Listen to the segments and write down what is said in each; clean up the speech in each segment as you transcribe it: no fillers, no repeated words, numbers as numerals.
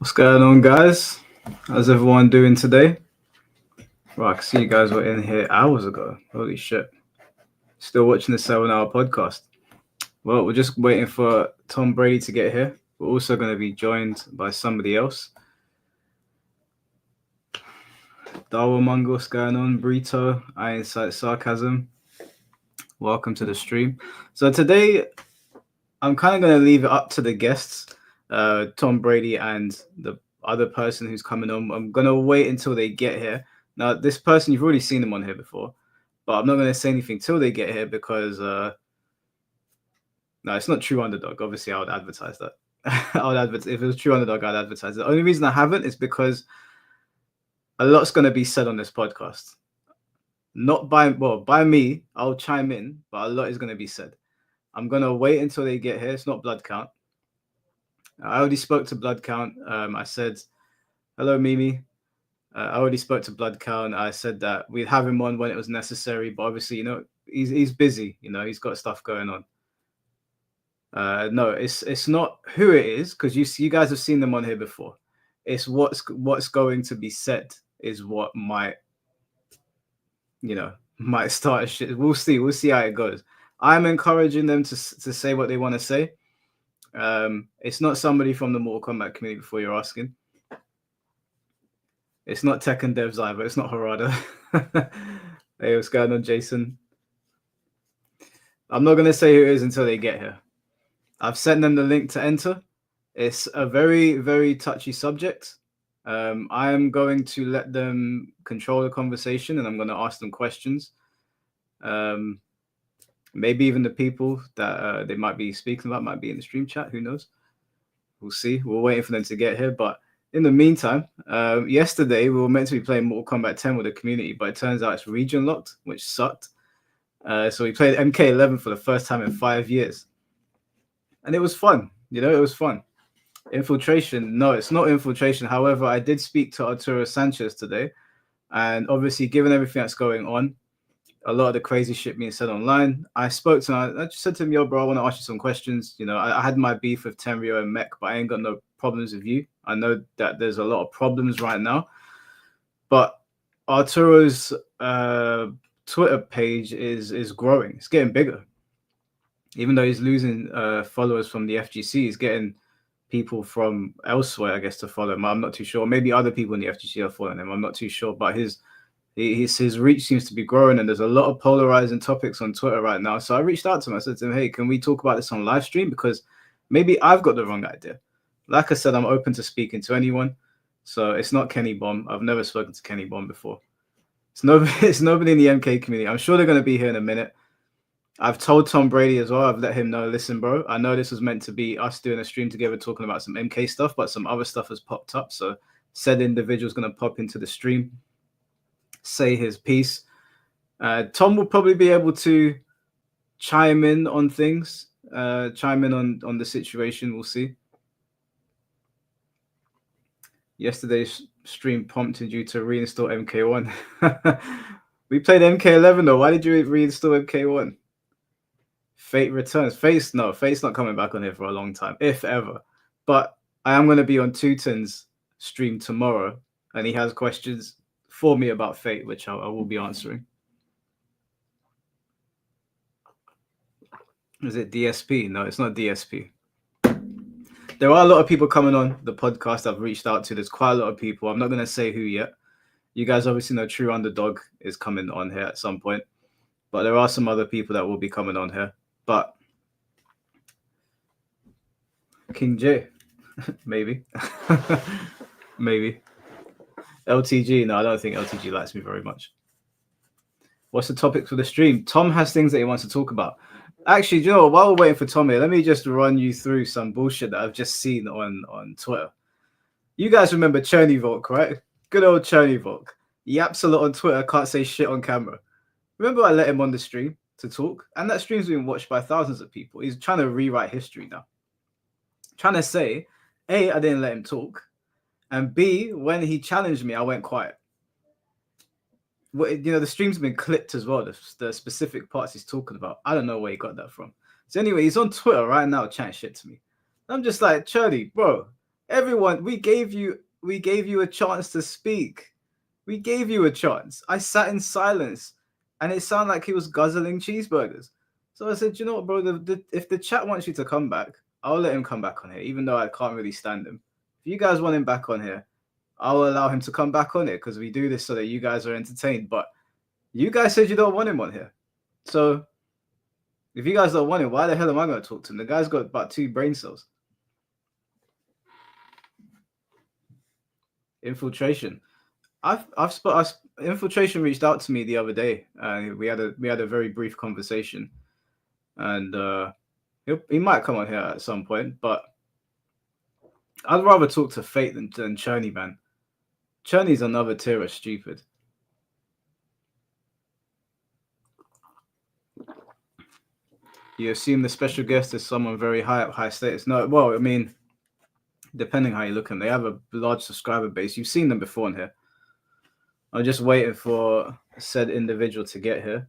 What's going on, guys? How's everyone doing today? Well, I can see you guys were in here hours ago. Holy shit. Still watching the 7 hour podcast. Well, we're just waiting for Tom Brady to get here. We're also going to be joined by somebody else. Dawa Mungo, what's going on? Brito, I Incite Sarcasm. Welcome to the stream. So today, I'm kind of going to leave it up to the guests, Tom Brady and the other person who's coming on. I'm going to wait until they get here. Now, this person, you've already seen them on here before, but I'm not going to say anything till they get here because, no, it's not True Underdog. Obviously, I would advertise that. If it was True Underdog, I'd advertise it. The only reason I haven't is because a lot's going to be said on this podcast. Not by me, I'll chime in, but a lot is going to be said. I'm going to wait until they get here. It's not Blood Count. I already spoke to Blood Count. I said, hello, Mimi. I already spoke to Blood Count. I said that we'd have him on when it was necessary, but obviously, he's busy. He's got stuff going on. No, it's not who it is, because you guys have seen them on here before. It's what's going to be said is what might start shit. We'll see how it goes. I'm encouraging them to say what they want to say. It's not somebody from the Mortal Kombat community, before you're asking. It's not Tekken devs either. It's not Harada. Hey, what's going on, Jason? I'm not going to say who it is until they get here. I've sent them the link to enter. It's a very, very touchy subject. I am going to let them control the conversation, and I'm going to ask them questions. Maybe even the people that they might be speaking about might be in the stream chat. Who knows? We'll see. We're waiting for them to get here. But in the meantime, yesterday we were meant to be playing Mortal Kombat 10 with the community, but it turns out it's region locked, which sucked. So we played MK11 for the first time in 5 years. And it was fun. It was fun. Infiltration. No, it's not infiltration. However, I did speak to Arturo Sanchez today. And obviously, given everything that's going on, a lot of the crazy shit being said online, I spoke to him. I just said to him, yo, bro, I want to ask you some questions. I had my beef with Tenryo and Mech, but I ain't got no problems with you. I know that there's a lot of problems right now. But Arturo's Twitter page is growing. It's getting bigger. Even though he's losing followers from the FGC, he's getting people from elsewhere, I guess, to follow him. I'm not too sure. Maybe other people in the FGC are following him. I'm not too sure. But his reach seems to be growing, and there's a lot of polarizing topics on Twitter right now. So I reached out to him. I said to him, hey, can we talk about this on live stream? Because maybe I've got the wrong idea. Like I said, I'm open to speaking to anyone. So it's not Kenny Bomb. I've never spoken to Kenny Bomb before. It's nobody in the MK community. I'm sure they're going to be here in a minute. I've told Tom Brady as well. I've let him know, listen, bro, I know this was meant to be us doing a stream together talking about some MK stuff, but some other stuff has popped up. So said individual's going to pop into the stream, say his piece. Tom will probably be able to chime in on things, chime in on the situation. We'll see. Yesterday's stream prompted you to reinstall MK1. We played MK11 though. Why did you reinstall MK1? Fate returns. Fate's not coming back on here for a long time, if ever. But I am going to be on Teuton's stream tomorrow, and he has questions for me about Fate, which I will be answering. Is it DSP? No, it's not DSP. There are a lot of people coming on the podcast I've reached out to. There's quite a lot of people. I'm not going to say who yet. You guys obviously know True Underdog is coming on here at some point. But there are some other people that will be coming on here. But King J, maybe. Maybe. LTG, no, I don't think LTG likes me very much. What's the topic for the stream? Tom has things that he wants to talk about. Actually, you know, while we're waiting for Tom here, let me just run you through some bullshit that I've just seen on Twitter. You guys remember Cherny Volk, right? Good old Cherny Volk. He yaps a lot on Twitter, can't say shit on camera. Remember I let him on the stream to talk? And that stream's been watched by thousands of people. He's trying to rewrite history now. Trying to say, A, I didn't let him talk. And B, when he challenged me, I went quiet. The stream's been clipped as well, the specific parts he's talking about. I don't know where he got that from. So anyway, he's on Twitter right now chatting shit to me. I'm just like, Charlie, bro, Everyone, we gave you a chance to speak. We gave you a chance. I sat in silence, and it sounded like he was guzzling cheeseburgers. So I said, you know what, bro? If the chat wants you to come back, I'll let him come back on here, even though I can't really stand him. If you guys want him back on here, I'll allow him to come back on it because we do this so that you guys are entertained. But you guys said you don't want him on here. So if you guys don't want him, why the hell am I going to talk to him? The guy's got about 2 brain cells. Infiltration. Infiltration reached out to me the other day. We had a very brief conversation, and he might come on here at some point. But I'd rather talk to Fate than Cherney, man. Cherney's another tier of stupid. You assume the special guest is someone very high up, high status. No, well, I mean, depending how you look at them, they have a large subscriber base. You've seen them before in here. I'm just waiting for said individual to get here.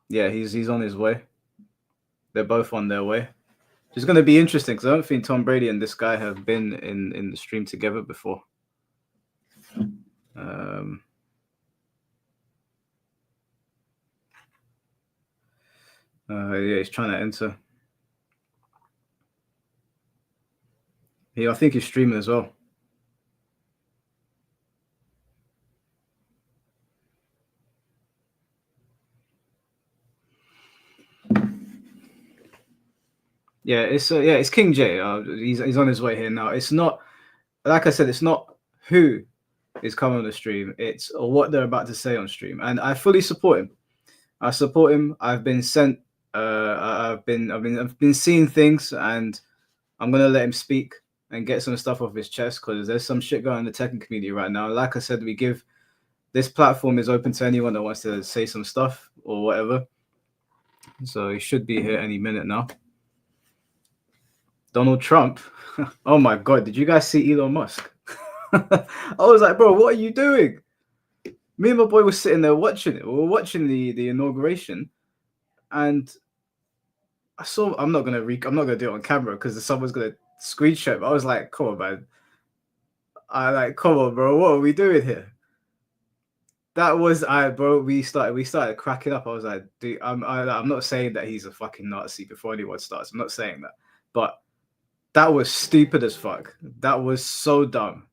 Yeah, he's on his way. They're both on their way. It's going to be interesting because I don't think Tom Brady and this guy have been in the stream together before. Yeah, he's trying to enter. I think he's streaming as well. Yeah, it's King J. He's on his way here now. It's not, like I said, it's not who is coming on the stream. It's what they're about to say on stream, and I fully support him. I support him. I've been sent. I've been seeing things, and I'm gonna let him speak and get some stuff off his chest because there's some shit going on in the Tekken community right now. Like I said, this platform is open to anyone that wants to say some stuff or whatever. So he should be here any minute now. Donald Trump. Oh my God, did you guys see Elon Musk? I was like, bro, what are you doing? Me and my boy were sitting there watching it. We were watching the inauguration, and I saw. I'm not gonna do it on camera because someone's gonna screenshot. But I was like, come on, man. Come on, bro. What are we doing here? That was bro. We started cracking up. I was like, dude, I'm not saying that he's a fucking Nazi before anyone starts. I'm not saying that, but that was stupid as fuck. That was so dumb.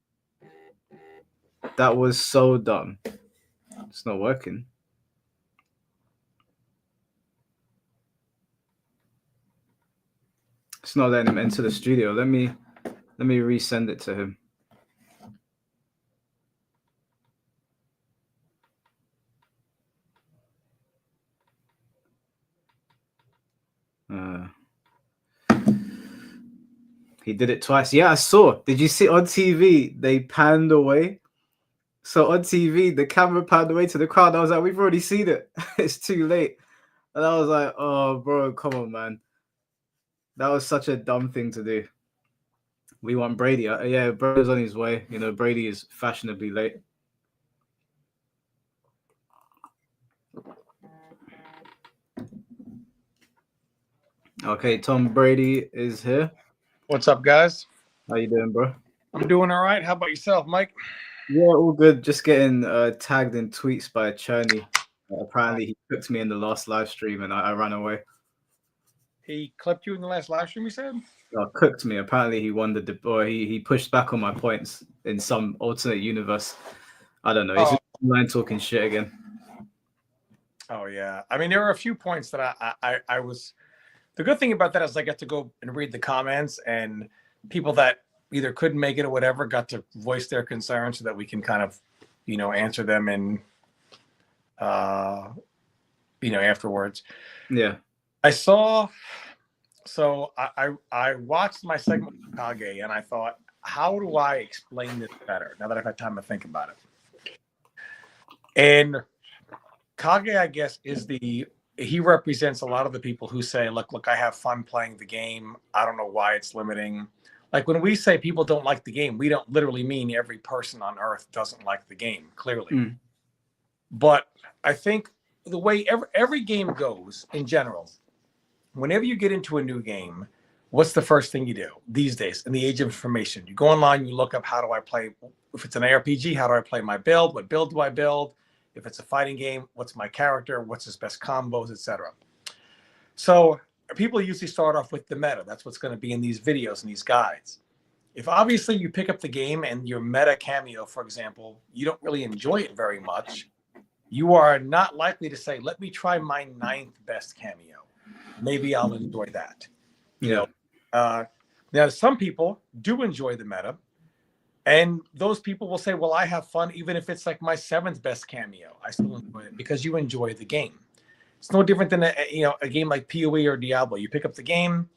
That was so dumb. It's not working. It's not letting him enter the studio. Let me resend it to him. He did it twice. Yeah, I saw. Did you see on TV? They panned away. So on TV, the camera panned away to the crowd. I was like, we've already seen it. It's too late. And I was like, oh, bro, come on, man. That was such a dumb thing to do. We want Brady. Yeah, Brady's on his way. You know, Brady is fashionably late. Okay, Tom Brady is here. What's up, guys? How you doing, bro? I'm doing all right. How about yourself, Mike? Yeah, all good. Just getting tagged in tweets by Cherney. Apparently, he cooked me in the last live stream, and I ran away. He clipped you in the last live stream, you said? Cooked me. Apparently, he won he pushed back on my points in some alternate universe. I don't know. He's online talking shit again. Oh yeah. I mean, there were a few points that I was. The good thing about that is I got to go and read the comments, and people that either couldn't make it or whatever got to voice their concerns so that we can kind of, answer them and, afterwards. Yeah. I saw. So I watched my segment with Kage, and I thought, how do I explain this better now that I've had time to think about it? And Kage, I guess, he represents a lot of the people who say, look, I have fun playing the game. I don't know why it's limiting. Like when we say people don't like the game, we don't literally mean every person on earth doesn't like the game, clearly. But I think the way every game goes in general, whenever you get into a new game, what's the first thing you do these days in the age of information? You go online, you look up, how do I play? If it's an ARPG, how do I play my build? What build do I build? If it's a fighting game, what's my character? What's his best combos, etc. So people usually start off with the meta. That's what's going to be in these videos and these guides. If obviously you pick up the game and your meta cameo, for example, you don't really enjoy it very much, you are not likely to say, let me try my 9th best cameo. Maybe I'll enjoy that. You know, now some people do enjoy the meta, and those people will say, well, I have fun even if it's like my 7th best cameo. I still enjoy it because you enjoy the game. It's no different than a game like PoE or Diablo. You pick up the game.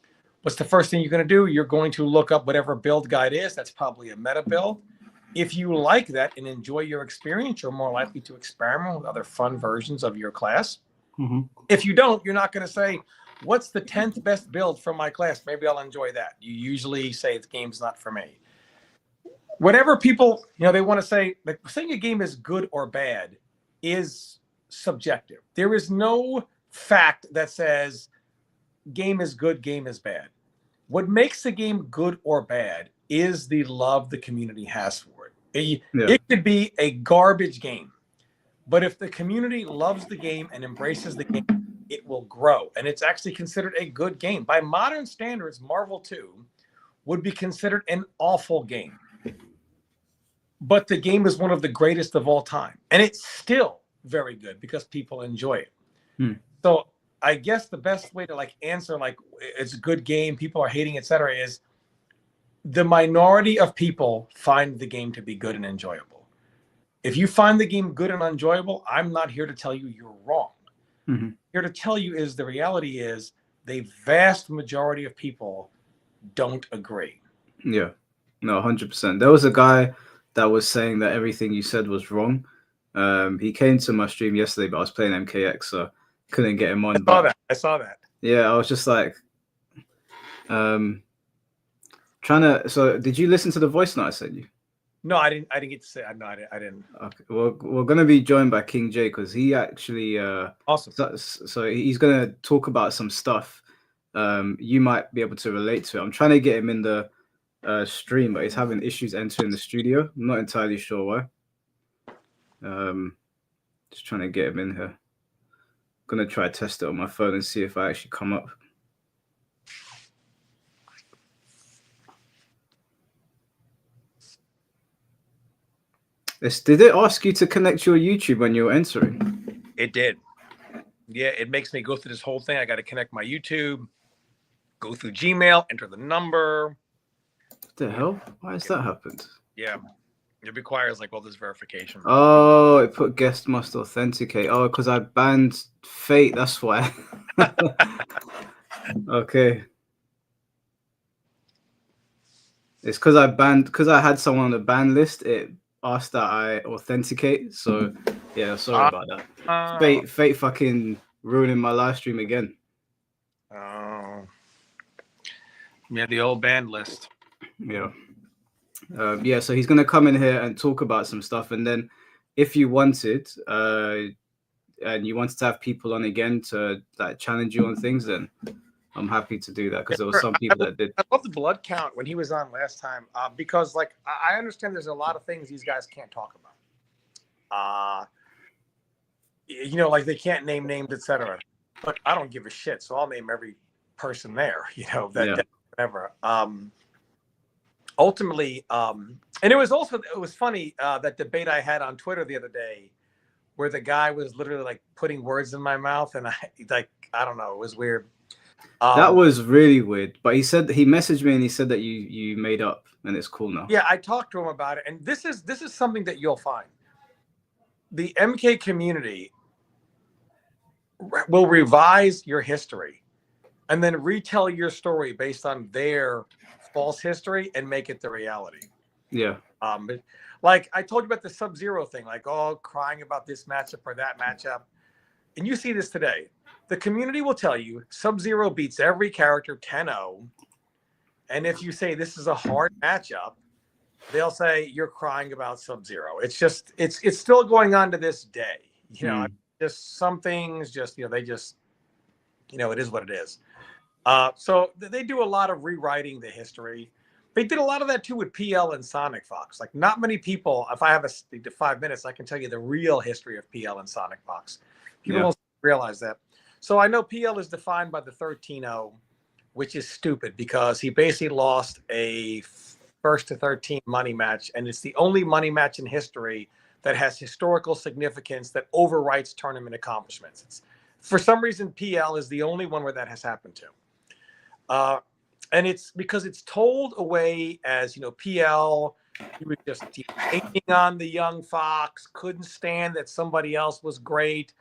What's the first thing you're going to do? You're going to look up whatever build guide is. That's probably a meta build. If you like that and enjoy your experience, you're more likely to experiment with other fun versions of your class. Mm-hmm. If you don't, you're not going to say, what's the 10th best build from my class? Maybe I'll enjoy that. You usually say the game's not for me. Whatever people, they want to say, like saying a game is good or bad is subjective. There is no fact that says game is good, game is bad. What makes the game good or bad is the love the community has for it. It could be a garbage game, but if the community loves the game and embraces the game, it will grow. And it's actually considered a good game. By modern standards, Marvel 2 would be considered an awful game. But the game is one of the greatest of all time. And it's still very good because people enjoy it. So I guess the best way to answer it's a good game, people are hating, etc., is the minority of people find the game to be good and enjoyable. If you find the game good and enjoyable, I'm not here to tell you you're wrong. Mm-hmm. Here to tell you is the reality is the vast majority of people don't agree. Yeah, no, 100%. There was a guy that was saying that everything you said was wrong. He came to my stream yesterday, but I was playing MKX, so couldn't get him on. I saw that. Yeah, I was just like, trying to. So, did you listen to the voice note I sent you? No, I didn't get to say. No, I didn't. Okay. Well, we're gonna be joined by King J because he actually awesome. So he's gonna talk about some stuff. You might be able to relate to it. I'm trying to get him in the stream, but he's having issues entering the studio. I'm not entirely sure why. Just trying to get him in here. I'm gonna try to test it on my phone and see if I actually come up. Did it ask you to connect your YouTube when you were entering? It did. Yeah, it makes me go through this whole thing. I got to connect my YouTube, go through Gmail, enter the number. What the hell? Why has that happened? Yeah, it requires all this verification. Oh, it put guest must authenticate. Oh, because I banned Fate. That's why. Okay. It's because I had someone on the ban list. It asked that I authenticate. So yeah, sorry about that. Fate fucking ruining my live stream again. Oh. Yeah, the old ban list. Yeah. Yeah, so he's gonna come in here and talk about some stuff, and then if you wanted, and you wanted to have people on again to challenge you on things, then I'm happy to do that because there were some people that did. I love the blood count when he was on last time because I understand there's a lot of things these guys can't talk about. They can't name names, etc. But I don't give a shit, so I'll name every person there. Whatever. Ultimately, and it was funny that debate I had on Twitter the other day, where the guy was literally putting words in my mouth, and I don't know, it was weird. That was really weird. But he messaged me and he said that you made up, and it's cool now. Yeah, I talked to him about it, and this is something that you'll find. The MK community will revise your history and then retell your story based on their false history and make it the reality. Yeah. I told you about the Sub-Zero thing, crying about this matchup or that matchup. And you see this today. The community will tell you Sub-Zero beats every character 10-0. And if you say this is a hard matchup, they'll say you're crying about Sub-Zero. It's just, it's still going on to this day. Just some things, they just, it is what it is. So they do a lot of rewriting the history. They did a lot of that too with PL and Sonic Fox. Like not many people, if I have 5 minutes, I can tell you the real history of PL and Sonic Fox. People don't realize that. So I know PL is defined by the 13-0, which is stupid because he basically lost a first to 13 money match. And it's the only money match in history that has historical significance that overwrites tournament accomplishments. For some reason, PL is the only one where that has happened to. And it's because it's told away as, PL, he was just hating on the young Fox, couldn't stand that somebody else was great,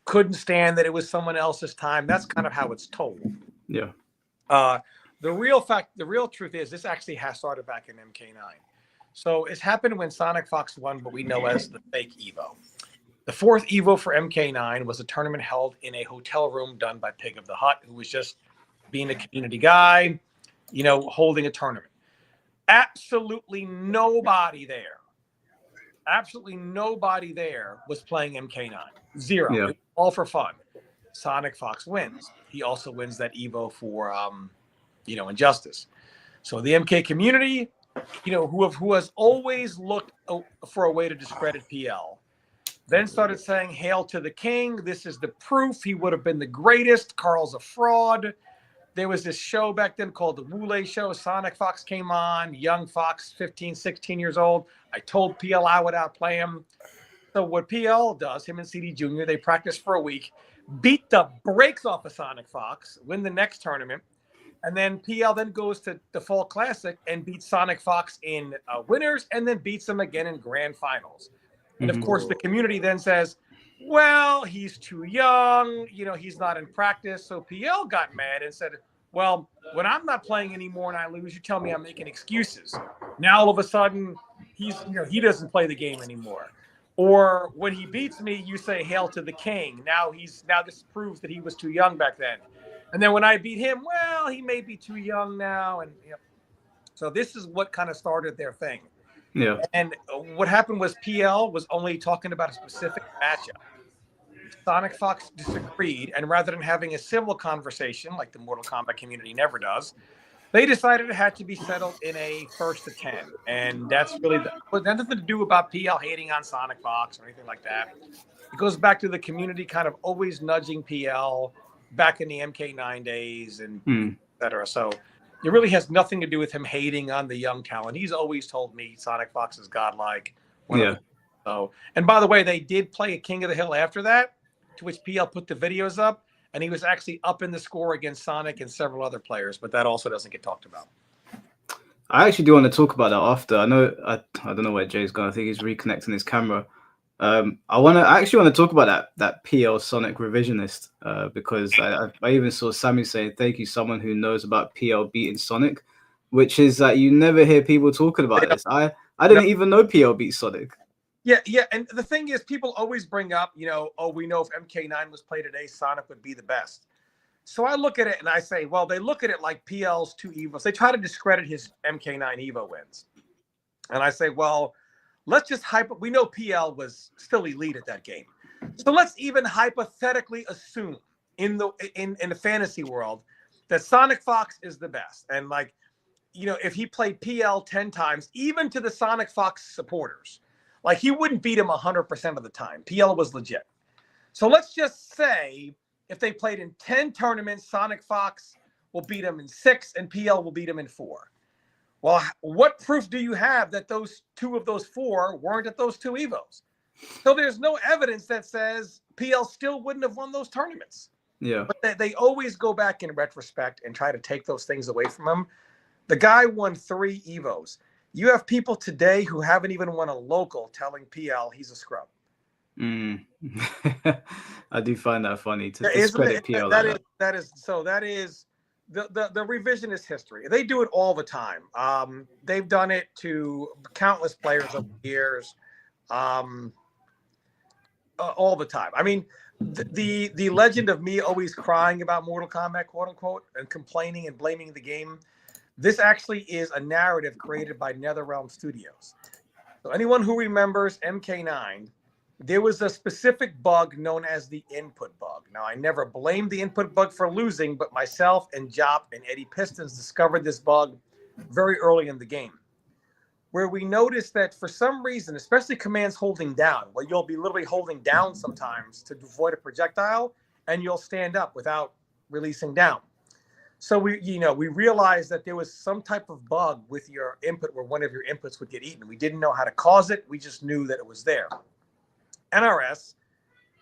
couldn't stand that it was someone else's time. That's kind of how it's told. Yeah. The real truth is this actually has started back in MK9. So it's happened when Sonic Fox won, but we know as the fake Evo. The fourth Evo for MK9 was a tournament held in a hotel room done by Pig of the Hut, who was just being a community guy, holding a tournament. Absolutely nobody there was playing MK9. Zero. Yeah. It was all for fun. Sonic Fox wins. He also wins that Evo for, Injustice. So the MK community, who has always looked for a way to discredit PL, then started saying, "Hail to the king. This is the proof he would have been the greatest. Carl's a fraud." There was this show back then called the Wule Show. Sonic Fox came on, young Fox, 15, 16 years old. I told PL I would outplay him. So what PL does, him and CD Jr., they practice for a week, beat the brakes off of Sonic Fox, win the next tournament, and then PL then goes to the Fall Classic and beats Sonic Fox in winners and then beats him again in grand finals. And of course, the community then says, well, he's too young, he's not in practice. So PL got mad and said, well, when I'm not playing anymore and I lose, you tell me I'm making excuses. Now, all of a sudden, he doesn't play the game anymore. Or when he beats me, you say, hail to the king. Now this proves that he was too young back then. And then when I beat him, well, he may be too young now. And so this is what kind of started their thing. Yeah. And what happened was PL was only talking about a specific matchup. Sonic Fox disagreed, and rather than having a civil conversation like the Mortal Kombat community never does, they decided it had to be settled in a 1st to 10. And that's really but that nothing to do about PL hating on Sonic Fox or anything like that. It goes back to the community kind of always nudging PL back in the MK9 days and et cetera. So it really has nothing to do with him hating on the young talent. He's always told me Sonic Fox is godlike. So, and by the way, they did play a King of the Hill after that, to which PL put the videos up, and he was actually up in the score against Sonic and several other players, but that also doesn't get talked about. I actually do want to talk about that after. I don't know where Jay's gone. I think he's reconnecting his camera. I actually want to talk about that PL Sonic revisionist because I even saw Sammy say, "Thank you, someone who knows about PL beating Sonic," which is that you never hear people talking about this. I didn't even know PL beat Sonic. Yeah, and the thing is, people always bring up, we know if MK9 was played today, Sonic would be the best. So I look at it and I say, well, they look at it like PL's 2 Evos. They try to discredit his MK9 Evo wins. And I say, well, let's just we know PL was still elite at that game. So let's even hypothetically assume in the fantasy world that Sonic Fox is the best. And if he played PL 10 times, even to the Sonic Fox supporters, he wouldn't beat him 100% of the time. PL was legit. So let's just say if they played in 10 tournaments, Sonic Fox will beat him in 6 and PL will beat him in 4. Well, what proof do you have that those 2 of those 4 weren't at those 2 Evos? So there's no evidence that says PL still wouldn't have won those tournaments. Yeah. But they always go back in retrospect and try to take those things away from him. The guy won 3 Evos. You have people today who haven't even won a local telling PL he's a scrub. I do find that funny to discredit PL. That is the revisionist history. They do it all the time. They've done it to countless players over the years, all the time. I mean, the legend of me always crying about Mortal Kombat, quote unquote, and complaining and blaming the game. This actually is a narrative created by NetherRealm Studios. So anyone who remembers MK9, there was a specific bug known as the input bug. Now, I never blamed the input bug for losing, but myself and Jop and Eddie Pistons discovered this bug very early in the game, where we noticed that for some reason, especially commands holding down, where you'll be literally holding down sometimes to avoid a projectile, and you'll stand up without releasing down. So we realized that there was some type of bug with your input where one of your inputs would get eaten. We didn't know how to cause it. We just knew that it was there. NRS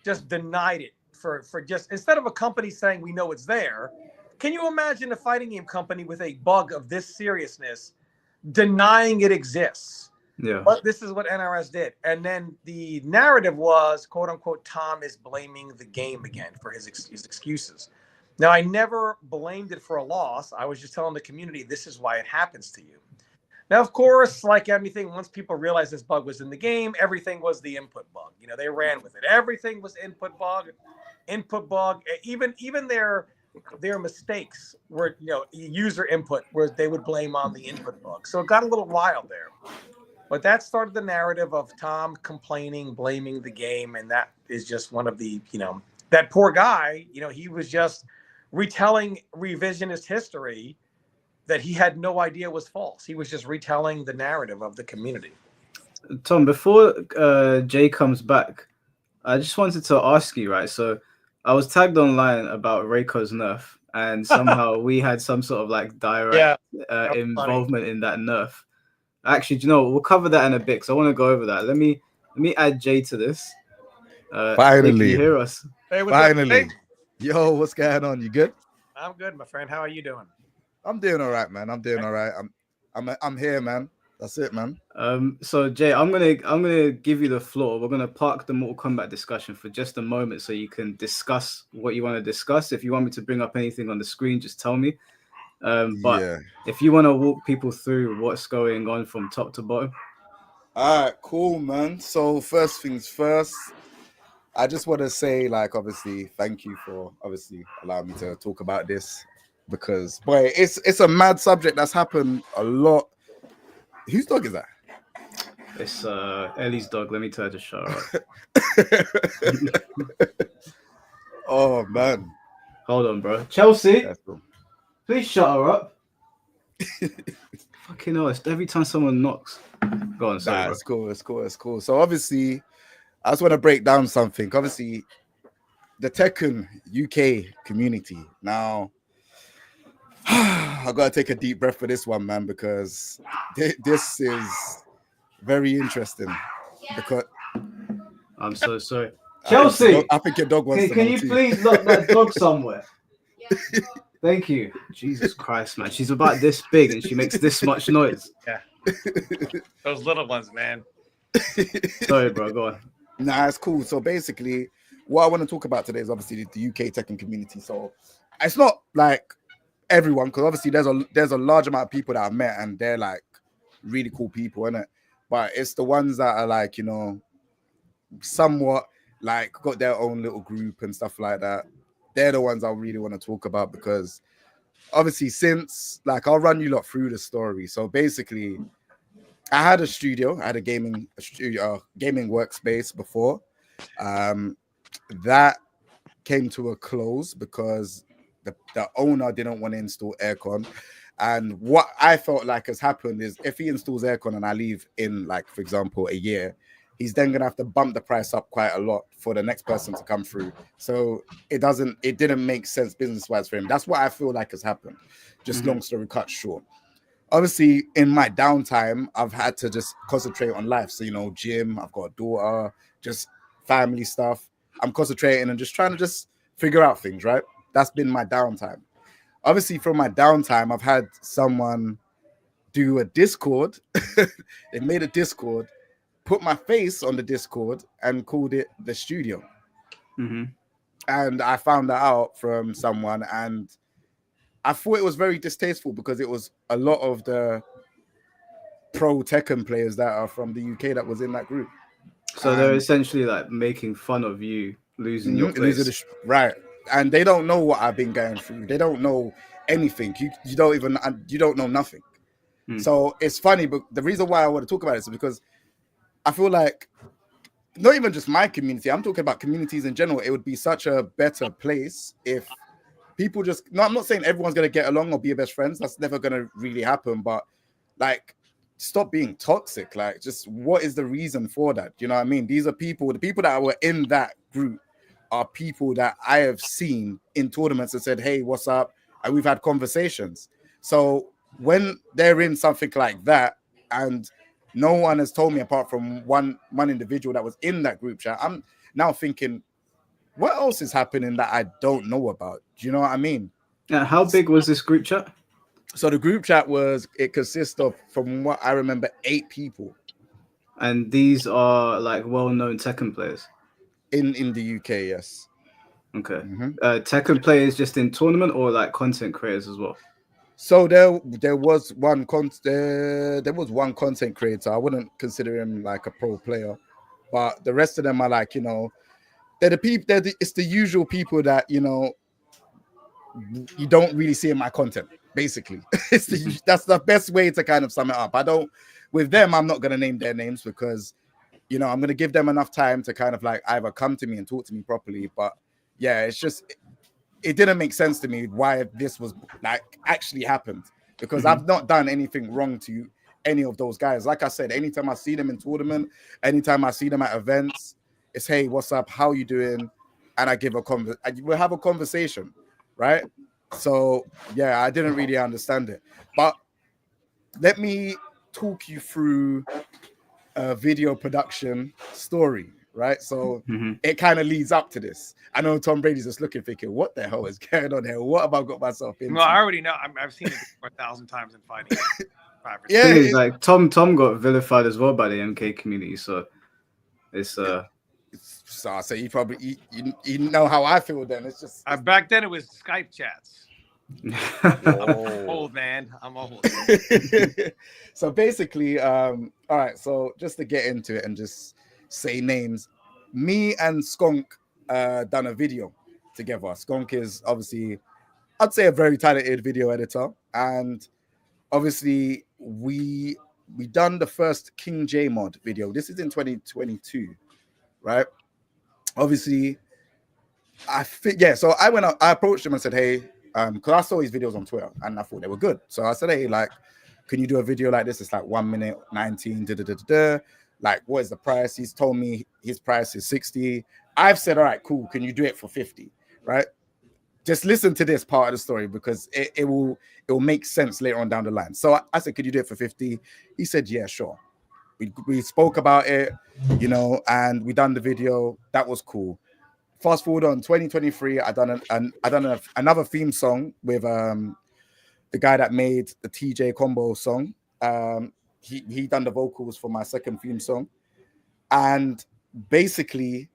just denied it for just, instead of a company saying we know it's there. Can you imagine a fighting game company with a bug of this seriousness denying it exists? Yeah. But this is what NRS did. And then the narrative was, quote unquote, Tom is blaming the game again for his excuses. Now, I never blamed it for a loss. I was just telling the community, this is why it happens to you. Now, of course, like everything, once people realized this bug was in the game, everything was the input bug. They ran with it. Everything was input bug. Even their mistakes were, user input, where they would blame on the input bug. So it got a little wild there. But that started the narrative of Tom complaining, blaming the game. And that is just one of the, that poor guy, he was just retelling revisionist history that he had no idea was false. He was just retelling the narrative of the community. Tom, before Jay comes back, I just wanted to ask you, right? So I was tagged online about Reiko's nerf, and somehow we had some sort of like direct involvement in that nerf. Actually, do you know what? We'll cover that in a bit, because I want to go over that. Let me add Jay to this. Finally, can you hear us? Hey, what's finally. up, Jay? Yo, what's going on? You good? I'm good, my friend. How are you doing? I'm doing all right, man. I'm doing all right. I'm here, man. That's it, man. So Jay, I'm gonna give you the floor. We're gonna park the Mortal Kombat discussion for just a moment, so you can discuss what you want to discuss. If you want me to bring up anything on the screen, just tell me. But if you want to walk people through what's going on from top to bottom. All right, cool, man. So first things first, I just want to say, like, obviously, thank you for obviously allowing me to talk about this, because boy, it's a mad subject that's happened a lot. Whose dog is that? It's Ellie's dog. Let me tell her to shut up. Oh man. Hold on, bro. Chelsea, cool. Please shut her up. Fucking hell, every time someone knocks. Go on, sorry, bro. It's cool. So obviously, I just want to break down something. Obviously, the Tekken UK community. Now, I gotta take a deep breath for this one, man, because this is very interesting. Because I'm so sorry, Chelsea. I think your dog wants to. Can you please lock that dog somewhere? Thank you. Jesus Christ, man. She's about this big and she makes this much noise. Yeah. Those little ones, man. Sorry, bro. Go on. Nah, it's cool. So basically, what I want to talk about today is obviously the UK Tekken community. So it's not like everyone, because obviously there's a large amount of people that I've met and they're like really cool people, innit? But it's the ones that are like, somewhat like got their own little group and stuff like that. They're the ones I really want to talk about, because obviously since, like, I'll run you lot through the story. So basically, I had a studio, I had a gaming workspace before. That came to a close because the owner didn't want to install aircon. And what I felt like has happened is, if he installs aircon and I leave in, like, for example, a year, he's then gonna have to bump the price up quite a lot for the next person to come through. So it didn't make sense business-wise for him. That's what I feel like has happened. Just long story cut short. Obviously, in my downtime, I've had to just concentrate on life. So, gym, I've got a daughter, just family stuff. I'm concentrating and just trying to just figure out things, right? That's been my downtime. Obviously, from my downtime, I've had someone do a Discord. They made a Discord, put my face on the Discord and called it the studio. And I found that out from someone, and I thought it was very distasteful, because it was a lot of the pro Tekken players that are from the UK that was in that group. So they're essentially like making fun of you losing your place. Right. And they don't know what I've been going through. They don't know anything. You don't know nothing. So it's funny, but the reason why I want to talk about it is because I feel like not even just my community, I'm talking about communities in general. It would be such a better place if people just, no, I'm not saying everyone's going to get along or be best friends. That's never going to really happen. But like, stop being toxic. Like, just what is the reason for that? You know what I mean? These are people, the people that were in that group are people that I have seen in tournaments and said, hey, what's up? And we've had conversations. So when they're in something like that, and no one has told me apart from one individual that was in that group chat, I'm now thinking, what else is happening that I don't know about? Do you know what I mean? How big was this group chat? So the group chat it consists of, from what I remember, 8 people. And these are like well-known Tekken players? In the UK, yes. Okay. Tekken players just in tournament or like content creators as well? So there was one content creator. I wouldn't consider him like a pro player, but the rest of them are like, you know, they're the people. It's the usual people that, you know, you don't really see in my content. Basically, that's the best way to kind of sum it up. With them, I'm not gonna name their names because, you know, I'm gonna give them enough time to kind of like either come to me and talk to me properly. But yeah, it's just, it didn't make sense to me why this was like actually happened, because I've not done anything wrong to any of those guys. Like I said, anytime I see them in tournament, anytime I see them at events, it's, hey, what's up? How you doing? And I give we'll have a conversation, right? So yeah, I didn't really understand it. But let me talk you through a video production story, right? So it kind of leads up to this. I know Tom Brady's just looking, thinking, what the hell is going on here? What have I got myself into? Well, I already know. I've seen it 1,000 times in fighting. Yeah, thing is, like Tom got vilified as well by the MK community, so it's so you probably you know how I feel then. It's just back then it was Skype chats. I'm old, man. I'm old. So basically, all right, so just to get into it and just say names, me and Skunk done a video together. Skunk is obviously, I'd say, a very talented video editor, and obviously we done the first King J mod video. This is in 2022, right? Obviously, I think, yeah. So I approached him and said, hey, because I saw his videos on Twitter and I thought they were good. So I said, hey, like, can you do a video like this? It's like 1 minute 19. Like, what is the price? He's told me his price is 60. I've said, all right, cool. Can you do it for 50? Right? Just listen to this part of the story because it will make sense later on down the line. So I said, could you do it for 50? He said, yeah, sure. We spoke about it, you know, and we done the video. That was cool. Fast forward on 2023, I done another theme song with the guy that made the TJ combo song. He done the vocals for my second theme song, and basically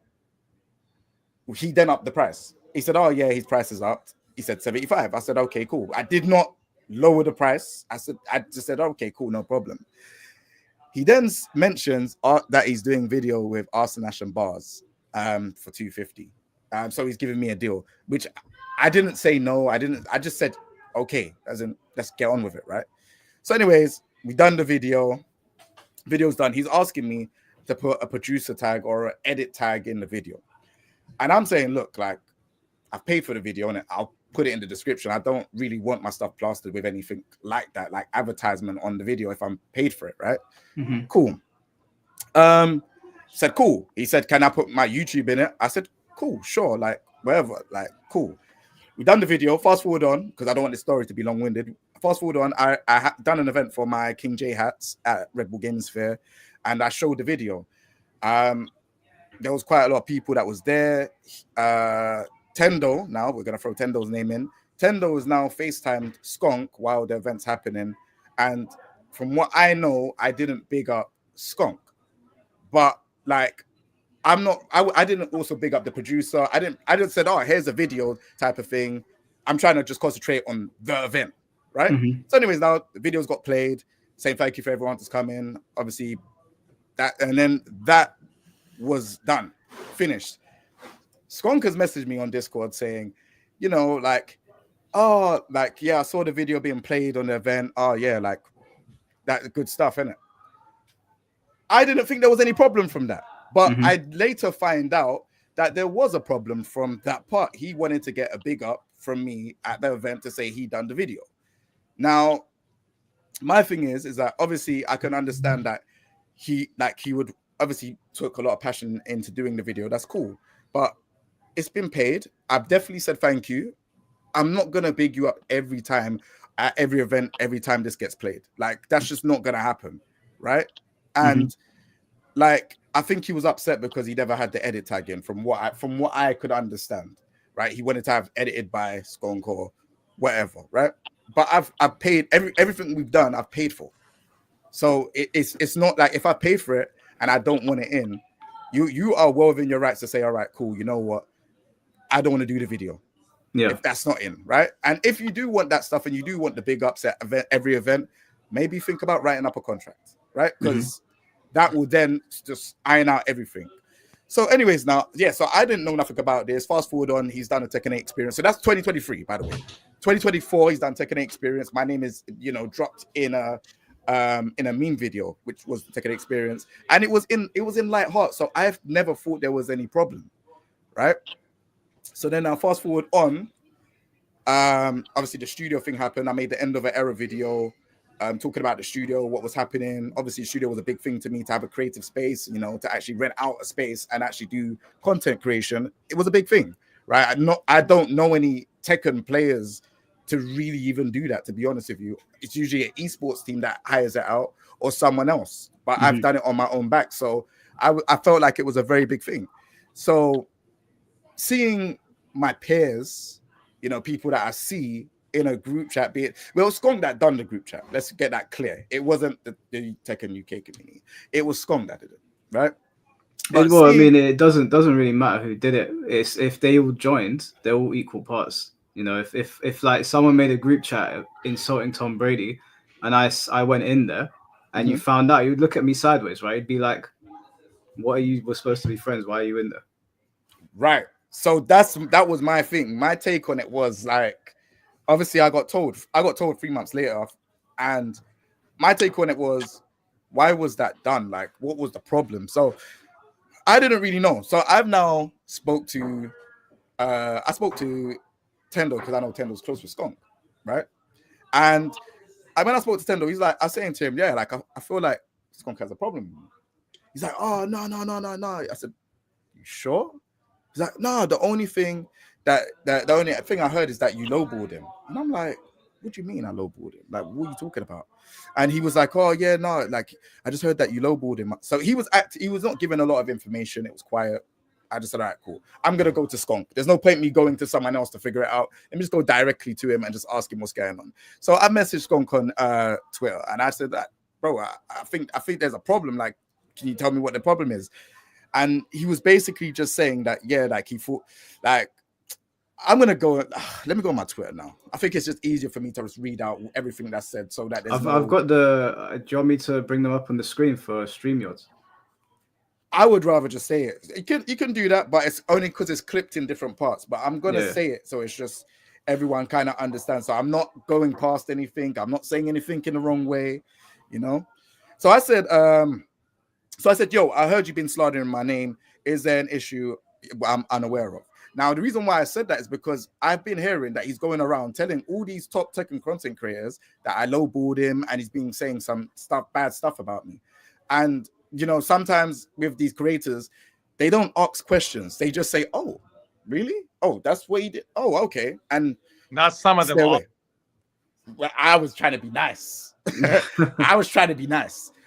he then upped the price. He said, "Oh yeah, his price is up." He said 75. I said, "Okay, cool." I did not lower the price. I just said, "Okay, cool, no problem." He then mentions that he's doing video with Arsenal and Bars for 250. So he's giving me a deal, which I didn't say no. I just said, okay, as in, let's get on with it, right? So anyways, we done the video. Video's done. He's asking me to put a producer tag or an edit tag in the video. And I'm saying, look, like, I've paid for the video and I'll put it in the description. I don't really want my stuff plastered with anything like that, like advertisement on the video if I'm paid for it, right? Cool. Said, cool. He said, can I put my YouTube in it? I said, cool, sure, like, whatever, like, cool. We done the video. Fast forward on, because I don't want this story to be long-winded. Fast forward on, I done an event for my King J hats at Red Bull Gaming Sphere, and I showed the video. There was quite a lot of people that was there. Tendo, now we're gonna throw Tendo's name in. Tendo is now FaceTimed Skunk while the event's happening, and from what I know, I didn't big up Skunk, but like, I didn't also big up the producer. I didn't said, oh, here's a video type of thing. I'm trying to just concentrate on the event, right? So anyways, now the videos got played, saying thank you for everyone that's come in. Obviously that, and then that was done, finished. Skunk has messaged me on Discord saying, you know, like, oh, like, yeah, I saw the video being played on the event. Oh yeah, like, that good stuff, innit? I didn't think there was any problem from that. But I later find out that there was a problem from that part. He wanted to get a big up from me at the event to say he done the video. Now, my thing is that obviously I can understand that he would obviously took a lot of passion into doing the video. That's cool. But it's been paid. I've definitely said thank you. I'm not gonna big you up every time at every event, every time this gets played. Like, that's just not gonna happen, right? And like, I think he was upset because he never had the edit tag in, from what I could understand, right? He wanted to have edited by Skunk or whatever, right? But I've paid everything we've done. I've paid for, so it's not like if I pay for it and I don't want it in, you are well within your rights to say, all right, cool, you know what, I don't want to do the video. Yeah. If that's not in, right? And if you do want that stuff and you do want the big ups at every event, maybe think about writing up a contract, right? Because that will then just iron out everything. So anyways, now, yeah, so I didn't know nothing about this. Fast forward on, he's done a Tekken 8 experience. So that's 2023, by the way. 2024, he's done Tekken 8 experience. My name is, dropped in a meme video, which was the Tekken 8 experience. And it was in light heart. So I've never thought there was any problem, right? So then now fast forward on, obviously the studio thing happened. I made the end of an era video, talking about the studio, what was happening. Obviously the studio was a big thing to me, to have a creative space, to actually rent out a space and actually do content creation. It was a big thing, right? I don't know any Tekken players to really even do that, to be honest with you. It's usually an esports team that hires it out or someone else, but I've done it on my own back. So I felt like it was a very big thing. So seeing my peers, people that I see in a group chat, be it, well, Skunk that done the group chat. Let's get that clear. It wasn't the Tekken UK community. It was Skunk that did it, right? But well, I mean, it doesn't really matter who did it. It's if they all joined, they're all equal parts. If like someone made a group chat insulting Tom Brady, and I went in there, and you found out, you'd look at me sideways, right? You'd be like, "What are you? We're supposed to be friends. Why are you in there?" Right. So that was my thing. My take on it was like, obviously I got told 3 months later, and my take on it was, why was that done? Like, what was the problem? So I didn't really know. So I've now spoke to Tendo, because I know Tendo's close with Skunk, right? And when I spoke to Tendo, he's like, I was saying to him, yeah, like I feel like Skunk has a problem. He's like, oh no. I said, you sure? He's like, no, the only thing I heard is that you lowballed him. And I'm like, what do you mean I lowballed him? Like, what are you talking about? And he was like, oh yeah, no, like I just heard that you lowballed him. So he was not giving a lot of information. It was quiet. I just said, all right, cool. I'm gonna go to Skunk. There's no point me going to someone else to figure it out. Let me just go directly to him and just ask him what's going on. So I messaged Skunk on Twitter, and I said that, bro, I think there's a problem. Like, can you tell me what the problem is? And he was basically just saying that, yeah, like he thought, like, I'm gonna go. Let me go on my Twitter now. I think it's just easier for me to just read out everything that's said, so that there's I've got the. Do you want me to bring them up on the screen for StreamYard? I would rather just say it. You can do that, but it's only because it's clipped in different parts. But I'm gonna say it, so it's just everyone kind of understands. So I'm not going past anything. I'm not saying anything in the wrong way, So I said, yo, I heard you've been slandering my name. Is there an issue I'm unaware of? Now, the reason why I said that is because I've been hearing that he's going around telling all these top Tekken content creators that I lowballed him, and he's been saying some bad stuff about me. And, sometimes with these creators, they don't ask questions. They just say, oh, really? Oh, that's what he did? Oh, okay. And not some of them. Well, I was trying to be nice.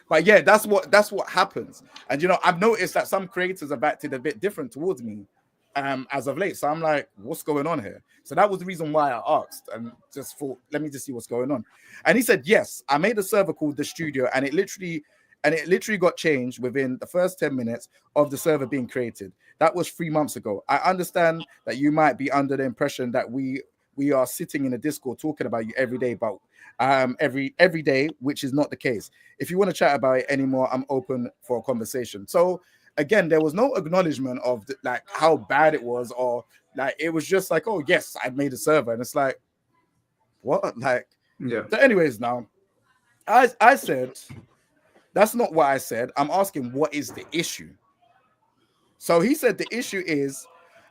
But yeah, that's what happens. And I've noticed that some creators have acted a bit different towards me as of late. So I'm like, what's going on here? So that was the reason why I asked, and just thought, let me just see what's going on. And he said, yes, I made a server called The Studio, and it literally got changed within the first 10 minutes of the server being created. That was 3 months ago. I understand that you might be under the impression that we are sitting in a Discord talking about you every day, but every day, which is not the case. If you want to chat about it anymore, I'm open for a conversation. So again, there was no acknowledgement of like how bad it was, or like it was just like, oh yes, I made a server, and it's like, what? Like, yeah. So anyways, now I said, that's not what I said. I'm asking, what is the issue? So he said the issue is,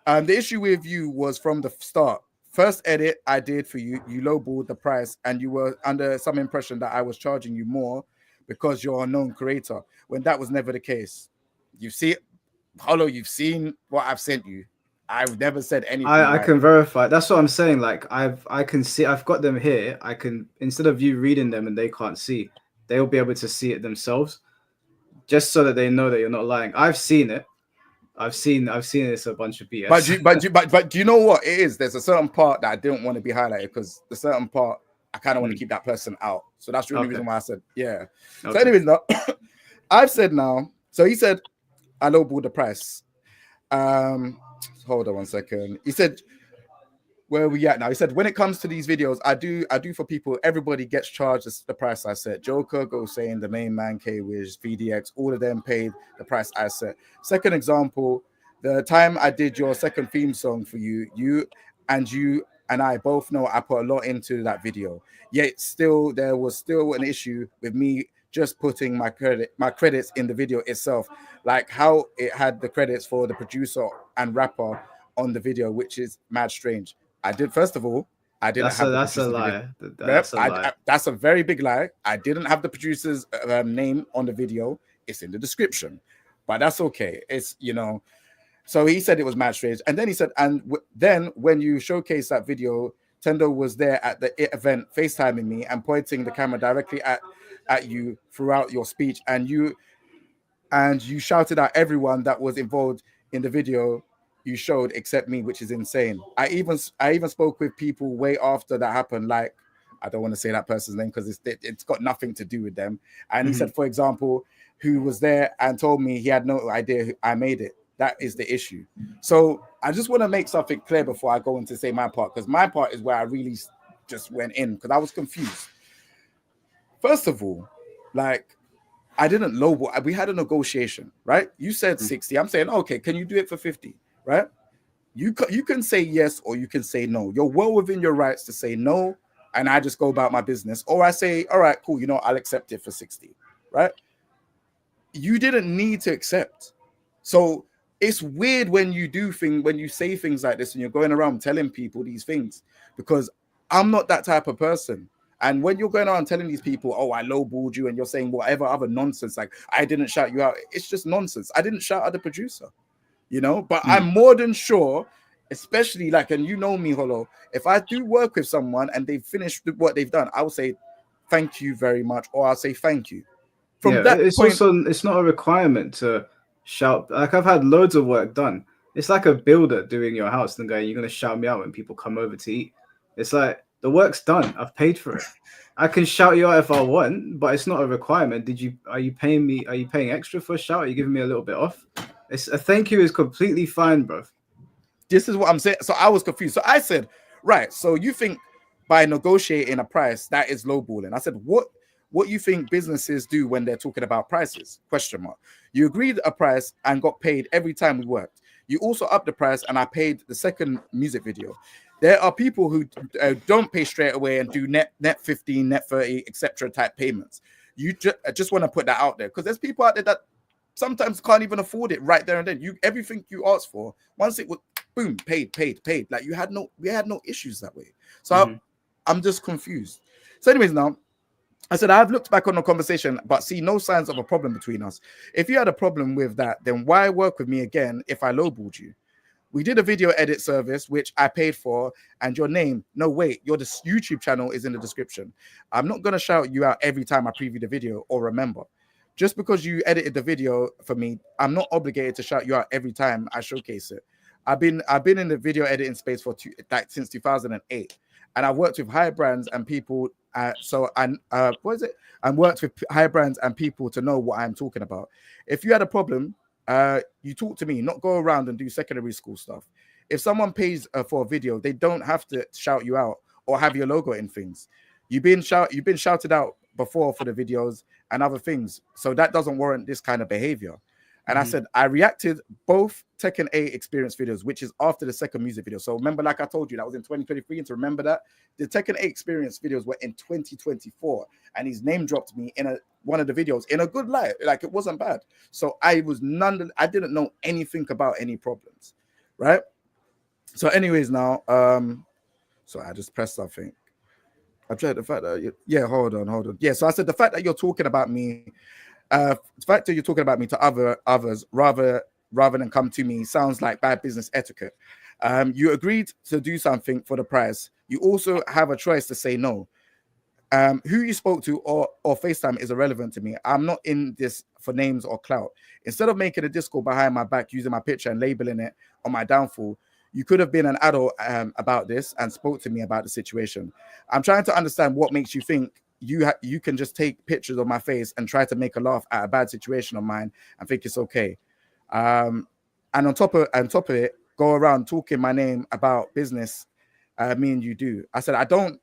the issue with you was from the start. First edit I did for you, you lowballed the price, and you were under some impression that I was charging you more because you're a known creator, when that was never the case. You see, Hollow, you've seen what I've sent you. I've never said anything. I can verify. That's what I'm saying. Like I can see. I've got them here. I can, instead of you reading them and they can't see, they'll be able to see it themselves, just so that they know that you're not lying. I've seen it. I've seen it's a bunch of BS. But do you know what it is? There's a certain part that I didn't want to be highlighted, because the certain part I kind of want to keep that person out. So that's the only reason why I said yeah. Okay. So anyways, now I've said now. So he said I lowballed the price. Hold on one second. He said, where are we at now? He said, when it comes to these videos, I do for people, everybody gets charged the price I set. Joker, Go Saying, The Main Man, K-Wiz, VDX, all of them paid the price I set. Second example, the time I did your second theme song for you, you and I both know I put a lot into that video. Yet still, there was still an issue with me just putting my credits in the video itself, like how it had the credits for the producer and rapper on the video, which is mad strange. I did, first of all, I didn't have the producer's lie. That's a lie. That's a very big lie. I didn't have the producer's name on the video. It's in the description, but that's okay. It's, you know, so he said it was mad strange. And then he said, then when you showcase that video, Tendo was there at the event FaceTiming me and pointing the camera directly at you throughout your speech, and you shouted at everyone that was involved in the video you showed except me, which is insane. I even spoke with people way after that happened, like, I don't want to say that person's name because it's got nothing to do with them. And he said, for example, who was there and told me he had no idea I made it. That is the issue. So I just want to make something clear before I go into say my part, because my part is where I really just went in, because I was confused. First of all, like, I didn't lowball. We had a negotiation, right? You said 60. I'm saying, okay, can you do it for 50, right? You can say yes or you can say no. You're well within your rights to say no, and I just go about my business. Or I say, all right, cool, you know, I'll accept it for 60, right? You didn't need to accept. So it's weird when you say things like this and you're going around telling people these things, because I'm not that type of person. And when you're going around telling these people, oh, I lowballed you, and you're saying whatever other nonsense, like I didn't shout you out, it's just nonsense. I didn't shout at the producer, you know, but I'm more than sure, especially like, and you know me, Holo, if I do work with someone and they've finished what they've done, I will say thank you very much, or I'll say thank you. From that it's point, also, it's not a requirement to shout. Like, I've had loads of work done. It's like a builder doing your house and going, you're going to shout me out when people come over to eat. It's like, the work's done. I've paid for it. I can shout you out if I want, but it's not a requirement. Are you paying me? Are you paying extra for a shout? Are you giving me a little bit off? It's a thank you is completely fine, bro. This is what I'm saying. So I was confused. So I said, right, so you think by negotiating a price that is lowballing? I said, what you think businesses do when they're talking about prices? Question mark. You agreed a price and got paid every time we worked. You also upped the price and I paid the second music video. There are people who don't pay straight away and do net 15, net 30, etc. type payments. You just want to put that out there, because there's people out there that sometimes can't even afford it right there and then. Everything you asked for, once it was boom, paid. Like we had no issues that way. So I'm just confused. So anyways, now I said I've looked back on the conversation but see no signs of a problem between us. If you had a problem with that, then why work with me again if I lowballed you? We did a video edit service, which I paid for, and your name, no, wait, your YouTube channel is in the description. I'm not going to shout you out every time I preview the video or remember. Just because you edited the video for me, I'm not obligated to shout you out every time I showcase it. I've been in the video editing space for since 2008, and I've worked with high brands and people. I'm worked with high brands and people to know what I'm talking about. If you had a problem, you talk to me, not go around and do secondary school stuff. If someone pays for a video, they don't have to shout you out or have your logo in things. You've been shouted out before for the videos and other things, so that doesn't warrant this kind of behavior. And I said, I reacted both Tekken 8 experience videos, which is after the second music video. So remember, like I told you, that was in 2023. And to remember that, the Tekken 8 experience videos were in 2024. And he's name dropped me in one of the videos in a good light. Like, it wasn't bad. So I didn't know anything about any problems, right? So anyways, now, so I just pressed something. I tried the fact that, hold on. Yeah, so I said the fact that you're talking about me, the fact that you're talking about me to others rather than come to me sounds like bad business etiquette. You agreed to do something for the price. You also have a choice to say no. Who you spoke to or FaceTime is irrelevant to me. I'm not in this for names or clout. Instead of making a Discord behind my back using my picture and labeling it on my downfall, you could have been an adult about this and spoke to me about the situation. I'm trying to understand what makes you think you can just take pictures of my face and try to make a laugh at a bad situation of mine and think it's okay. And on top of it, go around talking my name about business. Me and you do. I said I don't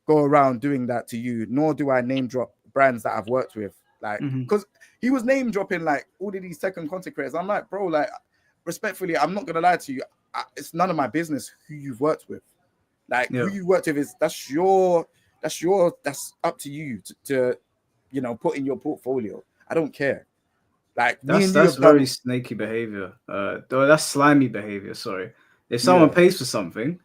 go around doing that to you, nor do I name drop brands that I've worked with. Like, because he was name dropping like all of these Tekken content creators. I'm like, bro, like, respectfully, I'm not gonna lie to you. It's none of my business who you've worked with. Like, who you worked with that's up to you to put in your portfolio. I don't care. Like, that's very snaky behavior. That's slimy behavior. Sorry, if someone pays for something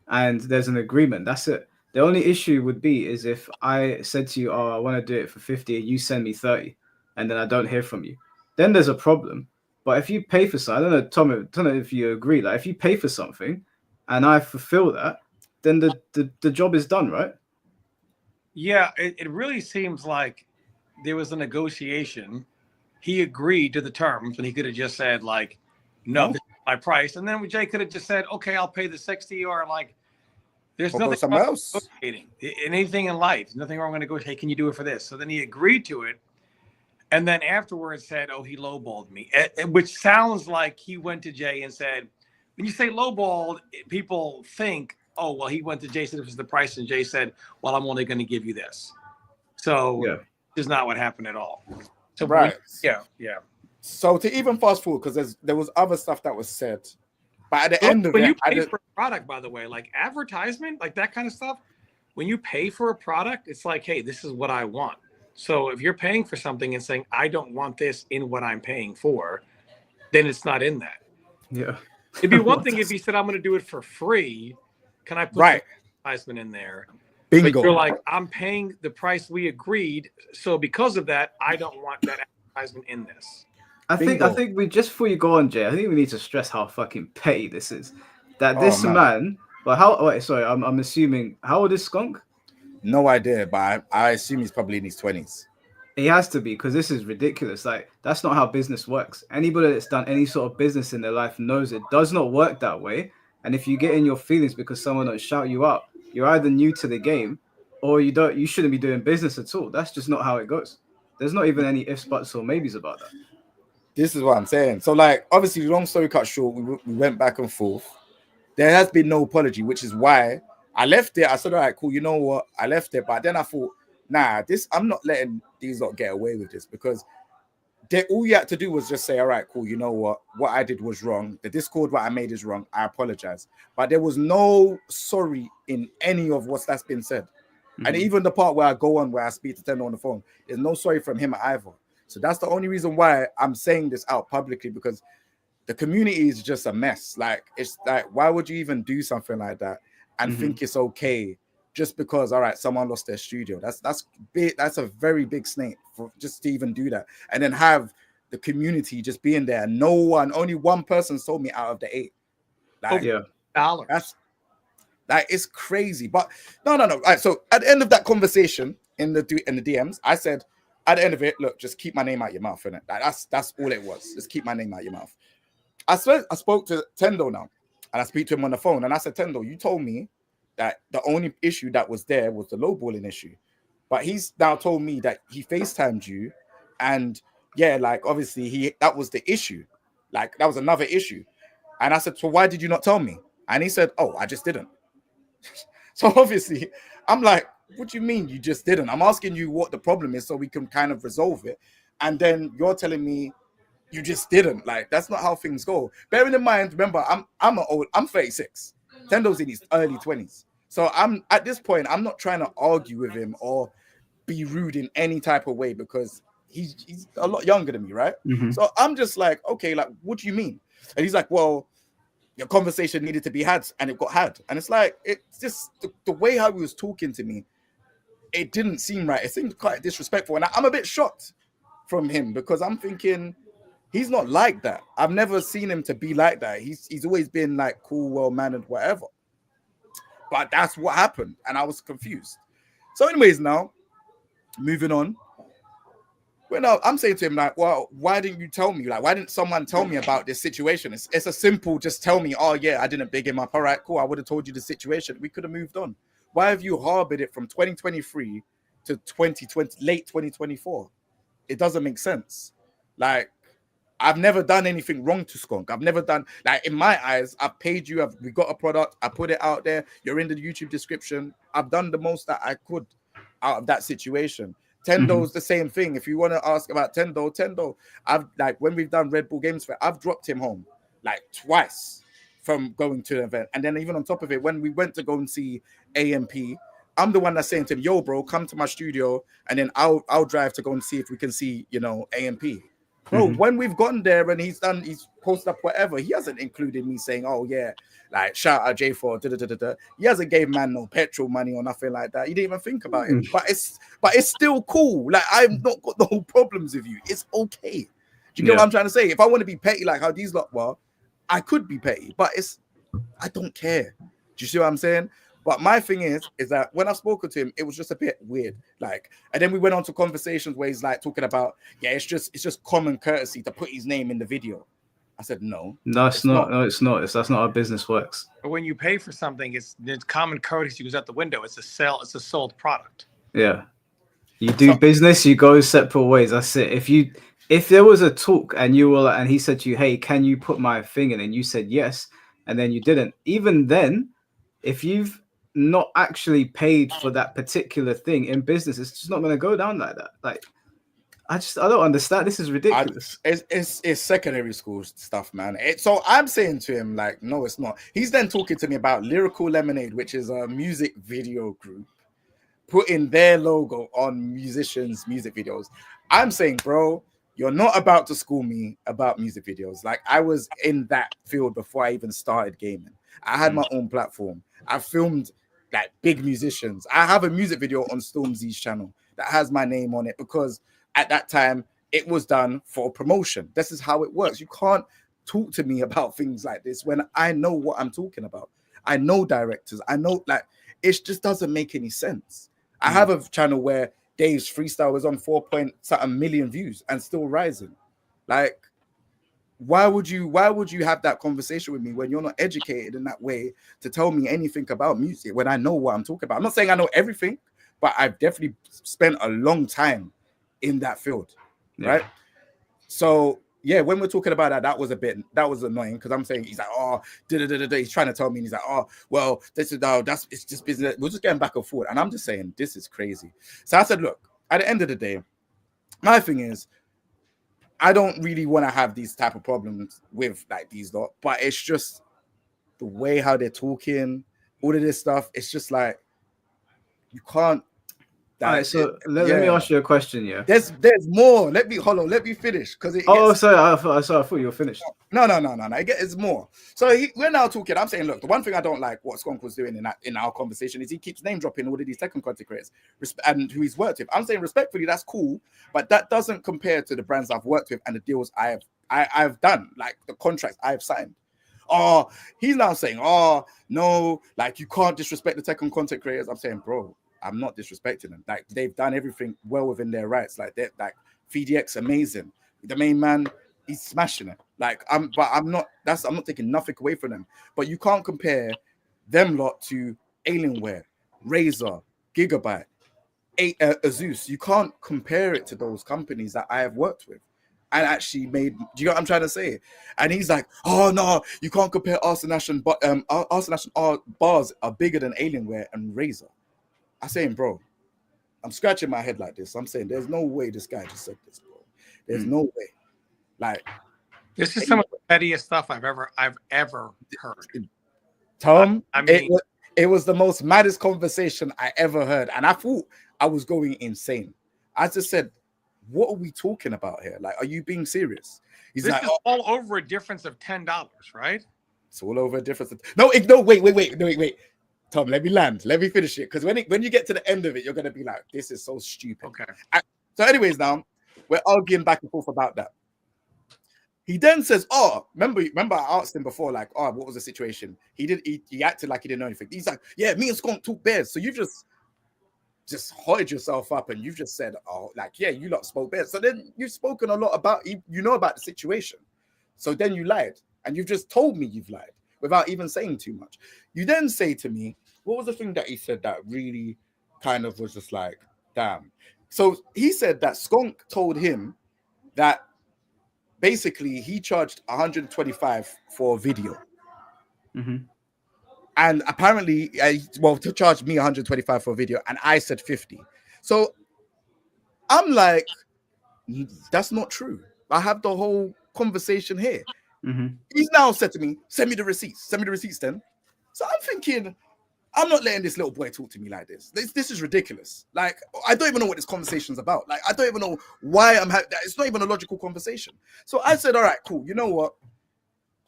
and there's an agreement, that's it. The only issue would be is if I said to you, "Oh, I want to do it for 50," and you send me 30, and then I don't hear from you. Then there's a problem. But if you pay for something, I don't know, Tom, I don't know if you agree. Like, if you pay for something and I fulfill that, then the job is done, right? Yeah, it really seems like there was a negotiation. He agreed to the terms, and he could have just said, like, no, this is my price. And then Jay could have just said, okay, I'll pay the 60, or like, there's nothing wrong with negotiating. Anything in life, there's nothing wrong with negotiating. Hey, can you do it for this? So then he agreed to it. And then afterwards said, oh, he lowballed me, which sounds like he went to Jay and said, when you say lowballed, people think, oh, well, he went to Jay, said it was the price, and Jay said, well, I'm only going to give you this. So this is not what happened at all. So right. Yeah. So to even fast forward, because there was other stuff that was said, but at the end of it, when you pay for a product, by the way, like advertisement, like that kind of stuff, when you pay for a product, it's like, hey, this is what I want. So if you're paying for something and saying, I don't want this in what I'm paying for, then it's not in that. Yeah. It'd be one thing if he said, I'm going to do it for free. Can I put the advertisement in there? Bingo. But you're like, I'm paying the price we agreed. So because of that, I don't want that advertisement in this. I think we, just before you go on, Jay, I think we need to stress how fucking petty this is. That this man, sorry, I'm assuming, how old is Skunk? No idea, but I assume he's probably in his 20s. He has to be, because this is ridiculous. Like, that's not how business works. Anybody that's done any sort of business in their life knows it does not work that way. And if you get in your feelings because someone don't shout you up, you're either new to the game or you shouldn't be doing business at all. That's just not how it goes. There's not even any ifs, buts, or maybes about that. This is what I'm saying. So, like, obviously, long story cut short, we went back and forth. There has been no apology, which is why I left it. I said, all right, cool. You know what? I left it. But then I thought, nah, I'm not letting these lot get away with this, because all you had to do was just say, all right, cool. You know what I did was wrong. The Discord, what I made is wrong. I apologize. But there was no sorry in any of that's been said. And even the part where I go on, where I speak to Tendo on the phone, there's no sorry from him either. So that's the only reason why I'm saying this out publicly, because the community is just a mess. Like, it's like, why would you even do something like that and think it's okay just because, all right, someone lost their studio? That's big. That's a very big snake for just to even do that, and then have the community just being there. Only one person told me out of the 8. Like, $dollars. That's like, it's crazy. But no. All right, so at the end of that conversation in the DMs, I said, at the end of it, look, just keep my name out your mouth, innit? Like, that's all it was. Just keep my name out your mouth. I spoke to Tendo now, and I speak to him on the phone, and I said, Tendo, you told me that the only issue that was there was the lowballing issue, but he's now told me that he FaceTimed you, and like, obviously that was the issue, like, that was another issue. And I said, so why did you not tell me? And he said, oh, I just didn't. So obviously, I'm like, what do you mean you just didn't? I'm asking you what the problem is so we can kind of resolve it, and then you're telling me You just didn't. Like, that's not how things go. Bearing in mind, remember, I'm 36. Tendo's in his early 20s. So I'm at this point, I'm not trying to argue with him or be rude in any type of way because he's a lot younger than me, right? Mm-hmm. So I'm just like, okay, like, what do you mean? And he's like, well, your conversation needed to be had and it got had. And it's like, it's just the way how he was talking to me, it didn't seem right. It seemed quite disrespectful. And I'm a bit shocked from him because I'm thinking he's not like that. I've never seen him to be like that. He's always been like cool, well-mannered, whatever. But that's what happened. And I was confused. So anyways, now, moving on. Well, I'm saying to him, like, well, why didn't you tell me? Like, why didn't someone tell me about this situation? It's a simple, just tell me, oh, yeah, I didn't big him up. All right, cool. I would have told you the situation. We could have moved on. Why have you harbored it from 2023 to 2020, late 2024? It doesn't make sense. Like, I've never done anything wrong to Skunk. I've never done, like, in my eyes, I've paid you. We got a product. I put it out there. You're in the YouTube description. I've done the most that I could out of that situation. Tendo's the same thing. If you want to ask about Tendo, I've like when we've done Red Bull Games Fair, I've dropped him home like twice from going to an event. And then even on top of it, when we went to go and see AMP, I'm the one that's saying to him, yo, bro, come to my studio and then I'll drive to go and see if we can see, you know, AMP. Bro, when we've gotten there and he's posted up whatever, he hasn't included me saying, oh yeah, like shout out J4, He hasn't gave man no petrol money or nothing like that. He didn't even think about it. But it's still cool. Like, I've not got no problems with you. It's okay. Do you get what I'm trying to say? If I want to be petty like how these lot were, I could be petty, but I don't care. Do you see what I'm saying? But my thing is that when I've spoken to him, it was just a bit weird. Like, and then we went on to conversations where he's like talking about, yeah, it's just common courtesy to put his name in the video. I said, no. No, it's not. No, it's not. That's not how business works. But when you pay for something, it's common courtesy goes out the window. It's a sold product. Yeah. You do business, you go separate ways. That's it. If there was a talk and you were like, and he said to you, hey, can you put my thing in? And you said yes, and then you didn't. Even then, if you've not actually paid for that particular thing in business, it's just not going to go down like that. Like, I don't understand. This is ridiculous. It's secondary school stuff, man. So I'm saying to him, like, no, it's not. He's then talking to me about Lyrical Lemonade, which is a music video group, putting their logo on musicians' music videos. I'm saying, bro, you're not about to school me about music videos. Like, I was in that field before I even started gaming. I had my own platform. I filmed like big musicians. I have a music video on Stormzy's channel that has my name on it because at that time it was done for promotion. This is how it works. You can't talk to me about things like this when I know what I'm talking about. I know directors. I know, like, it just doesn't make any sense. I have a channel where Dave's freestyle was on 4.something million views and still rising. Like, why would you have that conversation with me when you're not educated in that way to tell me anything about music when I know what I'm talking about? I'm not saying I know everything, but I've definitely spent a long time in that field, right? So yeah, when we're talking about that was annoying because I'm saying he's like, oh, he's trying to tell me, and he's like, oh, well, it's just business. We're just getting back and forth, and I'm just saying this is crazy. So I said, look, at the end of the day, my thing is, I don't really want to have these type of problems with like these lot, but it's just the way how they're talking, all of this stuff. It's just like you can't. All right, so let me ask you a question. Yeah, there's more. Let me finish because sorry, I thought you were finished. No. It's more. So we're now talking. I'm saying, look, the one thing I don't like what Skunk was doing in our conversation is he keeps name dropping all of these Tekken content creators and who he's worked with. I'm saying respectfully, that's cool, but that doesn't compare to the brands I've worked with and the deals I've done, like the contracts I've signed. Oh, he's now saying, oh no, like you can't disrespect the Tekken content creators. I'm saying, bro, I'm not disrespecting them. Like, they've done everything well within their rights. Like, they're like FDX, amazing. The main man, he's smashing it. Like, I'm not taking nothing away from them. But you can't compare them lot to Alienware, Razer, Gigabyte, Azus. You can't compare it to those companies that I have worked with and actually made. Do you know what I'm trying to say? And he's like, oh no, you can't compare Arsenal but Arsenal bars are bigger than Alienware and Razer. I'm saying, bro, I'm scratching my head like this. I'm saying, there's no way this guy just said this, bro. There's no way. Like, this is some of the pettiest stuff I've ever heard. Tom, I mean, it was the most maddest conversation I ever heard, and I thought I was going insane. I just said, "What are we talking about here? Like, are you being serious?" He's this like, is all over a difference of $10, right? "It's all over a difference." No, wait. Tom, let me land. Let me finish it, because when you get to the end of it, you're gonna be like, "This is so stupid." Okay. So, anyways, now we're arguing back and forth about that. He then says, "Oh, remember I asked him before, like, oh, what was the situation?" He acted like he didn't know anything. He's like, "Yeah, me and Skunk talk bears." So you just hooded yourself up and you've just said, "Oh, like, yeah, you lot spoke bears." So then you've spoken a lot about, you know about the situation. So then you lied, and you've just told me you've lied without even saying too much. You then say to me, what was the thing that he said that really kind of was just like, damn? So he said that Skunk told him that basically he charged 125 for a video. Mm-hmm. And apparently, to charge me 125 for a video, and I said 50. So I'm like, that's not true. I have the whole conversation here. Mm-hmm. He's now said to me, "Send me the receipts. Send me the receipts then." So I'm thinking, I'm not letting this little boy talk to me like this. This is ridiculous. Like, I don't even know what this conversation's about. Like, I don't even know why I'm having that. It's not even a logical conversation. So I said, all right, cool. You know what?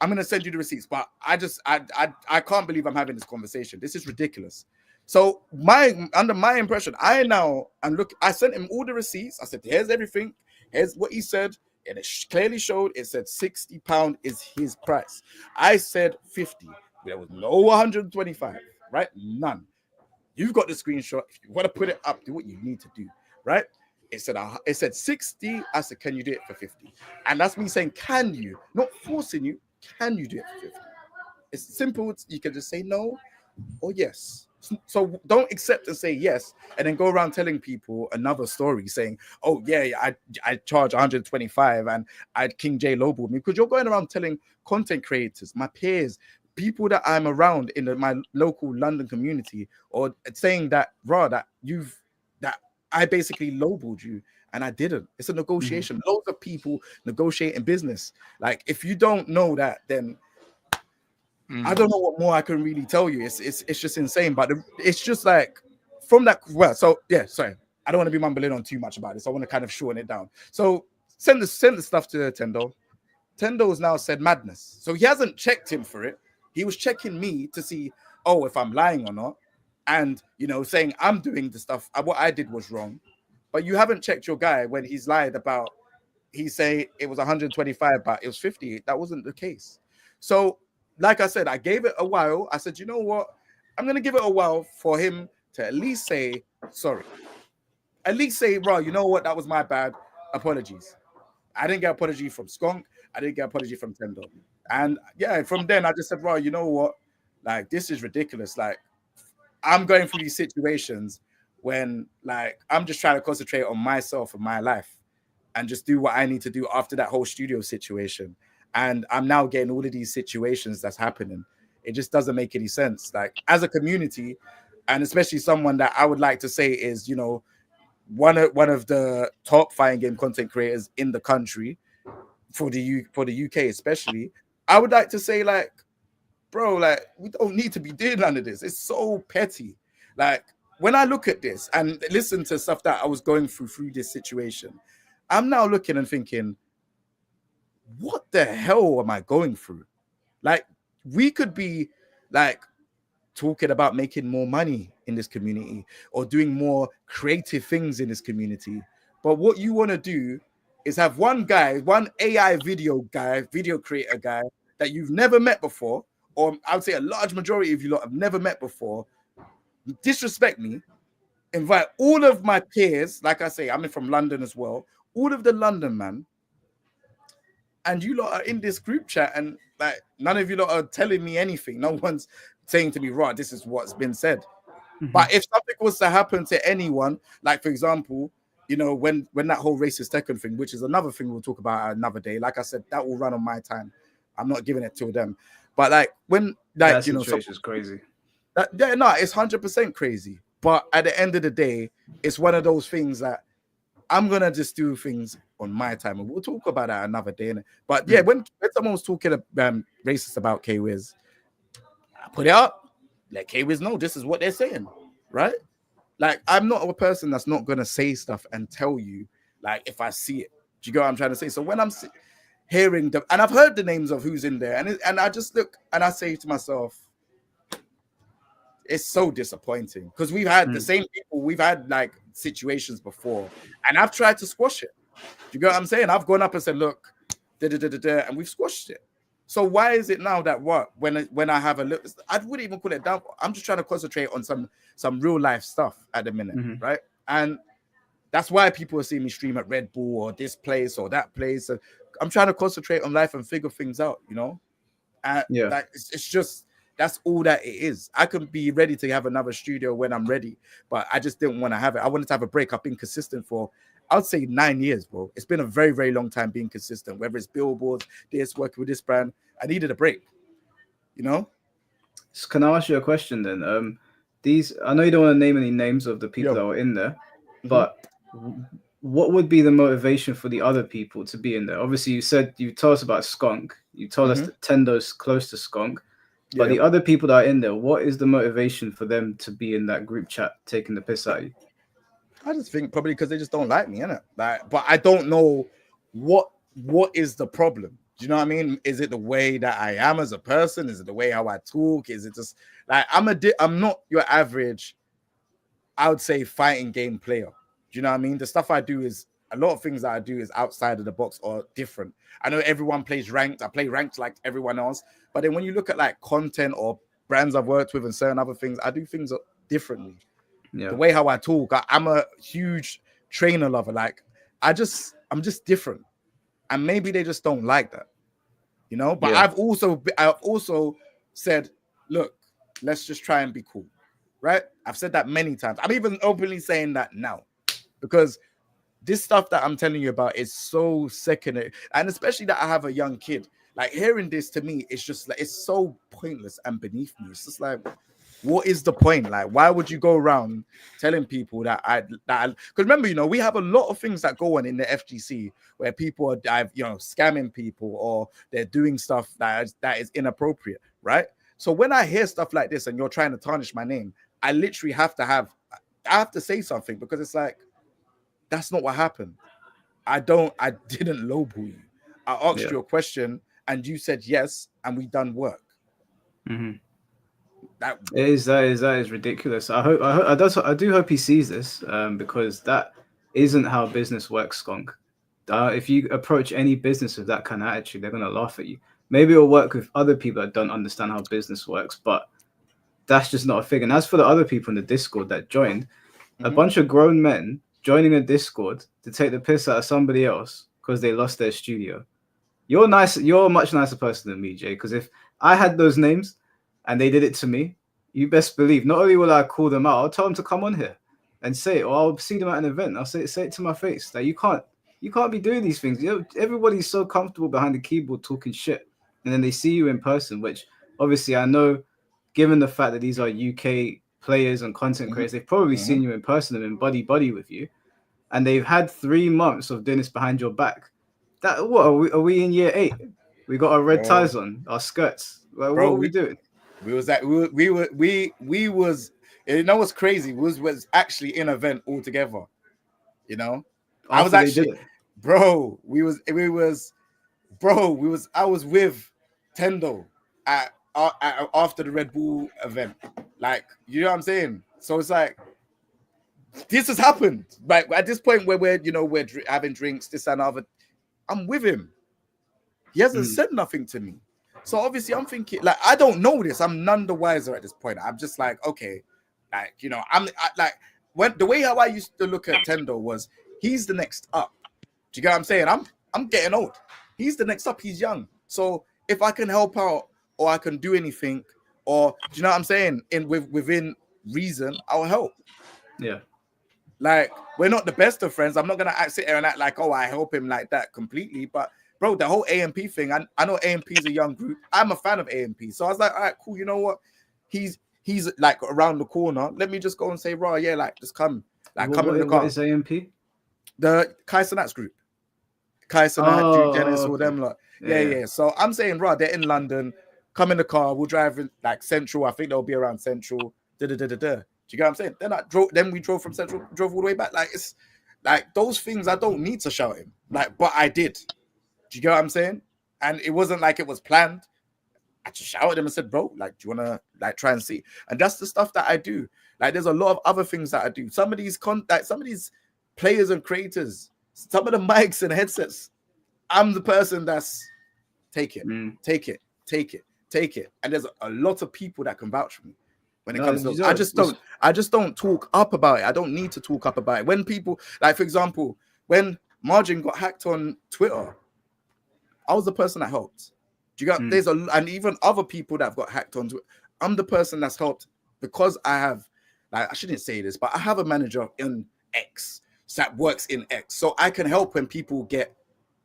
I'm gonna send you the receipts, but I can't believe I'm having this conversation. This is ridiculous. So under my impression, I sent him all the receipts. I said, here's everything. Here's what he said. And it clearly showed, it said £60 is his price. I said 50. There was no 125, right? None. You've got the screenshot. If you want to put it up, do what you need to do, right? It said 60. I said, can you do it for 50? And that's me saying, can you? Not forcing you. Can you do it for 50? It's simple. You can just say no or yes. So don't accept and say yes, and then go around telling people another story saying, "Oh yeah, I charge 125 and King J lowballed me," because you're going around telling content creators, my peers, people that I'm around in my local London community, or saying that that I basically lowballed you, and I didn't. It's a negotiation. Mm-hmm. Loads of people negotiate in business. Like, if you don't know that, then I don't know what more I can really tell you. It's just insane. But it's just like from that. Well, so yeah, sorry. I don't want to be mumbling on too much about this. I want to kind of shorten it down. So send the stuff to Tendo. Tendo's now said madness. So he hasn't checked him for it. He was checking me to see, if I'm lying or not. And, saying I'm doing the stuff. What I did was wrong. But you haven't checked your guy when he's lied about, he say it was 125, but it was 50. That wasn't the case. So, like I said, I gave it a while. I said, you know what? I'm going to give it a while for him to at least say sorry. At least say, bro, you know what? That was my bad. Apologies. I didn't get an apology from Skunk. I didn't get an apology from Tendo. And yeah, from then I just said, bro, you know what? Like, this is ridiculous. Like, I'm going through these situations when, like, I'm just trying to concentrate on myself and my life and just do what I need to do after that whole studio situation. And I'm now getting all of these situations that's happening. It just doesn't make any sense. Like, as a community, and especially someone that I would like to say is, one of the top fighting game content creators in the country, for the UK especially, I would like to say, like, bro, like, we don't need to be doing none of this. It's so petty. Like, when I look at this and listen to stuff that I was going through this situation, I'm now looking and thinking, what the hell am I going through? Like, we could be like talking about making more money in this community or doing more creative things in this community. But what you want to do is have one AI video creator guy that you've never met before, or I would say a large majority of you lot have never met before, disrespect me, invite all of my peers, like I say, I'm from London as well, all of the London man, and you lot are in this group chat, and like none of you lot are telling me anything. No one's saying to me, right, this is what's been said. Mm-hmm. But if something was to happen to anyone, like for example, when that whole racist Tekken thing, which is another thing we'll talk about another day, like I said, that will run on my time. I'm not giving it to them. But like when that situation is crazy. It's 100% crazy. But at the end of the day, it's one of those things that I'm gonna just do things on my time, and we'll talk about that another day. But yeah, when someone was talking racist about K-Wiz, I put it up, let K-Wiz know this is what they're saying, right? Like, I'm not a person that's not gonna say stuff and tell you, like, if I see it. Do you get what I'm trying to say? So when I'm hearing them, and I've heard the names of who's in there, and I just look and I say to myself, it's so disappointing because we've had the same people, we've had like situations before, and I've tried to squash it. Do you get what I'm saying? I've gone up and said, look, and we've squashed it. So why is it now that when I have a look, I wouldn't even put it down. I'm just trying to concentrate on some real life stuff at the minute, right? And that's why people are seeing me stream at Red Bull or this place or that place. I'm trying to concentrate on life and figure things out, you know? And like, it's just, that's all that it is. I can be ready to have another studio when I'm ready, but I just didn't want to have it. I wanted to have a break. I've been consistent for, I would say 9 years, bro. It's been a very, very long time being consistent, whether it's billboards, working with this brand. I needed a break, you know? So can I ask you a question then? I know you don't want to name any names of the people that were in there, but what would be the motivation for the other people to be in there? Obviously, you told us about Skunk. You told us that Tendo's close to Skunk. But the other people that are in there, what is the motivation for them to be in that group chat taking the piss out of you? I just think probably because they just don't like me, innit? Like, but I don't know what is the problem. Do you know what I mean? Is it the way that I am as a person? Is it the way how I talk? Is it just like I'm not your average, I would say, fighting game player. Do you know what I mean? The stuff I do is a lot of things that I do is outside of the box or different. I know everyone plays ranked. I play ranked like everyone else. But then when you look at like content or brands I've worked with and certain other things, I do things differently. Yeah. The way how I talk, I'm a huge trainer lover. Like I'm just different. And maybe they just don't like that, you know? But I've also said, look, let's just try and be cool, right? I've said that many times. I'm even openly saying that now because this stuff that I'm telling you about is so secondary, and especially that I have a young kid. Like hearing this to me, it's just like it's so pointless and beneath me. It's just like, what is the point? Like, why would you go around telling people that because remember, you know, we have a lot of things that go on in the FGC where people are, scamming people or they're doing stuff that is inappropriate, right? So when I hear stuff like this and you're trying to tarnish my name, I literally have to say something because it's like, that's not what happened. I didn't lowball you. I asked you a question and you said yes, and we done work. That is ridiculous. I do hope he sees this because that isn't how business works, Skunk. If you approach any business with that kind of attitude, they're gonna laugh at you. Maybe it'll work with other people that don't understand how business works, but that's just not a thing. And as for the other people in the Discord that joined, a bunch of grown men joining a Discord to take the piss out of somebody else because they lost their studio. You're nice. You're a much nicer person than me, Jay. Because if I had those names and they did it to me, you best believe not only will I call them out, I'll tell them to come on here and say it, or I'll see them at an event. I'll say it to my face that you can't be doing these things. You know, everybody's so comfortable behind the keyboard talking shit, and then they see you in person, which obviously I know, given the fact that these are UK players and content creators, they've probably seen you in person and been buddy with you, and they've had 3 months of doing this behind your back. That what are we in year 8? We got our red ties on, our skirts. Like, what are we doing? We was you know what's crazy? Was actually in an event all together. You know, I was actually, I was with Tendo after the Red Bull event. Like, you know what I'm saying? So it's like, this has happened. Like at this point where we're having drinks, this and other, I'm with him. He hasn't said nothing to me. So obviously I'm thinking, like, I don't know this. I'm none the wiser at this point. I'm just like, okay, like, you know, when the way how I used to look at Tendo was, he's the next up. Do you get what I'm saying? I'm getting old. He's the next up. He's young. So if I can help out or I can do anything, or do you know what I'm saying? Within reason, I'll help. Yeah. Like, we're not the best of friends. I'm not gonna sit there and act like, oh, I help him like that completely. But bro, the whole AMP thing, I know AMP is a young group. I'm a fan of AMP. So I was like, all right, cool. You know what? He's like around the corner. Let me just go and say, raw, yeah, like just come. Like, come in the car. What is AMP? The Kai Cenat's group. Kai Cenat, Duke Dennis, all okay. them lot. Yeah. So I'm saying, right, they're in London. Come in the car. We'll drive in like Central. I think they'll be around Central. Da. Do you get what I'm saying? Then we drove from Central, drove all the way back. Like it's like those things I don't need to shout him. Like, but I did. Do you get what I'm saying? And it wasn't like it was planned. I just shouted him and said, bro, like, do you wanna like try and see? And that's the stuff that I do. Like, there's a lot of other things that I do. Some of these players and creators, some of the mics and headsets, I'm the person that's take it. And there's a lot of people that can vouch for me when it comes to I just don't talk up about it. I don't need to talk up about it. When people, like for example, when Margin got hacked on Twitter, I was the person that helped. Do you got and even other people that have got hacked on Twitter, I'm the person that's helped because I have, like, I shouldn't say this, but I have a manager in X that works in X. So I can help when people get,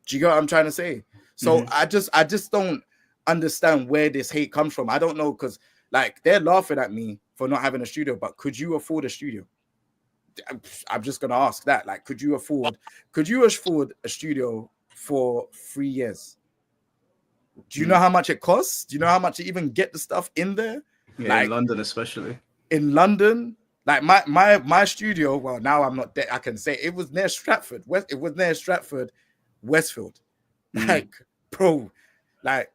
do you get what I'm trying to say? So I just don't understand where this hate comes from. I don't know, because like they're laughing at me for not having a studio, but could you afford a studio? I'm just gonna ask that. Like, could you afford a studio for 3 years? Do you know how much it costs? Do you know how much to even get the stuff in there? Yeah, like, in London especially. In London, like my studio, well, now I'm not I can say it was near Stratford. It was near Stratford, Westfield. Like, bro, like,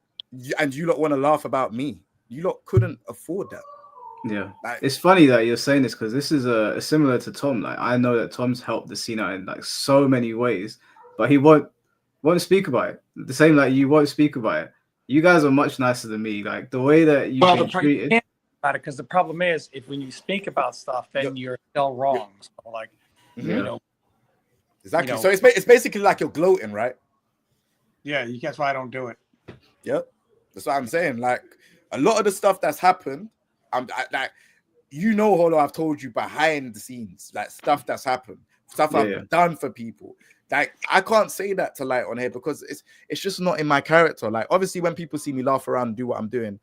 and you lot want to laugh about me. You lot couldn't afford that. Yeah, like, it's funny that you're saying this because this is similar to Tom. Like, I know that Tom's helped the scene out in like so many ways, but he won't speak about it. The same, like, you won't speak about it. You guys are much nicer than me. Like, the way that you've been treated. You can't about it, because the problem is, if when you speak about stuff, then you're still wrong. So, like, you know, exactly. You know, so it's basically like you're gloating, right? Yeah, that's why I don't do it. Yep, that's what I'm saying. Like, a lot of the stuff that's happened, like, Holo, I've told you behind the scenes, like stuff that's happened, stuff I've done for people. Like, I can't say that to light on here because it's just not in my character. Like, obviously, when people see me laugh around and do what I'm doing,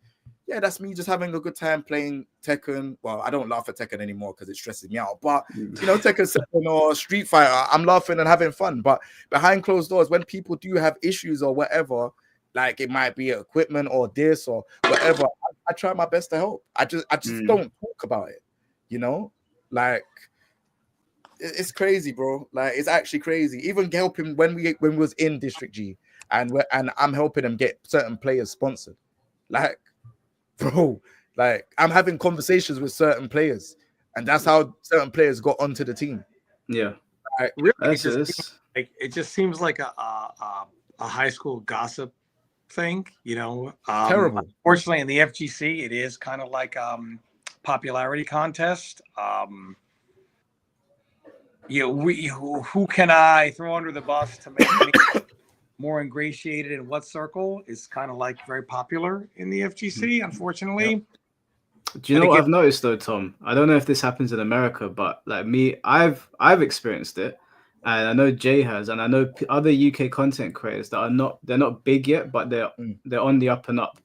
yeah, that's me just having a good time playing Tekken. Well, I don't laugh at Tekken anymore because it stresses me out. But, Tekken 7 or Street Fighter, I'm laughing and having fun. But behind closed doors, when people do have issues or whatever, like it might be equipment or this or whatever, I try my best to help. I just don't talk about it, Like, it's crazy, bro. Like, it's actually crazy. Even helping when we was in District G and I'm helping them get certain players sponsored. Like, bro, like, I'm having conversations with certain players, and that's how certain players got onto the team. Yeah, like, really, it just seems like a high school gossip thing, Terrible. Unfortunately, in the FGC, it is kind of like popularity contest. Who can I throw under the bus to make me more ingratiated in what circle is kind of like very popular in the FGC, unfortunately. Yep. Do you know what I've noticed though, Tom? I don't know if this happens in America, but like me, I've experienced it, and I know Jay has, and I know other UK content creators that they're not big yet, but they're on the up and up.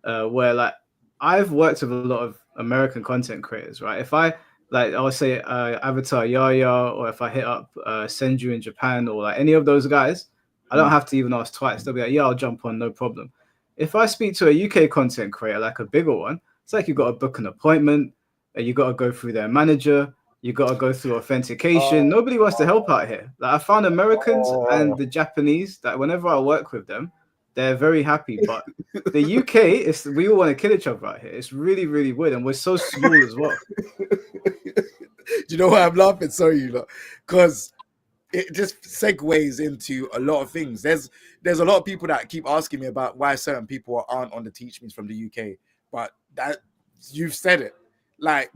Where, like, I've worked with a lot of American content creators, right? If I would say Avatar Yaya, or if I hit up Senju in Japan, or like any of those guys, I don't have to even ask twice. They'll be like, yeah, I'll jump on, no problem. If I speak to a UK content creator, like a bigger one, it's like you've got to book an appointment, you got to go through their manager, you got to go through authentication. Nobody wants to help out here. Like, I found Americans and the Japanese that whenever I work with them, they're very happy. But the UK, we all want to kill each other out here. It's really, really weird, and we're so small as well. Do you know why I'm laughing? Sorry, because it just segues into a lot of things. There's a lot of people that keep asking me about why certain people aren't on the Teach Me's from the UK, but that you've said it. Like,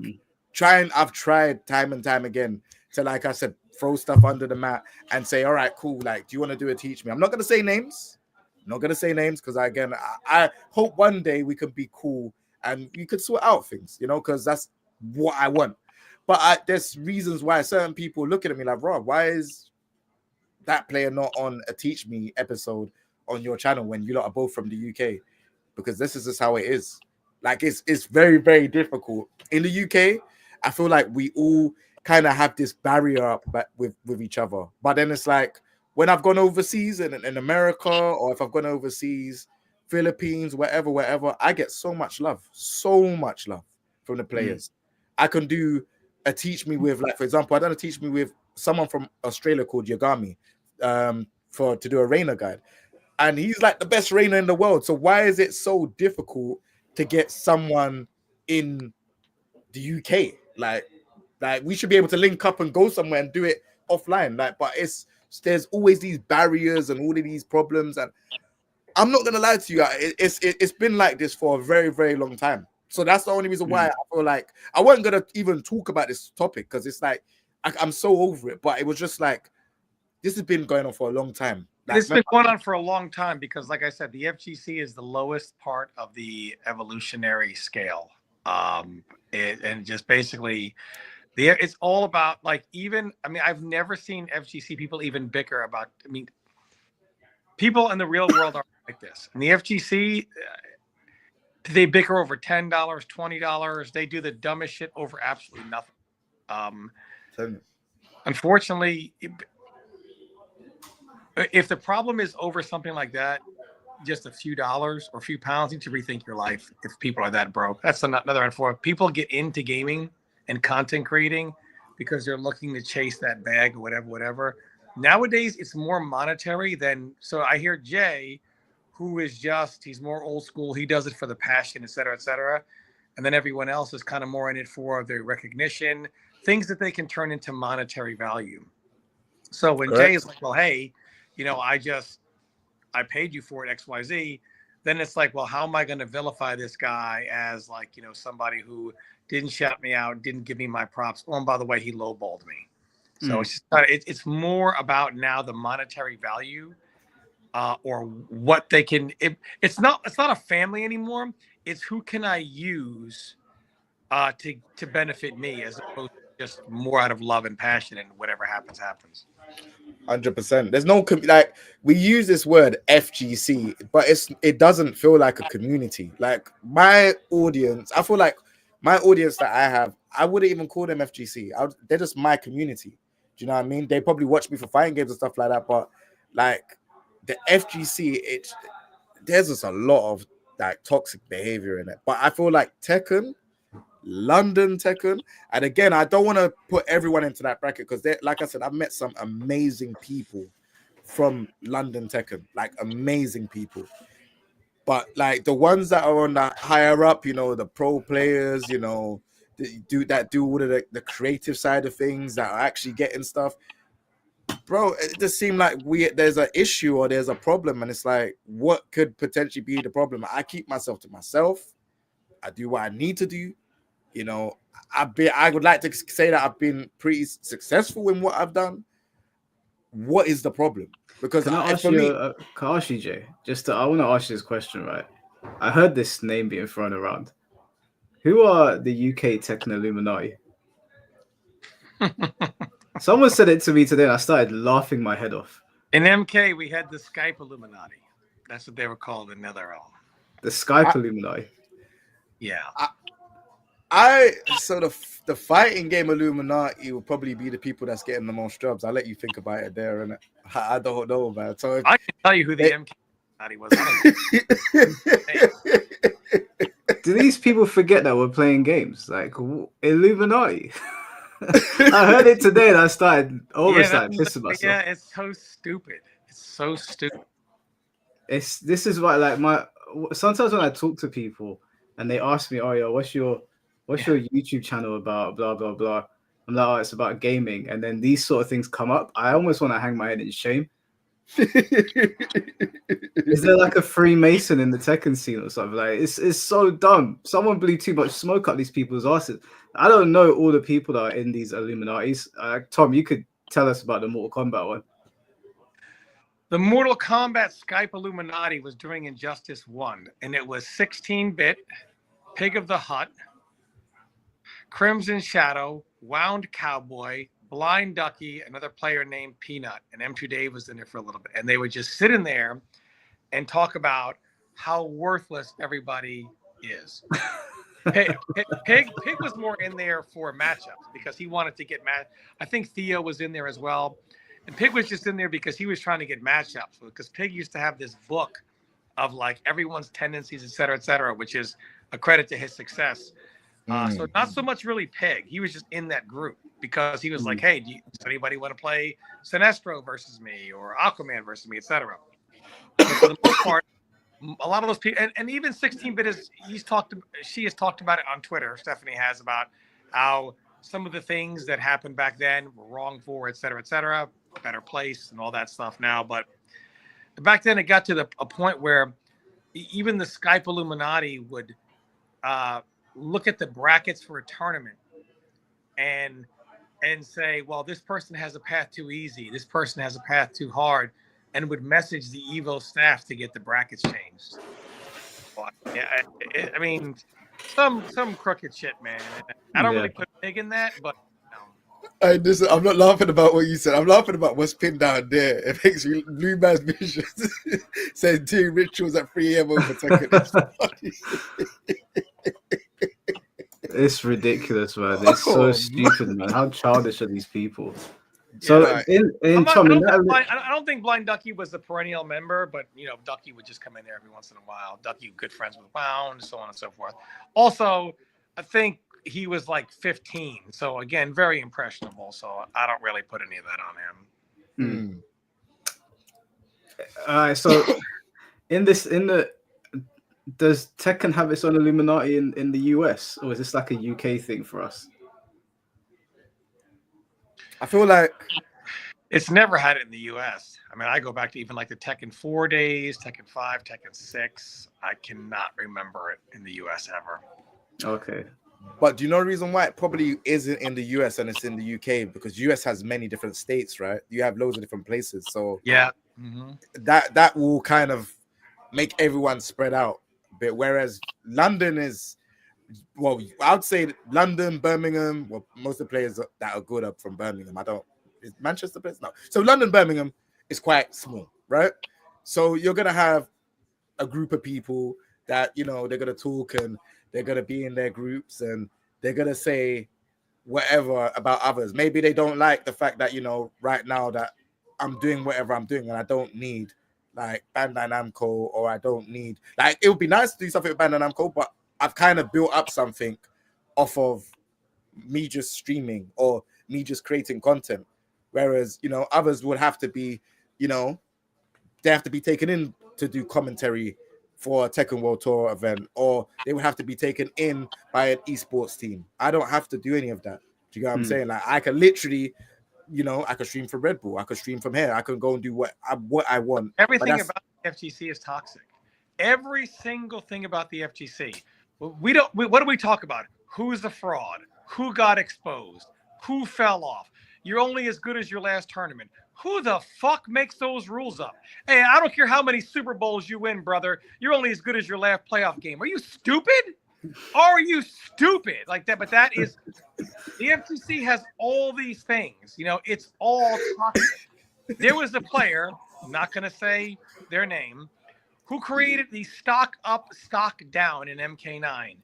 I've tried time and time again to, like I said, throw stuff under the mat and say, all right, cool. Like, do you want to do a Teach Me? I'm not going to say names. Because again, I hope one day we could be cool and we could sort out things, because that's what I want. But there's reasons why certain people looking at me like, Rob, why is that player not on a Teach Me episode on your channel when you lot are both from the UK? Because this is just how it is. Like, it's very, very difficult. In the UK, I feel like we all kind of have this barrier up with each other. But then it's like when I've gone overseas in America, or if I've gone overseas, Philippines, wherever, I get so much love from the players. I can do a teach me with, like, for example, I done a teach me with someone from Australia called Yagami, to do a Reina guide. And he's like the best Reina in the world. So why is it so difficult to get someone in the UK? Like we should be able to link up and go somewhere and do it offline. Like, but there's always these barriers and all of these problems. And I'm not gonna lie to you, it's been like this for a very, very long time. So that's the only reason why I feel like I wasn't gonna even talk about this topic, because it's like I'm so over it. But it was just like, this has been going on for a long time. Like, it's been going on for a long time because, like I said, the FGC is the lowest part of the evolutionary scale. And just basically, it's all about, like, even, I mean, I've never seen FGC people even bicker about, I mean, people in the real world are like this. And the FGC, they bicker over $10, $20. They do the dumbest shit over absolutely nothing. Unfortunately, if the problem is over something like that, just a few dollars or a few pounds, you need to rethink your life if people are that broke. That's another unfortunate. People get into gaming and content creating because they're looking to chase that bag or whatever. Nowadays, it's more monetary than, so I hear Jay, who is he's more old school. He does it for the passion, et cetera, et cetera. And then everyone else is kind of more in it for their recognition, things that they can turn into monetary value. So when Jay is like, well, hey, you know, I paid you for it, XYZ, then it's like, well, how am I going to vilify this guy as, like, you know, somebody who didn't shout me out, didn't give me my props. Oh, and by the way, he lowballed me. So it's just, it's more about now the monetary value, or what they can. It's not a family anymore. It's who can I use to benefit me, as opposed to just more out of love and passion, and whatever happens. 100%. There's no like, we use this word FGC, but it doesn't feel like a community. Like, my audience, I feel like my audience that I have, I wouldn't even call them FGC. They're just my community. Do you know what I mean? They probably watch me for fighting games and stuff like that, but like the FGC, there's just a lot of like toxic behavior in it. But I feel like Tekken, London Tekken, and again, I don't want to put everyone into that bracket, because like I said, I've met some amazing people from London Tekken, like amazing people. But like the ones that are on that higher up, you know, the pro players, you know, do all of the creative side of things, that are actually getting stuff, bro, it just seemed like there's an issue or there's a problem, and it's like, what could potentially be the problem? I keep myself to myself. I do what I need to do. You know, I would like to say that I've been pretty successful in what I've done. What is the problem? Because can I ask you, Jay? I want to ask you this question, right? I heard this name being thrown around. Who are the UK Tekken Illuminati? Someone said it to me today, and I started laughing my head off. In MK, we had the Skype Illuminati. That's what they were called in NetherRealm. The Skype Illuminati. Yeah. So the fighting game Illuminati will probably be the people that's getting the most jobs. I'll let you think about it there, and I don't know, man. So I can tell you who the MK Illuminati was. Do these people forget that we're playing games? Like, Illuminati. I heard it today, and I started pissing myself. Yeah, it's so stupid. It's so stupid. This is why, like, sometimes when I talk to people and they ask me, "Oh, yeah, what's your YouTube channel about?" Blah blah blah. I'm like, "Oh, it's about gaming," and then these sort of things come up. I almost want to hang my head in shame. Is there like a Freemason in the Tekken scene or something? Like, it's so dumb. Someone blew too much smoke up these people's asses. I don't know all the people that are in these Illuminatis. Tom, you could tell us about the Mortal Kombat one. The Mortal Kombat Skype Illuminati was during Injustice 1, and it was 16-bit, Pig of the Hut, Crimson Shadow, Wound Cowboy, Blind Ducky, another player named Peanut, and M2 Dave was in there for a little bit. And they would just sit in there and talk about how worthless everybody is. Pig was more in there for matchups because he wanted to get I think Theo was in there as well, and Pig was just in there because he was trying to get matchups. Because Pig used to have this book of like everyone's tendencies, et cetera, which is a credit to his success. So not so much really Pig. He was just in that group because he was like, hey, does anybody want to play Sinestro versus me or Aquaman versus me, etc. But for the most part, a lot of those people, and even 16-bit she has talked about it on Twitter. Stephanie has, about how some of the things that happened back then were wrong for, et cetera, better place and all that stuff now. But back then it got to a point where even the Skype Illuminati would look at the brackets for a tournament and say, well, this person has a path too easy, this person has a path too hard, and would message the Evo staff to get the brackets changed. But, yeah, I mean, some crooked shit, man. I don't really put Pig in that, but I'm not laughing about what you said. I'm laughing about what's pinned down there. It makes me Blue Man's Mission saying doing rituals at 3 a.m. over Tekken. It's ridiculous, man. It's so stupid, man. How childish are these people? So I don't think Blind Ducky was a perennial member, but Ducky would just come in there every once in a while. Ducky, good friends with Wound, so on and so forth. Also, I think he was like 15, so again, very impressionable. So I don't really put any of that on him. All right, so does Tekken have its own Illuminati in the US, or is this like a UK thing for us? I feel like it's never had it in the US. I mean, I go back to even like the Tekken 4 days, Tekken 5, Tekken 6. I cannot remember it in the US ever. Okay. But do you know the reason why it probably isn't in the US and it's in the UK? Because US has many different states, right? You have loads of different places. So yeah, that will kind of make everyone spread out a bit. Whereas London is, well, I'd say London, Birmingham, well, most of the players that are good are from Birmingham. Is Manchester place? No. So London, Birmingham is quite small, right? So you're going to have a group of people that, they're going to talk and they're going to be in their groups and they're going to say whatever about others. Maybe they don't like the fact that, right now that I'm doing whatever I'm doing and I don't need like Bandai Namco, or I don't need, like, it would be nice to do something with Bandai Namco, but I've kind of built up something off of me just streaming or me just creating content. Whereas, others would have to be, they have to be taken in to do commentary for a Tekken World Tour event, or they would have to be taken in by an esports team. I don't have to do any of that. Do you get what I'm saying? Like, I can literally, I could stream from Red Bull. I could stream from here. I can go and do what I want. Everything about the FGC is toxic. Every single thing about the FGC. What do we talk about? Who's the fraud? Who got exposed? Who fell off? You're only as good as your last tournament. Who the fuck makes those rules up? Hey, I don't care how many Super Bowls you win, brother. You're only as good as your last playoff game. Are you stupid? Are you stupid? Like that? But that is, the FTC has all these things. It's all toxic. There was a player, I'm not going to say their name, who created the stock up, stock down in MK9.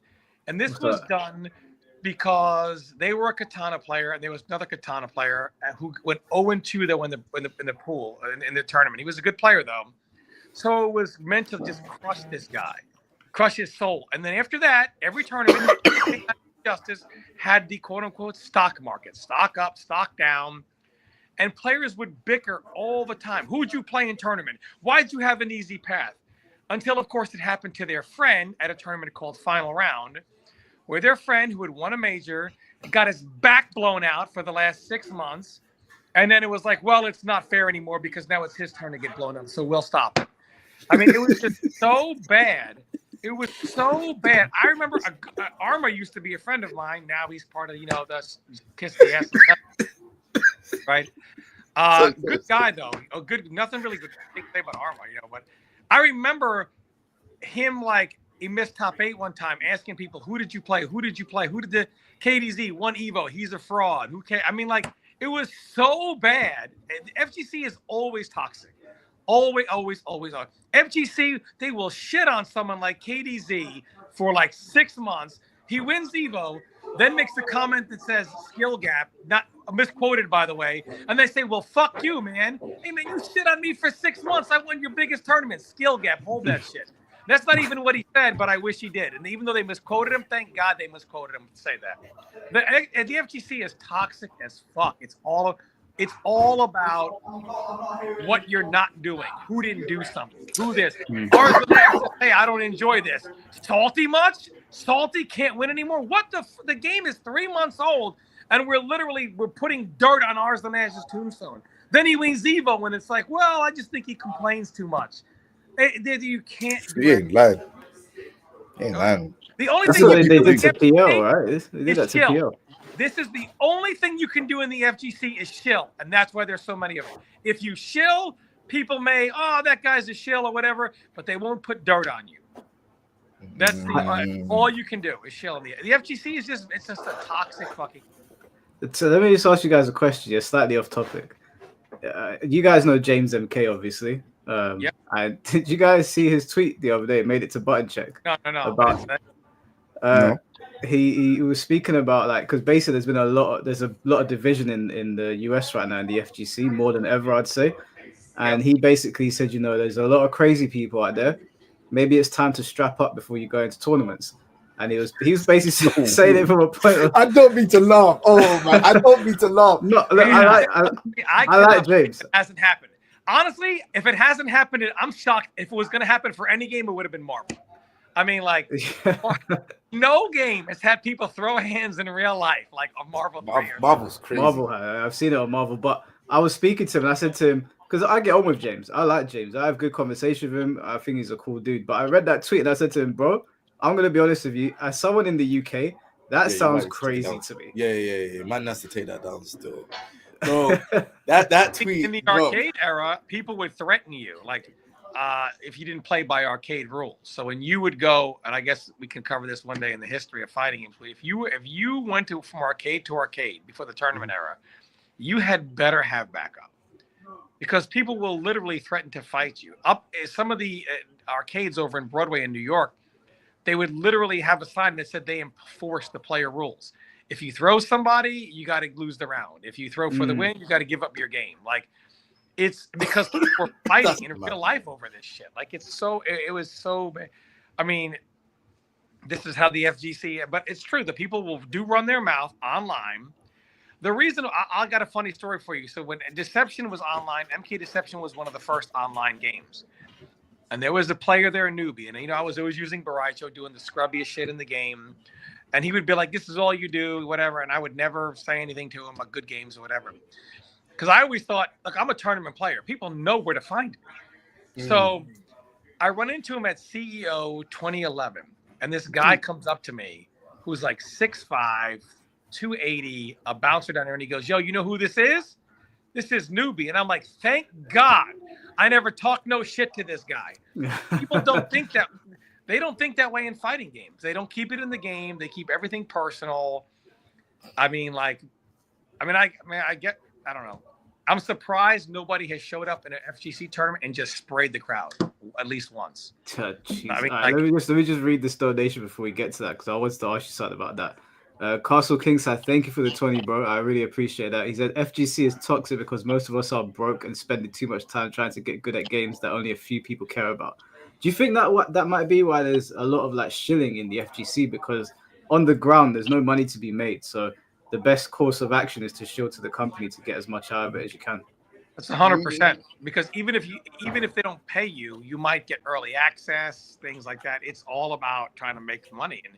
And this was done because they were a katana player, and there was another katana player who went 0-2 though in the pool in the tournament. He was a good player though, so it was meant to just crush this guy, crush his soul. And then after that, every tournament, Justice had the quote unquote stock market, stock up, stock down, and players would bicker all the time. Who would you play in tournament? Why'd you have an easy path? Until of course it happened to their friend at a tournament called Final Round, where their friend who had won a major got his back blown out for the last 6 months. And then it was like, well, it's not fair anymore because now it's his turn to get blown up. So we'll stop it. I mean, it was just so bad. It was so bad. I remember Arma used to be a friend of mine. Now he's part of, the kiss the ass. Right. Good guy though. Nothing really good to say about Arma, but I remember him he missed top 8 one time, asking people, who did you play? Who did you play? Who did the KDZ won Evo? He's a fraud. It was so bad. The FGC is always toxic. Always. FGC, they will shit on someone like KDZ for 6 months. He wins Evo, then makes a comment that says skill gap, not misquoted, by the way. And they say, well, fuck you, man. Hey, man, you shit on me for 6 months. I won your biggest tournament. Skill gap. Hold that shit. That's not even what he said, but I wish he did. And even though they misquoted him, thank God they misquoted him to say that. The FGC is toxic as fuck. It's all about what you're not doing. Who didn't do something? Who this? Ours the man says, hey, I don't enjoy this. Salty much? Salty can't win anymore? What the game is 3 months old, and we're putting dirt on Ours the Mash's tombstone. Then he wins Evo when it's like, well, I just think he complains too much. You can't do He ain't lying. He ain't lying. The only That's thing what they you did can to do in the PO, FGC right? They did that is to chill. PO. This is the only thing you can do in the FGC is shill, and that's why there's so many of them. If you shill, people may, oh, that guy's a shill or whatever, but they won't put dirt on you. That's all you can do is shill. The FGC is just a toxic fucking. So let me just ask you guys a question. You're slightly off topic. You guys know James MK, obviously. Yep. And did you guys see his tweet the other day? It made it to Button Check. No. About, No. He was speaking about, like, because basically there's a lot of division in the US right now in the FGC, more than ever, I'd say. And he basically said, there's a lot of crazy people out there. Maybe it's time to strap up before you go into tournaments. And he was basically saying it from a point of, I don't mean to laugh. Oh man, I don't mean to laugh. No, look, I like James. It hasn't happened. Honestly, if it hasn't happened, I'm shocked. If it was going to happen for any game, it would have been Marvel. I mean, like, no game has had people throw hands in real life like a Marvel. Marvel's crazy. Marvel, I've seen it on Marvel, but I was speaking to him and I said to him, because I get on with James. I like James. I have good conversation with him. I think he's a cool dude. But I read that tweet and I said to him, bro, I'm going to be honest with you. As someone in the UK, that sounds crazy to me. Yeah. Man has to take that down still. So that tweet. In the arcade era, people would threaten you. Like, if you didn't play by arcade rules. So when you would go, and I guess we can cover this one day in the history of fighting games. If you went from arcade to arcade before the tournament era, you had better have backup, because people will literally threaten to fight you. Up some of the arcades over in Broadway in New York, they would literally have a sign that said they enforce the player rules. If you throw somebody, you got to lose the round. If you throw for the win, you got to give up your game. Like, it's because people were fighting in real life over this shit. Like, it was so bad. I mean, this is how the FGC, but it's true. The people do run their mouth online. The reason I got a funny story for you. So when Deception was online, MK Deception was one of the first online games. And there was a player there, a newbie. And, I was always using Baraicho, doing the scrubbiest shit in the game. And he would be like, this is all you do, whatever. And I would never say anything to him about good games or whatever. Because I always thought, look, I'm a tournament player. People know where to find me. So I run into him at CEO 2011. And this guy comes up to me who's like 6'5", 280, a bouncer down there. And he goes, yo, you know who this is? This is Newbie. And I'm like, thank God I never talk no shit to this guy. People don't think that. They don't think that way in fighting games. They don't keep it in the game. They keep everything personal. I don't know. I'm surprised nobody has showed up in an FGC tournament and just sprayed the crowd at least once. Let me just read this donation before we get to that, because I wanted to ask you something about that. Castle King said, thank you for the 20, bro. I really appreciate that. He said, FGC is toxic because most of us are broke and spending too much time trying to get good at games that only a few people care about. Do you think that might be why there's a lot of like shilling in the FGC? Because on the ground, there's no money to be made. So the best course of action is to shill to the company to get as much out of it as you can. That's 100%. Because even if they don't pay you, you might get early access, things like that. It's all about trying to make money. And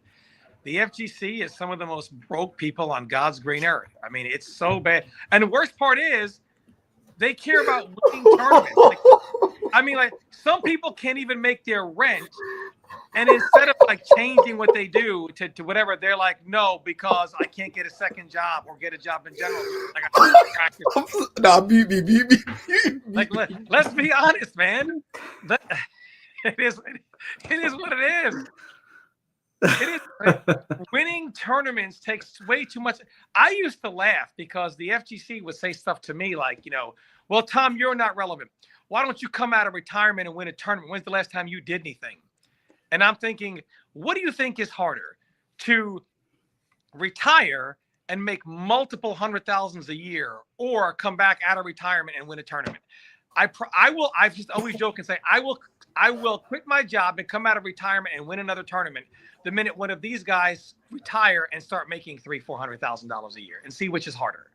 the FGC is some of the most broke people on God's green earth. I mean, it's so bad. And the worst part is they care about winning tournaments. Like, some people can't even make their rent. And instead of like changing what they do to whatever, they're like, no, because I can't get a second job or get a job in general. Like, I practice. Nah, me. Like, let's be honest, man. It is what it is. It is. Winning tournaments takes way too much. I used to laugh because the FGC would say stuff to me like, well, Tom, you're not relevant. Why don't you come out of retirement and win a tournament? When's the last time you did anything? And I'm thinking, what do you think is harder? to retire and make multiple hundred thousands a year, or come back out of retirement and win a tournament. I've just always joke and say, I will quit my job and come out of retirement and win another tournament the minute one of these guys retire and start making $300,000-$400,000 a year, and see which is harder.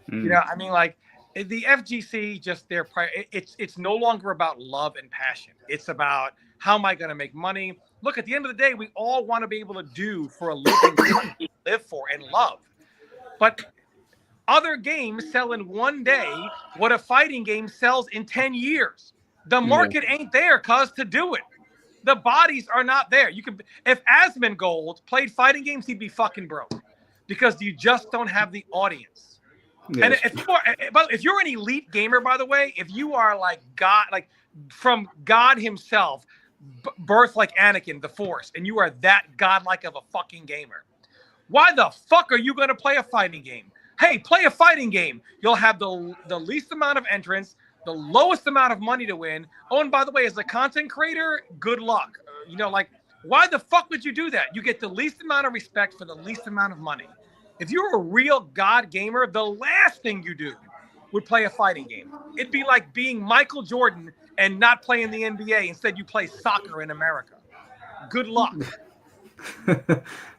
You know, I mean, like the FGC, just it's no longer about love and passion. It's about, how am I going to make money? Look, at the end of the day, we all want to be able to do for a living, live for and love. But other games sell in one day what a fighting game sells in 10 years. The market ain't there, cuz, to do it. The bodies are not there. You can, if Asmongold played fighting games, he'd be fucking broke, because you just don't have the audience. Yes. And if you're an elite gamer, by the way, if you are like God, like from God himself, birth like Anakin, the Force, and you are that godlike of a fucking gamer, why the fuck are you going to play a fighting game? Hey, play a fighting game. You'll have the least amount of entrants, the lowest amount of money to win. Oh, and by the way, as a content creator, good luck. You know, like, why the fuck would you do that? You get the least amount of respect for the least amount of money. If you're a real God gamer, the last thing you do would play a fighting game. It'd be like being Michael Jordan and not playing the NBA. Instead, you play soccer in America. Good luck.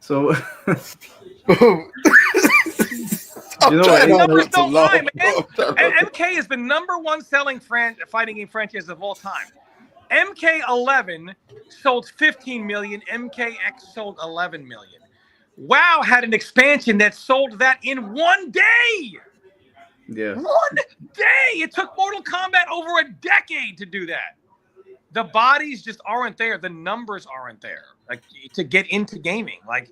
So, you know what? Numbers don't lie, man. MK is the #1 selling fighting game franchise of all time. MK11 sold 15 million. MKX sold 11 million. WoW had an expansion that sold that in one day. Yeah. One day. It took Mortal Kombat over a decade to do that. The bodies just aren't there. The numbers aren't there, like, to get into gaming. Like,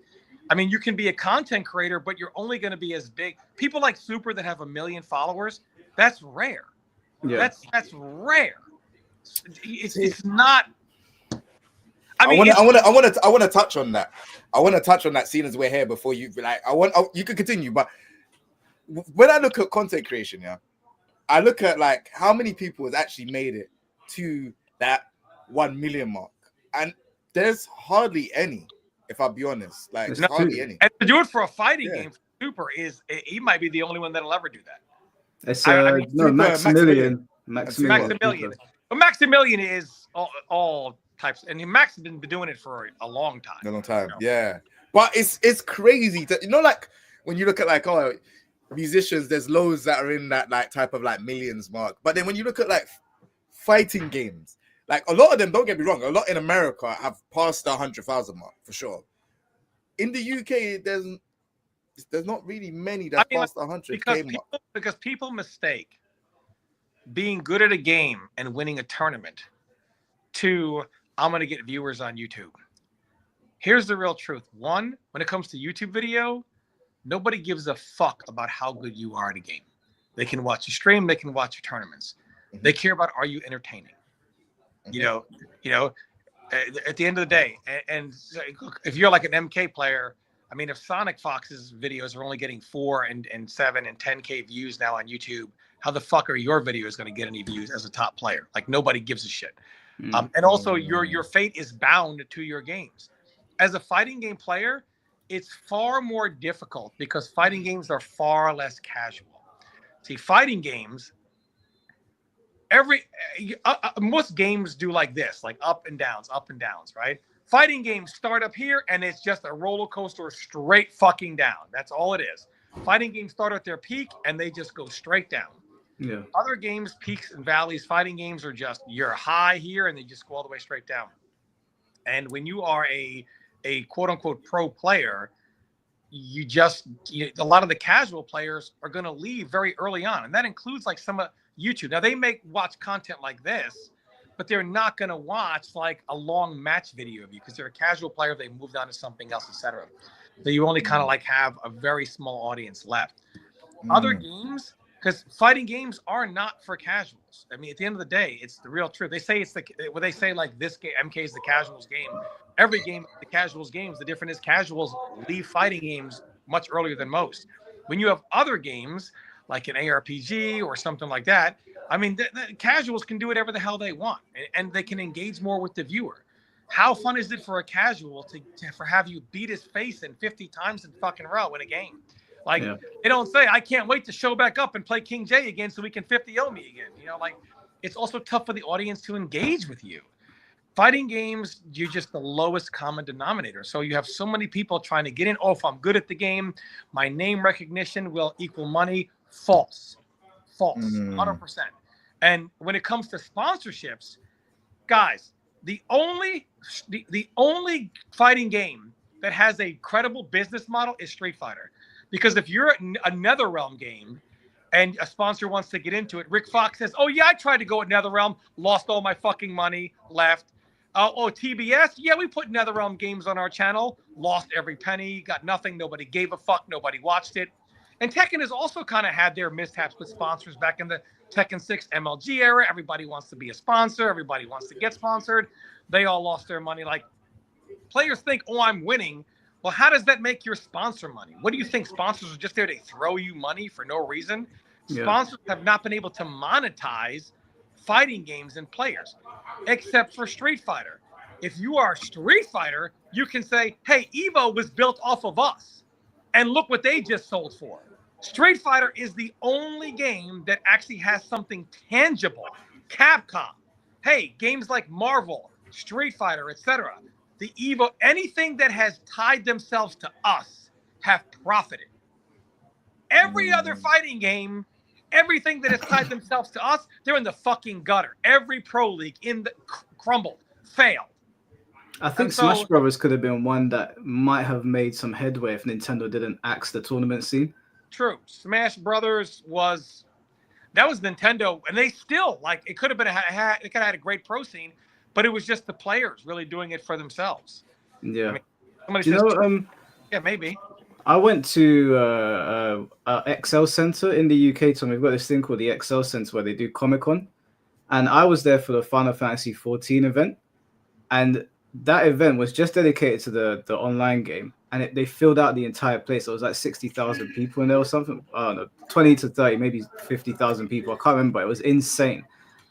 I mean, you can be a content creator, but you're only going to be as big. People like Super that have 1 million followers, that's rare. Yeah. That's rare. It's not. I want to touch on that. I want to touch on that, seeing as we're here, before you you can continue. But when I look at content creation, I look at like how many people has actually made it to that 1 million mark, and there's hardly any. If I'll be honest, like, there's hardly any. And to do it for a fighting game, Super he might be the only one that'll ever do that. It's Maximilian. Maximilian. But Maximilian is all types, and Max has been doing it for a long time. A long time, yeah. But it's crazy to, like, when you look at like, musicians, there's loads that are in that like type of like millions mark. But then when you look at like fighting games, like, a lot of them, don't get me wrong, a lot in America have passed the 100,000 mark for sure. In the UK, there's not really many that passed the 100K mark. Because people mistake being good at a game and winning a tournament to, I'm going to get viewers on YouTube. Here's the real truth. One, when it comes to YouTube video, nobody gives a fuck about how good you are at a game. They can watch your stream, they can watch your tournaments. Mm-hmm. They care about, are you entertaining? Mm-hmm. At the end of the day, and if you're like an MK player, I mean, if Sonic Fox's videos are only getting 4 and 7 and 10K views now on YouTube, how the fuck are your videos going to get any views as a top player? Like, nobody gives a shit. Mm-hmm. And also, your fate is bound to your games. As a fighting game player, it's far more difficult because fighting games are far less casual. See, fighting games, most games do like this, like up and downs, right? Fighting games start up here and it's just a roller coaster straight fucking down. That's all it is. Fighting games start at their peak and they just go straight down. Yeah. Other games, peaks and valleys. Fighting games are just, you're high here and they just go all the way straight down. And when you are a quote unquote pro player, a lot of the casual players are going to leave very early on. And that includes like some of YouTube. Now they watch content like this, but they're not going to watch like a long match video of you because they're a casual player. They moved on to something else, etc. So you only kind of like have a very small audience left. Other games, because fighting games are not for casuals. I mean, at the end of the day, it's the real truth. They say they say like this game, MK is the casuals game. Every game, the casuals games. The difference is casuals leave fighting games much earlier than most. When you have other games like an ARPG or something like that, I mean, the casuals can do whatever the hell they want, and they can engage more with the viewer. How fun is it for a casual to have you beat his face in 50 times in fucking row in a game? Like, they don't say, I can't wait to show back up and play King J again so we can 50-0 me again. You know, like, it's also tough for the audience to engage with you. Fighting games, you're just the lowest common denominator. So you have so many people trying to get in. Oh, if I'm good at the game, my name recognition will equal money. False. 100%. And when it comes to sponsorships, guys, the only fighting game that has a credible business model is Street Fighter. Because if you're a NetherRealm game and a sponsor wants to get into it, Rick Fox says, oh, yeah, I tried to go at NetherRealm, lost all my fucking money, left. TBS, yeah, we put NetherRealm games on our channel, lost every penny, got nothing, nobody gave a fuck, nobody watched it. And Tekken has also kind of had their mishaps with sponsors back in the Tekken 6 MLG era. Everybody wants to be a sponsor. Everybody wants to get sponsored. They all lost their money. Like, players think, oh, I'm winning. Well, how does that make your sponsor money? What do you think? Sponsors are just there to throw you money for no reason? Yeah. Sponsors have not been able to monetize fighting games and players, except for Street Fighter. If you are Street Fighter, you can say, hey, Evo was built off of us, and look what they just sold for. Street Fighter is the only game that actually has something tangible. Capcom. Hey, games like Marvel, Street Fighter, etc. The Evo, anything that has tied themselves to us have profited. Every other fighting game, everything that has tied themselves to us, they're in the fucking gutter. Every pro league crumbled, failed. I think Smash Brothers could have been one that might have made some headway if Nintendo didn't axe the tournament scene. True. Smash Brothers was Nintendo, and they still, like, it could have been it could have had a great pro scene, but it was just the players really doing it for themselves. Yeah. I mean, yeah, maybe. I went to Excel Center in the UK, so we've got this thing called the Excel Center where they do Comic-Con, and I was there for the Final Fantasy 14 event, and that event was just dedicated to the online game, and they filled out the entire place. It was like 60,000 people in there or something. I don't know, 20 to 30, maybe 50,000 people. I can't remember. It was insane.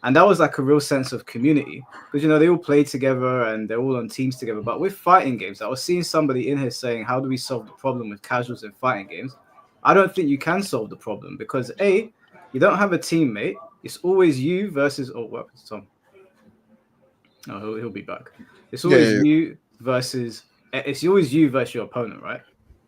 And that was like a real sense of community because, they all play together and they're all on teams together. But with fighting games, I was seeing somebody in here saying, how do we solve the problem with casuals in fighting games? I don't think you can solve the problem because A, you don't have a teammate. It's always you versus, Tom. Oh, he'll be back. It's always you versus your opponent, right?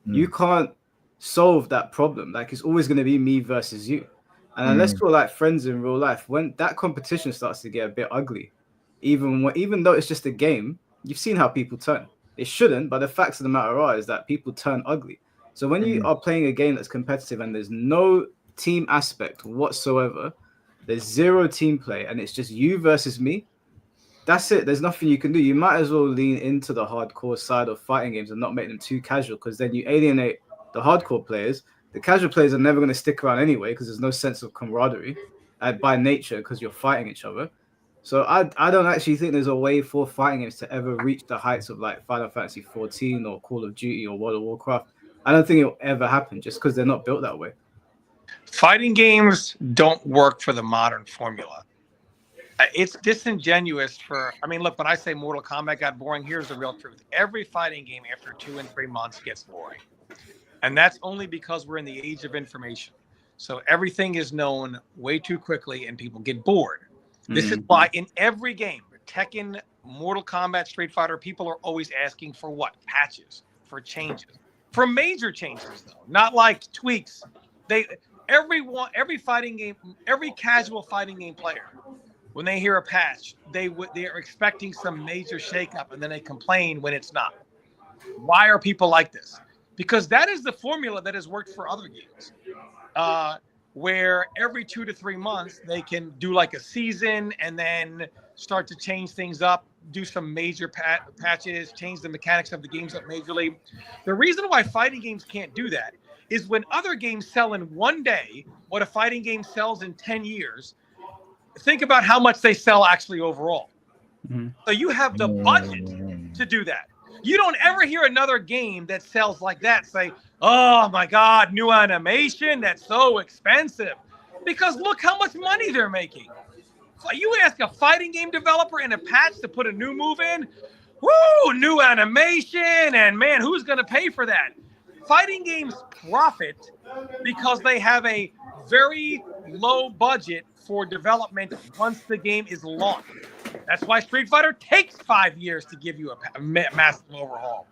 You can't solve that problem. Like, it's always going to be me versus you. And unless we're like friends in real life, when that competition starts to get a bit ugly, even though it's just a game, you've seen how people turn. It shouldn't, but the facts of the matter is that people turn ugly. So when you are playing a game that's competitive and there's no team aspect whatsoever, there's zero team play, and it's just you versus me, that's it. There's nothing you can do. You might as well lean into the hardcore side of fighting games and not make them too casual, because then you alienate the hardcore players. The casual players are never going to stick around anyway because there's no sense of camaraderie by nature because you're fighting each other. So I don't actually think there's a way for fighting games to ever reach the heights of like Final Fantasy 14 or Call of Duty or World of Warcraft. I don't think it'll ever happen just because they're not built that way. Fighting games don't work for the modern formula. It's disingenuous look, when I say Mortal Kombat got boring, here's the real truth. Every fighting game after 2 and 3 months gets boring. And that's only because we're in the age of information. So everything is known way too quickly and people get bored. This is why in every game, Tekken, Mortal Kombat, Street Fighter, people are always asking for what? Patches, for changes. For major changes, though, not like tweaks. Every fighting game, every casual fighting game player, when they hear a patch, they are expecting some major shakeup, and then they complain when it's not. Why are people like this? Because that is the formula that has worked for other games, where every 2 to 3 months they can do like a season and then start to change things up, do some major patches, change the mechanics of the games up majorly. The reason why fighting games can't do that is when other games sell in one day what a fighting game sells in 10 years, think about how much they sell actually overall. So you have the budget to do that. You don't ever hear another game that sells like that say, oh my God, new animation, that's so expensive. Because look how much money they're making. You ask a fighting game developer in a patch to put a new move in, woo, new animation, and man, who's going to pay for that? Fighting games profit because they have a very low budget for development once the game is launched. That's why Street Fighter takes 5 years to give you a massive overhaul.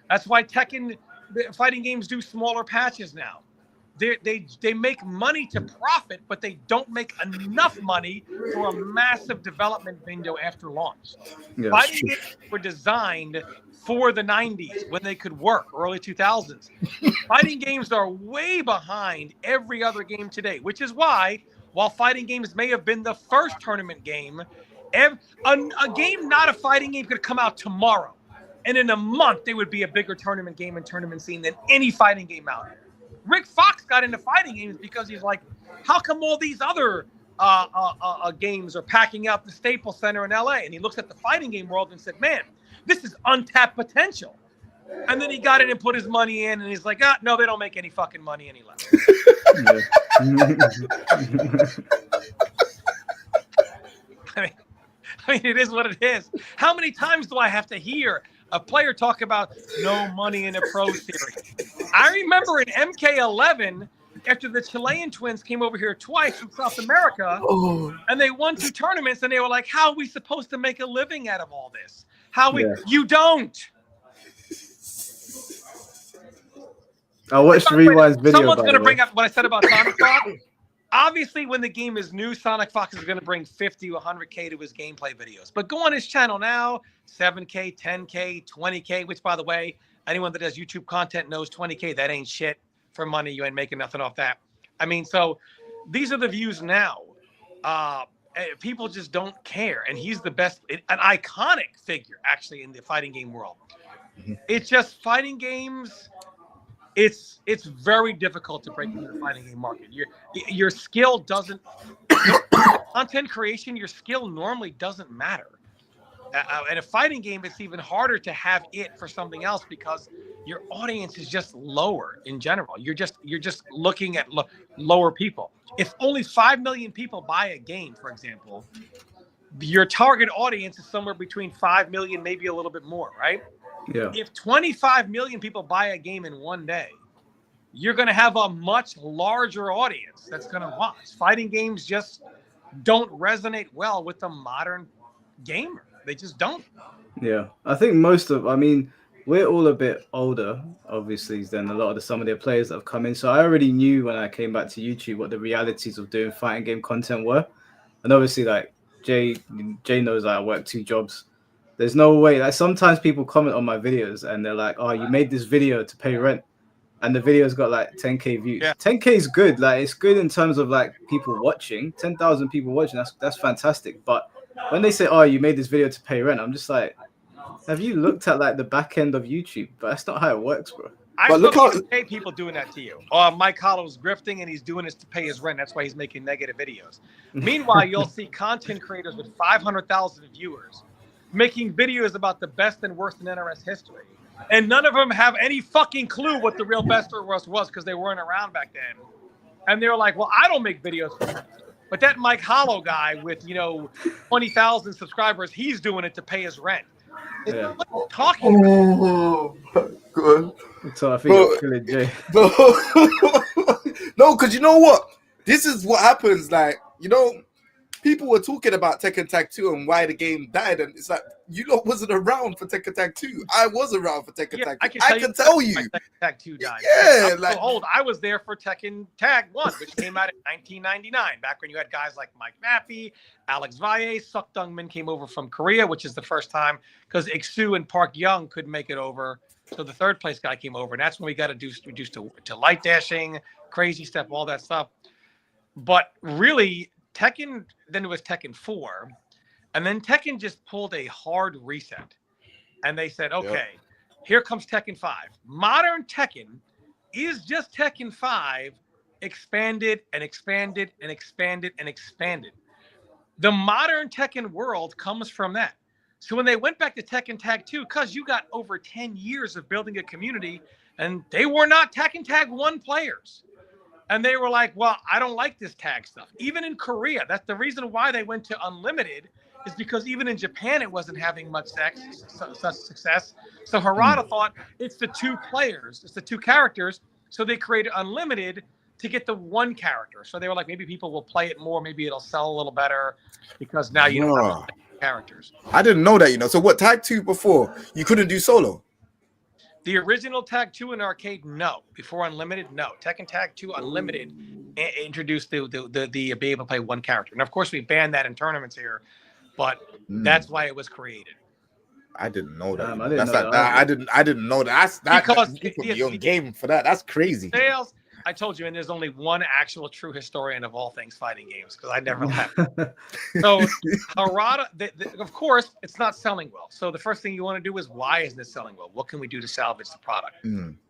That's why Tekken fighting games do smaller patches now. They make money to profit, but they don't make enough money for a massive development window after launch. Yeah, Fighting games were designed for the 90s when they could work, early 2000s. Fighting games are way behind every other game today, which is why, while fighting games may have been the first tournament game, a game not a fighting game could come out tomorrow. And in a month, they would be a bigger tournament game and tournament scene than any fighting game out there. Rick Fox got into fighting games because he's like, how come all these other games are packing out the Staples Center in LA? And he looks at the fighting game world and said, man, this is untapped potential. And then he got in and put his money in, and he's like, no, they don't make any fucking money any less. I mean, it is what it is. How many times do I have to hear a player talk about no money in a pro series? I remember in MK11, after the Chilean twins came over here twice from South America, and they won 2 tournaments, and they were like, how are we supposed to make a living out of all this? You don't. I watched Rewind's video. Someone's going to bring up what I said about Sonic Fox. Obviously, when the game is new, Sonic Fox is going to bring 50 to 100K to his gameplay videos. But go on his channel now, 7K, 10K, 20K, which, by the way, anyone that does YouTube content knows 20K, that ain't shit for money. You ain't making nothing off that. I mean, so these are the views now. People just don't care. And he's the best, an iconic figure, actually, in the fighting game world. It's just fighting games. It's very difficult to break into the fighting game market. Your skill doesn't content creation. Your skill normally doesn't matter. In a fighting game, it's even harder to have it for something else because your audience is just lower in general. You're just looking at lower people. If only 5 million people buy a game, for example, your target audience is somewhere between 5 million, maybe a little bit more, right? Yeah. If 25 million people buy a game in one day, you're going to have a much larger audience that's going to watch. Fighting games just don't resonate well with the modern gamer. They just don't. Yeah. I think we're all a bit older, obviously, than a lot of some of the players that have come in. So I already knew when I came back to YouTube what the realities of doing fighting game content were. And obviously, like, Jay knows I work 2 jobs. There's no way. Like, sometimes people comment on my videos and they're like, "Oh, you made this video to pay rent," and the video's got like 10K views. Yeah. 10K is good. Like, it's good in terms of like people watching. 10,000 people watching. That's fantastic. But when they say, "Oh, you made this video to pay rent," I'm just like, have you looked at like the back end of YouTube? But that's not how it works, bro. I still pay people doing that to you. Mike Hollow's grifting and he's doing this to pay his rent. That's why he's making negative videos. Meanwhile, you'll see content creators with 500,000 viewers making videos about the best and worst in NRS history. And none of them have any fucking clue what the real best or worst was because they weren't around back then. And they're like, well, I don't make videos for that. But that Mike Hollow guy with, 20,000 subscribers, he's doing it to pay his rent. Yeah. Talking Oh my God. So I think you're killing Jay. No, because you know what? This is what happens. Like, people were talking about Tekken Tag 2 and why the game died, and it's like, you lot wasn't around for Tekken Tag 2. I was around for Tekken Tag 2. I can tell you. Tekken Tag 2 died. Yeah, I'm so old. I was there for Tekken Tag 1, which came out in 1999, back when you had guys like Mike Mappy, Alex Valle, Suk Dungmin came over from Korea, which is the first time because Iksu and Park Young couldn't make it over. So the third place guy came over, and that's when we got reduced to light dashing, crazy step, all that stuff. But really, Tekken, then it was Tekken 4, and then Tekken just pulled a hard reset. And they said, okay, Here comes Tekken 5. Modern Tekken is just Tekken 5 expanded and expanded and expanded and expanded. The modern Tekken world comes from that. So when they went back to Tekken Tag 2, because you got over 10 years of building a community, and they were not Tekken Tag 1 players. And they were like, well, I don't like this tag stuff. Even in Korea, that's the reason why they went to unlimited, is because even in Japan, it wasn't having much such success. So Harada thought it's the two players, it's the two characters. So they created unlimited to get the one character. So they were like, maybe people will play it more. Maybe it'll sell a little better because now you don't have characters. I didn't know that, you know. So what, tag 2 before, you couldn't do solo? The original Tag 2 in arcade, no. Before Unlimited, no. Tekken Tag 2 Unlimited introduced the be able to play one character. And of course, we banned that in tournaments here, but that's why it was created. I didn't know that. I didn't know that. Because you put me on game for that. That's crazy. Sales, I told you, and there's only one actual true historian of all things fighting games because I never left. So Harada, of course, it's not selling well. So the first thing you want to do is, why isn't it selling well? What can we do to salvage the product?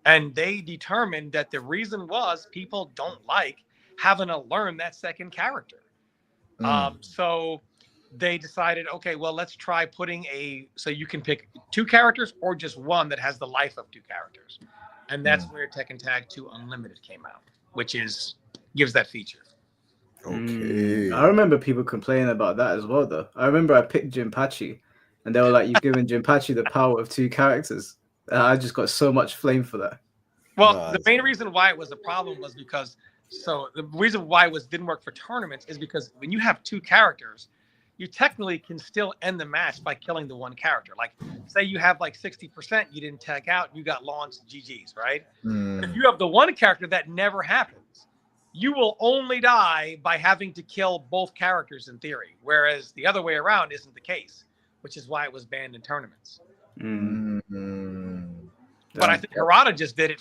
And they determined that the reason was people don't like having to learn that second character. So they decided, okay, well, let's try putting so you can pick two characters or just one that has the life of two characters. And that's where Tekken Tag 2 Unlimited came out, which gives that feature. Okay. I remember people complaining about that as well, though. I remember I picked Jinpachi, and they were like, "You've given Jinpachi the power of two characters." And I just got so much flame for that. Well, the main reason why it was a problem was because, the reason why it didn't work for tournaments is because when you have two characters, you technically can still end the match by killing the one character. Like, say you have like 60%, you didn't tag out, you got launched, GG's, right? But if you have the one character, that never happens. You will only die by having to kill both characters in theory, whereas the other way around isn't the case, which is why it was banned in tournaments. But I think Harada just did it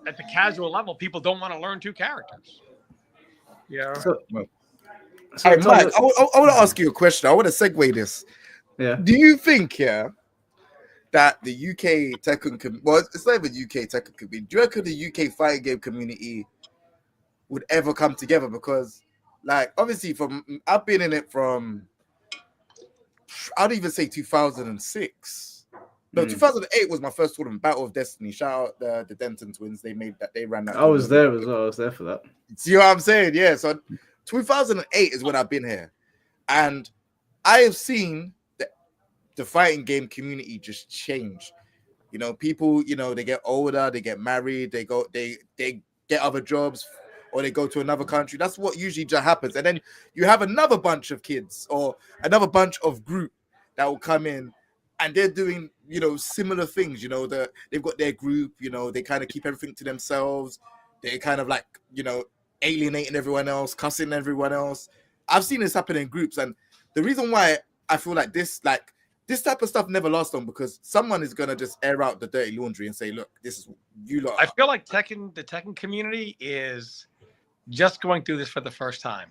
at the casual level, people don't want to learn two characters. Yeah. So hey, Mike, I want to ask you a question. I want to segue this. Yeah. Do you think, that the UK Tekken it's not even UK Tekken community. Do you reckon the UK fighting game community would ever come together? Because, like, obviously, I've been in it from, I'd even say 2006. No, 2008 was my first tournament, Battle of Destiny. Shout out the Denton twins. They ran that. I was there as well. I was there for that. See what I'm saying? Yeah. So 2008 is when I've been here, and I have seen the fighting game community just change. You know, people, they get older, they get married, they get other jobs, or they go to another country. That's what usually just happens. And then you have another bunch of kids or another bunch of group that will come in, and they're doing, similar things. They've got their group, they kind of keep everything to themselves. They kind of like, alienating everyone else, cussing everyone else. I've seen this happen in groups, and the reason why I feel like this type of stuff never lasts long, because someone is gonna just air out the dirty laundry and say, "Look, this is you lot." I feel like the Tekken community is just going through this for the first time.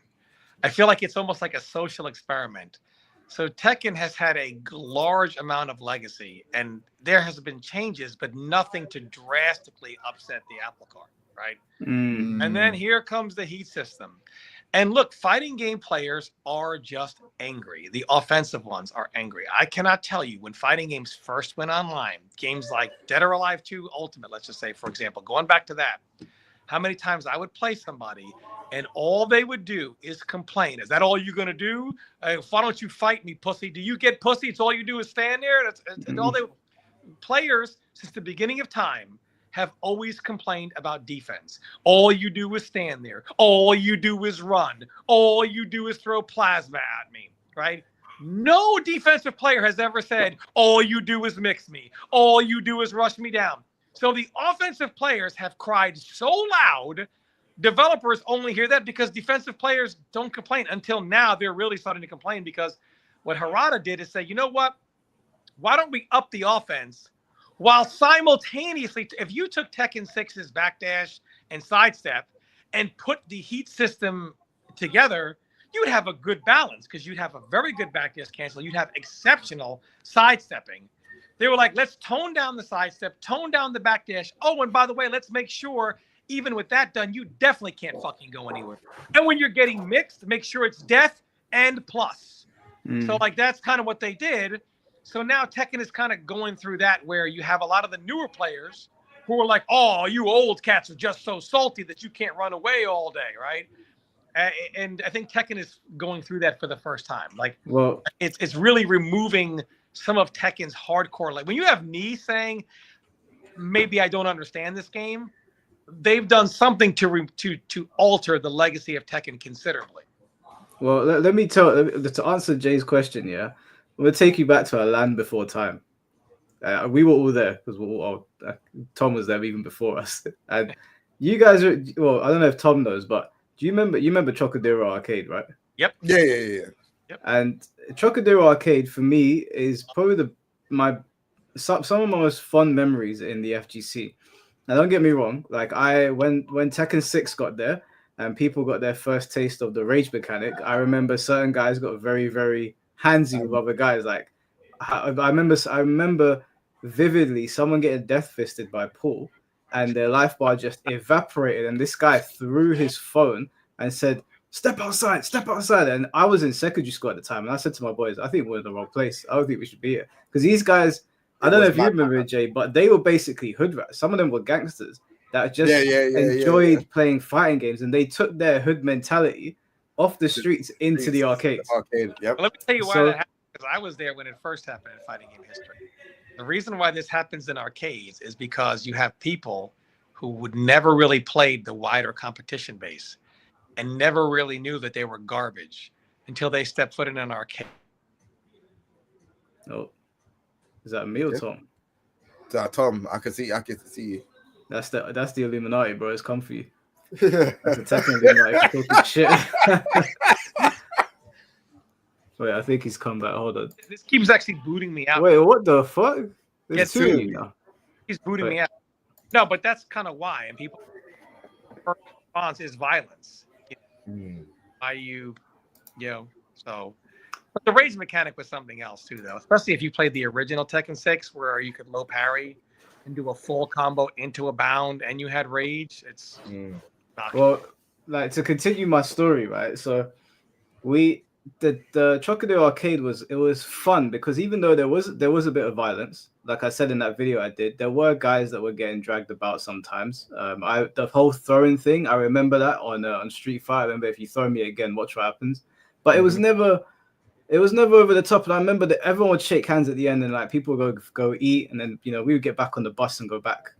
I feel like it's almost like a social experiment. So Tekken has had a large amount of legacy, and there has been changes, but nothing to drastically upset the apple cart. Right. And then here comes the heat system. And look, fighting game players are just angry. The offensive ones are angry. I cannot tell you, when fighting games first went online, games like Dead or Alive 2 Ultimate, let's just say, for example, going back to that, how many times I would play somebody and all they would do is complain. Is that all you're going to do? Why don't you fight me, pussy? Do you get pussy? It's all you do is stand there. That's all players since the beginning of time have always complained about defense. All you do is stand there. All you do is run. All you do is throw plasma at me, right? No defensive player has ever said, all you do is mix me. All you do is rush me down. So the offensive players have cried so loud, developers only hear that because defensive players don't complain. Until now, they're really starting to complain, because what Harada did is say, you know what? Why don't we up the offense? While simultaneously, if you took Tekken 6's backdash and sidestep and put the heat system together, you'd have a good balance, because you'd have a very good backdash cancel. You'd have exceptional sidestepping. They were like, let's tone down the sidestep, tone down the backdash. Oh, and by the way, let's make sure, even with that done, you definitely can't fucking go anywhere. And when you're getting mixed, make sure it's death and plus. So like, that's kind of what they did. So now Tekken is kind of going through that, where you have a lot of the newer players who are like, "Oh, you old cats are just so salty that you can't run away all day," right? And I think Tekken is going through that for the first time. Like, Well, it's really removing some of Tekken's hardcore. Like when you have me saying, "Maybe I don't understand this game," they've done something to alter the legacy of Tekken considerably. well, let me to answer Jay's question. Yeah, I'm gonna take you back to a land before time. We were all there because Tom was there even before us, and you guys are. Well, I don't know if Tom knows, but do you remember? You remember Chocodero Arcade, right? Yep. Yeah. And Chocodero Arcade for me is probably some of my most fun memories in the FGC. Now, don't get me wrong. Like when Tekken 6 got there and people got their first taste of the rage mechanic, I remember certain guys got very, very handsy with other guys. Like I remember vividly someone getting death fisted by Paul, and their life bar just evaporated, and this guy threw his phone and said, step outside. And I was in secondary school at the time, and I said to my boys, I think we're in the wrong place. I don't think we should be here. Because these guys, I don't know if you remember, Jay, but they were basically hood rats. Some of them were gangsters that just enjoyed playing fighting games, and they took their hood mentality off the streets into the arcades. Yep. Well, let me tell you why that happened, because I was there when it first happened in fighting game history. The reason why this happens in arcades is because you have people who would never really played the wider competition base and never really knew that they were garbage until they stepped foot in an arcade. Oh, is that me or Tom? Tom, I can see you. That's the Illuminati, bro. It's come for you. That's a Tekken Illuminati talking shit. Wait, I think he's come back. Hold on. This keeps actually booting me out. Wait, what the fuck? There's two of you now. He's booting me out. No, but that's kind of why. And people, first response is violence. Why so. But the rage mechanic was something else too, though. Especially if you played the original Tekken 6, where you could low parry and do a full combo into a bound, and you had rage. It's well, like to continue my story, right? So the Chocodero Arcade was fun because even though there was a bit of violence, like I said in that video I did, there were guys that were getting dragged about sometimes. The whole throwing thing, I remember that on Street Fighter. I remember if you throw me again, watch what happens. But it was never over the top. And I remember that everyone would shake hands at the end, and like people would go eat, and then we would get back on the bus and go back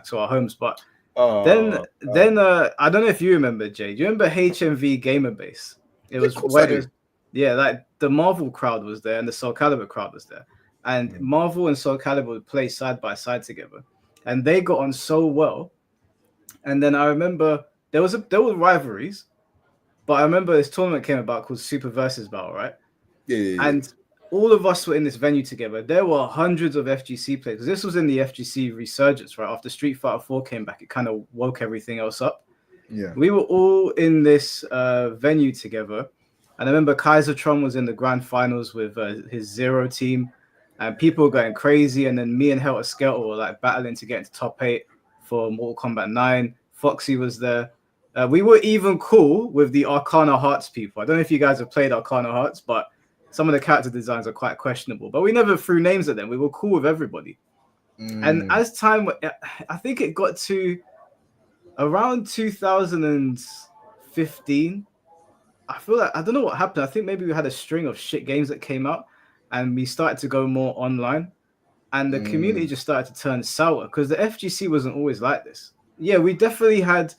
to our homes. But then I don't know if you remember, Jay. Do you remember HMV Gamer Base? It was like the Marvel crowd was there and the Soul Calibur crowd was there, and Marvel and Soul Calibur would play side by side together, and they got on so well. And then I remember there were rivalries, but I remember this tournament came about called Super Versus Battle, right? Yeah. And all of us were in this venue together. There were hundreds of FGC players. This was in the FGC resurgence, right? After Street Fighter 4 came back, it kind of woke everything else up. Yeah. We were all in this venue together. And I remember Kaisertron was in the grand finals with his Zero team, and people were going crazy. And then me and Helter Skelter were like battling to get into top 8 for Mortal Kombat 9. Foxy was there. We were even cool with the Arcana Hearts people. I don't know if you guys have played Arcana Hearts, but some of the character designs are quite questionable. But we never threw names at them. We were cool with everybody. And as time, I think it got to around 2015. I feel like, I don't know what happened. I think maybe we had a string of shit games that came out, and we started to go more online, and the community just started to turn sour because the FGC wasn't always like this. Yeah, we definitely had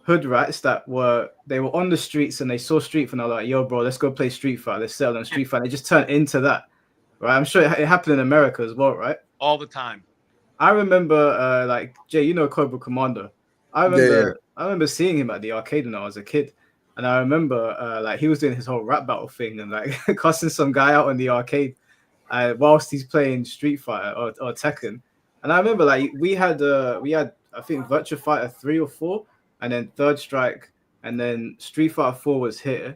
hood rats that were on the streets and they saw Street Fighter and they're like, yo, bro, let's go play Street Fighter. Let's settle on Street Fighter. They just turned into that, right? I'm sure it happened in America as well, right? All the time. I remember, like, Jay, Cobra Commander. I remember seeing him at the arcade when I was a kid. And I remember, like, he was doing his whole rap battle thing and, like, cussing some guy out in the arcade whilst he's playing Street Fighter or Tekken. And I remember, like, we had I think, Virtua Fighter 3 or 4, and then Third Strike, and then Street Fighter 4 was here.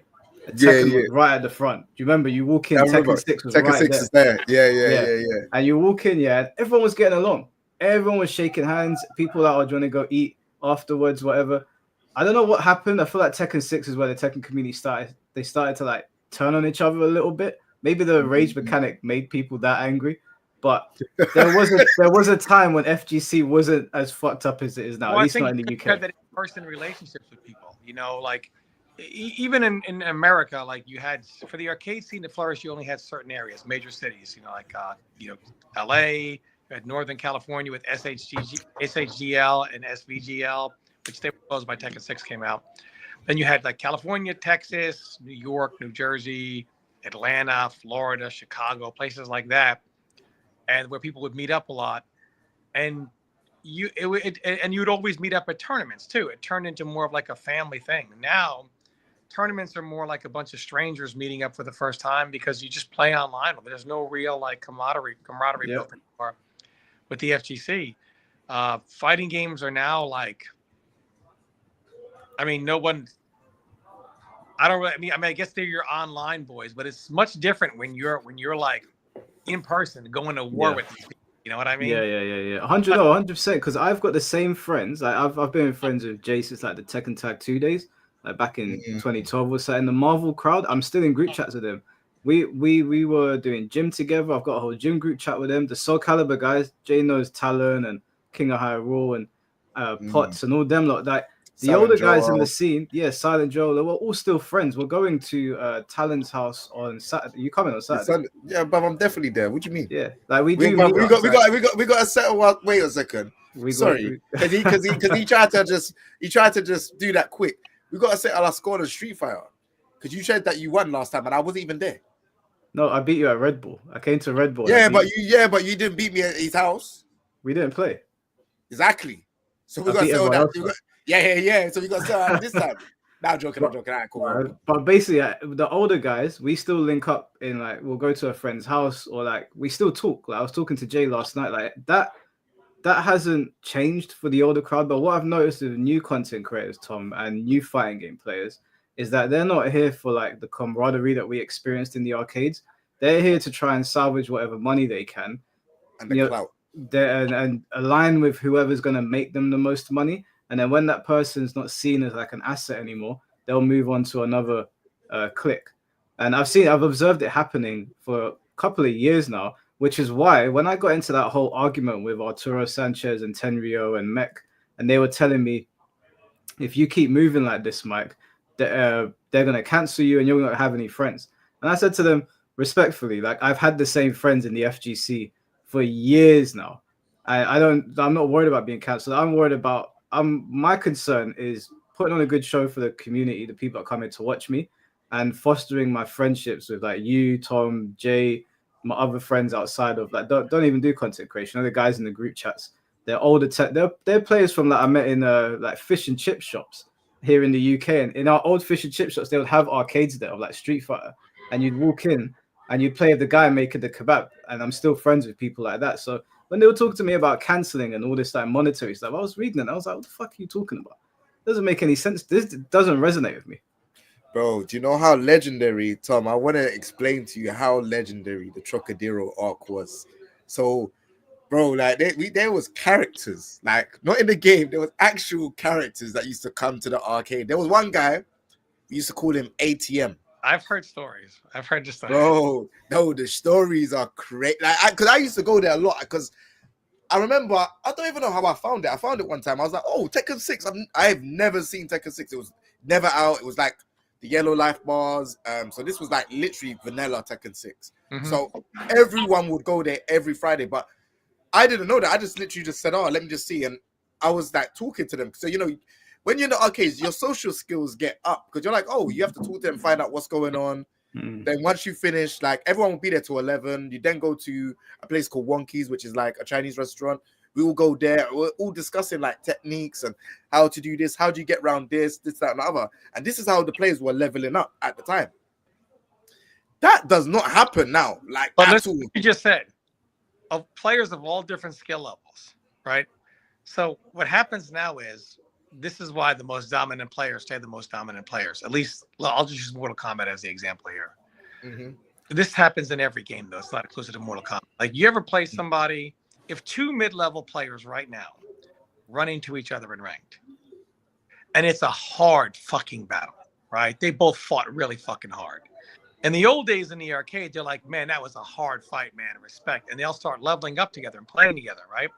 Tekken was right at the front. Do you remember? You walk in, Tekken 6 was Tekken right 6 is there. Yeah. And you walk in, and everyone was getting along. Everyone was shaking hands. People that are trying to go eat afterwards, whatever. I don't know what happened. I feel like Tekken 6 is where the Tekken community started. They started to like turn on each other a little bit. Maybe the rage mechanic made people that angry. But there was a time when FGC wasn't as fucked up as it is now. Well, at I least think not in the you UK. had that in-person relationships with people. You know, like even in America, like you had for the arcade scene to flourish, you only had certain areas, major cities. You know, like LA. You had Northern California with SHGL and SVGL, which they were closed by Tekken 6 came out. Then you had like California, Texas, New York, New Jersey, Atlanta, Florida, Chicago, places like that, and where people would meet up a lot. And you'd always meet up at tournaments too. It turned into more of like a family thing. Now, tournaments are more like a bunch of strangers meeting up for the first time because you just play online. There's no real like camaraderie built anymore with the FGC. Fighting games are now like, I mean, no one. I don't really. I mean, I guess they're your online boys, but it's much different when you're like in person going to war with these people. You know what I mean? Yeah. 100%. Because I've got the same friends. Like, I've been friends with Jay since like the Tekken Tag 2 days, like back in 2012 or so. In the Marvel crowd, I'm still in group chats with them. We were doing gym together. I've got a whole gym group chat with them. The Soul Calibur guys, Jay knows Talon and King of Hyrule and Potts and all them lot. Like the Silent older guys in Joel. the scene, Silent Joel, they were all still friends. We're going to Talon's house on Saturday. You coming on Saturday? Yeah, but I'm definitely there. What do you mean? Yeah, like we We do. got meetups, we got to settle up. Wait a second. Sorry, because he tried to just do that quick. We got to settle our score on Street Fighter because you said that you won last time and I wasn't even there. No, I beat you at Red Bull. I came to Red Bull. Yeah, but you didn't beat me at his house. We didn't play. Exactly. So we got to settle that. Yeah. So we got to settle out this time. Nah, I'm joking. All right, cool. But basically, the older guys, we still link up in like we'll go to a friend's house or like we still talk. Like I was talking to Jay last night. Like that hasn't changed for the older crowd. But what I've noticed with new content creators, Tom, and new fighting game players, is that they're not here for like the camaraderie that we experienced in the arcades. They're here to try and salvage whatever money they can, and the clout, and align with whoever's going to make them the most money. And then when that person's not seen as like an asset anymore, they'll move on to another clique. And I've observed it happening for a couple of years now, which is why when I got into that whole argument with Arturo Sanchez and Tenryo and Mech, and they were telling me, if you keep moving like this, Mike, they're going to cancel you and you're not going to have any friends. And I said to them, respectfully, like I've had the same friends in the FGC for years now. I'm not worried about being cancelled. I'm worried about, my concern is putting on a good show for the community, the people that come in to watch me, and fostering my friendships with like you, Tom, Jay, my other friends outside of like don't even do content creation. The guys in the group chats, they're older. They're players from like I met in like fish and chip shops here in the UK, and in our old fish and chip shops, they would have arcades there of like Street Fighter, and you'd walk in and you'd play with the guy making the kebab, and I'm still friends with people like that. So when they were talking to me about canceling and all this like monetary stuff, I was reading it and I was like, what the fuck are you talking about? It doesn't make any sense. This doesn't resonate with me. Bro, do you know how legendary, Tom? I want to explain to you how legendary the Trocadero arc was. So, bro, like there was characters, like not in the game, there was actual characters that used to come to the arcade. There was one guy, we used to call him ATM. I've heard stories. I've heard just like, bro, no, the stories are crazy. Like, because I used to go there a lot. Because I remember, I don't even know how I found it. I found it one time. I was like, oh, Tekken 6. I've never seen Tekken 6. It was never out. It was like the yellow life bars. So this was like literally vanilla Tekken 6. Mm-hmm. So everyone would go there every Friday. But I didn't know that. I just literally just said, oh, let me just see. And I was like talking to them. So, you know, when you're in the arcades, your social skills get up because you're like, oh, you have to talk to them, find out what's going on. Then once you finish, like everyone will be there till 11. You then go to a place called Wonki's, which is like a Chinese restaurant. We will go there. We're all discussing like techniques and how to do this. How do you get around this, that, and the other? And this is how the players were leveling up at the time. That does not happen now. Like, but listen, you just said of players of all different skill levels, right? So what happens now is, this is why the most dominant players stay the most dominant players. At least, I'll just use Mortal Kombat as the example here. Mm-hmm. This happens in every game, though. It's not exclusive to Mortal Kombat. Like, you ever play somebody, if two mid-level players right now run into each other in ranked, and it's a hard fucking battle, right? They both fought really fucking hard. In the old days in the arcade, they're like, man, that was a hard fight, man, respect. And they'll start leveling up together and playing together, right?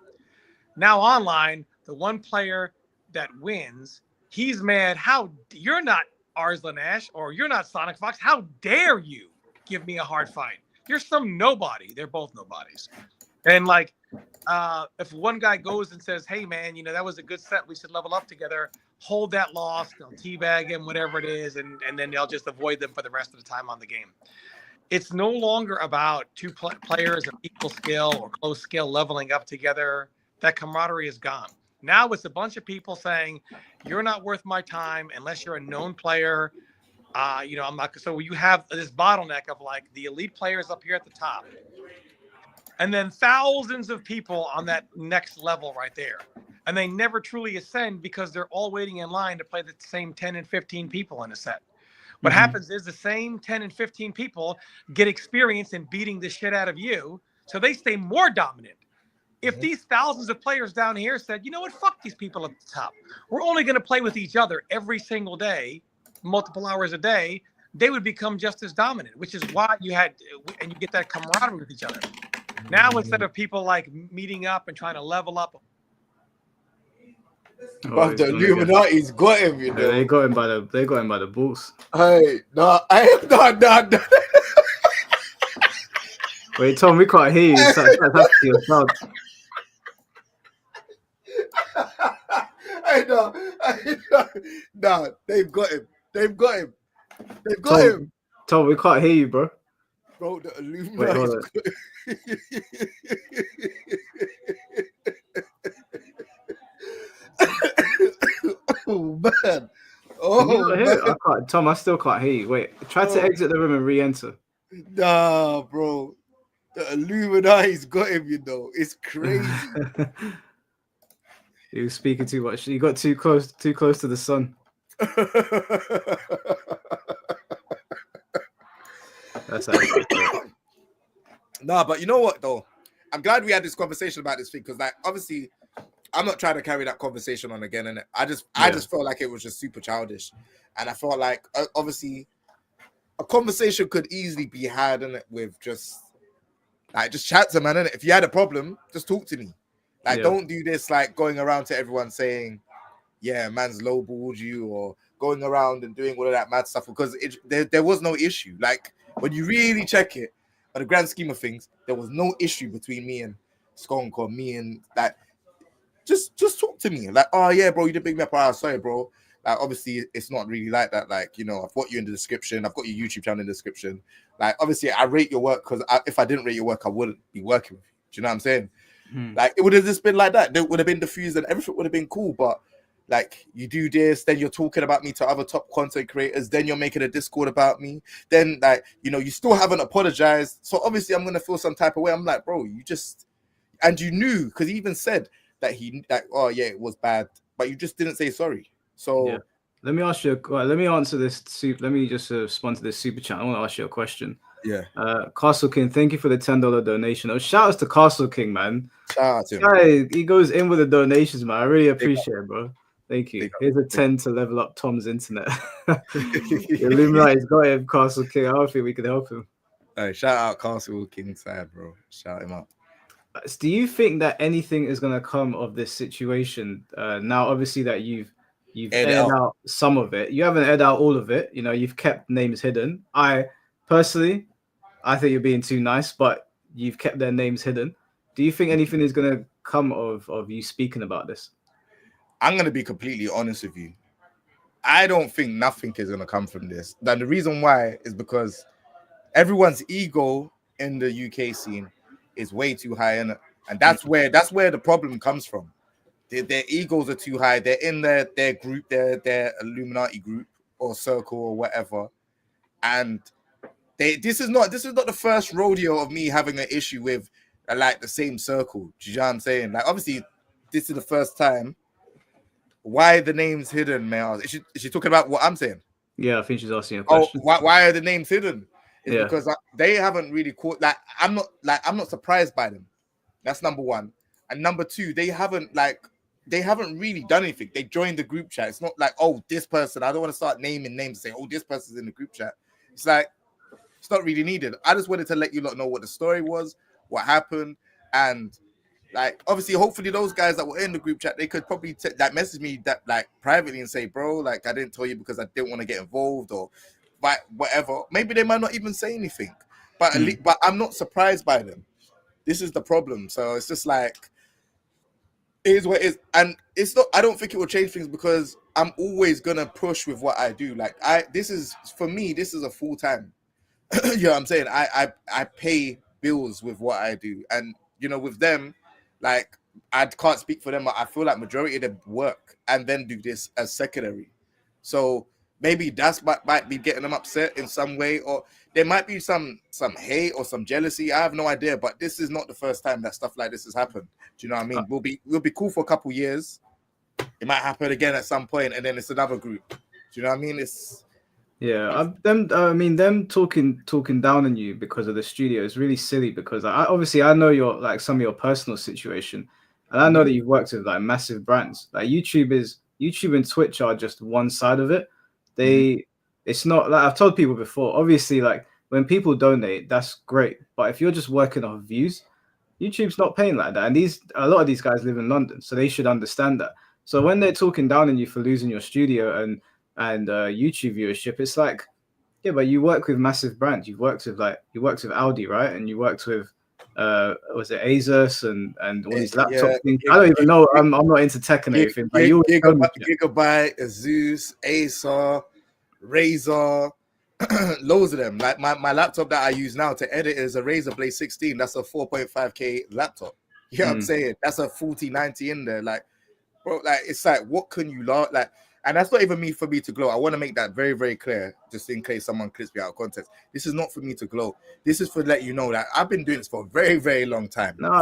Now online, the one player that wins, he's mad. How you're not Arslan Ash or you're not Sonic Fox. How dare you give me a hard fight? You're some nobody. They're both nobodies. And like, if one guy goes and says, hey, man, that was a good set. We should level up together. Hold that loss. They'll teabag him, whatever it is. And then they'll just avoid them for the rest of the time on the game. It's no longer about two players of equal skill or close skill leveling up together. That camaraderie is gone. Now it's a bunch of people saying, you're not worth my time unless you're a known player. I'm not. So you have this bottleneck of like the elite players up here at the top. And then thousands of people on that next level right there. And they never truly ascend because they're all waiting in line to play the same 10 and 15 people in a set. What happens is the same 10 and 15 people get experience in beating the shit out of you. So they stay more dominant. If these thousands of players down here said, you know what, fuck these people at the top. We're only going to play with each other every single day, multiple hours a day, they would become just as dominant, which is why you get that camaraderie with each other. Now, instead of people like meeting up and trying to level up. But the Illuminati's got him, Yeah, they got him by the balls. Hey, no. Wait, Tom, we can't hear you. I know. Nah, they've got him. Tom, we can't hear you, bro. Bro, the Illuminati's Oh man. Tom, I still can't hear you. Wait, try to exit the room and re-enter. Nah, bro. The Illuminati's got him, It's crazy. He was speaking too much. He got too close to the sun. That's actually Nah, but you know what though? I'm glad we had this conversation about this thing because, like, obviously, I'm not trying to carry that conversation on again, and I just felt like it was just super childish, and I felt like obviously a conversation could easily be had in it with just chat to man. Innit? If you had a problem, just talk to me. Like, don't do this like going around to everyone saying, "Yeah, man's lowballed you," or going around and doing all of that mad stuff because there was no issue. Like when you really check it, on the grand scheme of things, there was no issue between me and Skunk or me and that. Just talk to me. Like, oh yeah, bro, you did big me up. Oh, sorry, bro. Like, obviously, it's not really like that. Like, I've got you in the description. I've got your YouTube channel in the description. Like, obviously, I rate your work because if I didn't rate your work, I wouldn't be working with you. Do you know what I'm saying? Like, it would have just been like that. It would have been diffused and everything would have been cool. But like, you do this, then you're talking about me to other top content creators. Then you're making a Discord about me. Then, like, you still haven't apologized. So obviously, I'm gonna feel some type of way. I'm like, bro, and you knew because he even said that oh yeah, it was bad, but you just didn't say sorry. So let me ask you. Let me answer this. Let me just respond to this super chat. I want to ask you a question. Yeah. Castle King, thank you for the $10 donation. Oh, shout outs to Castle King, man. Shout out to him. He goes in with the donations, man. I really appreciate it, bro. Thank you. Here's a 10 to level up Tom's internet. The Illuminati's got him, Castle King. I don't think we can help him. Hey, shout out Castle King side, bro. Shout him out. Do you think that anything is going to come of this situation? Now, obviously, that you've aired out some of it. You haven't aired out all of it. You've kept names hidden. Personally, I think you're being too nice, but you've kept their names hidden. Do you think anything is going to come of you speaking about this? I'm going to be completely honest with you. I don't think nothing is going to come from this. And the reason why is because everyone's ego in the UK scene is way too high, and that's where the problem comes from. Their egos are too high. They're in their group, their Illuminati group or circle or whatever, and this is not the first rodeo of me having an issue with like the same circle. Do you know what I'm saying? Like, obviously, this is the first time. Why the names hidden, man? Is she talking about what I'm saying? Yeah, I think she's asking a question. Oh, why are the names hidden? It's because they haven't really caught. I'm not surprised by them. That's number one. And number two, they haven't really done anything. They joined the group chat. It's not like, oh, this person. I don't want to start naming names and say, oh, this person's in the group chat. It's like, It's not really needed. I just wanted to let you lot know what the story was, what happened, and like obviously, hopefully, those guys that were in the group chat, they could probably like message me that like privately and say, bro, like I didn't tell you because I didn't want to get involved or whatever. Maybe they might not even say anything, but but I'm not surprised by them. This is the problem. So it's just like it is what it is, and it's not. I don't think it will change things because I'm always gonna push with what I do. Like this is for me. This is a full time. You know what I'm saying? I pay bills with what I do, and with them, like I can't speak for them. But I feel like majority of them work and then do this as secondary. So maybe that's might be getting them upset in some way, or there might be some hate or some jealousy. I have no idea, but this is not the first time that stuff like this has happened. Do you know what I mean? We'll be cool for a couple years. It might happen again at some point, and then it's another group. Do you know what I mean? It's them talking down on you because of the studio is really silly because I know your like some of your personal situation, and I know that you've worked with like massive brands. Like YouTube and Twitch are just one side of it. It's not like I've told people before. Obviously, like when people donate, that's great, but if you're just working off views, YouTube's not paying like that. And a lot of these guys live in London, so they should understand that. So when they're talking down on you for losing your studio and YouTube viewership, it's like, yeah, but you work with massive brands. You worked with Audi, right? And you worked with was it Asus and all these laptop things. I don't even know. I'm not into tech and everything. But Gigabyte, Asus, Acer, Razer, loads of them. Like my laptop that I use now to edit is a Razer Blade 16. That's a 4.5K laptop. You know what I'm saying? That's a 4090 in there. Like, bro, like it's like, what can you like? And that's not even for me to glow. I want to make that very, very clear, just in case someone clips me out of context. This is not for me to glow. This is for let you know that I've been doing this for a very, very long time. No,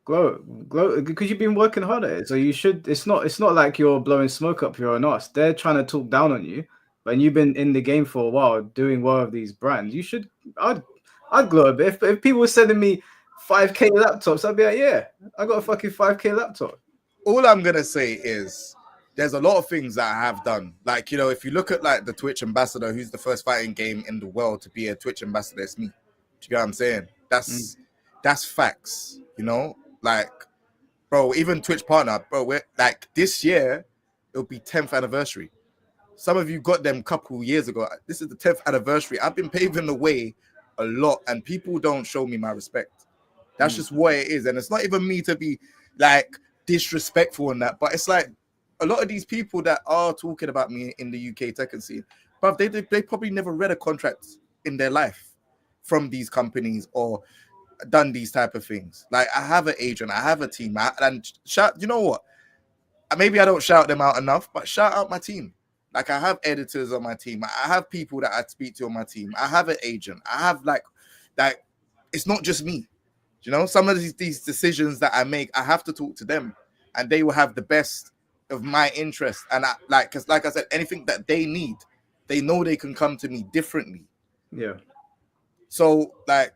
glow, because you've been working hard at it. So you should. It's not like you're blowing smoke up your own ass. They're trying to talk down on you, but you've been in the game for a while, doing well with these brands. You should. I'd glow a bit. If people were sending me 5K laptops, I'd be like, yeah, I got a fucking 5K laptop. All I'm gonna say is, there's a lot of things that I have done. Like, if you look at like the Twitch ambassador, who's the first fighting game in the world to be a Twitch ambassador, it's me. Do you get what I'm saying? That's facts, Like, bro, even Twitch partner, bro, we're like this year, it'll be 10th anniversary. Some of you got them a couple years ago. This is the 10th anniversary. I've been paving the way a lot, and people don't show me my respect. That's just what it is. And it's not even me to be like disrespectful in that, but it's like, a lot of these people that are talking about me in the UK Tekken scene, but they probably never read a contract in their life from these companies or done these type of things. Like, I have an agent, I have a team, and shout. You know what? Maybe I don't shout them out enough, but shout out my team. Like, I have editors on my team. I have people that I speak to on my team. I have an agent. I have like it's not just me. Some of these decisions that I make, I have to talk to them, and they will have the best of my interest. And because like I said, anything that they need, they know they can come to me differently. Yeah. So like,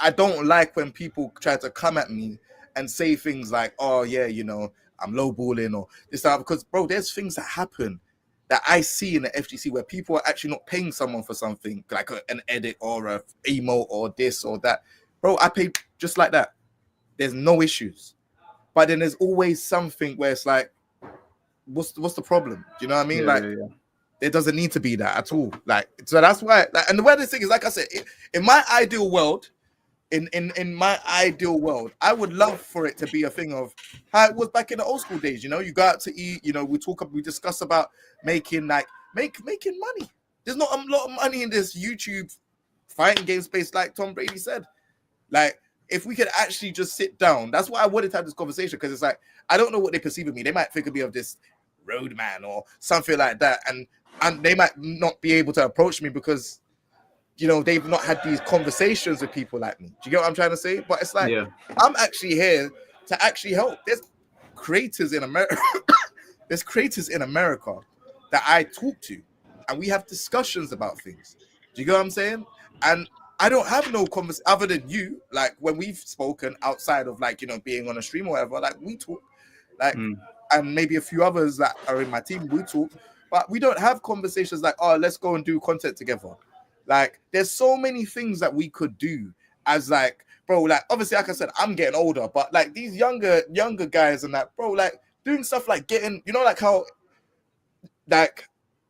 I don't like when people try to come at me and say things like, oh yeah, I'm lowballing or this stuff, because bro, there's things that happen that I see in the FGC where people are actually not paying someone for something like an edit or a emote or this or that. Bro, I pay just like that. There's no issues. But then there's always something where it's like, what's the problem? Do you know what I mean? Yeah. It doesn't need to be that at all. Like, so that's why. And the weirdest thing is, like I said, in my ideal world, in my ideal world, I would love for it to be a thing of how it was back in the old school days. You go out to eat. We discuss about making money. There's not a lot of money in this YouTube fighting game space, like Tom Brady said. Like, if we could actually just sit down, that's why I wanted to have this conversation, because it's like, I don't know what they perceive of me. They might think of me of this roadman or something like that, and they might not be able to approach me because they've not had these conversations with people like me. Do you get what I'm trying to say? But it's like, I'm actually here to actually help. There's creators in America. There's creators in America that I talk to, and we have discussions about things. Do you get what I'm saying? And I don't have no conversation other than you. Like, when we've spoken outside of like, being on a stream or whatever, like we talk, like, and maybe a few others that are in my team, we talk, but we don't have conversations like, oh, let's go and do content together. Like, there's so many things that we could do as like, bro, like obviously, like I said, I'm getting older, but like these younger guys and that, bro, like doing stuff like getting, you know, like how like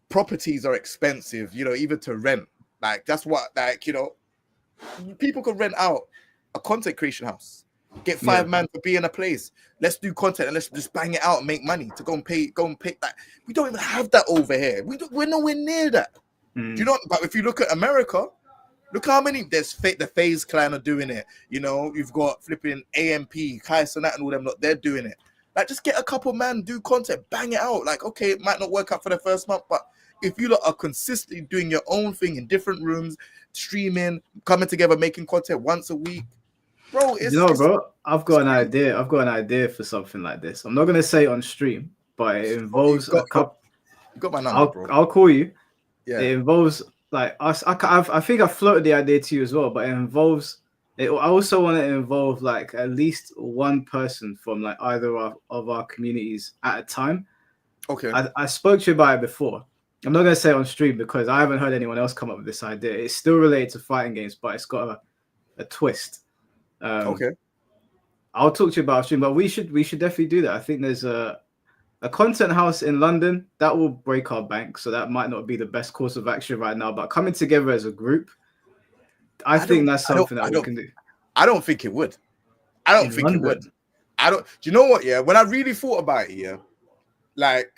properties are expensive, you know, even to rent. Like that's what, like, you know, people could rent out a content creation house, get 5 man to be in a place. Let's do content and let's just bang it out and make money to go and pay that. We don't even have that over here. We're nowhere near that. Do you know? But if you look at America, look how many there's the FaZe Clan are doing it. You know, you've got flipping AMP, Kai Cenat and all them lot, they're doing it. Like, just get a couple man, do content, bang it out. Like, okay, it might not work out for the first month, but if you lot are consistently doing your own thing in different rooms, streaming, coming together, making content once a week, bro, it's, you know, bro, I've got an idea. I've got an idea for something like this. I'm not gonna say it on stream, but it involves a couple. You got my number, bro. I'll call you. Yeah. It involves like us. I think I floated the idea to you as well, but it involves. I also want to involve like at least one person from like either of our communities at a time. Okay. I spoke to you about it before. I'm not gonna say it on stream because I haven't heard anyone else come up with this idea. It's still related to fighting games, but it's got a twist. Okay. I'll talk to you about stream, but we should definitely do that. I think there's a content house in London that will break our bank, so that might not be the best course of action right now. But coming together as a group, I think that's something that we can do. I don't think it would. I don't think it would. I don't. Do you know what? Yeah, when I really thought about it, yeah, like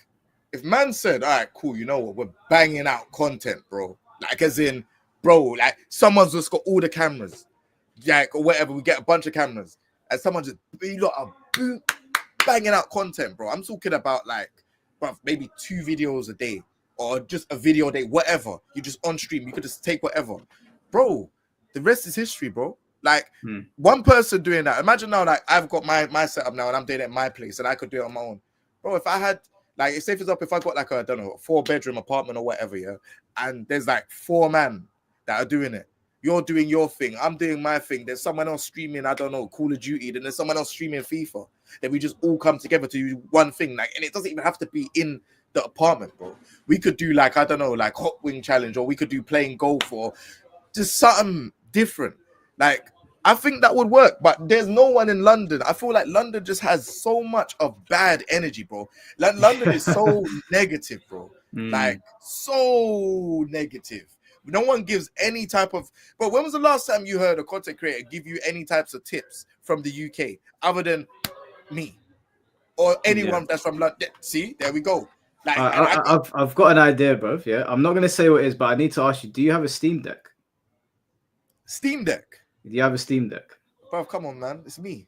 if man said, "All right, cool," you know what? We're banging out content, bro. Like as in, bro, like someone's just got all the cameras, like or whatever. We get a bunch of cameras, and someone just you lot are banging out content, bro. I'm talking about like, bro, maybe 2 videos a day or just a video a day, whatever. You just on stream, you could just take whatever, bro. The rest is history, bro. Like one person doing that. Imagine now, like I've got my setup now, and I'm doing it at my place, and I could do it on my own, bro. If I had like, say for example, if I got like a, I don't know, a 4-bedroom apartment or whatever, yeah, and there's like 4 men that are doing it. You're doing your thing. I'm doing my thing. There's someone else streaming, I don't know, Call of Duty. Then there's someone else streaming FIFA. Then we just all come together to do one thing. Like, and it doesn't even have to be in the apartment, bro. We could do like, I don't know, like hot wing challenge, or we could do playing golf, or just something different. Like, I think that would work, but there's no one in London. I feel like London just has so much of bad energy, bro. Like, London is so negative, bro. Like, so negative. No one gives any type of. But when was the last time you heard a content creator give you any types of tips from the UK other than me or anyone that's from London? See, there we go. Like, I've got an idea, bro. Yeah, I'm not gonna say what it is, but I need to ask you: do you have a Steam Deck? Steam Deck. Do you have a Steam Deck? Bro, come on, man. It's me.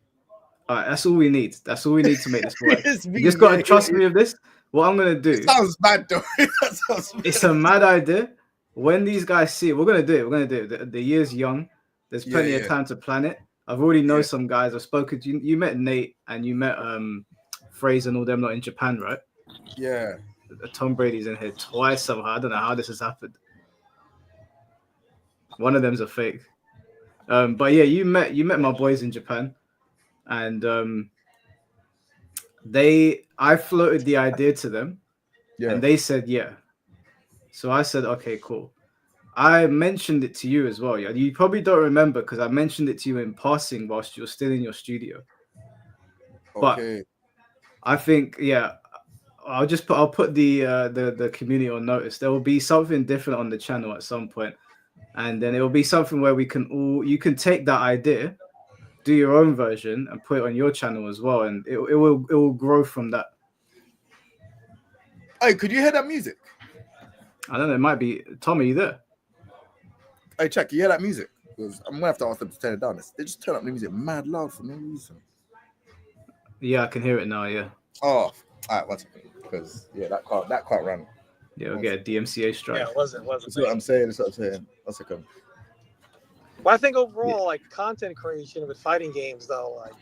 All right, that's all we need. That's all we need to make this work. Me, you just gotta trust me with this. What I'm gonna do. It sounds bad, though. It's a mad idea. When these guys see it, we're gonna do it. We're gonna do it. The year's young. There's plenty of time to plan it. I've already know some guys. I've spoken to you. You met Nate and you met Fraser and all them not in Japan, right? Yeah. Tom Brady's in here twice somehow. I don't know how this has happened. One of them's a fake. But yeah, you met my boys in Japan, and I floated the idea to them, and they said yeah. So I said, okay, cool. I mentioned it to you as well. Yeah, you probably don't remember because I mentioned it to you in passing whilst you're still in your studio. Okay. But I think, yeah, I'll put the community on notice. There will be something different on the channel at some point, and then it will be something where you can take that idea, do your own version, and put it on your channel as well, and it will grow from that. Hey, could you hear that music? I don't know. It might be Tom. Are you there? Hey, check. You hear that music? Because I'm gonna have to ask them to turn it down. They just turn up the music mad loud for no reason. Yeah, I can hear it now. Yeah. Oh, all right. One second. Because that can't run. Yeah, we'll get a DMCA strike. Yeah, it wasn't. That's what I'm saying. One second. Well, I think overall, like content creation with fighting games, though, like,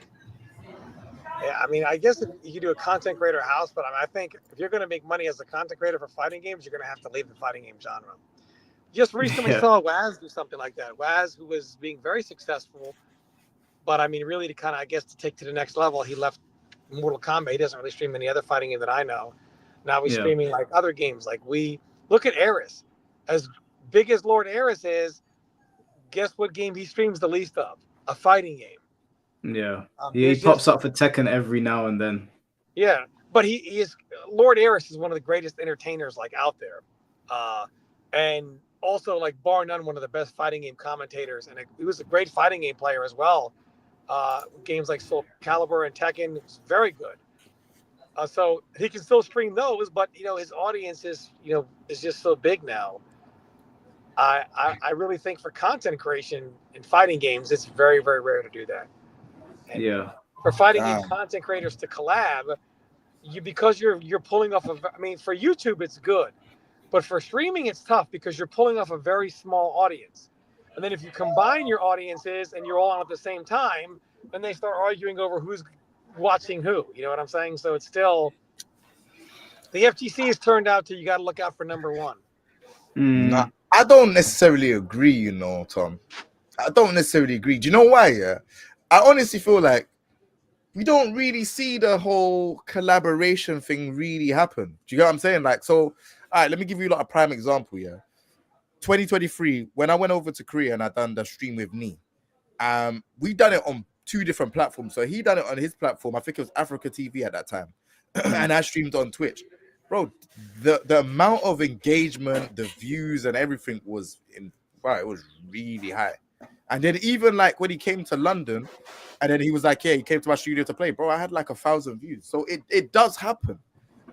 yeah, I mean, I guess you could do a content creator house, but I think if you're going to make money as a content creator for fighting games, you're going to have to leave the fighting game genre. Just recently saw Waz do something like that. Waz, who was being very successful, but I mean, really to kind of, I guess, to take to the next level, he left Mortal Kombat. He doesn't really stream any other fighting game that I know. Now he's streaming like other games. Like we look at Eris, as big as Lord Harris is, guess what game he streams the least of? A fighting game. Yeah. He pops up for Tekken every now and then. Yeah, but he is Lord Harris is one of the greatest entertainers like out there, and also like bar none one of the best fighting game commentators, and he was a great fighting game player as well. Games like Soul Calibur and Tekken, was very good. So he can still stream those, but his audience is is just so big now. I really think for content creation in fighting games, it's very, very rare to do that. And yeah. For fighting game content creators to collab, because you're pulling off of. I mean, for YouTube it's good, but for streaming it's tough because you're pulling off a very small audience. And then if you combine your audiences and you're all on at the same time, then they start arguing over who's watching who. You know what I'm saying? So it's still the FTC has turned out to you got to look out for number one. Nah, I don't necessarily agree, Tom. I don't necessarily agree. Do you know why? Yeah, I honestly feel like we don't really see the whole collaboration thing really happen. Do you get what I'm saying? Like, so, all right, let me give you like a prime example. Yeah, 2023, when I went over to Korea and I done the stream with Nee, we done it on 2 different platforms. So he done it on his platform. I think it was Africa TV at that time, and I streamed on Twitch. Bro, the amount of engagement, the views, and everything was it was really high. And then even like when he came to London, and then he was like, "Yeah, he came to my studio to play." Bro, I had like 1,000 views. So it does happen.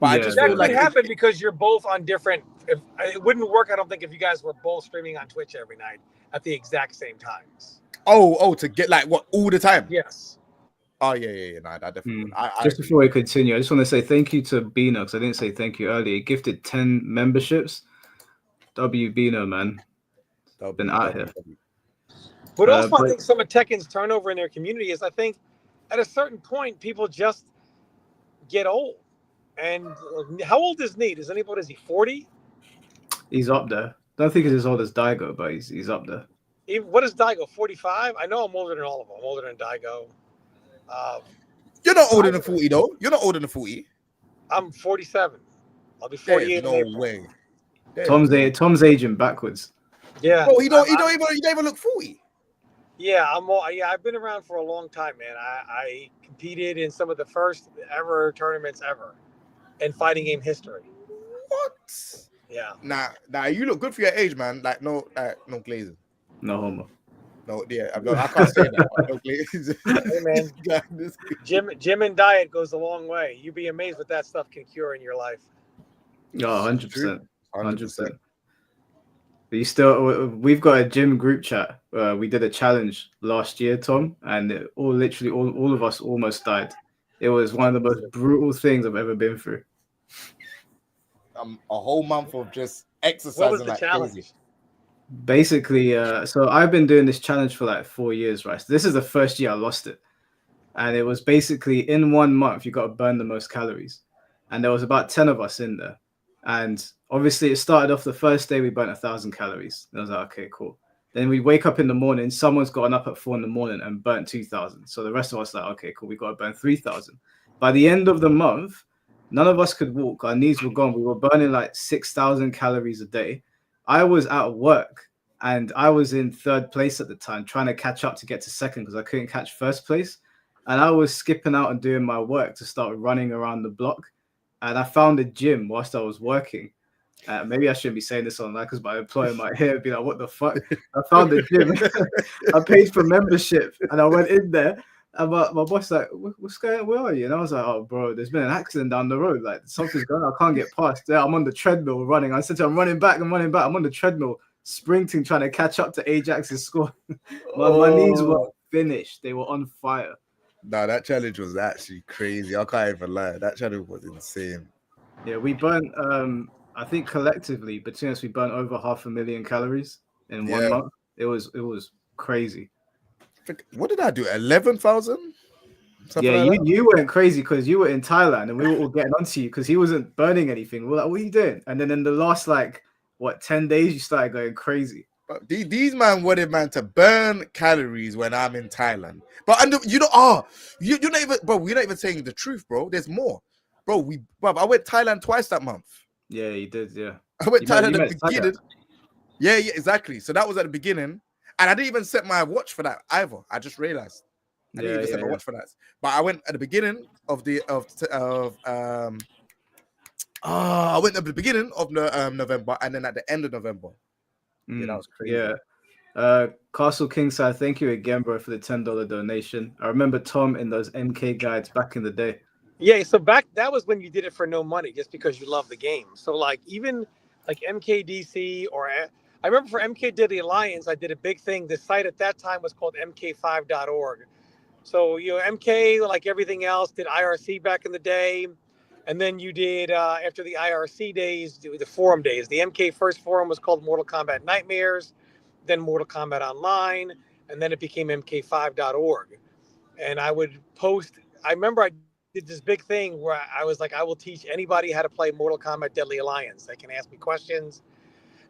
But I just feel like it happen because you're both on different. It wouldn't work, I don't think, if you guys were both streaming on Twitch every night at the exact same times. Oh, to get like what all the time? Yes. Oh yeah. No, I definitely. Just before we continue, I just want to say thank you to Bino because I didn't say thank you earlier. He gifted 10 memberships. W Bino, man, been out here. But also, I think some of Tekken's turnover in their community is, I think, at a certain point, people just get old. And how old is Nee? Is he 40? He's up there. Don't think he's as old as Daigo, but he's up there. What is Daigo? 45? I know I'm older than all of them. I'm older than Daigo. You're not older than 40, though. You're not older than 40. I'm 47. I'll be 48. No way. Tom's aging backwards. Yeah. Oh, he don't even look 40. Yeah, I've been around for a long time, man. I competed in some of the first ever tournaments ever in fighting game history. What? Yeah. Nah, you look good for your age, man. Like no glazing. No homo. No, yeah, I can't say that. No glazing. Hey, man. Gym and diet goes a long way. You'd be amazed what that stuff can cure in your life. Oh, 100%. 100%. But we've got a gym group chat. We did a challenge last year, Tom, and literally all of us almost died. It was one of the most brutal things I've ever been through. A whole month of just exercising. What was the challenge? Crazy. Basically, so I've been doing this challenge for like 4 years, right? So this is the first year I lost it. And it was basically in 1 month, you got to burn the most calories. And there was about 10 of us in there. And obviously it started off the first day, we burnt 1,000 calories. And I was like, okay, cool. Then we wake up in the morning, someone's gotten up at 4 a.m. and burnt 2,000. So the rest of us like, okay, cool, we got to burn 3,000. By the end of the month, none of us could walk. Our knees were gone. We were burning like 6,000 calories a day. I was at work and I was in 3rd place at the time, trying to catch up to get to 2nd because I couldn't catch 1st place. And I was skipping out and doing my work to start running around the block. And I found a gym whilst I was working. Maybe I shouldn't be saying this online because my employer might hear and be like, what the fuck? I found a gym. I paid for membership and I went in there. And my boss like, what's going on? Where are you? And I was like, oh, bro, there's been an accident down the road. Like, something's going on. I can't get past. Yeah, I'm on the treadmill running. I said to him, I'm running back. I'm on the treadmill, sprinting, trying to catch up to Ajax's score. My knees were finished. They were on fire. No, that challenge was actually crazy. I can't even lie. That challenge was insane. Yeah, we burnt, I think collectively, between us, we burnt over 500,000 calories in 1 month. It was crazy. What did I do? 11,000? Yeah, you went crazy because you were in Thailand and we were all getting onto you because he wasn't burning anything. We were like, what are you doing? And then in the last 10 days, you started going crazy. But these man wanted to burn calories when I'm in Thailand. But you're not even, bro. We're not even saying the truth, bro. There's more, bro. I went Thailand twice that month. Yeah, you did. Yeah, I went Thailand at the beginning. Yeah, exactly. So that was at the beginning, and I didn't even set my watch for that either. I just realized I didn't even set my watch for that. But I went at the beginning of I went at the beginning of November, and then at the end of November. Yeah, that was crazy. Yeah. Castle Kingside, thank you again, bro, for the $10 donation. I remember Tom in those MK guides back in the day. Yeah, so that was when you did it for no money, just because you love the game. So like even like MKDC or I remember for MK Deadly Alliance, I did a big thing. The site at that time was called mk5.org. So MK, like everything else, did IRC back in the day, and then you did after the IRC days, the forum days. The MK first forum was called Mortal Kombat Nightmares, then Mortal Kombat Online, and then it became mk5.org. And I would post. I remember I did this big thing where I was like, I will teach anybody how to play Mortal Kombat Deadly Alliance. They can ask me questions.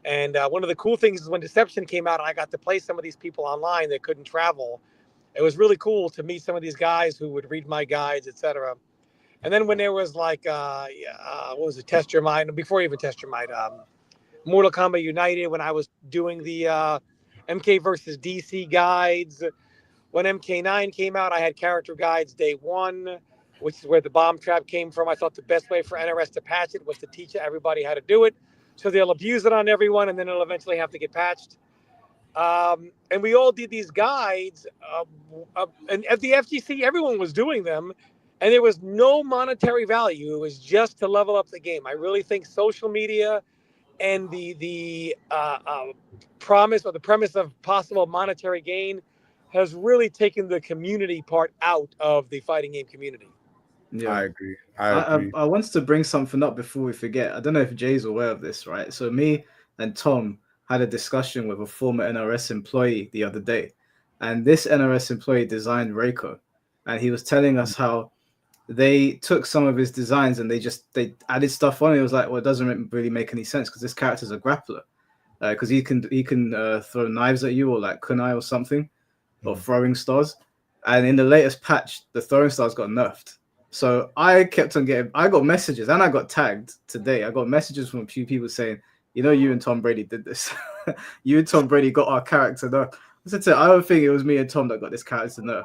And one of the cool things is when Deception came out, and I got to play some of these people online that couldn't travel. It was really cool to meet some of these guys who would read my guides, etc. And then when there was like, what was it, Test Your Mind? Before even Test Your Mind, Mortal Kombat United, when I was doing the MK versus DC guides. When MK9 came out, I had character guides day one, which is where the bomb trap came from. I thought the best way for NRS to patch it was to teach everybody how to do it. So they'll abuse it on everyone, and then it'll eventually have to get patched. And we all did these guides. And at the FGC, everyone was doing them. And there was no monetary value. It was just to level up the game. I really think social media and the promise or the premise of possible monetary gain has really taken the community part out of the fighting game community. Yeah, I agree. I wanted to bring something up before we forget. I don't know if Jay's aware of this, right? So me and Tom had a discussion with a former NRS employee the other day, and this NRS employee designed Reiko, and he was telling us how they took some of his designs and they added stuff on it. It was like, well, it doesn't really make any sense because this character's a grappler, because he can throw knives at you or like kunai or something, or throwing stars. And in the latest patch, the throwing stars got nerfed. So I kept on I got messages and I got tagged today. I got messages from a few people saying, you and Tom Brady did this. You and Tom Brady got our character nerfed. I said, I don't think it was me and Tom that got this character nerfed.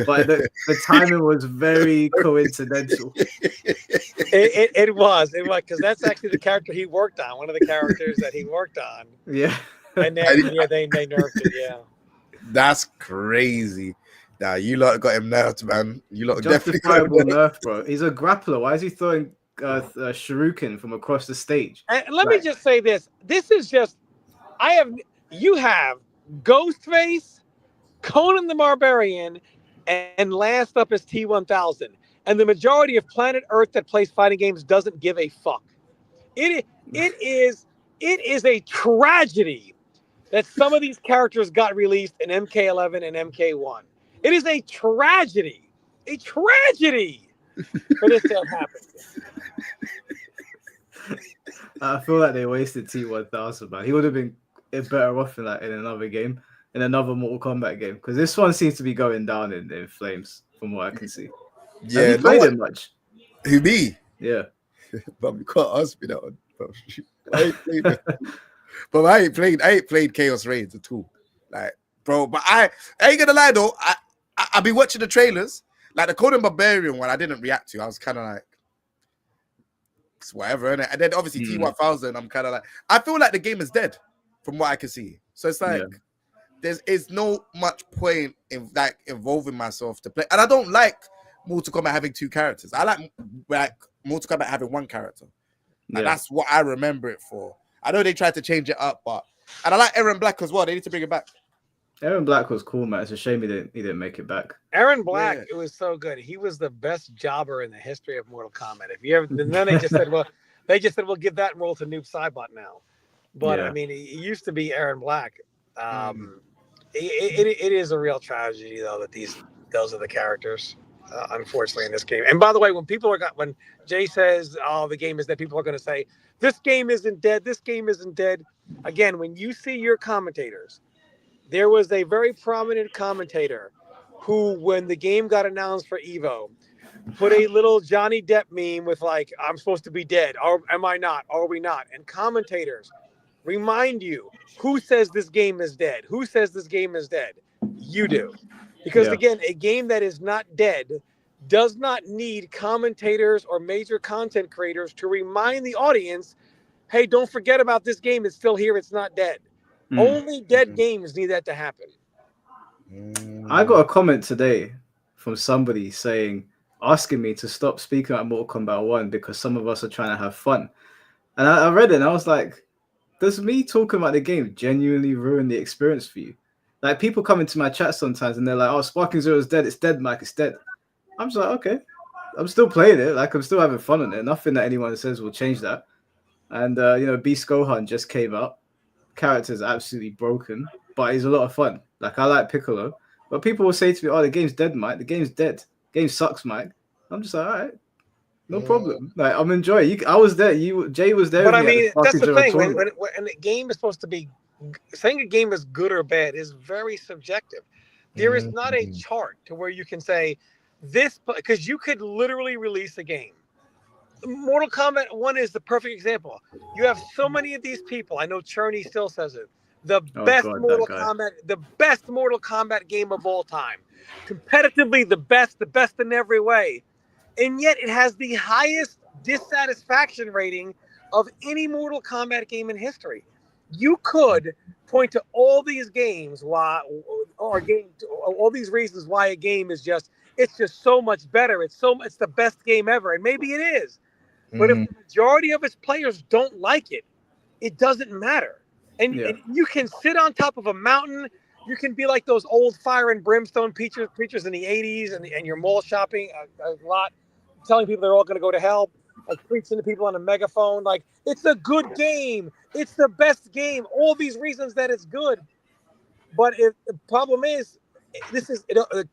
But the timing was very coincidental. It was, because that's actually the character he worked on, one of the characters that he worked on. Yeah. And then, they nerfed it, yeah. That's crazy. Nah, you lot got him nerfed, man. You lot justifiable definitely nerf, bro. He's a grappler. Why is he throwing shuriken from across the stage? And let me just say this. This is just, you have Ghostface, Conan the Barbarian, and last up is T-1000. And the majority of planet Earth that plays fighting games doesn't give a fuck. It is a tragedy that some of these characters got released in MK11 and MK1. It is a tragedy for this to have happened. I feel like they wasted T-1000, man. He would have been better off in another game, in another Mortal Kombat game, because this one seems to be going down in flames from what I can see. Yeah, have you played it much? Who, me? Yeah. But you can't ask me that one. I ain't played it. But I ain't played Chaos Raids at all. Like, bro, but I ain't gonna lie though, I've been watching the trailers. Like the Conan Barbarian one, I didn't react to. I was kind of like, it's whatever, innit? And then obviously T-1000, I'm kind of like, I feel like the game is dead from what I can see. So it's like, there's no much point in like involving myself to play. And I don't like Mortal Kombat having two characters. I like Mortal Kombat having one character. And that's what I remember it for. I know they tried to change it up, and I like Aaron Black as well. They need to bring it back. Aaron Black was cool, man. It's a shame he didn't make it back. Aaron Black, it was so good. He was the best jobber in the history of Mortal Kombat. And then they just said, we'll give that role to Noob Saibot now. But I mean, he used to be Aaron Black. It is a real tragedy though that those are the characters, unfortunately, in this game. And by the way, when Jay says, "Oh, the game is dead," people are going to say, "This game isn't dead. This game isn't dead." Again, when you see your commentators, there was a very prominent commentator who, when the game got announced for Evo, put a little Johnny Depp meme with like, "I'm supposed to be dead. Or am I not? Are we not?" And commentators remind you who says this game is dead. Who says this game is dead? You do. Because Yeah. again, a game that is not dead does not need commentators or major content creators to remind the audience, hey, don't forget about this game. It's still here. It's not dead. Only dead games need that to happen. I got a comment today from somebody asking me to stop speaking about Mortal Kombat 1 because some of us are trying to have fun. And I read it and I was like, does me talking about the game genuinely ruin the experience for you? Like, people come into my chat sometimes and they're like, oh, Sparking Zero is dead. It's dead, Mike. It's dead. I'm just like, okay. I'm still playing it. Like, I'm still having fun on it. Nothing that anyone says will change that. And, Beast Gohan just came out. Character's absolutely broken, but he's a lot of fun. Like, I like Piccolo. But people will say to me, oh, the game's dead, Mike. The game's dead. The game sucks, Mike. I'm just like, all right. No problem. Like, I'm enjoying it. I was there. Jay was there But with I me at mean, the that's Sparking the Zero thing. tournament. When a game is supposed to be, saying a game is good or bad is very subjective. There is not a chart to where you can say this, because you could literally release a game. Mortal Kombat 1 is the perfect example. You have so many of these people. I know Cherney still says it. The Oh, best God, Mortal that guy. Kombat, the best Mortal Kombat game of all time. Competitively, the best in every way. And yet it has the highest dissatisfaction rating of any Mortal Kombat game in history. You could point to all these games all these reasons why a game is it's just so much better. It's the best game ever, and maybe it is. But if the majority of its players don't like it, it doesn't matter. And you can sit on top of a mountain. You can be like those old fire and brimstone preachers in the 80s, and you're mall shopping a lot, telling people they're all going to go to hell, like preaching to people on a megaphone, like, it's a good game. It's the best game. All these reasons that it's good. But the problem is,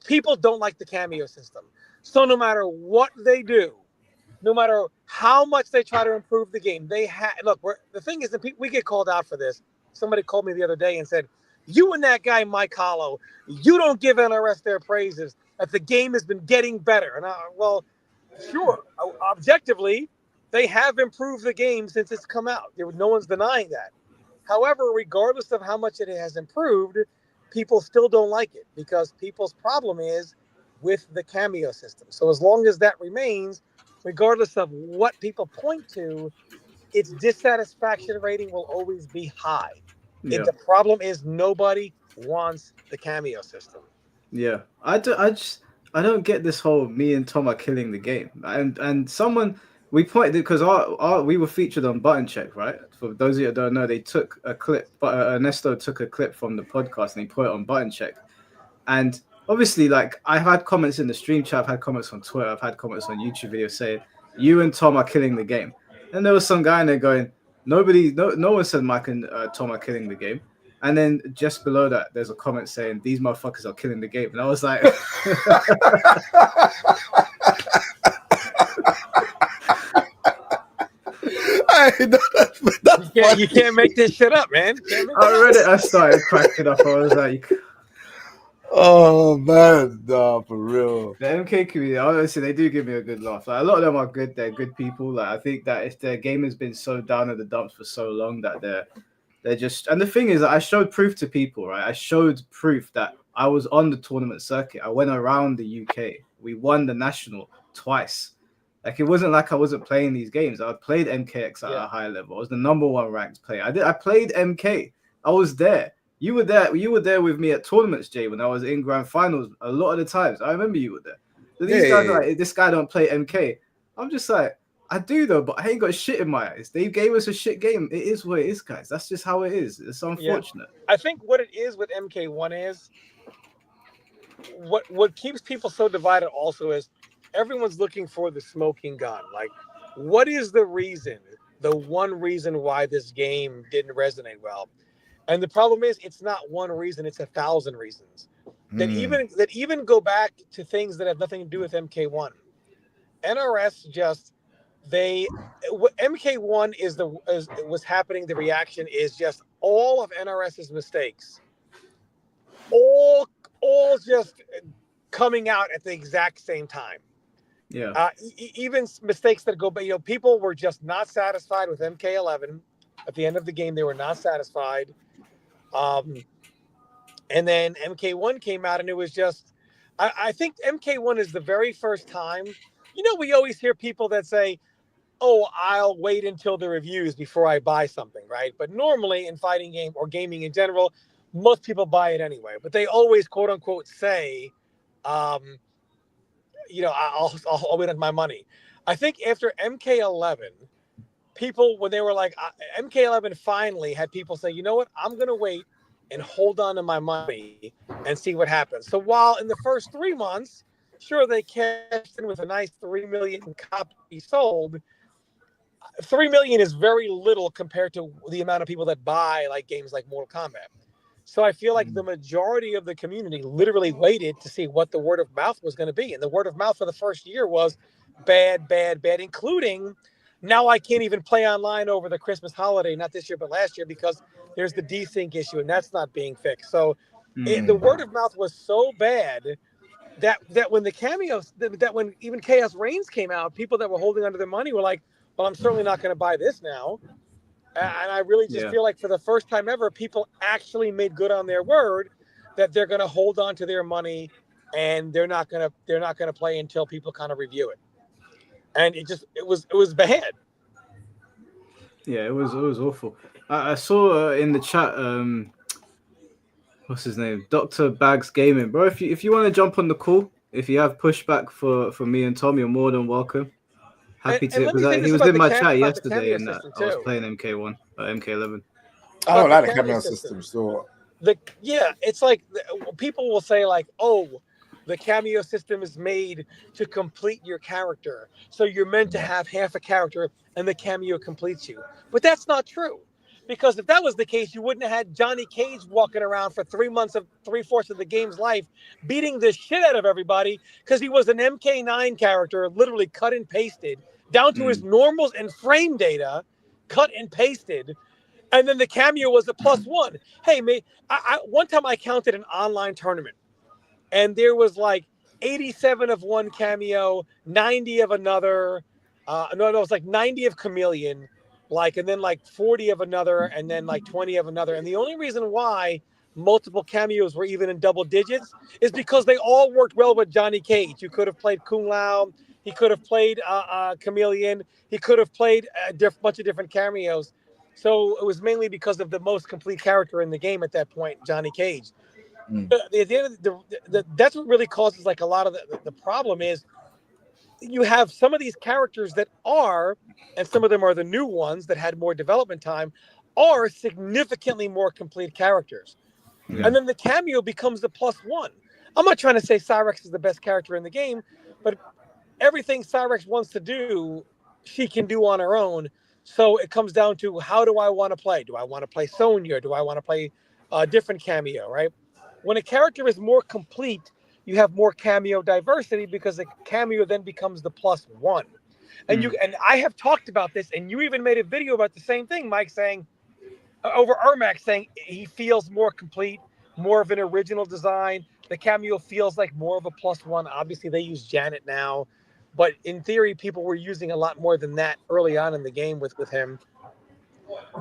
people don't like the cameo system. So no matter what they do, no matter how much they try to improve the game, the thing is that we get called out for this. Somebody called me the other day and said, you and that guy, Mike Hollow, you don't give NRS their praises, that the game has been getting better. And sure, objectively, they have improved the game since it's come out. No one's denying that. However, regardless of how much it has improved, people still don't like it because people's problem is with the cameo system. So as long as that remains, regardless of what people point to, its dissatisfaction rating will always be high. Yeah. The problem is nobody wants the cameo system. Yeah. I don't get this whole me and Tom are killing the game. And someone we pointed because we were featured on Button Check, right? For those of you that don't know, they took a clip, but Ernesto took a clip from the podcast and he put it on Button Check. And obviously, like, I've had comments in the stream chat, I've had comments on Twitter, I've had comments on YouTube videos saying you and Tom are killing the game. And there was some guy in there going, no one said Mike and Tom are killing the game. And then just below that, there's a comment saying these motherfuckers are killing the game. And I was like, You can't make this shit up, man. I read it, I started cracking up. I was like, oh man, no, for real. The MK community, honestly, they do give me a good laugh. Like, a lot of them are good. They're good people. Like, I think that if their game has been so down in the dumps for so long that they're just. And the thing is, I showed proof to people, right? I showed proof that I was on the tournament circuit. I went around the UK. We won the national twice. Like, it wasn't like I wasn't playing these games. I played MKX at a high level. I was the #1 ranked player. I played MK. I was there. You were there. You were there with me at tournaments, Jay, when I was in grand finals. A lot of the times, I remember you were there. So these guys are like, this guy don't play MK. I'm just like, I do though, but I ain't got shit in my eyes. They gave us a shit game. It is what it is, guys. That's just how it is. It's unfortunate. Yeah. I think what it is with MK1 is what keeps people so divided. Also, is everyone's looking for the smoking gun. Like, what is the reason? The one reason why this game didn't resonate well. And the problem is, it's not one reason; it's 1,000 reasons that even go back to things that have nothing to do with MK1. NRS MK1 was happening. The reaction is just all of NRS's mistakes, all just coming out at the exact same time. Yeah. Even mistakes that go, people were just not satisfied with MK11. At the end of the game, they were not satisfied. And then MK1 came out, and it was just, I think MK1 is the very first time. We always hear people that say, oh, I'll wait until the reviews before I buy something, right? But normally in fighting game or gaming in general, most people buy it anyway. But they always, quote unquote, say, I'll wait on my money. I think after MK11, people, when they were like, MK11 finally had people say, you know what, I'm going to wait and hold on to my money and see what happens. So while in the first 3 months, sure, they cashed in with a nice 3 million copies sold. 3 million is very little compared to the amount of people that buy like games like Mortal Kombat. So I feel like the majority of the community literally waited to see what the word of mouth was going to be. And the word of mouth for the first year was bad, bad, bad, including now I can't even play online over the Christmas holiday, not this year, but last year, because there's the desync issue and that's not being fixed. So the word of mouth was so bad that when the cameos, that when even Chaos Reigns came out, people that were holding onto their money were like, well, I'm certainly not going to buy this now. And I really just feel like for the first time ever, people actually made good on their word that they're going to hold on to their money and they're not going to play until people kind of review it. And it was bad. Yeah, it was awful. I saw in the chat, what's his name, Dr. Bags Gaming, bro. If you want to jump on the call, if you have pushback for me and Tom, you're more than welcome. Happy and to, let me say because he this was about in my chat about the yesterday, cameo and system I was too. playing MK1, MK11. I don't like the cameo cameo system. So it's like people will say like, oh, the cameo system is made to complete your character, so you're meant to have half a character and the cameo completes you. But that's not true, because if that was the case, you wouldn't have had Johnny Cage walking around for 3 months of 3/4 of the game's life beating the shit out of everybody because he was an MK9 character, literally cut and pasted down to his normals and frame data, cut and pasted. And then the cameo was a +1. Hey, mate, one time I counted an online tournament, and there was like 87 of one cameo, 90 of another. No, it was like 90 of Chameleon, and then like 40 of another, and then like 20 of another. And the only reason why multiple cameos were even in double digits is because they all worked well with Johnny Cage. You could have played Kung Lao. He could have played Chameleon. He could have played a bunch of different cameos. So it was mainly because of the most complete character in the game at that point, Johnny Cage. That's what really causes like a lot of the problem is you have some of these characters that are, and some of them are the new ones that had more development time, are significantly more complete characters. And then the cameo becomes the +1. I'm not trying to say Cyrex is the best character in the game, but everything Cyrex wants to do, she can do on her own. So it comes down to, how do I want to play? Do I want to play Sonya? Do I want to play a different cameo, right? When a character is more complete, you have more cameo diversity because the cameo then becomes the +1. And I have talked about this, and you even made a video about the same thing, Mike, saying over Ermac, saying he feels more complete, more of an original design. The cameo feels like more of a +1. Obviously, they use Janet now, but in theory, people were using a lot more than that early on in the game with him.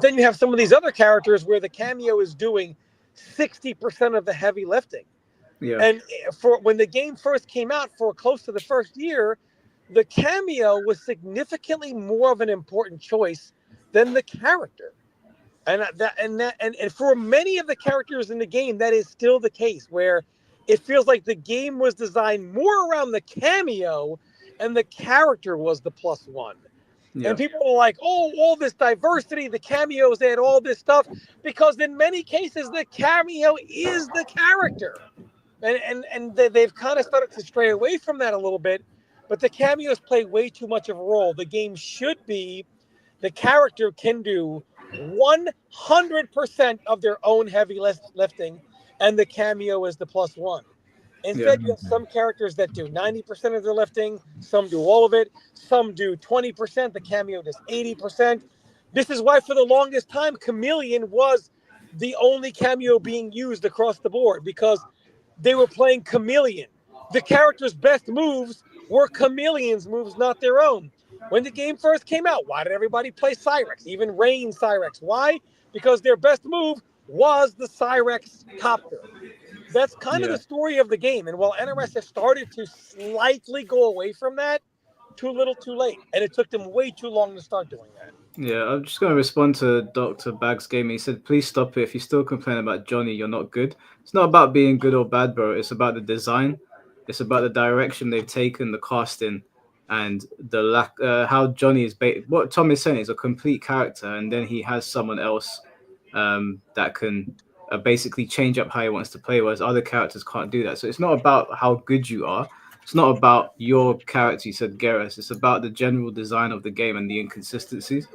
Then you have some of these other characters where the cameo is doing 60% of the heavy lifting. Yeah. And for when the game first came out, for close to the first year, the cameo was significantly more of an important choice than the character. And for many of the characters in the game, that is still the case, where it feels like the game was designed more around the cameo and the character was the +1. Yeah. And people are like, oh, all this diversity, the cameos, they had all this stuff, because in many cases, the cameo is the character. And they've kind of started to stray away from that a little bit, but the cameos play way too much of a role. The game should be, the character can do 100% of their own heavy lifting, and the cameo is the +1. Instead, you have some characters that do 90% of their lifting, some do all of it, some do 20%, the cameo does 80%. This is why for the longest time, Chameleon was the only cameo being used across the board, because they were playing Chameleon. The character's best moves were Chameleon's moves, not their own. When the game first came out, why did everybody play Cyrex? Even Rain Cyrex. Why? Because their best move was the Cyrex copter. That's kind of the story of the game. And while NRS has started to slightly go away from that, too little, too late. And it took them way too long to start doing that. Yeah, I'm just going to respond to Dr. Bags Gaming. He said, please stop it. If you still complain about Johnny, you're not good. It's not about being good or bad, bro. It's about the design. It's about the direction they've taken, the casting, and the lack, how Johnny is, what Tom is saying is a complete character, and then he has someone else that can basically change up how he wants to play, whereas other characters can't do that. So it's not about how good you are. It's not about your character, you said, Garrus. It's about the general design of the game and the inconsistencies.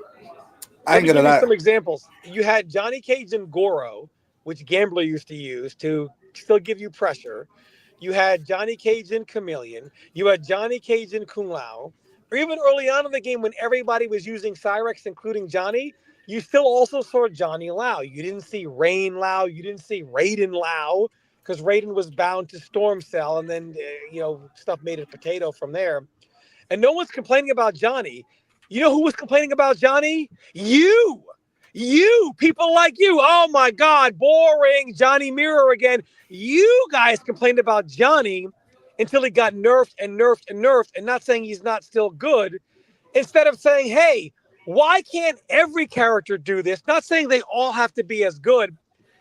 I ain't Let me gonna give you lie. some examples. You had Johnny Cage and Goro, which Gambler used to use to still give you pressure. You had Johnny Cage and Chameleon. You had Johnny Cage and Kung Lao. Or even early on in the game when everybody was using Cyrex, including Johnny, you still also saw Johnny Lao. You didn't see Rain Lao. You didn't see Raiden Lao because Raiden was bound to Storm Cell, and then, stuff made a potato from there. And no one's complaining about Johnny. You know who was complaining about Johnny? You, people like you. Oh my God, boring. Johnny Mirror again. You guys complained about Johnny until he got nerfed and nerfed and nerfed, and not saying he's not still good. Instead of saying, hey, why can't every character do this? Not saying they all have to be as good.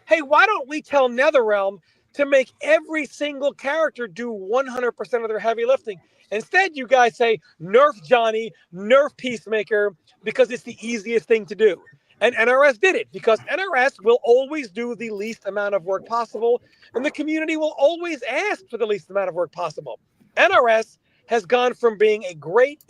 Hey, why don't we tell NetherRealm to make every single character do 100% of their heavy lifting? Instead, you guys say, nerf Johnny, nerf Peacemaker, because it's the easiest thing to do. And NRS did it because NRS will always do the least amount of work possible, and the community will always ask for the least amount of work possible. NRS has gone from being a great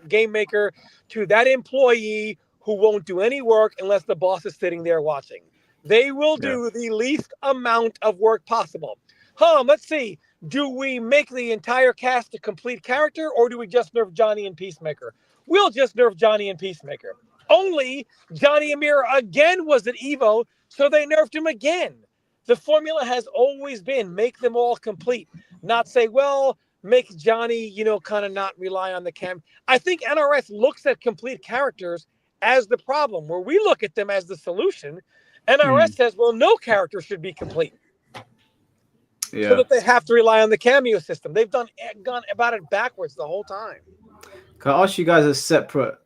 game maker to that employee who won't do any work unless the boss is sitting there watching. They will do the least amount of work possible. Let's see. Do we make the entire cast a complete character, or do we just nerf Johnny and Peacemaker? We'll just nerf Johnny and Peacemaker. Only Johnny Amir again was at Evo, so they nerfed him again. The formula has always been make them all complete, not say, well, make Johnny, kind of not rely on the cam. I think NRS looks at complete characters as the problem, where we look at them as the solution. NRS says, well, no character should be complete. So that they have to rely on the cameo system. They've gone about it backwards the whole time. Can I ask you guys a separate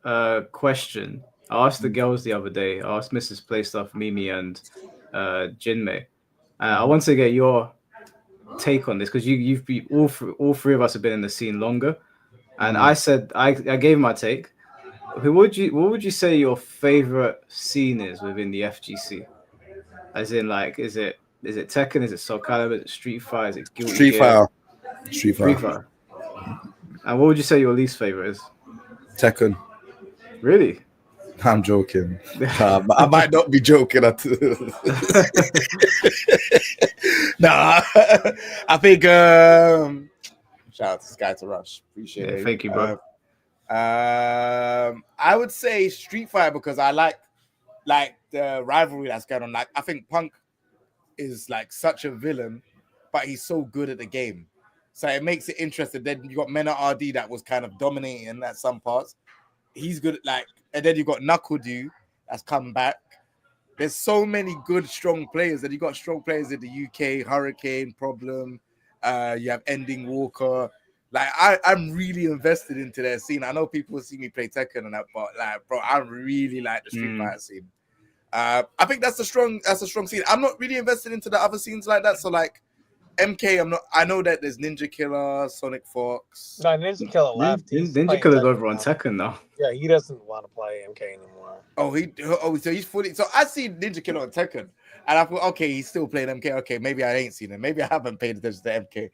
question? I asked the girls the other day. I asked Mrs. Playstuff, Mimi, and Jinmei. I want to get your take on this because you've been all three of us have been in the scene longer, and I said I gave my take. What would you say your favorite scene is within the FGC? As in, like, is it Tekken? Is it Soul Calibur? Is it Street Fighter? Is it Guilty Street Gear? Fighter. Street Fighter. And what would you say your least favorite is? Tekken. Really? I'm joking. I might not be joking. Nah, I think. Shout out to Sky to Rush. Appreciate it. Thank you, bro. I would say Street Fighter because I like the rivalry that's going on. Like, I think Punk is like such a villain, but he's so good at the game, so it makes it interesting. Then you got Mena RD that was kind of dominating at some parts. He's good at and then you got Knuckledew that's come back. There's so many good, strong players, and you got strong players in the UK, Hurricane, Problem. You have Ending Walker. Like, I'm really invested into their scene. I know people see me play Tekken and that, but bro, I really like the Street Fighter scene. I think that's a strong scene. I'm not really invested into the other scenes like that. So MK, I'm not. I know that there's Ninja Killer, Sonic Fox. No, Ninja Killer left. Ninja Killer's over on Tekken now. Yeah, he doesn't want to play MK anymore. So he's fully. So I see Ninja Killer on Tekken, and I thought, okay, he's still playing MK. Okay, maybe I ain't seen him. Maybe I haven't paid attention to MK.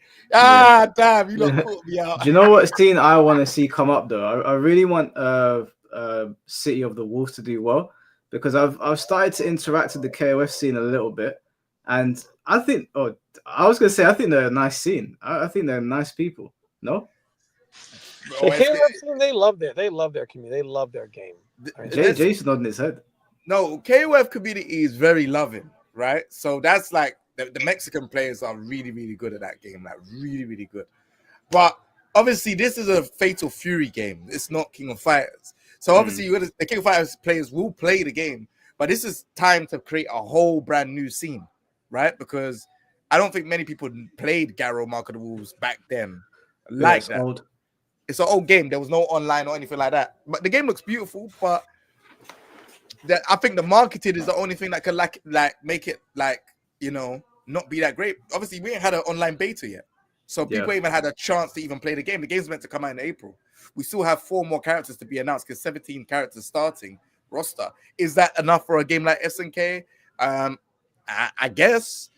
Damn, you lot caught me out. Do you know what scene I want to see come up though? I really want City of the Wolves to do well because I've started to interact with the KOF scene a little bit, and I think I was gonna say I think they're a nice scene. I think they're nice people. No. The KOF scene, they love their community. They love their game. Jason nodding his head. No, KOF community is very loving, right? So that's like the Mexican players are really, really good at that game, like really, really good. But obviously this is a Fatal Fury game. It's not King of Fighters. So obviously the King of Fighters players will play the game, but this is time to create a whole brand new scene, right? Because I don't think many people played Garou Mark of the Wolves back then like that. Old. It's an old game. There was no online or anything like that. But the game looks beautiful, but I think the marketing is the only thing that can like make it not be that great. Obviously, we ain't had an online beta yet. So people even had a chance to even play the game. The game's meant to come out in April. We still have 4 more characters to be announced because 17 characters starting roster. Is that enough for a game like SNK? I guess.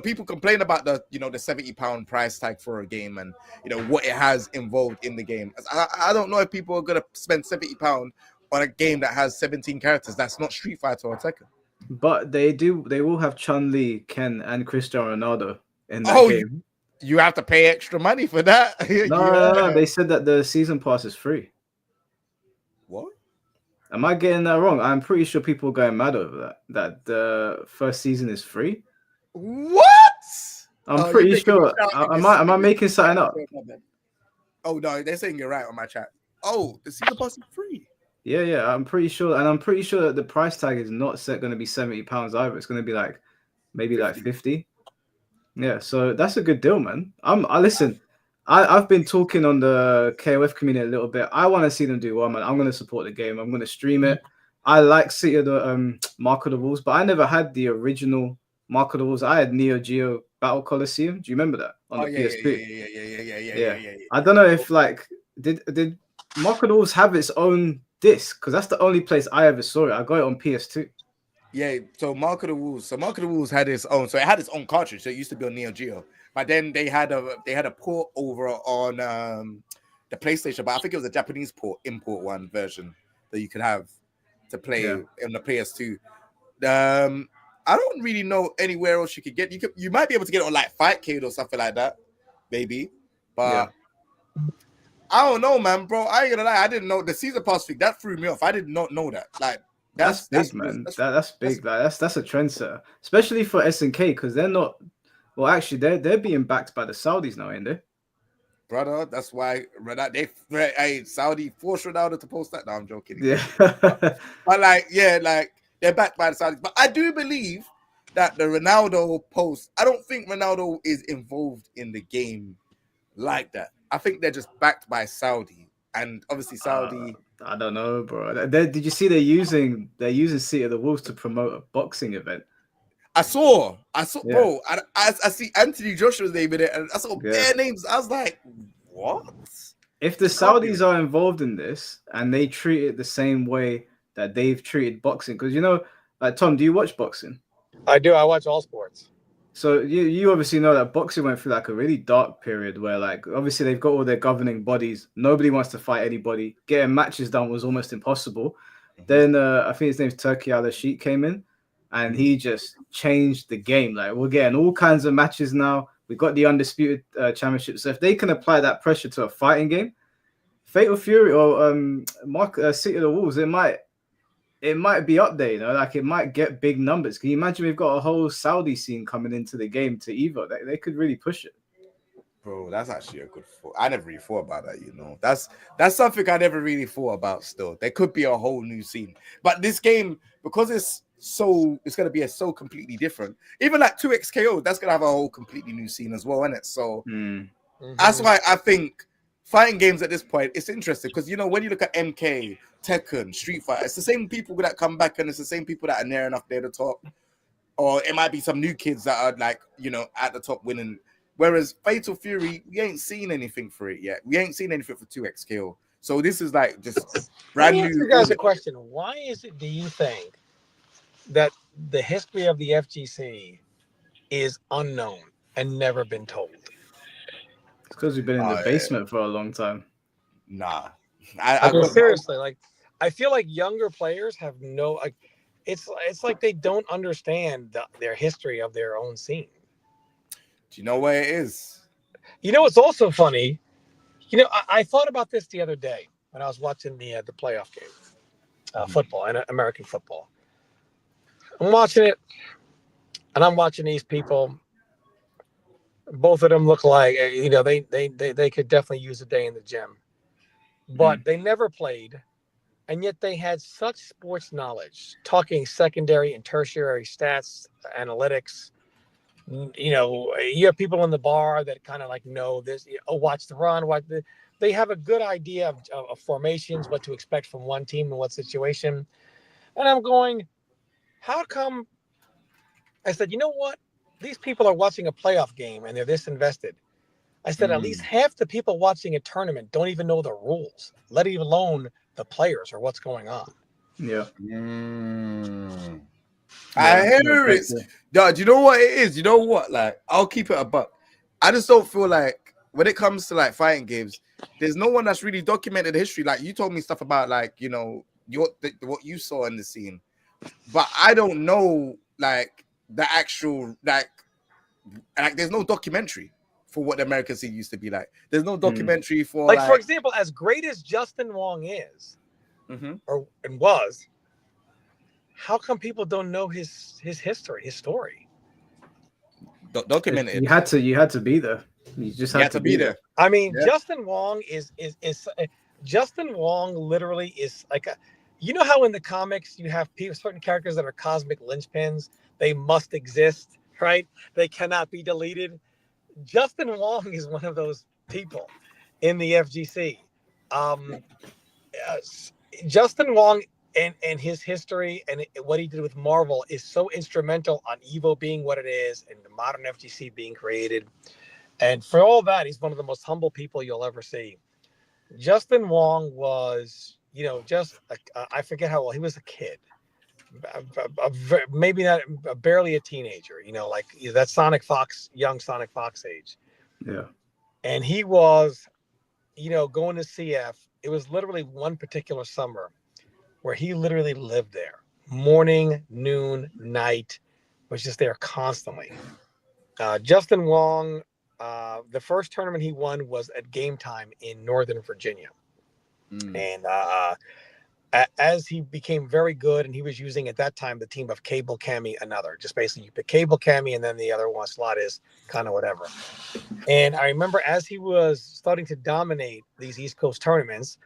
People complain about the £70 price tag for a game and what it has involved in the game. I don't know if people are gonna spend £70 on a game that has 17 characters. That's not Street Fighter or Tekken. But they will have Chun-Li, Ken, and Cristiano Ronaldo in that game. You have to pay extra money for that. No, they said that the season pass is free. What? Am I getting that wrong? I'm pretty sure people are going mad over that. That the first season is free. What? I'm pretty sure. Am I making something up? Oh no, they're saying you're right on my chat. Oh, the season pass is free. Yeah, I'm pretty sure, and I'm pretty sure that the price tag is not going to be £70 either. It's going to be maybe 50. Yeah, so that's a good deal, man. I've been talking on the KOF community a little bit. I want to see them do well, man. I'm going to support the game. I'm going to stream it. I like City of the Mark of the Wolves, but I never had the original Mark of the Wolves. I had Neo Geo Battle Coliseum. Do you remember that on the PSP? Yeah. I don't know if did Mark of the Wolves have its own disc? Because that's the only place I ever saw it. I got it on PS2. Yeah, so Mark of the Wolves had its own. So it had its own cartridge. So it used to be on Neo Geo, but then they had a port over on the PlayStation. But I think it was a Japanese import one version that you could have to play on the PS2. I don't really know anywhere else you could get. You might be able to get it on like Fightcade or something like that, maybe. But I don't know, man, bro. I ain't gonna lie. I didn't know the season pass thing. That threw me off. I did not know that. Like. That's big, man. That's big. That's a trendsetter, especially for SNK because they're not. Well, actually, they're being backed by the Saudis now, ain't they? Brother, that's why Saudi forced Ronaldo to post that. No, I'm joking. Yeah, but they're backed by the Saudis. But I do believe that the Ronaldo post. I don't think Ronaldo is involved in the game like that. I think they're just backed by Saudi, and obviously Saudi. I don't know, bro. Did you see they're using City of the Wolves to promote a boxing event? I saw, bro. I see Anthony Joshua's name in it, and I saw their names. I was like, what? If the Saudis are involved in this and they treat it the same way that they've treated boxing, because Tom, do you watch boxing? I do. I watch all sports. So you obviously know that boxing went through a really dark period where obviously they've got all their governing bodies. Nobody wants to fight anybody. Getting matches done was almost impossible. Then I think his name's Turki Al-Sheikh came in and he just changed the game. We're getting all kinds of matches now. We've got the undisputed championship. So if they can apply that pressure to a fighting game, Fatal Fury or City of the Wolves, it might be up there, it might get big numbers. Can you imagine we've got a whole Saudi scene coming into the game to Evo? They could really push it. Bro, that's actually a good thought. I never really thought about that, That's something I never really thought about still. There could be a whole new scene. But this game, because it's going to be so completely different. Even 2XKO, that's going to have a whole completely new scene as well, isn't it? So that's why I think fighting games at this point, it's interesting because, when you look at MK, Tekken, Street Fighter, it's the same people that come back and it's the same people that are near enough near the top. Or it might be some new kids that are at the top winning. Whereas Fatal Fury, we ain't seen anything for it yet. We ain't seen anything for 2XKO. So this is just brand new. Let me ask you guys a question. Why is it, do you think, that the history of the FGC is unknown and never been told? It's because we've been in the basement for a long time. Nah. Seriously, I feel like younger players have no, it's like they don't understand their history of their own scene. Do you know where it is? It's also funny. I thought about this the other day when I was watching the playoff game, football and American football. I'm watching it, and I'm watching these people Both of them look like they could definitely use a day in the gym, but they never played, and yet they had such sports knowledge, talking secondary and tertiary stats, analytics. You have people in the bar that kind of like know this. Watch the run. They have a good idea of formations, what to expect from one team in what situation. And I'm going, how come? I said, you know what? These people are watching a playoff game and they're this invested. I said, at least half the people watching a tournament don't even know the rules, let alone the players or what's going on. Yeah. I hear it. Do you know what it is? You know what? Like, I'll keep it a buck. I just don't feel like when it comes to like fighting games, there's no one that's really documented history. Like, you told me stuff about like, what you saw in the scene, but I don't know like the actual like there's no documentary for what the American scene used to be like. There's no documentary for for example, as great as Justin Wong is and was, how come people don't know his history, his story? Documented. You had to be there. You just had to be there. I mean, Justin Wong is Justin Wong literally is like how in the comics you have certain characters that are cosmic linchpins. They must exist, right? They cannot be deleted. Justin Wong is one of those people in the FGC. Justin Wong and his history and what he did with Marvel is so instrumental on Evo being what it is and the modern FGC being created. And for all that, he's one of the most humble people you'll ever see. Justin Wong was, I forget how old he was, a kid, maybe not barely a teenager, like that young Sonic Fox age. Yeah. And he was, going to CF. It was literally one particular summer where he literally lived there, morning, noon, night, was just there constantly. Justin Wong, the first tournament he won was at Game Time in Northern Virginia. And as he became very good, and he was using at that time the team of Cable, Cammy, another. Just basically you pick Cable, Cammy, and then the other one slot is kind of whatever. And I remember as he was starting to dominate these East Coast tournaments,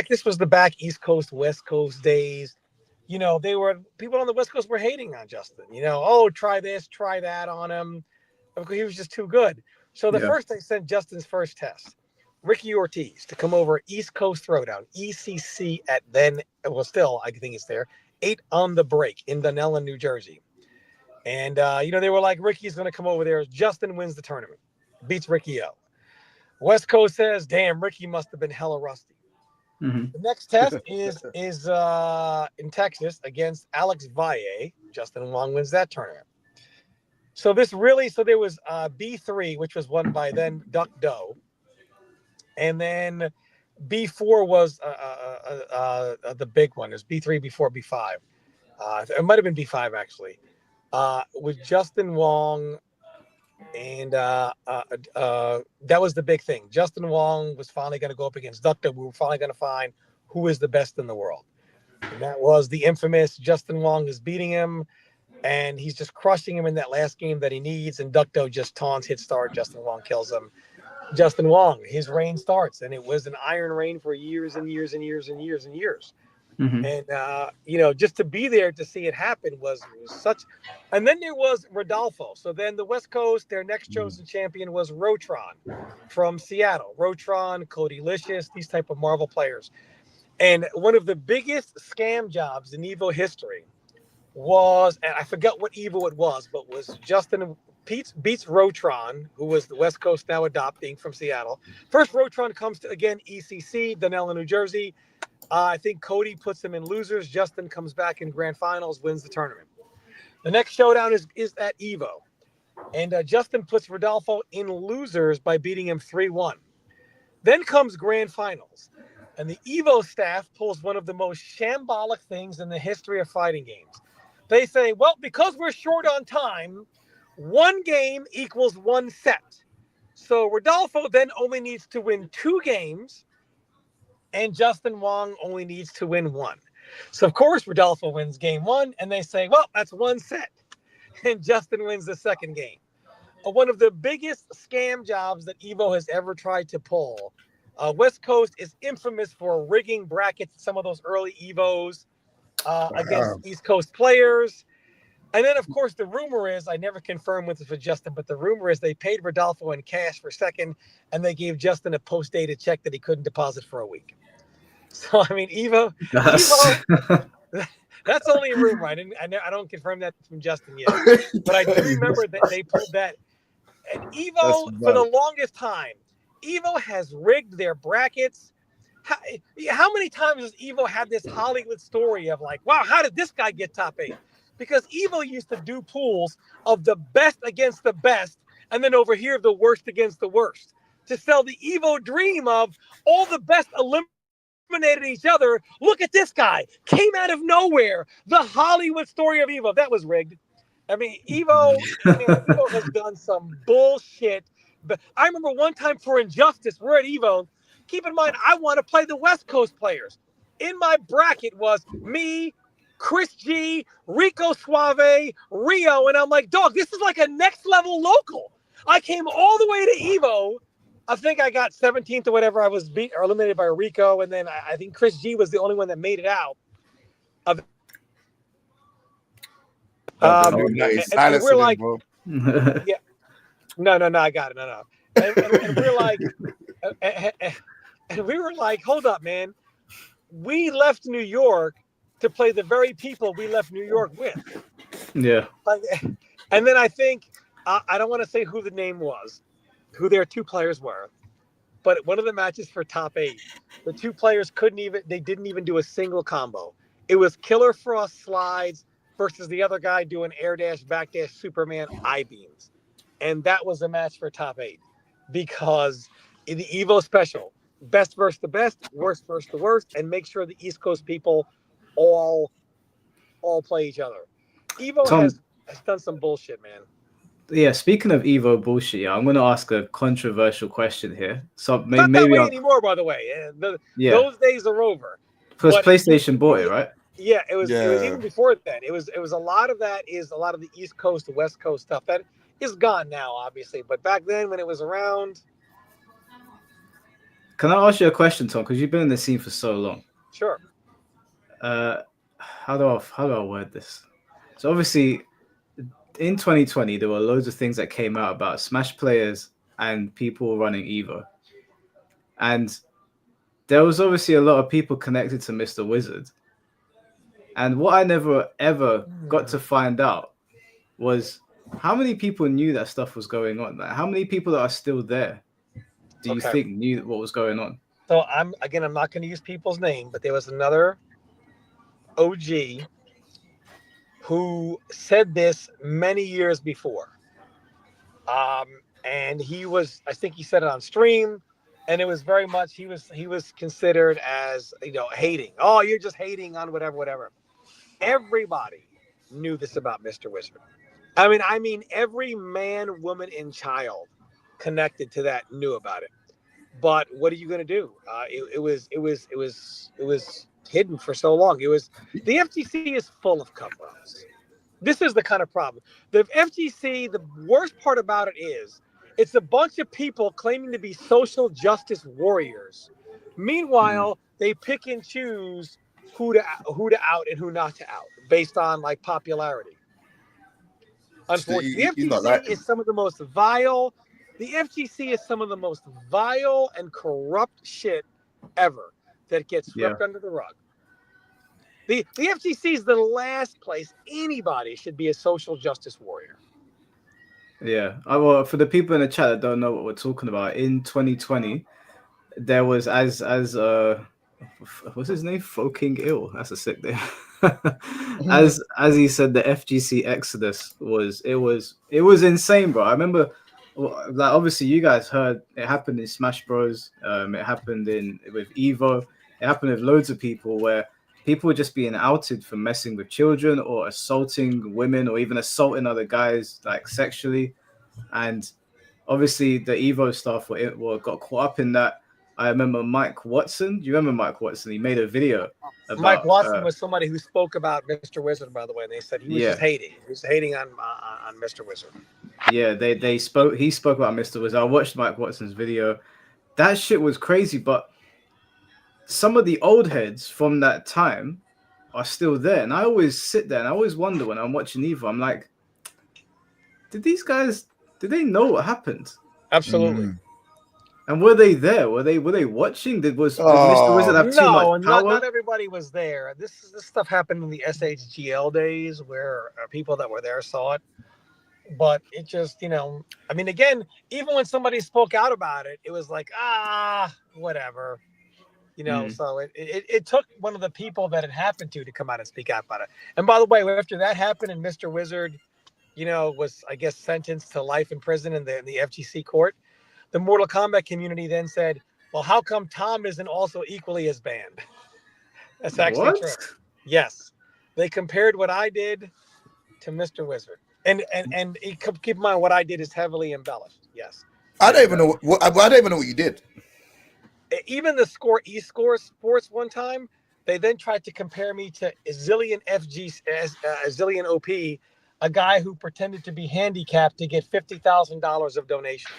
this was the back East Coast, West Coast days. People on the West Coast were hating on Justin. Try this, try that on him. He was just too good. So the first they sent Justin's first test, Ricky Ortiz, to come over East Coast Throwdown, ECC at then, well, still, I think it's there, 8 on the break in Dunellen, New Jersey. And, they were like, Ricky's going to come over there. Justin wins the tournament, beats Ricky O. West Coast says, damn, Ricky must have been hella rusty. The next test is in Texas against Alex Valle. Justin Wong wins that tournament. So there was B3, which was won by then Duck Doe. And then B4 was the big one. It was B3, B4, B5. It might have been B5, actually. With Justin Wong. And that was the big thing. Justin Wong was finally going to go up against Duck Doe. We were finally going to find who is the best in the world. And that was the infamous Justin Wong is beating him. And he's just crushing him in that last game that he needs. And Duck Doe just taunts, hit start. Justin Wong kills him. Justin Wong, his reign starts. And it was an iron reign for years and years and years and years and years. And, just to be there to see it happen was such. And then there was Rodolfo. So then the West Coast, their next chosen champion was Rotron from Seattle. Rotron, Cody Licious, these type of Marvel players. And one of the biggest scam jobs in Evo history was, and I forgot what Evo it was, but was Justin beats Rotron, who was the West Coast now adopting from Seattle. First, Rotron comes to, again, ECC, Dunellen, New Jersey. I think Cody puts him in losers. Justin comes back in grand finals, wins the tournament. The next showdown is at Evo. And Justin puts Rodolfo in losers by beating him 3-1. Then comes grand finals. And the Evo staff pulls one of the most shambolic things in the history of fighting games. They say, well, because we're short on time, one game equals one set. So Rodolfo then only needs to win 2 games. And Justin Wong only needs to win 1. So, of course, Rodolfo wins game 1, and they say, well, that's 1 set. And Justin wins the second game. one of the biggest scam jobs that Evo has ever tried to pull. West Coast is infamous for rigging brackets at some of those early Evos against East Coast players. And then, of course, the rumor is, I never confirmed with Justin, but the rumor is they paid Rodolfo in cash for second, and they gave Justin a post-dated check that he couldn't deposit for a week. So, I mean, Evo, that's only a rumor. I don't confirm that from Justin yet. But I do remember that they pulled that. And Evo, for the longest time, Evo has rigged their brackets. How many times has Evo had this Hollywood story of like, wow, how did this guy get top 8? Because Evo used to do pools of the best against the best, and then over here, the worst against the worst, to sell the Evo dream of all the best eliminated each other. Look at this guy. Came out of nowhere. The Hollywood story of Evo. That was rigged. I mean, Evo has done some bullshit. But I remember one time for Injustice, we're at Evo. Keep in mind, I want to play the West Coast players. In my bracket was me, Chris G, Rico Suave, Rio, and I'm like, dog, this is like a next level local. I came all the way to Evo. I think I got 17th or whatever. I was beat or eliminated by Rico, and then I think Chris G was the only one that made it out. And we're like, yeah, no, I got it, no. And we're like, and we were like, hold up, man. We left New York to play the very people we left New York with. Yeah. And then I think, I don't want to say who the name was, who their two players were, but one of the matches for top 8, the two players didn't even do a single combo. It was Killer Frost slides versus the other guy doing air dash, back dash, Superman I-beams. And that was a match for top 8 because in the Evo special, best versus the best, worst versus the worst, and make sure the East Coast people all play each other. Evo has done some bullshit, man. Yeah, speaking of Evo bullshit, I'm going to ask a controversial question here. So It's not that way anymore, by the way. Those days are over. Because PlayStation bought it, right? Yeah, it was even before then. It was a lot of that is a lot of the East Coast to West Coast stuff that is gone now, obviously. But back then, when it was around. Can I ask you a question, Tom? Because you've been in the scene for so long. Sure. How do I word this? So obviously, in 2020, there were loads of things that came out about Smash players and people running Evo, and there was obviously a lot of people connected to Mr. Wizard. And what I never ever got to find out was how many people knew that stuff was going on. Like, how many people that are still there do you think knew what was going on? So I'm not going to use people's name, but there was another OG who said this many years before. And I think he said it on stream, and it was very much, he was considered as, hating. Oh, you're just hating on whatever. Everybody knew this about Mr. Wizard. I mean, every man, woman, and child connected to that knew about it. But what are you going to do? It was hidden for so long. The FGC is full of cover-ups. This is the kind of problem. The FGC, the worst part about it is it's a bunch of people claiming to be social justice warriors. Meanwhile, they pick and choose who to out and who not to out based on like popularity. Unfortunately, the FGC is some of the most vile. The FGC is some of the most vile and corrupt shit ever that gets swept under the rug. The FGC is the last place anybody should be a social justice warrior. Yeah. Well, for the people in the chat that don't know what we're talking about, in 2020, there was what's his name? Foking Ill. That's a sick name. as he said, the FGC exodus was insane, bro. I remember, like, obviously you guys heard it happened in Smash Bros. It happened with Evo. It happened with loads of people where people were just being outed for messing with children or assaulting women or even assaulting other guys like sexually. And obviously the Evo stuff got caught up in that. I remember Mike Watson. Do you remember Mike Watson? He made a video about... Mike Watson was somebody who spoke about Mr. Wizard, by the way. And they said he was just hating. He was hating on Mr. Wizard. Yeah, they spoke. He spoke about Mr. Wizard. I watched Mike Watson's video. That shit was crazy, but some of the old heads from that time are still there, and I always sit there and I always wonder when I'm watching Evo. I'm like, did these guys? Did they know what happened? Absolutely. Mm. And were they there? Were they watching? Did Mr. Wizard Oh, have too much No, power? not everybody was there. This stuff happened in the SHGL days where people that were there saw it. But it just, I mean, again, even when somebody spoke out about it, it was like, whatever. So it took one of the people that it happened to come out and speak out about it. And by the way, after that happened and Mr. Wizard, was, I guess, sentenced to life in prison in the FGC court, the Mortal Kombat community then said, well, how come Tom isn't also equally as banned? That's actually What? true. Yes. They compared what I did to Mr. Wizard. And keep in mind what I did is heavily embellished. Yes. I don't even know what I don't even know what you did. Even the Score eScore Sports one time, they then tried to compare me to Zillion Zillion OP, a guy who pretended to be handicapped to get $50,000 of donations.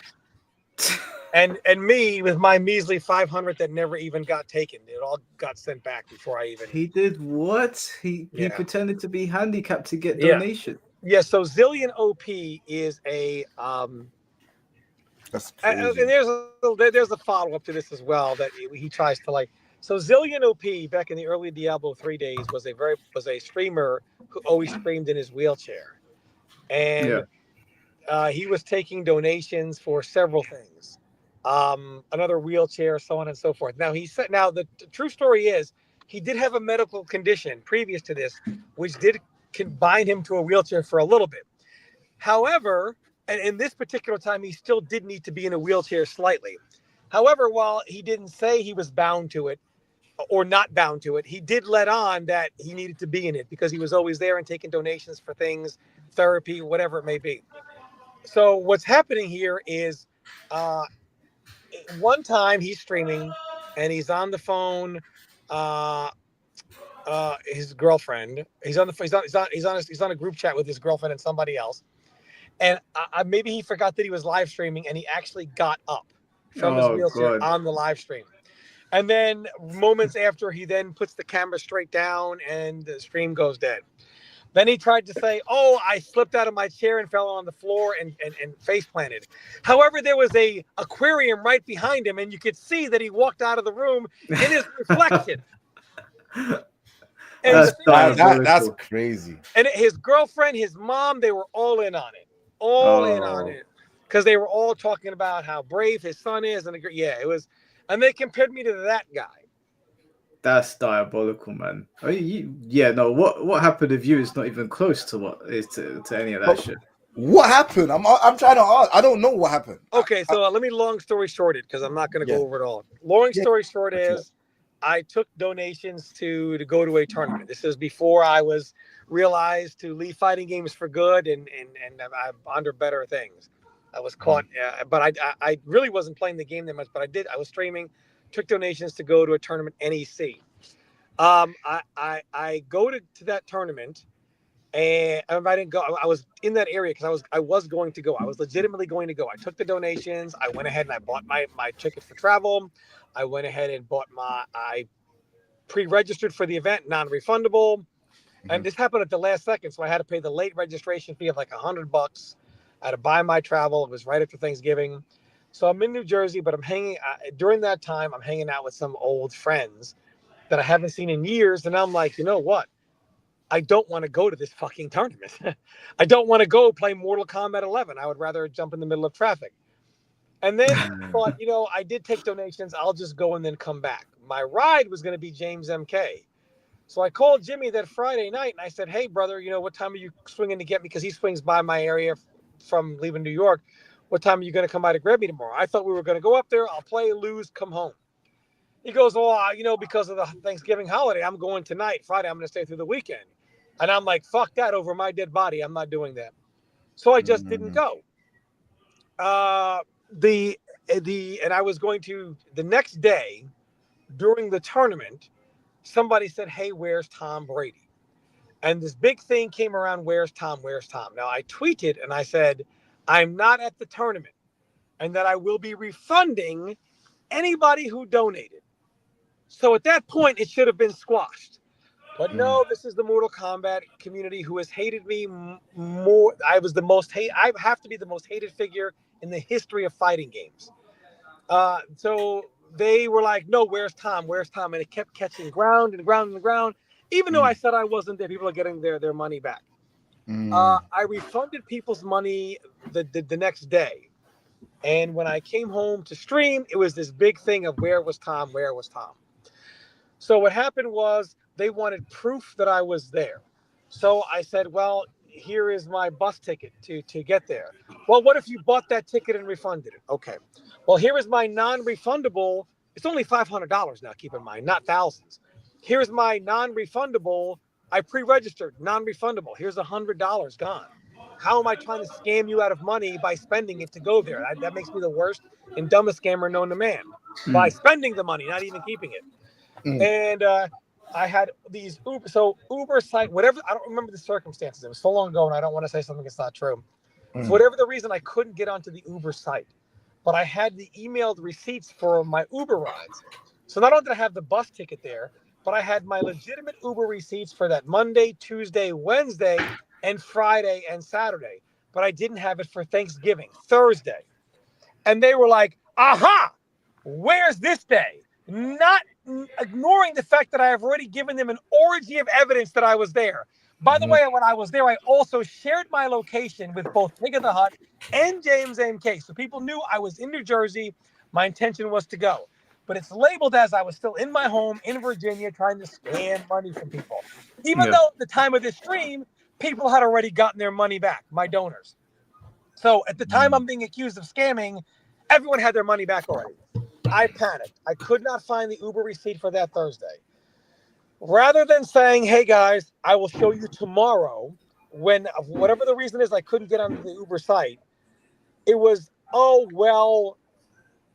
And me with my measly 500 that never even got taken. It all got sent back before I even. He did what? He pretended to be handicapped to get donation. Yeah. So Zillion OP is a That's and crazy. there's a follow up to this as well that he tries to like. So Zillion OP back in the early Diablo 3 days was a streamer who always streamed in his wheelchair, and he was taking donations for several things, another wheelchair, so on and so forth. Now the true story is he did have a medical condition previous to this, which did bind him to a wheelchair for a little bit. However, and in this particular time, he still did need to be in a wheelchair slightly. However, while he didn't say he was bound to it or not bound to it, he did let on that he needed to be in it because he was always there and taking donations for things, therapy, whatever it may be. So what's happening here is one time he's streaming and he's on the phone. His girlfriend. He's on a group chat with his girlfriend and somebody else. And maybe he forgot that he was live streaming, and he actually got up from his wheelchair on the live stream. And then moments after, he then puts the camera straight down, and the stream goes dead. Then he tried to say, "Oh, I slipped out of my chair and fell on the floor and face planted." However, there was a aquarium right behind him, and you could see that he walked out of the room in his reflection. And That's crazy. And his girlfriend, his mom, they were all in on it. In on it, because they were all talking about how brave his son is, and it was, and they compared me to that guy. That's diabolical, man. What happened with you is not even close to what is to any of that shit. What happened? I'm trying to ask. I don't know what happened. Okay, so let me long story short it because I'm not going to go over it all. Long story short is, I took donations to go to a tournament. This is before I was realized to leave fighting games for good, and I'm under better things. I was caught, but I really wasn't playing the game that much. But I was streaming, took donations to go to a tournament, NEC. I go to that tournament, and I didn't go. I was in that area because I was going to go. I was legitimately going to go. I took the donations. I went ahead and I bought my ticket for travel. I went ahead and I pre-registered for the event, non-refundable. And this happened at the last second. So I had to pay the late registration fee of like $100. I had to buy my travel. It was right after Thanksgiving. So I'm in New Jersey, but during that time, I'm hanging out with some old friends that I haven't seen in years. And I'm like, you know what? I don't want to go to this fucking tournament. I don't want to go play Mortal Kombat 11. I would rather jump in the middle of traffic. And then I thought, I did take donations. I'll just go and then come back. My ride was going to be James MK. So I called Jimmy that Friday night and I said, "Hey, brother, what time are you swinging to get me?" Because he swings by my area from leaving New York. "What time are you going to come by to grab me tomorrow?" I thought we were going to go up there. I'll play, lose, come home. He goes, "Oh, because of the Thanksgiving holiday, I'm going tonight. Friday, I'm going to stay through the weekend." And I'm like, "Fuck that over my dead body. I'm not doing that." So I just didn't go. And I was going to the next day during the tournament. Somebody said, "Hey, where's Tom Brady?" And this big thing came around, "Where's Tom? Where's Tom?" Now I tweeted and I said, I'm not at the tournament, and that I will be refunding anybody who donated. So at that point, it should have been squashed. But no, this is the Mortal Kombat community who has hated me more. I was the most hate. I have to be the most hated figure in the history of fighting games. So they were like, "No, where's Tom? Where's Tom?" And it kept catching ground and ground and ground. Even though I said I wasn't there, people are getting their money back. I refunded people's money the next day, and when I came home to stream, it was this big thing of where was Tom? Where was Tom? So what happened was they wanted proof that I was there. So I said, well, here is my bus ticket to get there. Well, what if you bought that ticket and refunded it? Okay. Well, here is my non-refundable. It's only $500 now, keep in mind, not thousands. Here's my non-refundable. I pre-registered, non-refundable. Here's $100 gone. How am I trying to scam you out of money by spending it to go there? That makes me the worst and dumbest scammer known to man. By spending the money, not even keeping it. And I had these Uber site, whatever, I don't remember the circumstances. It was so long ago and I don't want to say something that's not true. For whatever the reason, I couldn't get onto the Uber site, but I had the emailed receipts for my Uber rides. So not only did I have the bus ticket there, but I had my legitimate Uber receipts for that Monday, Tuesday, Wednesday, and Friday and Saturday. But I didn't have it for Thanksgiving, Thursday. And they were like, aha, where's this day? Not ignoring the fact that I have already given them an orgy of evidence that I was there. By the way, when I was there, I also shared my location with both Pig of the Hut and James MK. So people knew I was in New Jersey. My intention was to go. But it's labeled as I was still in my home in Virginia trying to scam money from people. Even though at the time of this stream, people had already gotten their money back, my donors. So at the time I'm being accused of scamming, everyone had their money back already. I panicked. I could not find the Uber receipt for that Thursday. Rather than saying, hey guys, I will show you tomorrow, when whatever the reason is I couldn't get onto the Uber site, it was, oh, well,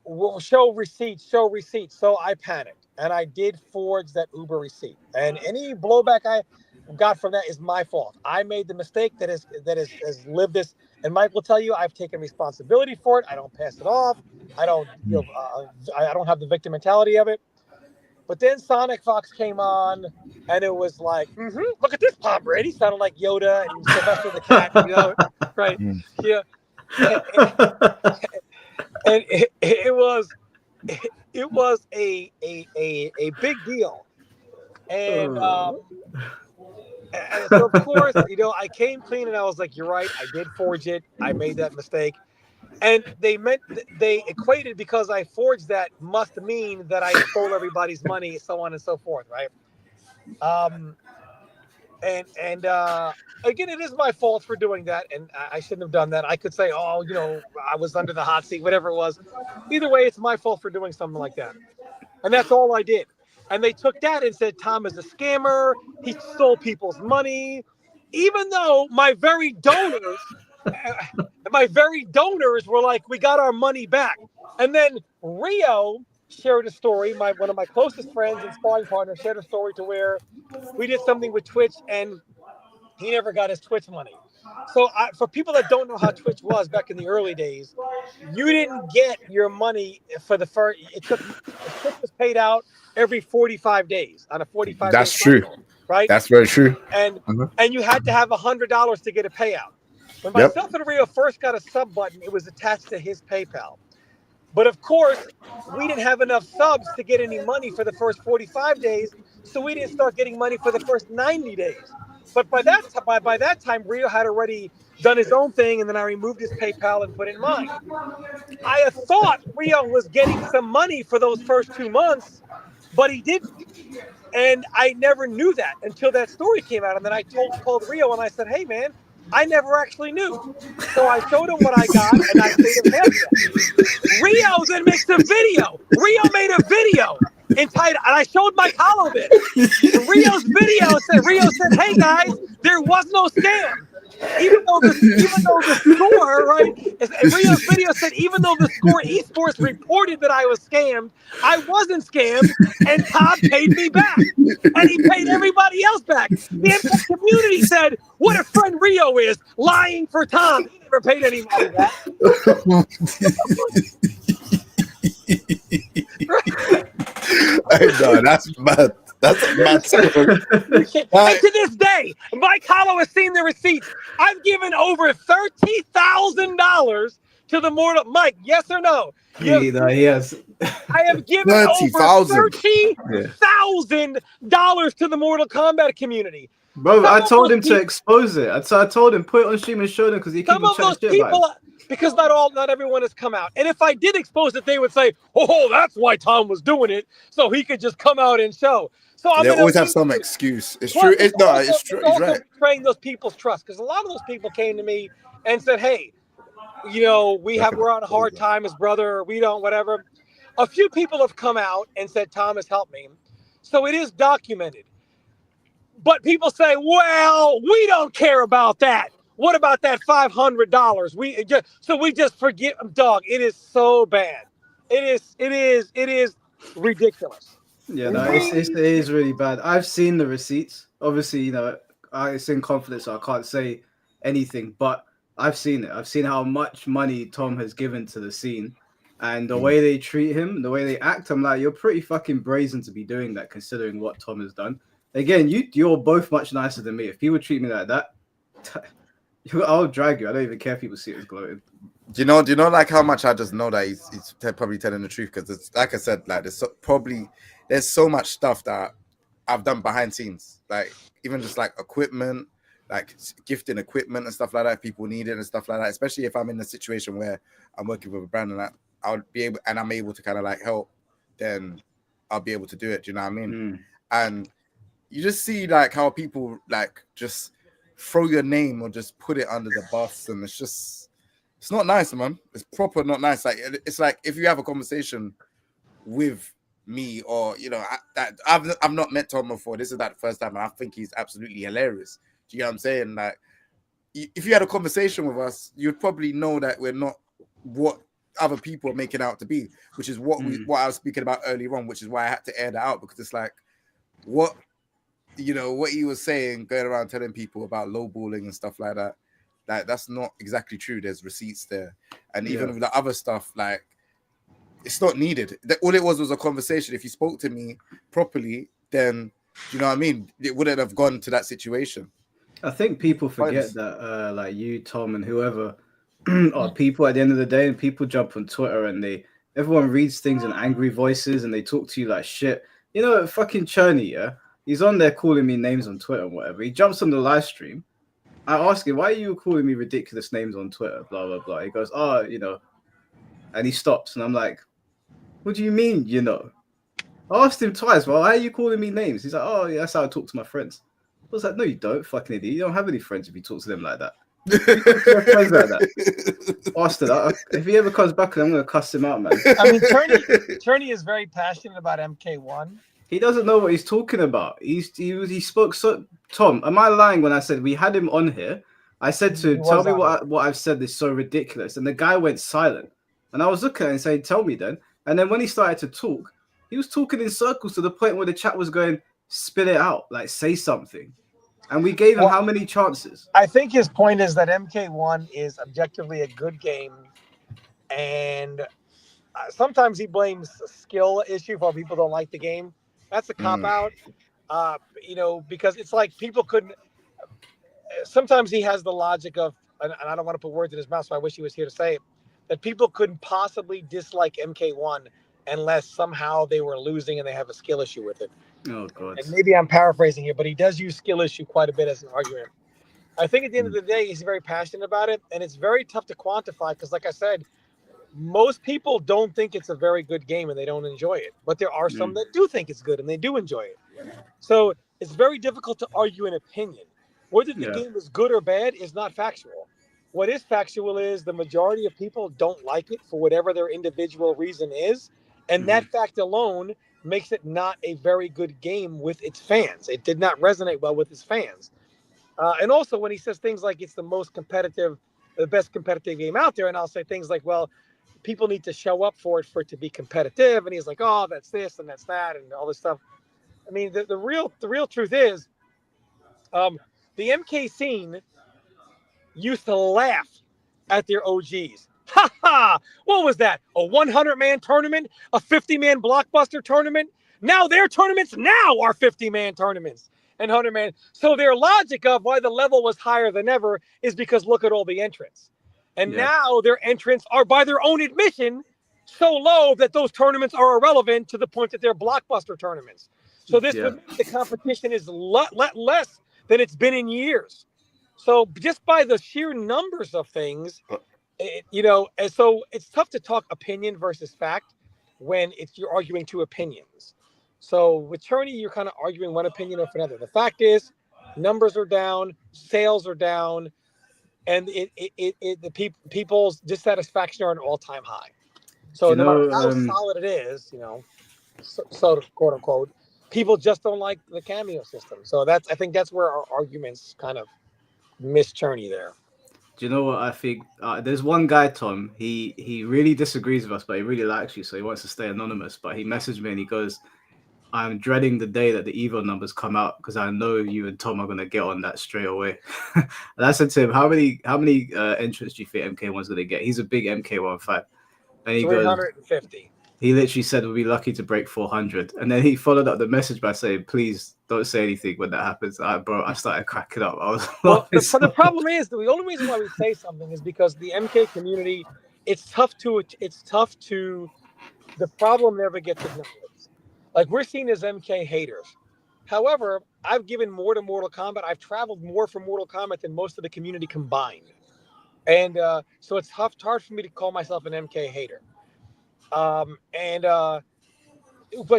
we'll show receipts. So I panicked and I did forge that Uber receipt. And any blowback I got from that is my fault. I made the mistake that has lived this. And Mike will tell you, I've taken responsibility for it. I don't pass it off. I don't, I don't have the victim mentality of it. But then Sonic Fox came on, and it was like, look at this Pop Brady. Sounded like Yoda and Sylvester the Cat, right? Yeah. And it was a big deal. And so, of course, I came clean and I was like, you're right. I did forge it. I made that mistake. And they equated because I forged that must mean that I stole everybody's money, so on and so forth, right? Again, it is my fault for doing that, and I shouldn't have done that. I could say, oh, I was under the hot seat, whatever it was. Either way, it's my fault for doing something like that. And that's all I did. And they took that and said, Tom is a scammer. He stole people's money. Even though my very donors were like, we got our money back. And then Rio shared a story. One of my closest friends and sparring partners shared a story to where we did something with Twitch and he never got his Twitch money. So for people that don't know how Twitch was back in the early days, you didn't get your money for the first. Twitch was paid out every 45 days on a 45. That's true, right? That's very true. And you had to have $100 to get a payout. When myself and Rio first got a sub button, it was attached to his PayPal. But of course, we didn't have enough subs to get any money for the first 45 days, so we didn't start getting money for the first 90 days. But by that time, Rio had already done his own thing, and then I removed his PayPal and put in mine. I had thought Rio was getting some money for those first 2 months, but he didn't. And I never knew that until that story came out. And then I called Rio and I said, hey, man, I never actually knew. So I showed him what I got, and I paid him half that. Rio then makes a video. Rio made a video entitled, and I showed my column bit. Rio said, hey guys, there was no scam. Even though the score, right? And Rio's video said even though the score esports reported that I was scammed, I wasn't scammed, and Tom paid me back, and he paid everybody else back. The MK community said, "What a friend Rio is, lying for Tom. He never paid anybody back." I know, that's mad. That's a mad story. And to this day, Mike Hollow has seen the receipts. I've given over $30,000 to the Mortal. Mike, yes or no? Yes. I have given over $30,000 to the Mortal Kombat community. Bro, I told him to expose it. I told him put it on stream and show them because he some of those people, because not everyone has come out. And if I did expose it, they would say, "Oh, that's why Tom was doing it, so he could just come out and show." So they always have some excuse. It's true. It's true. He's right. Betraying those people's trust, because a lot of those people came to me and said, "Hey, we're on a hard time as brother. We don't whatever." A few people have come out and said, "Tom has helped me," so it is documented. But people say, "Well, we don't care about that. What about that $500? We just forget." Dog, it is so bad. It is ridiculous. Yeah, no, it is really bad. I've seen the receipts. Obviously, it's in confidence, so I can't say anything. But I've seen it. I've seen how much money Tom has given to the scene, and the way they treat him, the way they act. I'm like, you're pretty fucking brazen to be doing that, considering what Tom has done. Again, you're both much nicer than me. If people treat me like that, I'll drag you. I don't even care if people see it as gloating. Do you know like how much I just know that he's probably telling the truth? Because it's like I said, like there's so much stuff that I've done behind scenes, like even just like equipment, like gifting equipment and stuff like that. People need it and stuff like that. Especially if I'm in a situation where I'm working with a brand and I'm able to kind of like help, then I'll be able to do it. Do you know what I mean? And you just see like how people like just throw your name or just put it under the bus, and it's not nice, man. It's proper not nice. Like it's like if you have a conversation with me, or I've not met Tom before. This is that first time, and I think he's absolutely hilarious. Do you know what I'm saying? Like if you had a conversation with us, you'd probably know that we're not what other people are making out to be, which is what I was speaking about earlier on, which is why I had to air that out, because it's like what he was saying, going around telling people about lowballing and stuff like that. Like that's not exactly true. There's receipts there, and even with the other stuff, like it's not needed. All it was a conversation. If you spoke to me properly, then you know what I mean. It wouldn't have gone to that situation. I think people forget that, like you, Tom, and whoever are people at the end of the day, and people jump on Twitter and everyone reads things in angry voices and they talk to you like shit. Fucking Cherney, he's on there calling me names on Twitter and whatever. He jumps on the live stream. I ask him, why are you calling me ridiculous names on Twitter? Blah, blah, blah. He goes, and he stops. And I'm like, what do you mean, I asked him twice, well, why are you calling me names? He's like, oh, yeah, that's how I talk to my friends. I was like, no, you don't, fucking idiot. You don't have any friends if you talk to them like that. You talk to your friends like that. Bastard. If he ever comes back, I'm going to cuss him out, man. I mean, Turney is very passionate about MK1. He doesn't know what he's talking about. He spoke so. Tom, am I lying when I said we had him on here? I said to him, tell me what I've said is so ridiculous. And the guy went silent. And I was looking at him and saying, tell me then. And then when he started to talk, he was talking in circles to the point where the chat was going, spit it out, like say something. And we gave him how many chances? I think his point is that MK1 is objectively a good game. And sometimes he blames skill issue for people don't like the game. That's a cop out, because it's like people couldn't. Sometimes he has the logic of, and I don't want to put words in his mouth, so I wish he was here to say it, that people couldn't possibly dislike MK1 unless somehow they were losing and they have a skill issue with it. Oh, God. And maybe I'm paraphrasing here, but he does use skill issue quite a bit as an argument. I think at the end of the day, he's very passionate about it, and it's very tough to quantify because, like I said, most people don't think it's a very good game and they don't enjoy it, but there are some that do think it's good and they do enjoy it. So it's very difficult to argue an opinion. Whether the game is good or bad is not factual. What is factual is the majority of people don't like it for whatever their individual reason is. And that fact alone makes it not a very good game with its fans. It did not resonate well with its fans. And also when he says things like it's the most competitive, the best competitive game out there, and I'll say things like, well, people need to show up for it to be competitive, and he's like, oh, that's this and that's that and all this stuff. I mean, the real truth is, the MK scene used to laugh at their OGs. Ha ha! What was that? A 100-man tournament? A 50-man blockbuster tournament? Now their tournaments now are 50-man tournaments and 100-man. So their logic of why the level was higher than ever is because look at all the entrants. And now their entrants are, by their own admission, so low that those tournaments are irrelevant to the point that they're blockbuster tournaments. So this would mean the competition is less than it's been in years. So just by the sheer numbers of things, and so it's tough to talk opinion versus fact when you're arguing two opinions. So with Tourney, you're kind of arguing one opinion over another. The fact is, numbers are down, sales are down, and people's dissatisfaction are at an all-time high. So no matter how solid it is, so quote unquote, people just don't like the cameo system. So I think that's where our arguments kind of miss Tourney there. Do you know what I think? There's one guy, Tom. He really disagrees with us, but he really likes you, so he wants to stay anonymous. But he messaged me and he goes, "I'm dreading the day that the Evo numbers come out because I know you and Tom are gonna get on that straight away." And I said to him, "How many entrants do you think MK1's gonna get?" He's a big MK1 fan, and he 350. goes, he literally said we'll be lucky to break 400, and then he followed up the message by saying, "Please don't say anything when that happes." Bro, I started cracking up. I was the problem is the only reason why we say something is because the MK community, it's tough to the problem never gets acknowledged. Like, we're seen as MK haters. However, I've given more to Mortal Kombat. I've traveled more for Mortal Kombat than most of the community combined, and so it's hard for me to call myself an MK hater. Like,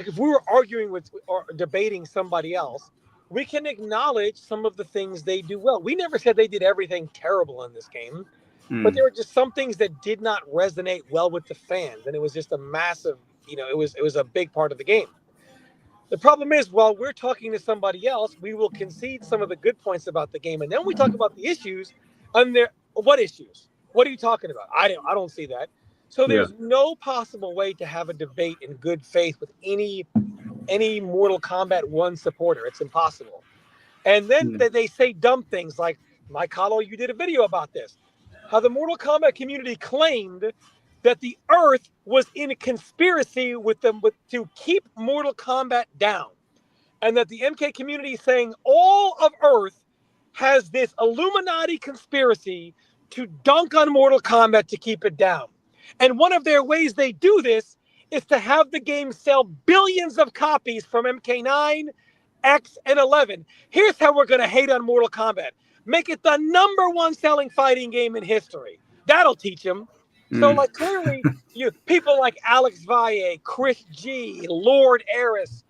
if we were arguing with or debating somebody else, we can acknowledge some of the things they do well. We never said they did everything terrible in this game, but there were just some things that did not resonate well with the fans, and it was just a massive, it was a big part of the game. The problem is, while we're talking to somebody else, we will concede some of the good points about the game, and then we talk about the issues. What issues? What are you talking about? I don't see that. So there's no possible way to have a debate in good faith with any Mortal Kombat 1 supporter. It's impossible. And then they say dumb things like, Mike Hollow, you did a video about this. How the Mortal Kombat community claimed that the Earth was in a conspiracy with them to keep Mortal Kombat down. And that the MK community is saying all of Earth has this Illuminati conspiracy to dunk on Mortal Kombat to keep it down. And one of their ways they do this is to have the game sell billions of copies from MK9, X, and 11. Here's how we're going to hate on Mortal Kombat. Make it the #1 selling fighting game in history. That'll teach them. So, like, clearly, people like Alex Valle, Chris G, Lord Eris,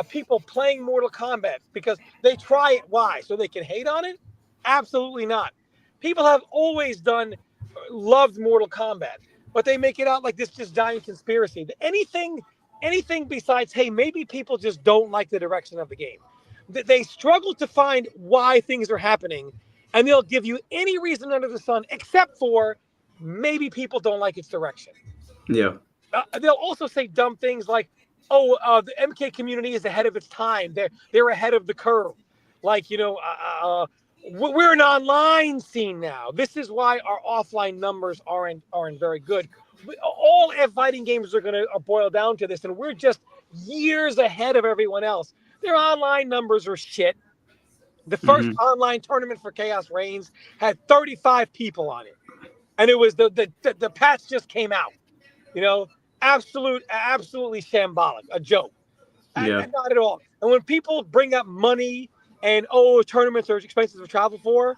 people playing Mortal Kombat because they try it. Why? So they can hate on it? Absolutely not. People have always loved Mortal Kombat, but they make it out like this just giant conspiracy. Anything besides, hey, maybe people just don't like the direction of the game. They struggle to find why things are happening, and they'll give you any reason under the sun except for maybe people don't like its direction. Yeah. They'll also say dumb things like, the MK community is ahead of its time. They're ahead of the curve. Like, we're an online scene now. This is why our offline numbers aren't very good. All fighting games are going to boil down to this, and we're just years ahead of everyone else. Their online numbers are shit. The first online tournament for Chaos Reigns had 35 people on it, and it was the patch just came out. Absolutely shambolic, a joke. Yeah. Not at all. And when people bring up money and tournaments are expensive to travel for,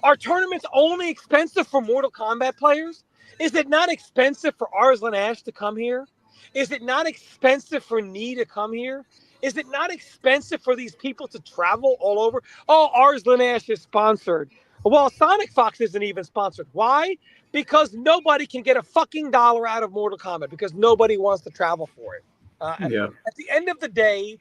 are tournaments only expensive for Mortal Kombat players? Is it not expensive for Arslan Ash to come here? Is it not expensive for Nee to come here? Is it not expensive for these people to travel all over? Oh, Arslan Ash is sponsored. Well, Sonic Fox isn't even sponsored. Why? Because nobody can get a fucking dollar out of Mortal Kombat because nobody wants to travel for it. At the end of the day,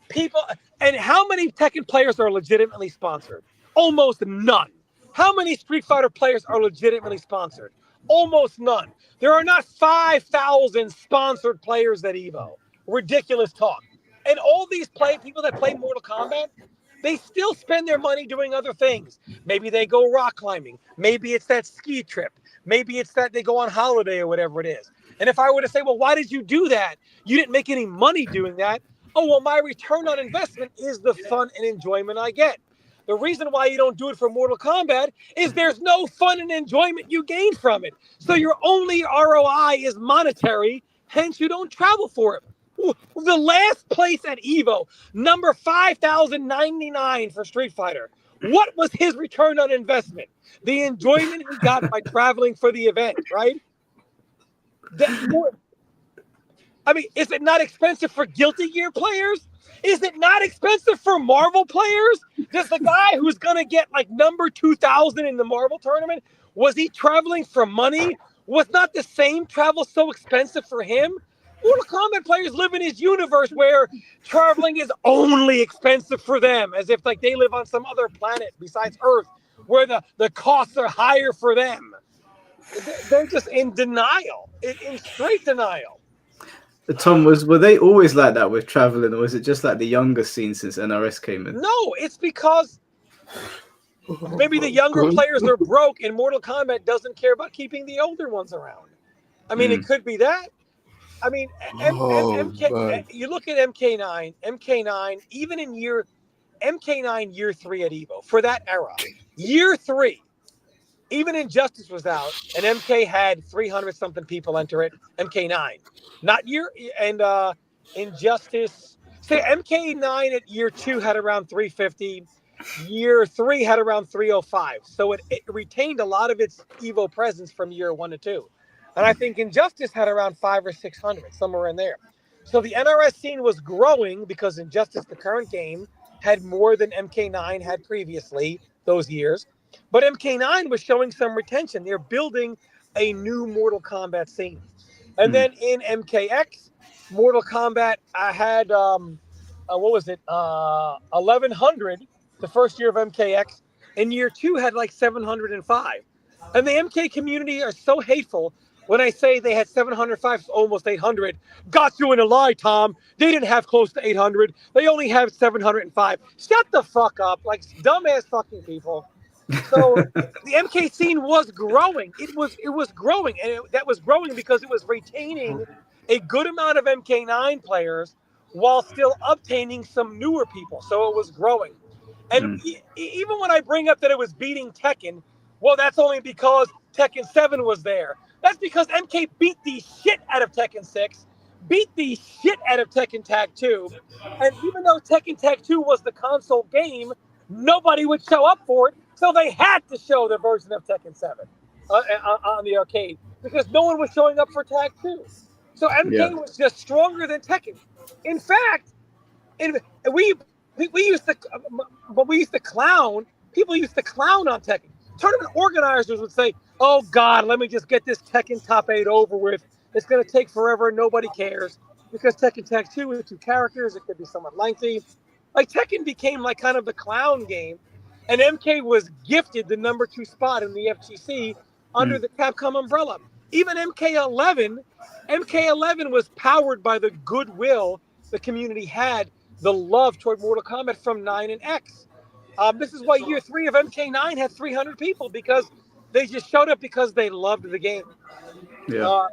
people, and how many Tekken players are legitimately sponsored? Almost none. How many Street Fighter players are legitimately sponsored? Almost none. There are not 5,000 sponsored players at Evo. Ridiculous talk. And all these people that play Mortal Kombat, they still spend their money doing other things. Maybe they go rock climbing. Maybe it's that ski trip. Maybe it's that they go on holiday or whatever it is. And if I were to say, well, why did you do that? You didn't make any money doing that. Oh, well, my return on investment is the fun and enjoyment I get. The reason why you don't do it for Mortal Kombat is there's no fun and enjoyment you gain from it. So your only ROI is monetary, hence you don't travel for it. The last place at Evo, number 5,099 for Street Fighter. What was his return on investment? The enjoyment he got by traveling for the event, right? I mean, is it not expensive for Guilty Gear players? Is it not expensive for Marvel players? Does the guy who's going to get like number 2,000 in the Marvel tournament, was he traveling for money? Was not the same travel so expensive for him? Mortal Kombat players live in his universe where traveling is only expensive for them, as if like they live on some other planet besides Earth, where the costs are higher for them. They're just in denial, in straight denial. Tom, were they always like that with traveling, or was it just like the younger scene since NRS came in? No, it's because maybe the younger players are broke and Mortal Kombat doesn't care about keeping the older ones around. I mean, it could be that. I mean, you look at MK9, even in MK9 year 3 at Evo, for that era, year 3, even Injustice was out, and MK had 300-something people enter it, MK9. Not year, and Injustice, say MK9 at year 2 had around 350, year 3 had around 305. So it retained a lot of its Evo presence from year 1 to 2. And I think Injustice had around 500 or 600, somewhere in there. So the NRS scene was growing because Injustice, the current game, had more than MK9 had previously those years. But MK9 was showing some retention. They're building a new Mortal Kombat scene. And then in MKX, Mortal Kombat, I had, 1,100 the first year of MKX. And year 2 had like 705. And the MK community are so hateful. When I say they had 705, almost 800, got you in a lie, Tom. They didn't have close to 800. They only have 705. Shut the fuck up. Like dumbass fucking people. So the MK scene was growing. It was growing, and that was growing because it was retaining a good amount of MK9 players while still obtaining some newer people. So it was growing. And even when I bring up that it was beating Tekken, well, that's only because Tekken 7 was there. That's because MK beat the shit out of Tekken 6, beat the shit out of Tekken Tag 2. And even though Tekken Tag 2 was the console game, nobody would show up for it. So they had to show the version of Tekken 7 on the arcade because no one was showing up for Tag 2. So MK was just stronger than Tekken. In fact, we used to clown. People used to clown on Tekken. Tournament organizers would say, "Oh God, let me just get this Tekken Top 8 over with. It's going to take forever. Nobody cares because Tekken Tag 2 with 2 characters. It could be somewhat lengthy." Like Tekken became like kind of the clown game, and MK was gifted the number 2 spot in the FGC under the Capcom umbrella. Even MK11 was powered by the goodwill the community had, the love toward Mortal Kombat from 9 and X. This is why year 3 of MK9 had 300 people because they just showed up because they loved the game. Yeah.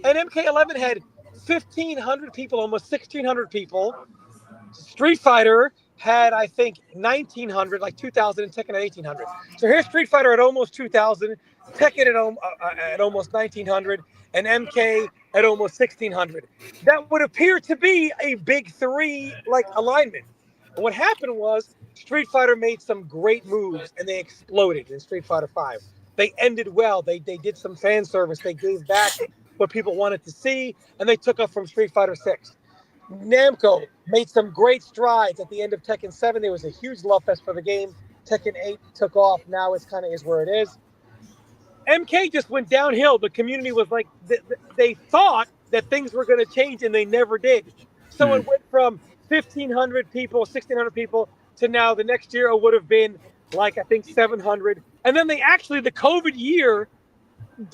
And MK11 had 1,500 people, almost 1,600 people. Street Fighter had, I think, 1,900, like 2,000, and Tekken at 1,800. So here's Street Fighter at almost 2,000, Tekken at almost 1,900, and MK at almost 1,600. That would appear to be a big 3 like alignment. And what happened was Street Fighter made some great moves, and they exploded in Street Fighter 5. They ended well. They did some fan service. They gave back what people wanted to see, and they took up from Street Fighter 6. Namco made some great strides at the end of Tekken 7. There was a huge love fest for the game. Tekken 8 took off. Now it's kind of is where it is. MK just went downhill. The community was like, they thought that things were going to change, and they never did. So it went from 1,500 people, 1,600 people, to now the next year it would have been like I think 700, and then they actually the COVID year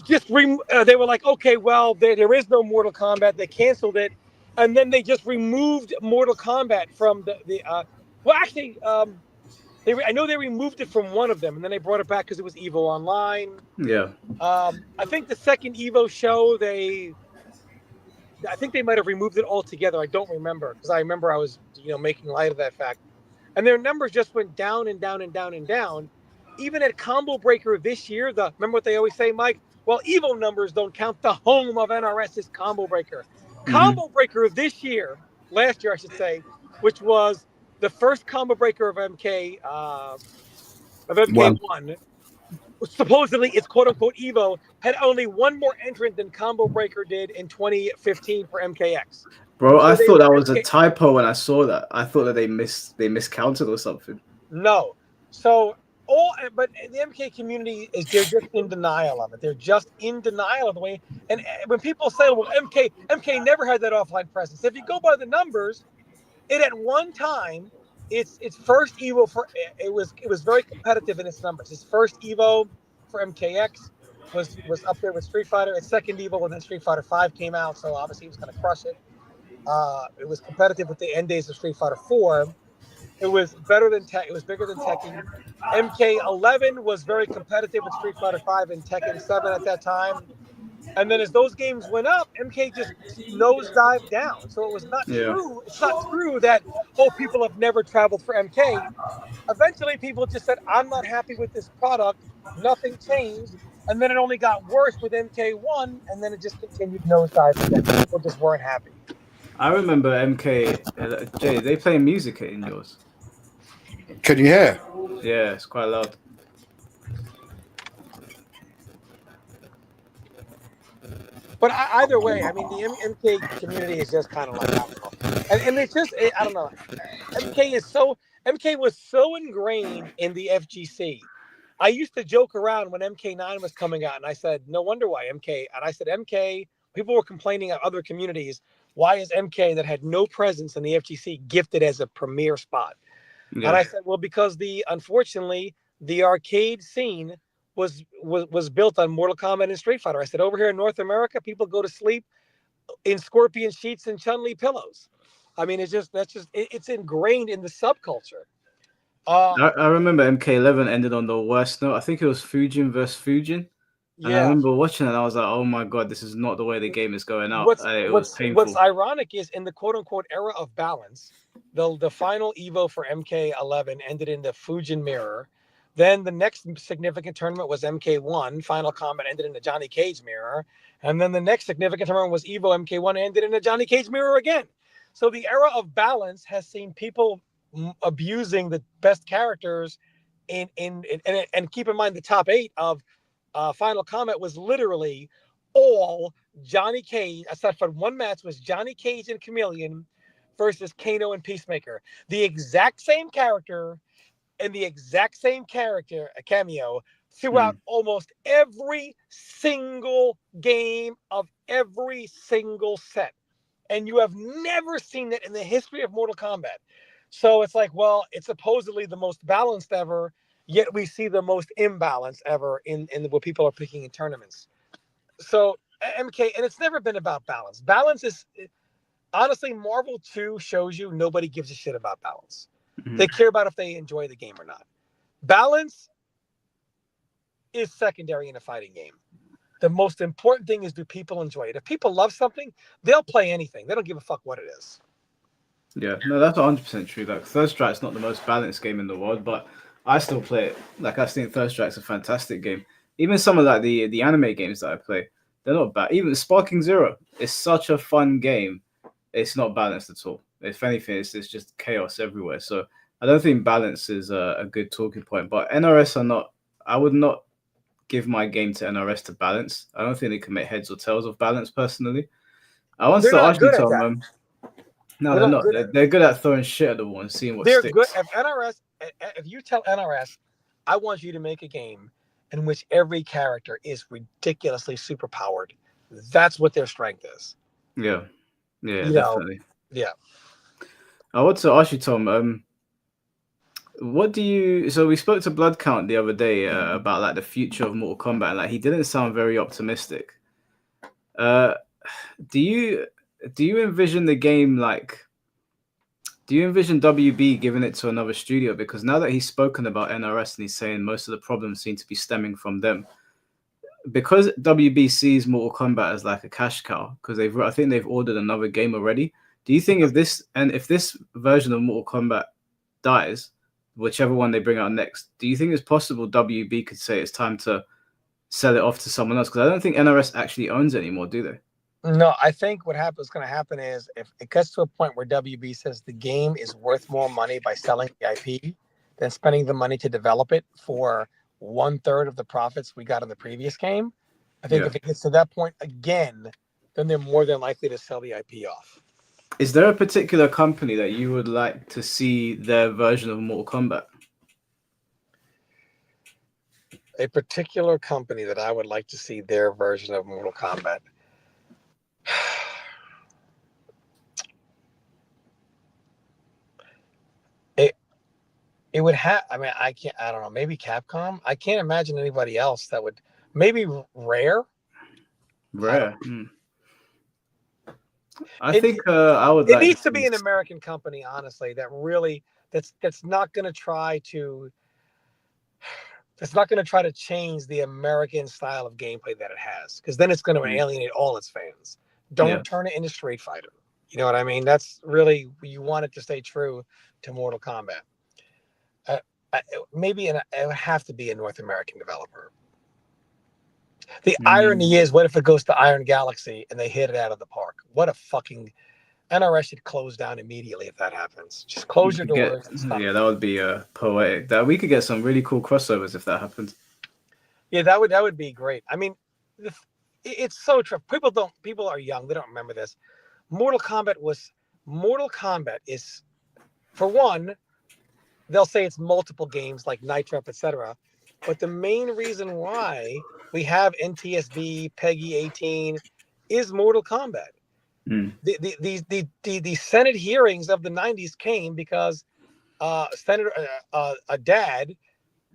just they were like, okay, well there is no Mortal Kombat. They canceled it, and then they just removed Mortal Kombat from the well actually I know they removed it from one of them, and then they brought it back because it was Evo Online. Yeah. I think the second Evo show I think they might have removed it altogether. I don't remember because I remember I was making light of that fact, and their numbers just went down and down and down and down. Even at Combo Breaker this year, remember what they always say, Mike? Well, Evo numbers don't count. The home of NRS is Combo Breaker. Combo Breaker this year, last year I should say, which was the first Combo Breaker of MK1. Supposedly it's quote unquote Evo, had only one more entrant than Combo Breaker did in 2015 for MKX. Bro, So I they thought were that was a typo when I saw that. I thought that they miscounted or something. No. So but the MK community they're just in denial of it. They're just in denial of the way. And when people say, well, MK never had that offline presence. If you go by the numbers, it at one time, its first Evo it was very competitive in its numbers. Its first Evo for MKX was up there with Street Fighter. Its second Evo when Street Fighter 5 came out, so obviously he was going to crush it. It was competitive with the end days of Street Fighter 4. It was better than It was bigger than Tekken. MK11 was very competitive with Street Fighter 5 and Tekken 7 at that time. And then as those games went up, MK just nosedived down. So it was not true. It's not true that, people have never traveled for MK. Eventually, people just said, I'm not happy with this product. Nothing changed. And then it only got worse with MK1. And then it just continued nosedive again. People just weren't happy. I remember MK. Jay, they play music in yours. Can you hear? Yeah, it's quite loud. But either way, I mean, the MK community is just kind of like, I don't know. And it's just, I don't know. MK was so ingrained in the FGC. I used to joke around when MK9 was coming out, and I said, no wonder why MK. And I said, MK, people were complaining at other communities, why is MK that had no presence in the FGC gifted as a premier spot? Yeah. And I said, well, because unfortunately, the arcade scene was built on Mortal Kombat and Street Fighter. I said, over here in North America, people go to sleep in scorpion sheets and Chun-Li pillows. I mean, it's ingrained in the subculture. I remember MK11 ended on the worst note. I think it was Fujin versus Fujin. And I remember watching it and I was like, oh my God, this is not the way the game is going out. It was painful. What's ironic is in the quote unquote era of balance, the final Evo for MK11 ended in the Fujin mirror. Then the next significant tournament was MK1. Final Combat ended in the Johnny Cage mirror. And then the next significant tournament was Evo MK1 ended in the Johnny Cage mirror again. So the era of balance has seen people abusing the best characters and keep in mind the top 8 of Final Combat was literally all Johnny Cage, aside from one match, was Johnny Cage and Chameleon versus Kano and Peacemaker. The exact same character and the exact same character, a cameo, throughout almost every single game of every single set. And you have never seen it in the history of Mortal Kombat. So it's like, well, it's supposedly the most balanced ever, yet we see the most imbalance ever in what people are picking in tournaments. So MK, and it's never been about balance. Balance is, honestly, Marvel 2 shows you nobody gives a shit about balance. They care about if they enjoy the game or not. Balance is secondary in a fighting game. The most important thing is, do people enjoy it? If people love something, they'll play anything. They don't give a fuck what it is. Yeah, no, that's 100% true. Like, Third Strike's not the most balanced game in the world, but I still play it. Like, I think Third Strike's a fantastic game. Even some of like the anime games that I play, they're not bad. Even Sparking Zero is such a fun game. It's not balanced at all. If anything, it's just chaos everywhere. So I don't think balance is a good talking point. But NRS are not. I would not give my game to NRS to balance. I don't think they can make heads or tails of balance personally. I want to ask you, Tom. No, they're not. They're good at throwing shit at the wall and seeing what sticks. Good. If you tell NRS, I want you to make a game in which every character is ridiculously superpowered, that's what their strength is. Yeah, definitely. Yeah. I want to ask you, Tom. What do you? So we spoke to Blood Count the other day about like the future of Mortal Kombat. Like he didn't sound very optimistic. Uh, do you envision the game like? Do you envision WB giving it to another studio? Because now that he's spoken about NRS and he's saying most of the problems seem to be stemming from them, because WB sees Mortal Kombat as like a cash cow, because I think they've ordered another game already. Do you think if this version of Mortal Kombat dies, whichever one they bring out next, do you think it's possible WB could say it's time to sell it off to someone else? Because I don't think NRS actually owns it anymore, do they? No, I think what's going to happen is if it gets to a point where WB says the game is worth more money by selling the IP than spending the money to develop it for 1/3 of the profits we got in the previous game, I think if it gets to that point again, then they're more than likely to sell the IP off. Is there a particular company that you would like to see their version of Mortal Kombat? A particular company that I would like to see their version of Mortal Kombat. It would have. I mean, I don't know. Maybe Capcom. I can't imagine anybody else that would. Maybe Rare. Rare. I think I would. It needs to be an American company, honestly. That's not going to try to. That's not going to try to change the American style of gameplay that it has, because then it's going to alienate all its fans. Don't turn it into Street Fighter. You know what I mean? That's really, you want it to stay true to Mortal Kombat. Maybe it would have to be a North American developer. The irony is, what if it goes to Iron Galaxy and they hit it out of the park? What a fucking NRS should close down immediately if that happens. Just close your doors and stop. Yeah, that would be poetic. That we could get some really cool crossovers if that happens. Yeah, that would be great. I mean, it's so true. People are young. They don't remember this. Mortal Kombat is, for one, they'll say it's multiple games like Nitro, etc. But the main reason why we have NTSB, Peggy 18 is Mortal Kombat. The Senate hearings of the 90s came because Senator a dad,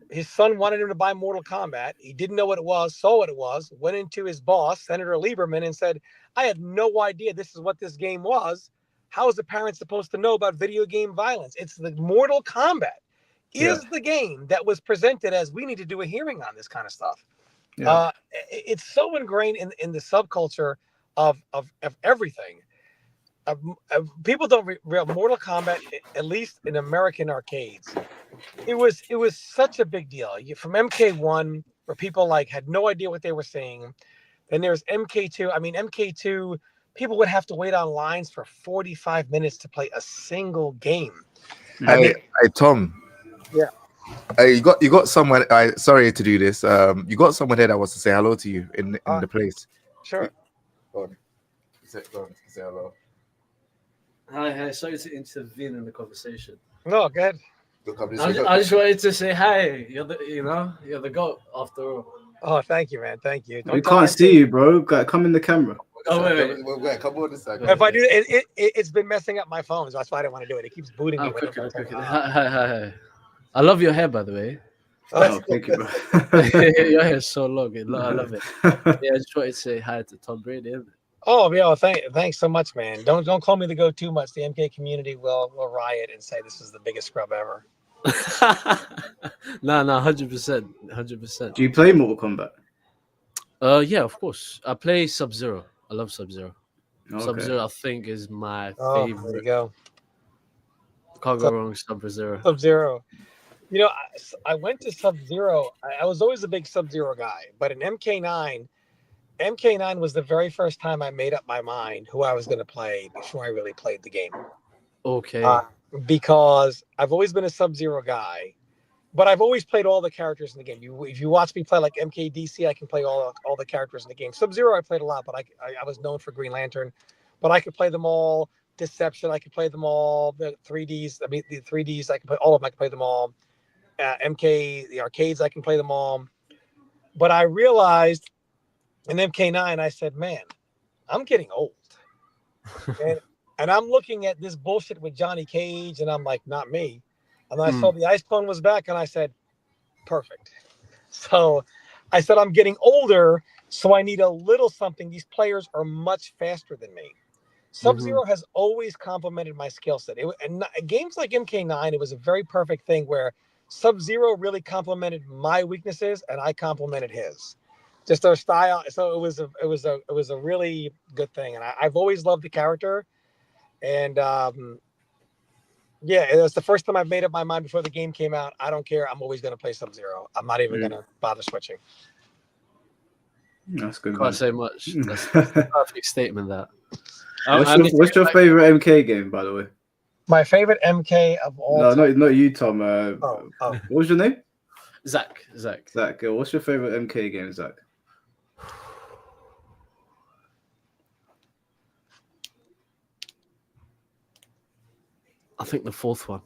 his son wanted him to buy Mortal Kombat. He didn't know what it was, saw what it was, went into his boss, Senator Lieberman, and said, I had no idea this is what this game was. How is the parent supposed to know about video game violence? It's the Mortal Kombat is the game that was presented as we need to do a hearing on this kind of stuff. Yeah. It's so ingrained in the subculture of everything. People don't real Mortal Kombat, at least in American arcades. It was such a big deal. From MK1, where people like had no idea what they were seeing. Then there's MK2. I mean, MK2, people would have to wait on lines for 45 minutes to play a single game. Hey, Tom. Yeah. You got someone. Sorry to do this. You got someone there that wants to say hello to you in the place. Sure. Go on. Say hello. Hi. Sorry to intervene in the conversation. No, go ahead. I just wanted to say hi. You're the GOAT after all. Oh, thank you, man. Thank you. We can't see you, bro. Come in the camera. Oh, wait. Come on this side. If I do, it's been messing up my phone, so that's why I didn't want to do it. It keeps booting me. Quickly. Hi. I love your hair, by the way. Oh, thank you, bro. Your hair is so long. I love it. Yeah, I just wanted to say hi to Tom Brady. Oh, yeah. Thanks so much, man. Don't call me the GOAT too much. The MK community will riot and say this is the biggest scrub ever. No, 100%. Do you play Mortal Kombat? Yeah, of course. I play Sub-Zero. I love Sub-Zero. Okay. Sub-Zero, I think, is my favorite. There you go. Can't go wrong with Sub-Zero. Sub-Zero. You know, I went to Sub-Zero. I was always a big Sub-Zero guy, but in MK9 was the very first time I made up my mind who I was going to play before I really played the game. Okay. Because I've always been a Sub-Zero guy, but I've always played all the characters in the game. If you watch me play like MKDC, I can play all the characters in the game. Sub-Zero I played a lot, but I was known for Green Lantern, but I could play them all. Deception, I could play them all. The 3Ds, the 3Ds, I can play all of them. I can play them all. MK, the arcades, I can play them all. But I realized in MK9, I said, man, I'm getting old. And I'm looking at this bullshit with Johnny Cage, and I'm like, not me. And then I saw the ice clone was back, and I said, perfect. So I said, I'm getting older, so I need a little something. These players are much faster than me. Sub-Zero has always complemented my skill set. And games like MK9, it was a very perfect thing where Sub-Zero really complemented my weaknesses, and I complemented his. Just our style. So it was a really good thing, and I've always loved the character. And yeah, it was the first time I've made up my mind before the game came out. I don't care. I'm always going to play Sub-Zero. I'm not even going to bother switching. That's good. Can't say much. That's a perfect statement. That. What's your favorite MK game, by the way? My favorite MK of all time. Not you, Tom. What was your name? Zach. Zach. What's your favorite MK game, Zach? I think the fourth one.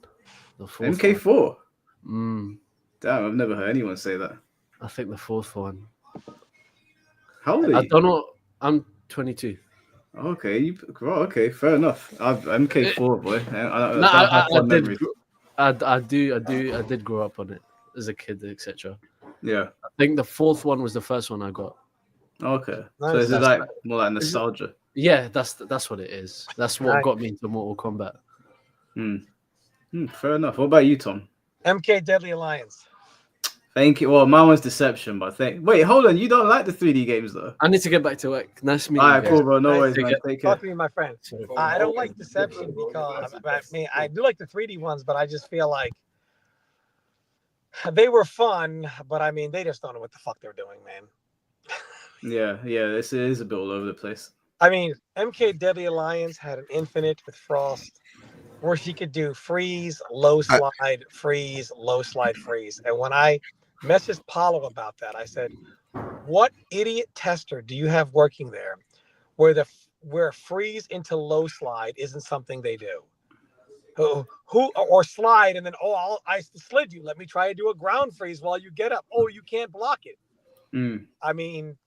MK4. One. Damn, I've never heard anyone say that. I think the fourth one. How old are you? I don't know. I'm 22. Okay, okay, fair enough. I've MK4, boy. I did grow up on it as a kid, etc. Yeah. I think the fourth one was the first one I got. Okay. Nice. So is it like more like nostalgia? Yeah, that's what it is. That's what got me into Mortal Kombat. Fair enough. What about you, Tom? MK Deadly Alliance. Thank you. Well, mine was Deception, but wait, hold on. You don't like the 3D games, though? I need to get back to work. Nice meeting you. All right, cool, bro. No worries, man. Take care. Talk to me, my friend. I don't like Deception because I do like the 3D ones, but I just feel like they were fun, but I mean, they just don't know what the fuck they're doing, man. Yeah, this is a bit all over the place. I mean, MK Deadly Alliance had an infinite with Frost, where she could do freeze, low slide, freeze, low slide, freeze. And when I messaged Paulo about that, I said, what idiot tester do you have working there where freeze into low slide isn't something they do? Who or slide and then I slid you. Let me try to do a ground freeze while you get up. Oh, you can't block it. I mean,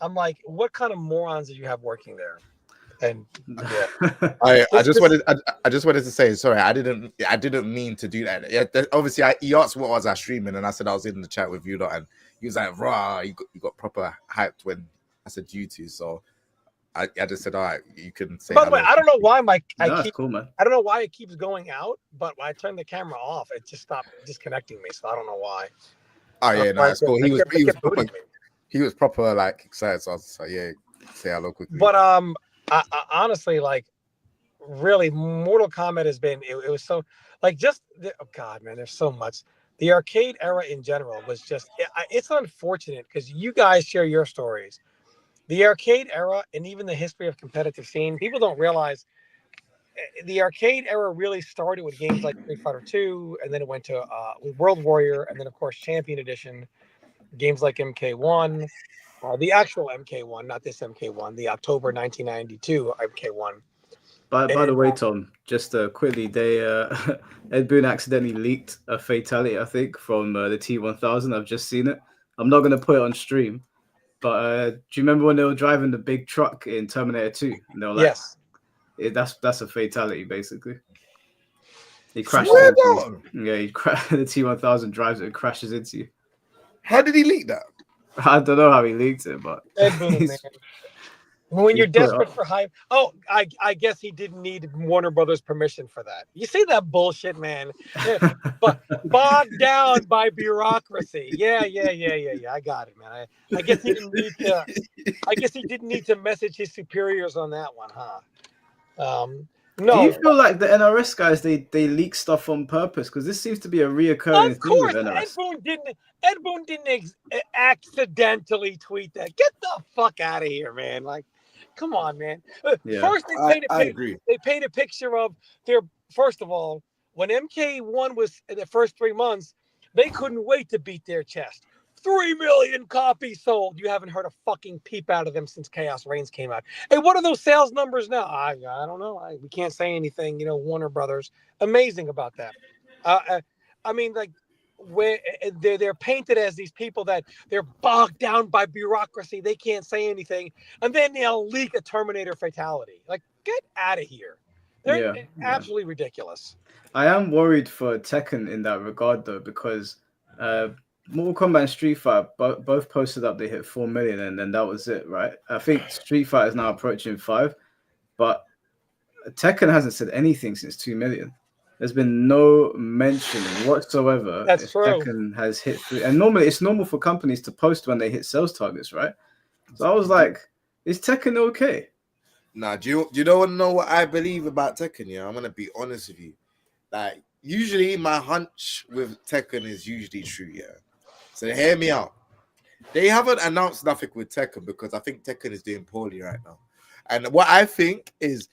I'm like, what kind of morons do you have working there? And yeah. I just wanted to say sorry. I didn't mean to do that. Yeah, obviously, he asked what was I streaming, and I said I was in the chat with you lot, and he was like, "Rah!" You got proper hyped when I said you two. So I just said, "All right, you can say." By the way, I don't know why cool, man. I don't know why it keeps going out, but when I turn the camera off, it just stopped disconnecting me. So I don't know why. Oh yeah, no, that's cool. He was proper like excited. So I was like, yeah, say hello quickly. But I honestly, like, really, Mortal Kombat has been, it was so, like, oh God, man, there's so much. The arcade era in general was just, it's unfortunate because you guys share your stories. The arcade era and even the history of competitive scene, people don't realize the arcade era really started with games like Street Fighter 2, and then it went to World Warrior, and then, of course, Champion Edition, games like MK1. The actual MK1, not this MK1, the October 1992 MK1. By the way, Tom, just quickly, Ed Boon accidentally leaked a fatality, I think, from the T1000. I've just seen it. I'm not going to put it on stream, but do you remember when they were driving the big truck in Terminator 2? And they were like, yes. That's a fatality, basically. He crashed into you. Yeah, the T1000 drives it and crashes into you. How did he leak that? I don't know how he leaked it, but Ed Boon, man. When you're desperate for hype, I guess he didn't need Warner Brothers permission for that. You see that bullshit, man? But bogged down by bureaucracy. Yeah. I got it, man. I guess he didn't need to. I guess he didn't need to message his superiors on that one, huh? No. Do you feel like the NRS guys they leak stuff on purpose? Because this seems to be a reoccurring thing with NRS. Ed Boon didn't accidentally tweet that. Get the fuck out of here, man! Like, come on, man. Yeah. First, I agree. They paint a picture of their. First of all, when MK1 was in the first 3 months, they couldn't wait to beat their chest. 3 million copies sold. You haven't heard a fucking peep out of them since Chaos Reigns came out. Hey, what are those sales numbers now? I don't know. We can't say anything. Warner Brothers, amazing about that. I mean, like, where they're painted as these people that they're bogged down by bureaucracy. They can't say anything, and then they'll leak a Terminator fatality. Like, get out of here. They're Yeah. absolutely ridiculous. I am worried for Tekken in that regard though, because Mortal Kombat and Street Fighter both posted up they hit 4 million, and then that was it, right? I think Street Fighter is now approaching 5, but Tekken hasn't said anything since 2 million. There's been no mention whatsoever That's if true. Tekken has hit 3. And normally it's normal for companies to post when they hit sales targets, right? So I was like, is Tekken okay? Nah, do you know what I believe about Tekken? Yeah, I'm gonna be honest with you. Like, usually my hunch with Tekken is usually true, yeah. So hear me out. They haven't announced nothing with Tekken because I think Tekken is doing poorly right now. And what I think is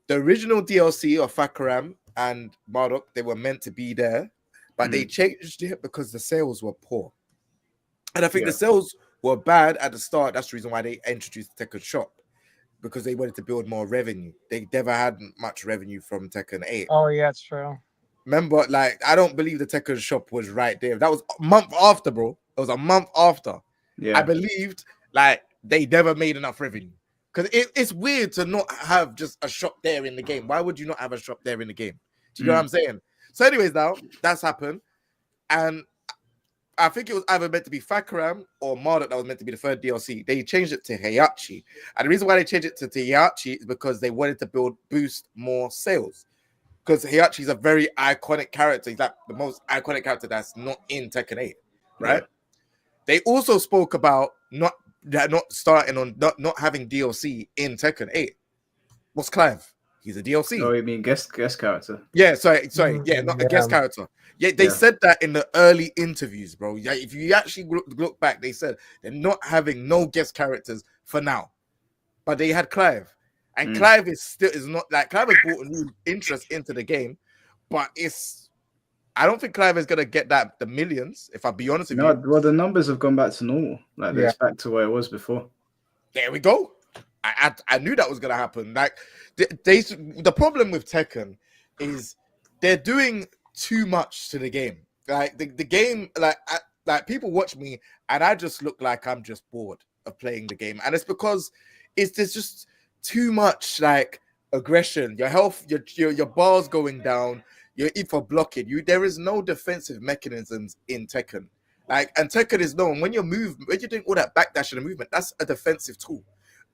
the original DLC of Fakaram and Marduk, they were meant to be there, but they changed it because the sales were poor. And I think the sales were bad at the start. That's the reason why they introduced the Tekken shop, because they wanted to build more revenue. They never had much revenue from Tekken 8. Oh yeah, it's true. Remember, like, I don't believe the Tekken shop was right there. That was a month after, bro. It was a month after. Yeah. I believed, like, they never made enough revenue. Because it's weird to not have just a shop there in the game. Why would you not have a shop there in the game? Do you know what I'm saying? So anyways, now, that's happened. And I think it was either meant to be Fakaram or Marduk that was meant to be the third DLC. They changed it to Heihachi. And the reason why they changed it to Heihachi is because they wanted to boost more sales. Because Heihachi is a very iconic character. He's like the most iconic character that's not in Tekken 8, right? Yeah. They also spoke about not having DLC in Tekken 8. What's Clive? He's a DLC. Oh, you mean guest character? Yeah, sorry. Yeah, not a guest character. Yeah, they said that in the early interviews, bro. Yeah, if you actually look back, they said they're not having no guest characters for now. But they had Clive. And Clive is not like Clive has brought a new interest into the game, but I don't think Clive is gonna get the millions, if I'll be honest with you. Well, the numbers have gone back to normal. Like it's back to where it was before. There we go. I knew that was gonna happen. Like the problem with Tekken is they're doing too much to the game. Like the game, like people watch me and I just look like I'm just bored of playing the game, and it's because there's just too much like aggression. Your health, your bars going down. You're for blocking. There is no defensive mechanisms in Tekken. Like, and Tekken is known when you're doing all that backdash and movement, that's a defensive tool.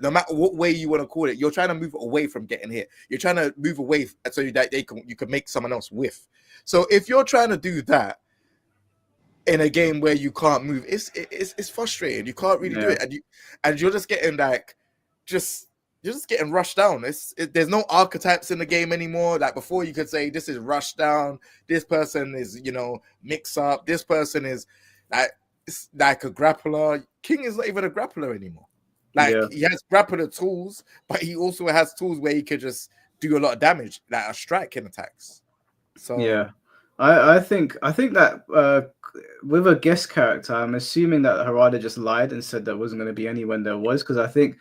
No matter what way you want to call it, you're trying to move away from getting hit. You're trying to move away so that you can make someone else whiff. So if you're trying to do that in a game where you can't move, it's frustrating. You can't really do it, and you're just getting like you're just getting rushed down. There's no archetypes in the game anymore. Like before, you could say this is rushed down. This person is, mix up. This person is like a grappler. King is not even a grappler anymore. Like he has grappler tools, but he also has tools where he could just do a lot of damage, like a striking attacks. So yeah, I think that with a guest character, I'm assuming that Harada just lied and said there wasn't going to be any when there was, because I think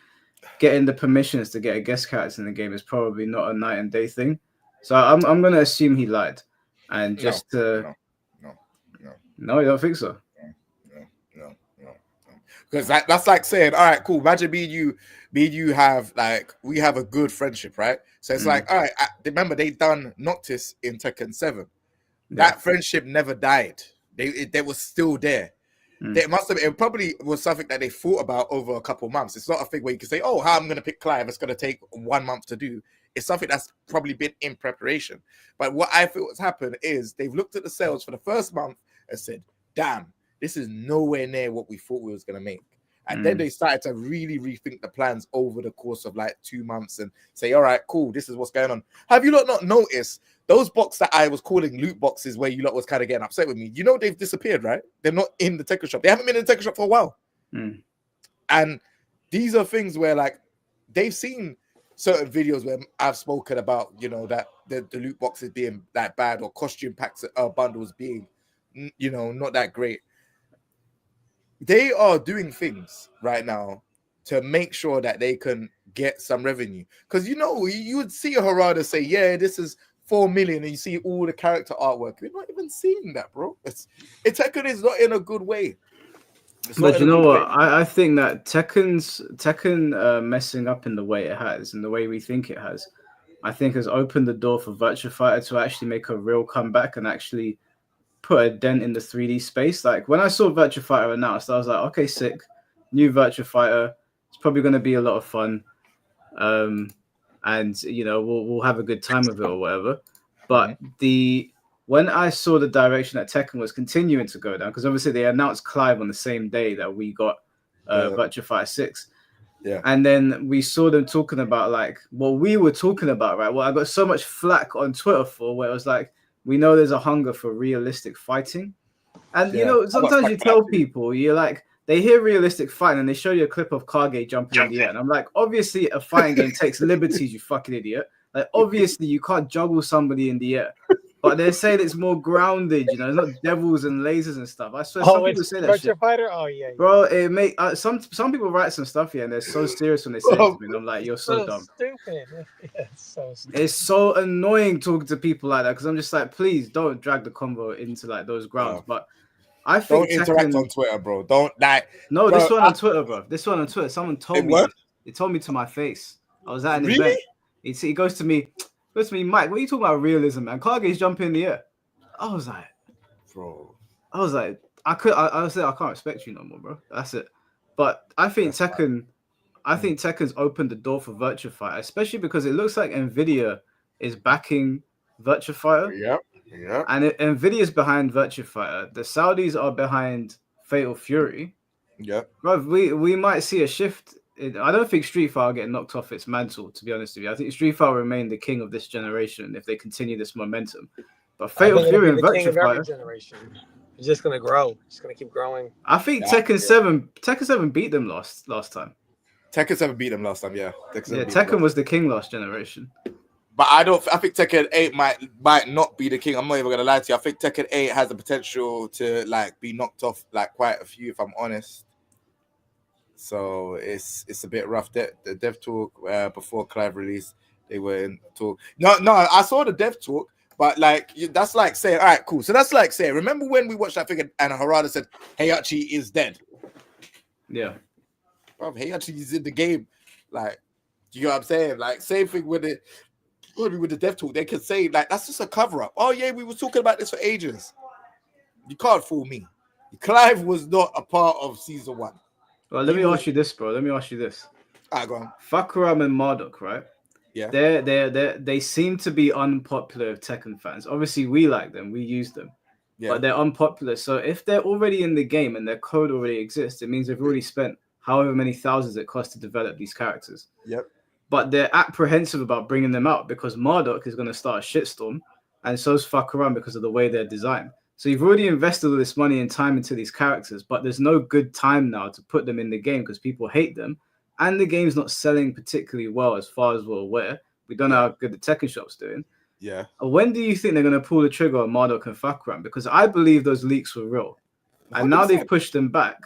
getting the permissions to get a guest character in the game is probably not a night and day thing. So I'm going to assume he lied, and just no, you don't think so? No. Because that's like saying, all right, cool. Imagine me and you have like we have a good friendship, right? So it's like, all right. Remember they done Noctis in Tekken 7. That friendship never died. They were still there. It probably was something that they thought about over a couple months. It's not a thing where you can say, oh, how I'm going to pick Clive. It's going to take 1 month to do. It's something that's probably been in preparation. But what I feel has happened is they've looked at the sales for the first month and said, damn, this is nowhere near what we thought we was going to make. And then they started to really rethink the plans over the course of like 2 months and say, all right, cool, this is what's going on. Have you not noticed those boxes that I was calling loot boxes where you lot was kind of getting upset with me? They've disappeared, right? They're not in the Tekken shop. They haven't been in the Tekken shop for a while. And these are things where like they've seen certain videos where I've spoken about, that the loot boxes being that bad or costume packs bundles being, not that great. They are doing things right now to make sure that they can get some revenue. Because, you would see a Harada say, yeah, this is 4 million, and you see all the character artwork. We're not even seeing that, bro. Tekken is not in a good way. But you know what? I think that Tekken messing up in the way it has, and the way we think it has, I think has opened the door for Virtua Fighter to actually make a real comeback and actually put a dent in the 3D space. Like when I saw Virtua Fighter announced, I was like, okay, sick, new Virtua Fighter. It's probably going to be a lot of fun, and you know we'll have a good time with it or whatever. But when I saw the direction that Tekken was continuing to go down, because obviously they announced Clive on the same day that we got Virtua Fighter 6. Yeah. And then we saw them talking about like what we were talking about, right? Well, I got so much flack on Twitter for where it was like, we know there's a hunger for realistic fighting. And you know, sometimes you tell people, you're like, they hear realistic fighting and they show you a clip of Kage jumping in the air. And I'm like, obviously a fighting game takes liberties, you fucking idiot. Like obviously you can't juggle somebody in the air. But they say it's more grounded, you know, it's not devils and lasers and stuff. I swear some people say that shit. Fighter? Oh yeah. Bro, it make some people write some stuff here and they're so serious when they say it to me. And I'm like, you're so dumb. Stupid. Yeah, it's so stupid. It's so annoying talking to people like that because I'm just like, please don't drag the convo into like those grounds. But I think don't interact on Twitter, bro. Don't like. No, bro, this one on Twitter, bro. This one on Twitter. Someone told me. What? It told me to my face. I was at an Really? event. He goes to me, Mike. What are you talking about realism, man? Kage's jumping in the air. I was like, bro. I was like, I can't respect you no more, bro. That's it. But I think Tekken's opened the door for Virtua Fighter, especially because it looks like Nvidia is backing Virtua Fighter. Yep. And Nvidia's behind Virtua Fighter. The Saudis are behind Fatal Fury. Yep. Bro, we might see a shift. I don't think Street Fighter will get knocked off its mantle, to be honest with you. I think Street Fighter will remain the king of this generation if they continue this momentum. But Fatal Fury and Virtua Fighter generation. It's just gonna grow. It's gonna keep growing. I think Tekken 7 beat them last time. Tekken 7 beat them last time, yeah. Tekken was the king last generation. But I think Tekken 8 might not be the king. I'm not even gonna lie to you. I think Tekken 8 has the potential to like be knocked off like quite a few, if I'm honest. So it's a bit rough. The dev talk before Clive release, they were in talk. No, I saw the dev talk. But like that's like saying, all right, cool. So that's like saying, remember when we watched that thing and Harada said Heihachi is dead? Yeah. Bro, Heihachi is in the game. Like, you know what I'm saying? Like, same thing with the dev talk. They could say, like, that's just a cover-up. Oh yeah, we were talking about this for ages. You can't fool me. Clive was not a part of season 1. Well, let me ask you this, bro. Let me ask you this. All right, go on. Fakuram and Marduk, right? Yeah. They seem to be unpopular with Tekken fans. Obviously, we like them, we use them, but they're unpopular. So if they're already in the game and their code already exists, it means they've already spent however many thousands it costs to develop these characters. Yep. But they're apprehensive about bringing them out because Marduk is going to start a shitstorm, and so's Fakuram because of the way they're designed. So you've already invested all this money and time into these characters, but there's no good time now to put them in the game because people hate them. And the game's not selling particularly well as far as we're aware. We don't know how good the Tekken shop's doing. Yeah. When do you think they're going to pull the trigger on Marduk and Fakuram? Because I believe those leaks were real. And 100%. Now they've pushed them back.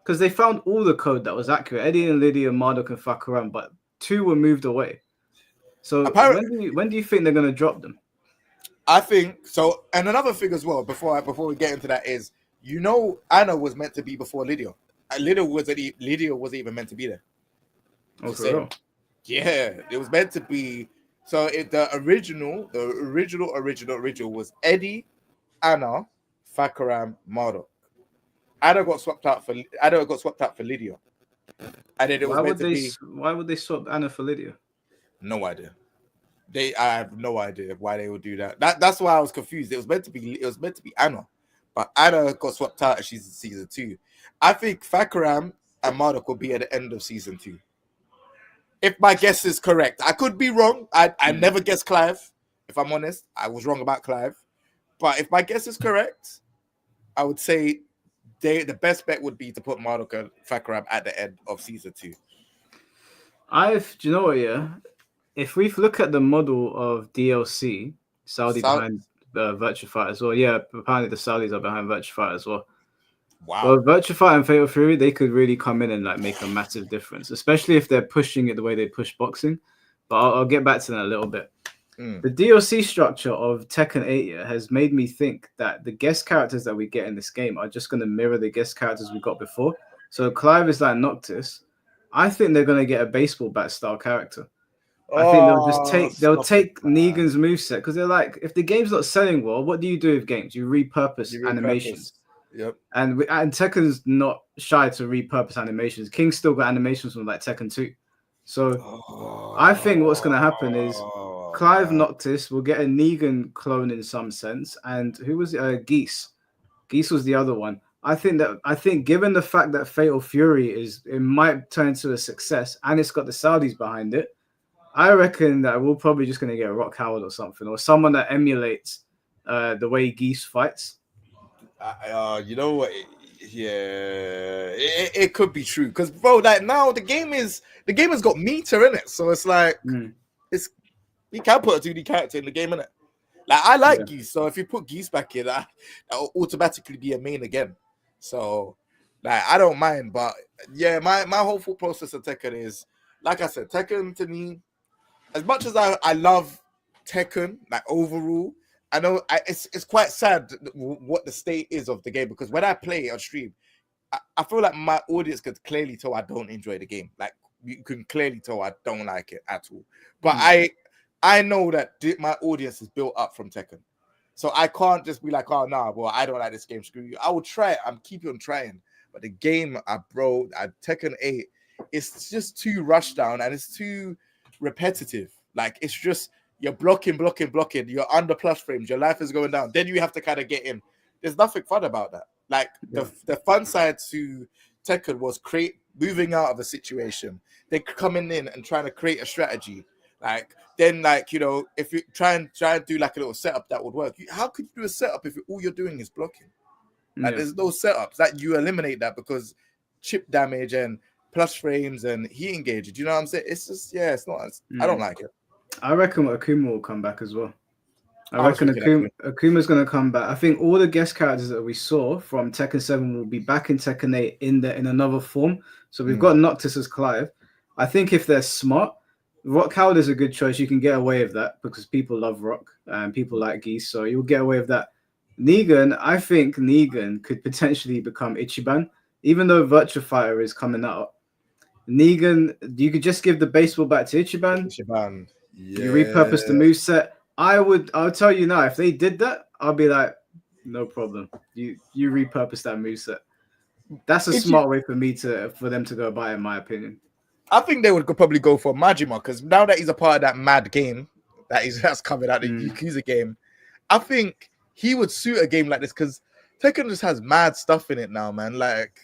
Because they found all the code that was accurate. Eddie and Lydia, Marduk and Fakuram, but 2 were moved away. So when do you think they're going to drop them? I think so. And another thing as well, before we get into that is, you know, Anna was meant to be before Lydia. Lydia wasn't even meant to be there. Oh, for real? Yeah, it was meant to be. So the original was Eddie, Anna, Fakuram, Marduk. Anna got swapped out for Lydia, and then it was meant to be. Why would they swap Anna for Lydia? No idea. I have no idea why they would do that. That's why I was confused. It was meant to be Anna, but Anna got swapped out and she's in season 2. I think Fakuram and Marduk will be at the end of season 2. If my guess is correct, I could be wrong. I never guessed Clive. If I'm honest, I was wrong about Clive. But if my guess is correct, I would say the best bet would be to put Marduk and Fakuram at the end of season 2. Do you know what? Yeah, if we look at the model of DLC, Saudi behind Virtua Fighter as well. Yeah, apparently the Saudis are behind Virtua Fighter as well. Wow. Well, Virtua Fighter and Fatal Fury, they could really come in and like make a massive difference, especially if they're pushing it the way they push boxing. But I'll get back to that in a little bit. The DLC structure of Tekken 8 has made me think that the guest characters that we get in this game are just going to mirror the guest characters we got before. So Clive is like Noctis. I think they're going to get a baseball bat style character. I think they'll stop take it, man. Negan's moveset because they're like, if the game's not selling well, what do you do with games? You repurpose You repurpose. animations. Yep. And Tekken's not shy to repurpose animations. King's still got animations from like Tekken 2. So I think what's going to happen is Clive Noctis will get a Negan clone in some sense. And who was it? Geese. Geese was the other one. I think given the fact that Fatal Fury it might turn into a success and it's got the Saudis behind it, I reckon that we're probably just going to get a Rock Howard or something, or someone that emulates the way Geese fights. You know what? It could be true because, bro, like now the game has got meter in it, so it's like you can put a 2D character in the game, innit? Like I like Geese, so if you put Geese back in, that will automatically be a main again. So like I don't mind, but yeah, my whole thought process of Tekken is, like I said, Tekken to me, as much as I love Tekken, like overall, I know it's quite sad what the state is of the game, because when I play on stream, I feel like my audience could clearly tell I don't enjoy the game. Like you can clearly tell I don't like it at all. But I know that my audience is built up from Tekken. So I can't just be like, oh, nah, well, I don't like this game, screw you. I will try it. I'm keeping on trying. But the game, Tekken 8, it's just too rushed down and it's too repetitive. Like, it's just, you're blocking. You're under plus frames. Your life is going down. Then you have to kind of get in. There's nothing fun about that. Like, the fun side to Tekken was moving out of a situation. Then coming in and trying to create a strategy. Like, then, like, you know, if you try and do like a little setup that would work, how could you do a setup if all you're doing is blocking? Like, there's no setups. That you eliminate that because chip damage and plus frames and heat engage. Do you know what I'm saying? It's just, it's not. I don't like it. I reckon Akuma will come back as well. I reckon Akuma's going to come back. I think all the guest characters that we saw from Tekken 7 will be back in Tekken 8 in another form. So we've got Noctis as Clive. I think if they're smart, Rock Howard is a good choice. You can get away with that because people love Rock and people like Geese. So you'll get away with that. Negan, I think Negan could potentially become Ichiban. Even though Virtua Fighter is coming out, Negan, you could just give the baseball bat to Ichiban. You repurpose the moveset. I'll tell you now, if they did that, I'll be like, no problem. You repurpose that moveset. That's a smart way for them to go by, in my opinion. I think they would probably go for Majima because now that he's a part of that mad game that's coming out, the Yakuza game, I think he would suit a game like this because Tekken just has mad stuff in it now, man. Like,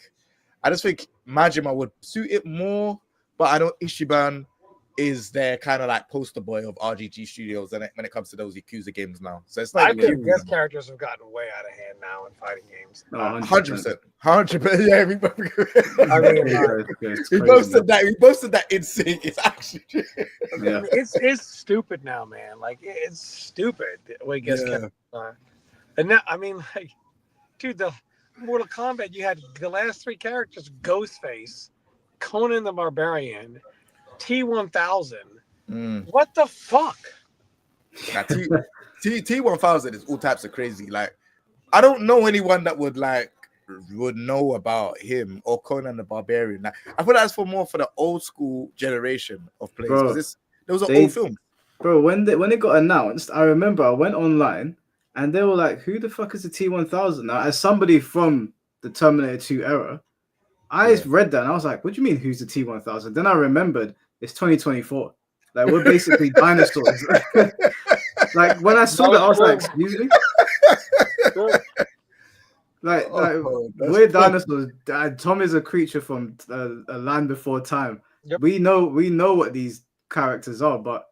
I just think Majima would suit it more, but I know Ichiban is their kind of like poster boy of RGG Studios when it comes to those Yakuza games now. So it's like, I think guest characters have gotten way out of hand now in fighting games. 100%. Yeah, we both said that. We both said that in sync. It's actually it's stupid now, man. Like, it's stupid the way guest characters are. And now, I mean, like, dude, the Mortal Kombat, you had the last three characters: Ghostface, Conan the Barbarian, T-1000. What the fuck? T-1000 is all types of crazy. Like, I don't know anyone that would know about him or Conan the Barbarian. Like, I feel that's more for the old school generation of players. Those are old films. Bro, when it got announced, I remember I went online and they were like, "Who the fuck is the T-1000?" Now, as somebody from the Terminator 2 era, I read that and I was like, "What do you mean? Who's the T-1000?" Then I remembered it's 2024. Like, we're basically dinosaurs. Like, when I saw that, I was like, "Excuse me." We're dinosaurs. Tom is a creature from a land before time. Yep. We know what these characters are, but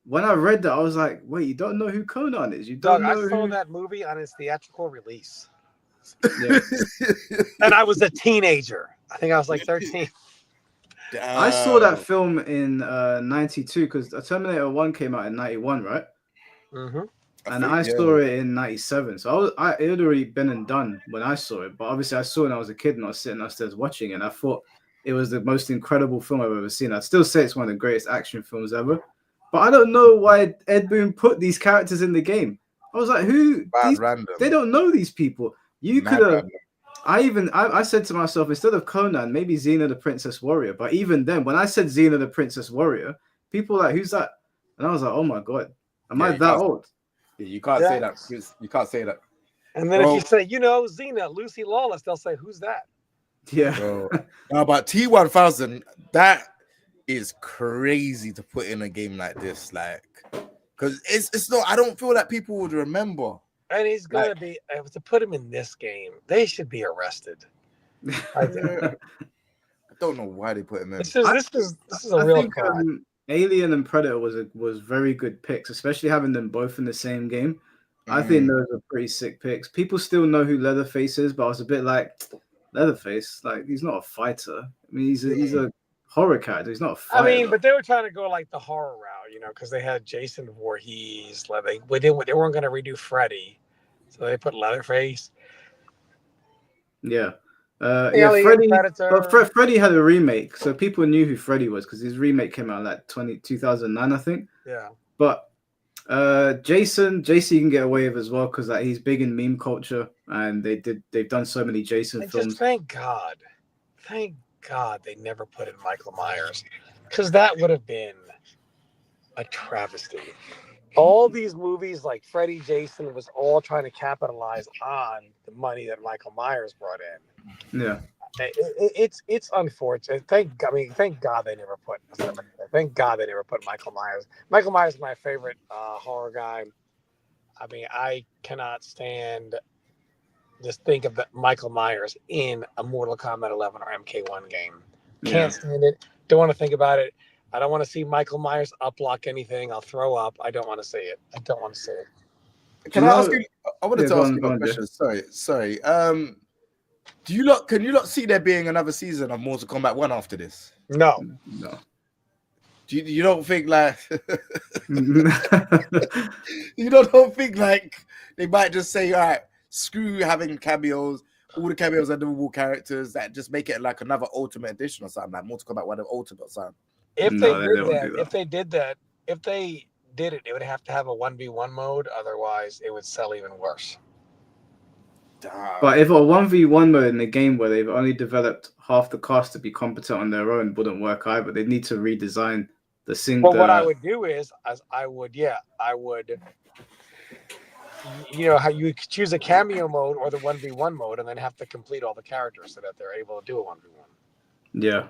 when I read that, I was like, "Wait, you don't know who Conan is? You don't know I saw that movie on its theatrical release, and I was a teenager. I think I was like 13. I saw that film in 92 because Terminator 1 came out in 91, right? Mm-hmm. And I saw it in 97. So it had already been and done when I saw it. But obviously I saw it when I was a kid and I was sitting upstairs watching it. And I thought it was the most incredible film I've ever seen. I'd still say it's one of the greatest action films ever. But I don't know why Ed Boon put these characters in the game. I was like, they don't know these people. You could have... I said to myself, instead of Conan, maybe Xena the Princess Warrior. But even then, when I said Xena the Princess Warrior, people were like, "Who's that?" And I was like, oh my god, am Yeah, I you that can't- old? You can't say that. Chris. You can't say that. And then Bro. if you say, Xena, Lucy Lawless, they'll say, who's that? Yeah. Bro. No, but T1000, that is crazy to put in a game like this, like, because it's not. I don't feel like people would remember. And he's gonna be to put him in this game. They should be arrested. I don't know why they put him in. This is a real card. Alien and Predator was very good picks, especially having them both in the same game. I think those are pretty sick picks. People still know who Leatherface is, but I was a bit like, Leatherface, like he's not a fighter. I mean, he's a horror character. He's not a fighter. I mean, but they were trying to go like the horror route, because they had Jason Voorhees. They weren't going to redo Freddy, so they put Leatherface. Yeah. Alien, Freddy, Predator. but Freddy had a remake, so people knew who Freddy was because his remake came out like 2009, I think. Yeah. But Jason you can get away with as well because like he's big in meme culture, and they've done so many Jason films. Just thank God they never put in Michael Myers, because that would have been a travesty. All these movies like Freddy, Jason was all trying to capitalize on the money that Michael Myers brought in. Yeah, it's unfortunate. Thank God they never put. Thank God they never put Michael Myers. Michael Myers is my favorite horror guy. I mean, I cannot stand. Just think of Michael Myers in a Mortal Kombat 11 or MK1 game. Can't stand it. Don't want to think about it. I don't want to see Michael Myers uplock anything. I'll throw up. I don't want to see it. Can I ask you? I wanted to ask you a question. Sorry. Can you not see there being another season of Mortal Kombat 1 after this? No. You don't think like you don't think like they might just say, all right, screw having cameos, all the cameos are livable characters, that just make it like another Ultimate Edition or something, like Mortal Kombat 1 Ultimate or something. If they did it, it would have to have a 1v1 mode. Otherwise, it would sell even worse. But if a 1v1 mode in a game where they've only developed half the cast to be competent on their own wouldn't work either. They need to redesign the single. Well, what I would do is, I would, how you choose a cameo mode or the 1v1 mode, and then have to complete all the characters so that they're able to do a 1v1. Yeah.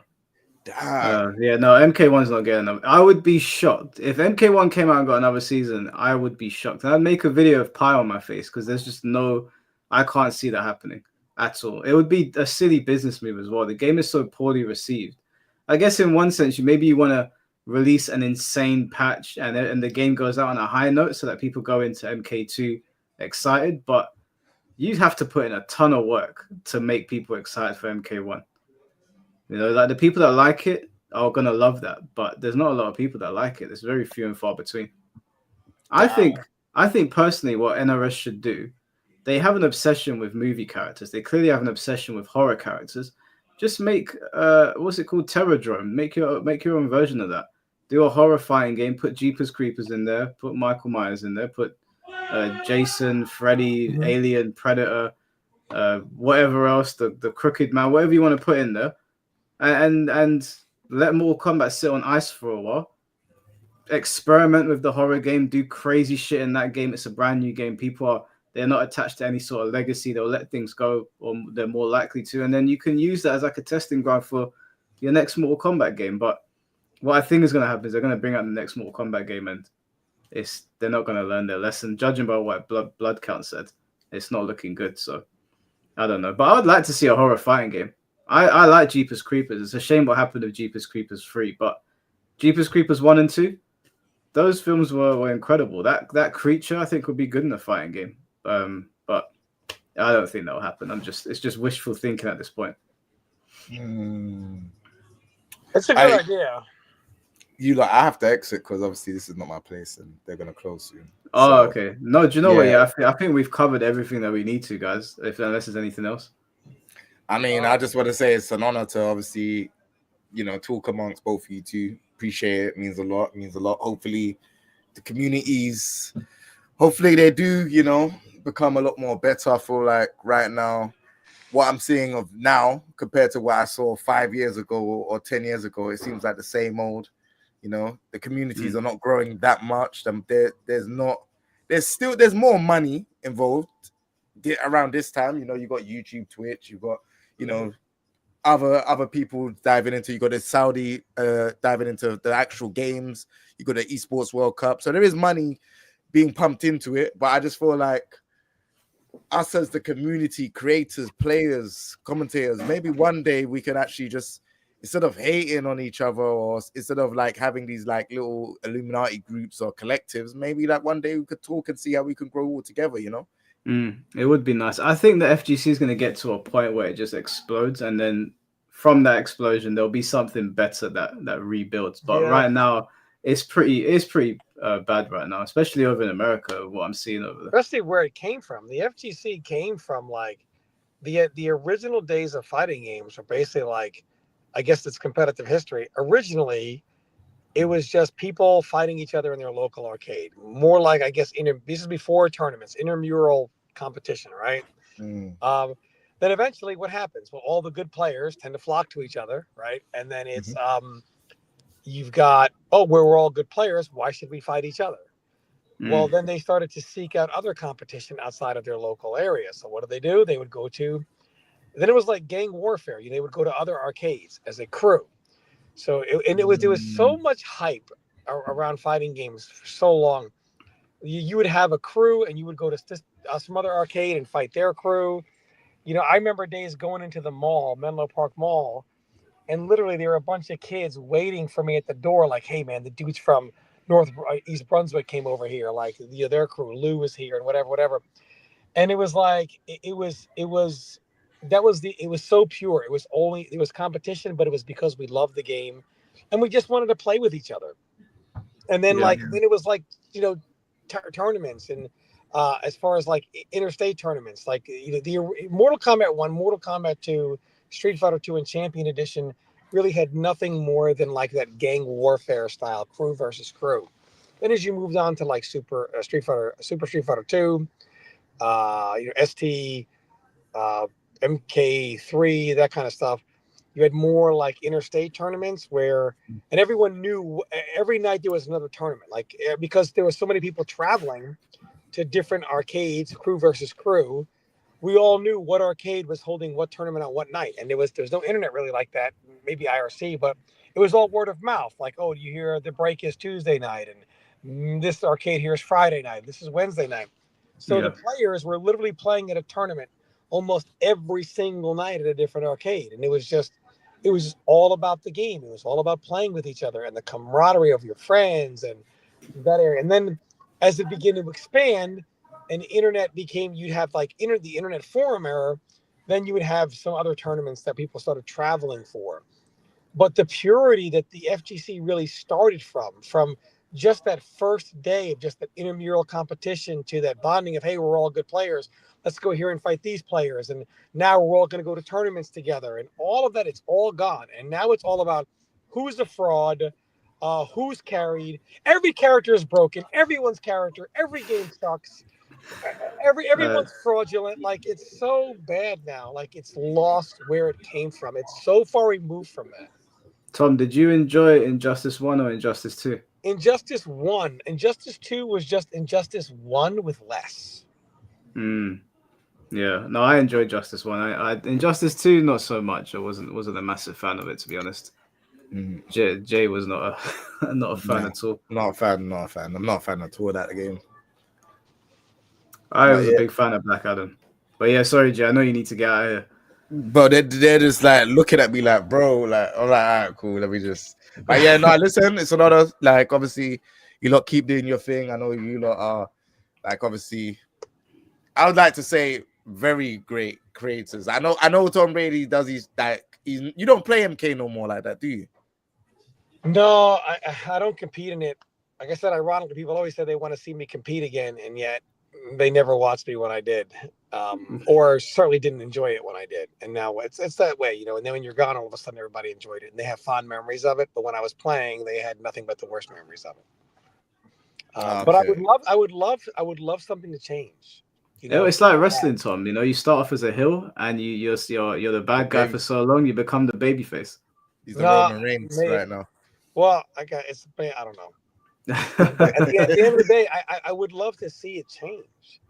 No, MK1's not getting enough. I would be shocked if MK1 came out and got another season. I would be shocked, and I'd make a video of pie on my face because there's just I can't see that happening at all. It would be a silly business move as well. The game is so poorly received. I guess in one sense, maybe you want to release an insane patch and the game goes out on a high note so that people go into MK2 excited, but you'd have to put in a ton of work to make people excited for MK1. Like the people that like it are gonna love that, but there's not a lot of people that like it. There's very few and far between. I think personally what NRS should do, they have an obsession with movie characters. They clearly have an obsession with horror characters. Just make what's it called, Terrordrome. Make your own version of that. Do a horror fighting game. Put Jeepers Creepers in there. Put Michael Myers in there. Put Jason, Freddy, Alien, Predator, whatever else, the Crooked Man, whatever you want to put in there, and let Mortal Kombat sit on ice for a while. Experiment with the horror game. Do crazy shit in that game. It's a brand new game. They're not attached to any sort of legacy. They'll let things go, or they're more likely to. And then you can use that as like a testing ground for your next Mortal Kombat game. But what I think is going to happen is they're going to bring out the next Mortal Kombat game, and they're not going to learn their lesson. Judging by what Blood Count said, it's not looking good. So I don't know. But I would like to see a horror fighting game. I like Jeepers Creepers. It's a shame what happened with Jeepers Creepers 3, but Jeepers Creepers 1 and 2, those films were incredible. That creature I think would be good in a fighting game. But I don't think that'll happen. It's just wishful thinking at this point. It's a good idea. I have to exit because obviously this is not my place and they're gonna close soon. Oh, okay. No, do you know what? Yeah, I think we've covered everything that we need to, guys. Unless there's anything else. I mean, I just want to say it's an honor to obviously, talk amongst both of you two. Appreciate it. Means a lot. Hopefully, the communities, they do, become a lot more better. I feel like right now, what I'm seeing of now compared to what I saw 5 years ago or 10 years ago, it seems like the same old. You know, the communities Mm. are not growing that much. There's more money involved around this time. You know, you got YouTube, Twitch, you got, you know, other people diving into. You got the Saudi diving into the actual games. You got the esports World Cup. So there is money being pumped into it, but I just feel like us as the community, creators, players, commentators, maybe one day we can actually just, instead of hating on each other, or instead of like having these like little Illuminati groups or collectives, maybe like one day we could talk and see how we can grow all together, you know? It would be nice. I think the FGC is going to get to a point where it just explodes, and then from that explosion, there'll be something better that rebuilds. But right now, it's pretty bad right now, especially over in America. What I'm seeing over there, especially where it came from. The FGC came from like the original days of fighting games were basically like, I guess it's competitive history. Originally, it was just people fighting each other in their local arcade. More like, I guess, this is before tournaments, intramural competition, right? Then eventually what happens? Well, all the good players tend to flock to each other, right? And then it's you've got, we're all good players. Why should we fight each other? Well, then they started to seek out other competition outside of their local area. So what do? They would go to, then it was like gang warfare. They would go to other arcades as a crew. So there was so much hype around fighting games for so long. You would have a crew, and you would go to some other arcade and fight their crew. I remember days going into the mall, Menlo Park Mall, and literally there were a bunch of kids waiting for me at the door, like, "Hey, man, the dudes from East Brunswick came over here. Like, their crew, Lou was here, and whatever." And it was like it was so pure. It was competition, but it was because we loved the game, and we just wanted to play with each other. And then then it was like tournaments, and as far as like interstate tournaments, like the Mortal Kombat 1, Mortal Kombat 2, Street Fighter 2, and Champion Edition really had nothing more than like that gang warfare style, crew versus crew. Then as you moved on to like Super Street Fighter 2, ST, MK3, that kind of stuff. You had more like interstate tournaments and everyone knew every night there was another tournament, like because there were so many people traveling to different arcades, crew versus crew. We all knew what arcade was holding what tournament on what night, and there's no internet really like that. Maybe IRC, but it was all word of mouth. Like, oh, you hear the break is Tuesday night, and this arcade here is Friday night. This is Wednesday night. So the players were literally playing at a tournament almost every single night at a different arcade, and it was just all about the game. It was all about playing with each other and the camaraderie of your friends and that area. And then as it began to expand and the internet became, you'd have like the internet forum era, then you would have some other tournaments that people started traveling for. But the purity that the FGC really started from just that first day of just that intramural competition to that bonding of, hey, we're all good players. Let's go here and fight these players. And now we're all going to go to tournaments together. And all of that, it's all gone. And now it's all about who's a fraud, who's carried. Every character is broken. Everyone's character. Every game sucks. Everyone's fraudulent. Like, it's so bad now. Like, it's lost where it came from. It's so far removed from that. Tom, did you enjoy Injustice 1 or Injustice 2? Injustice 1. Injustice 2 was just Injustice 1 with less. Yeah, no, I enjoyed Justice 1. I Injustice 2, not so much. I wasn't a massive fan of it, to be honest. Jay was not a fan at all. Not a fan. I'm not a fan at all of that game. I was a big fan of Black Adam. But yeah, sorry, Jay, I know you need to get out of here. But they're just like looking at me like, bro, like, I'm like, all right, cool, let me just. But yeah, no, listen, it's another, like, obviously, you lot keep doing your thing. I know you lot are, like, obviously, I would like to say very great creators. I know Tom Brady does his, like, you don't play MK no more like that, do you? No, I don't compete in it. Like I said, ironically, people always say they want to see me compete again, and yet they never watched me when I did, or certainly didn't enjoy it when I did. And now it's that way, And then when you're gone, all of a sudden everybody enjoyed it, and they have fond memories of it. But when I was playing, they had nothing but the worst memories of it. Okay. But I would love something to change. It's like wrestling, Tom. You start off as a heel, and you're the bad guy for so long, you become the babyface. He's the Roman Reigns right now. Well, I don't know. But at the end of the day, I would love to see it change.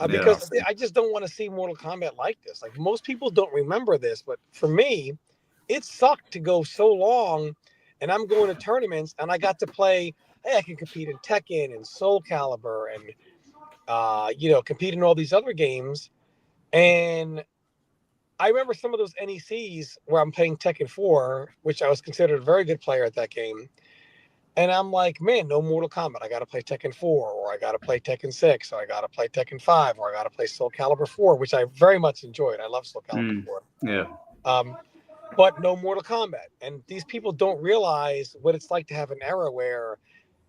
Because I just don't want to see Mortal Kombat like this. Like, most people don't remember this, but for me, it sucked to go so long, and I'm going to tournaments, and I got to play. Hey, I can compete in Tekken and Soul Calibur, and compete in all these other games. And I remember some of those NECs where I'm playing Tekken 4, which I was considered a very good player at that game. And I'm like, man, no Mortal Kombat. I got to play Tekken 4, or I got to play Tekken 6, or I got to play Tekken 5, or I got to play Soul Calibur 4, which I very much enjoyed. I love Soul Calibur 4. Yeah. But no Mortal Kombat. And these people don't realize what it's like to have an era where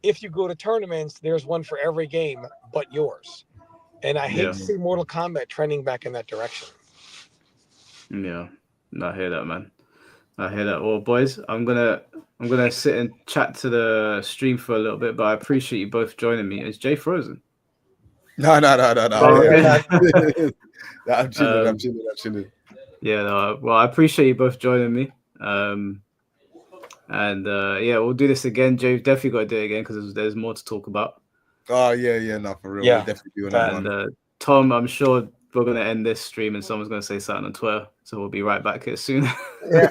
if you go to tournaments, there's one for every game but yours. And I hate to see Mortal Kombat trending back in that direction. Yeah. No, I hear that, man. I hear that. Well, boys, I'm gonna sit and chat to the stream for a little bit, but I appreciate you both joining me. Is Jay frozen? No. Oh, Yeah. okay. I'm chilling. Yeah, no, well, I appreciate you both joining me. And we'll do this again. Jay, definitely got to do it again because there's more to talk about. Oh yeah, no, for real. Yeah. We'll definitely do another one. And Tom, I'm sure we're gonna end this stream and someone's gonna say something on Twitter, so we'll be right back here soon. Yeah,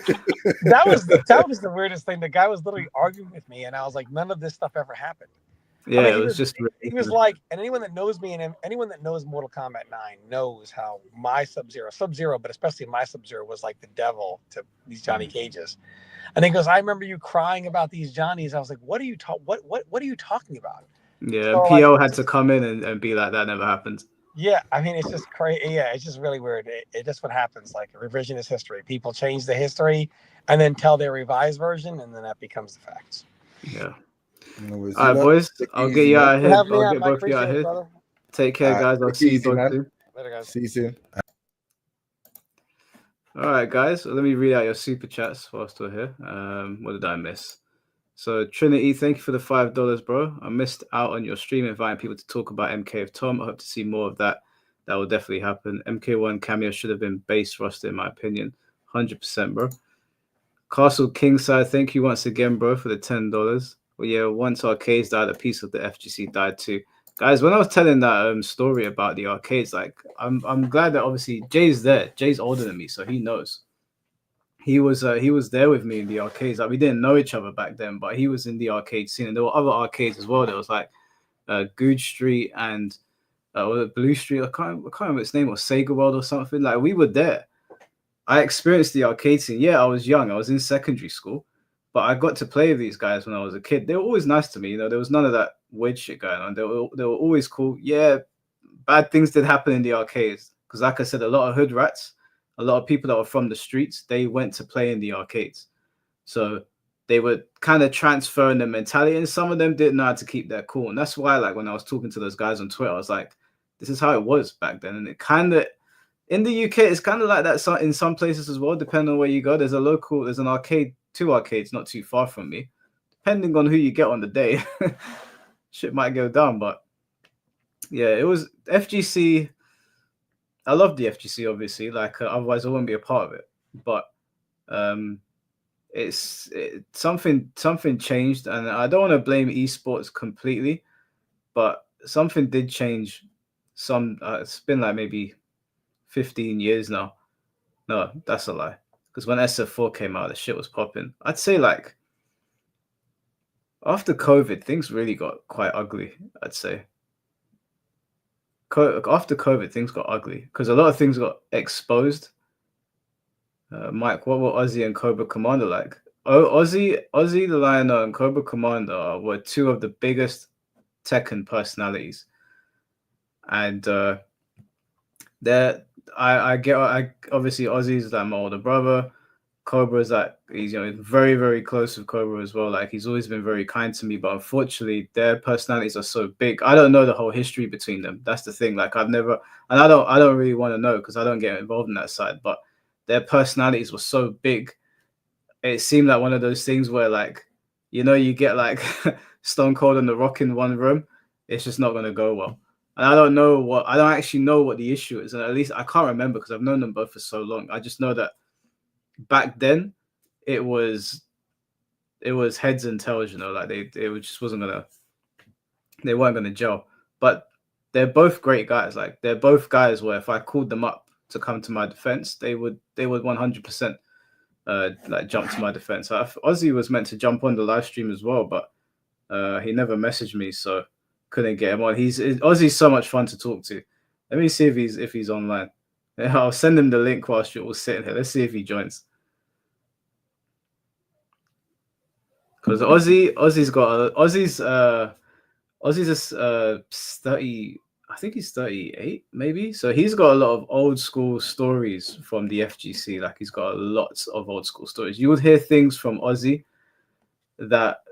that was the weirdest thing. The guy was literally arguing with me, and I was like, none of this stuff ever happened. Yeah, I mean, it was just. He was like, and anyone that knows me and anyone that knows Mortal Kombat 9 knows how my Sub-Zero, but especially my Sub-Zero was like the devil to these Johnny Cages. And he goes, I remember you crying about these Johnnies. I was like, what are you talking about? Yeah, so, PO had to come in and be like, that never happened. Yeah, I mean, it's just crazy. Yeah, it's just really weird. It just what happens, like revisionist history. People change the history and then tell their revised version, and then that becomes the facts. Yeah. All right, boys. I'll get you out of here. I'll get both of you out of here. Take care, guys. I'll see you both soon. Later, guys. See you soon. All right, guys. Let me read out your super chats whilst we're here. What did I miss? So Trinity, thank you for the $5, bro. I missed out on your stream inviting people to talk about MK of Tom. I hope to see more of that. That will definitely happen. MK1 cameo should have been base roster, in my opinion. 100%, bro. Castle Kingside, thank you once again, bro, for the $10. Well, yeah, once arcades died, a piece of the FGC died too. Guys, when I was telling that story about the arcades, like I'm glad that obviously Jay's there. Jay's older than me, so he knows. He was there with me in the arcades. Like, we didn't know each other back then, but he was in the arcade scene, and there were other arcades as well. There was like Good Street and Blue Street. I can't remember its name, or Sega World or something. Like, we were there. I experienced the arcade scene. Yeah, I was young. I was in secondary school, but I got to play with these guys when I was a kid. They were always nice to me. You know, there was none of that weird shit going on. They were always cool. Yeah, bad things did happen in the arcades because, like I said, a lot of hood rats. A lot of people that were from the streets, they went to play in the arcades. So they were kind of transferring the mentality, and some of them didn't know how to keep their cool. And that's why, like, when I was talking to those guys on Twitter, I was like, this is how it was back then. And it kind of, in the UK, it's kind of like that in some places as well, depending on where you go. There's an arcade, 2 arcades not too far from me. Depending on who you get on the day, shit might go down. But yeah, it was FGC. I love the FGC, obviously. Like, otherwise I wouldn't be a part of it. But something changed, and I don't want to blame esports completely, but something did change. It's been like maybe 15 years now. No, that's a lie. Because when SF4 came out, the shit was popping. I'd say like after COVID, things really got quite ugly. I'd say. After COVID, things got ugly because a lot of things got exposed. Mike, what were Ozzy and Cobra Commander like? Ozzy the Lionel and Cobra Commander were 2 of the biggest Tekken personalities, and obviously Ozzy's like my older brother. Cobra's like, he's very, very close with Cobra as well. Like, he's always been very kind to me, but unfortunately their personalities are so big. I don't know the whole history between them. That's the thing. Like, I don't really want to know because I don't get involved in that side, but their personalities were so big. It seemed like one of those things where, like, you get like Stone Cold and The Rock in one room. It's just not going to go well. And I don't actually know what the issue is. And at least I can't remember because I've known them both for so long. I just know that back then it was was heads and tails, you know, like they just they weren't gonna gel. But they're both great guys. Like they're both guys where if I called them up to come to my defense, they would 100% like jump to my defense. Ozzy was meant to jump on the live stream as well, but he never messaged me, so couldn't get him on. Ozzy's so much fun to talk to. Let me see if he's online. I'll send him the link whilst you're all sitting here. Let's see if he joins. Because Ozzy's 30. I think he's 38, maybe. So he's got a lot of old school stories from the FGC. Like he's got lots of old school stories. You would hear things from Ozzy that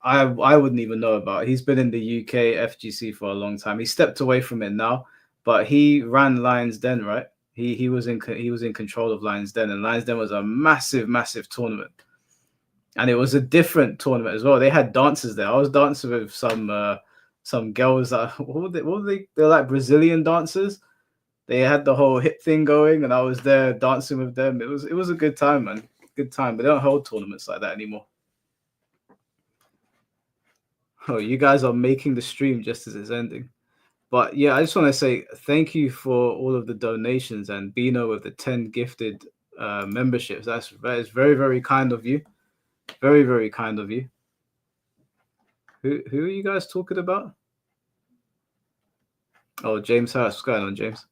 I wouldn't even know about. He's been in the UK FGC for a long time. He stepped away from it now, but he ran Lions Den, right? He was in control of Lions Den, and Lions Den was a massive tournament. And it was a different tournament as well. They had dancers there. I was dancing with some girls that what were they? They're like Brazilian dancers. They had the whole hip thing going, and I was there dancing with them. It was a good time, man. Good time. But they don't hold tournaments like that anymore. Oh, you guys are making the stream just as it's ending. But yeah, I just want to say thank you for all of the donations and Bino with the 10 gifted memberships. That is very, very kind of you. Very, very kind of you. Who are you guys talking about? Oh, James Harris. What's going on, James?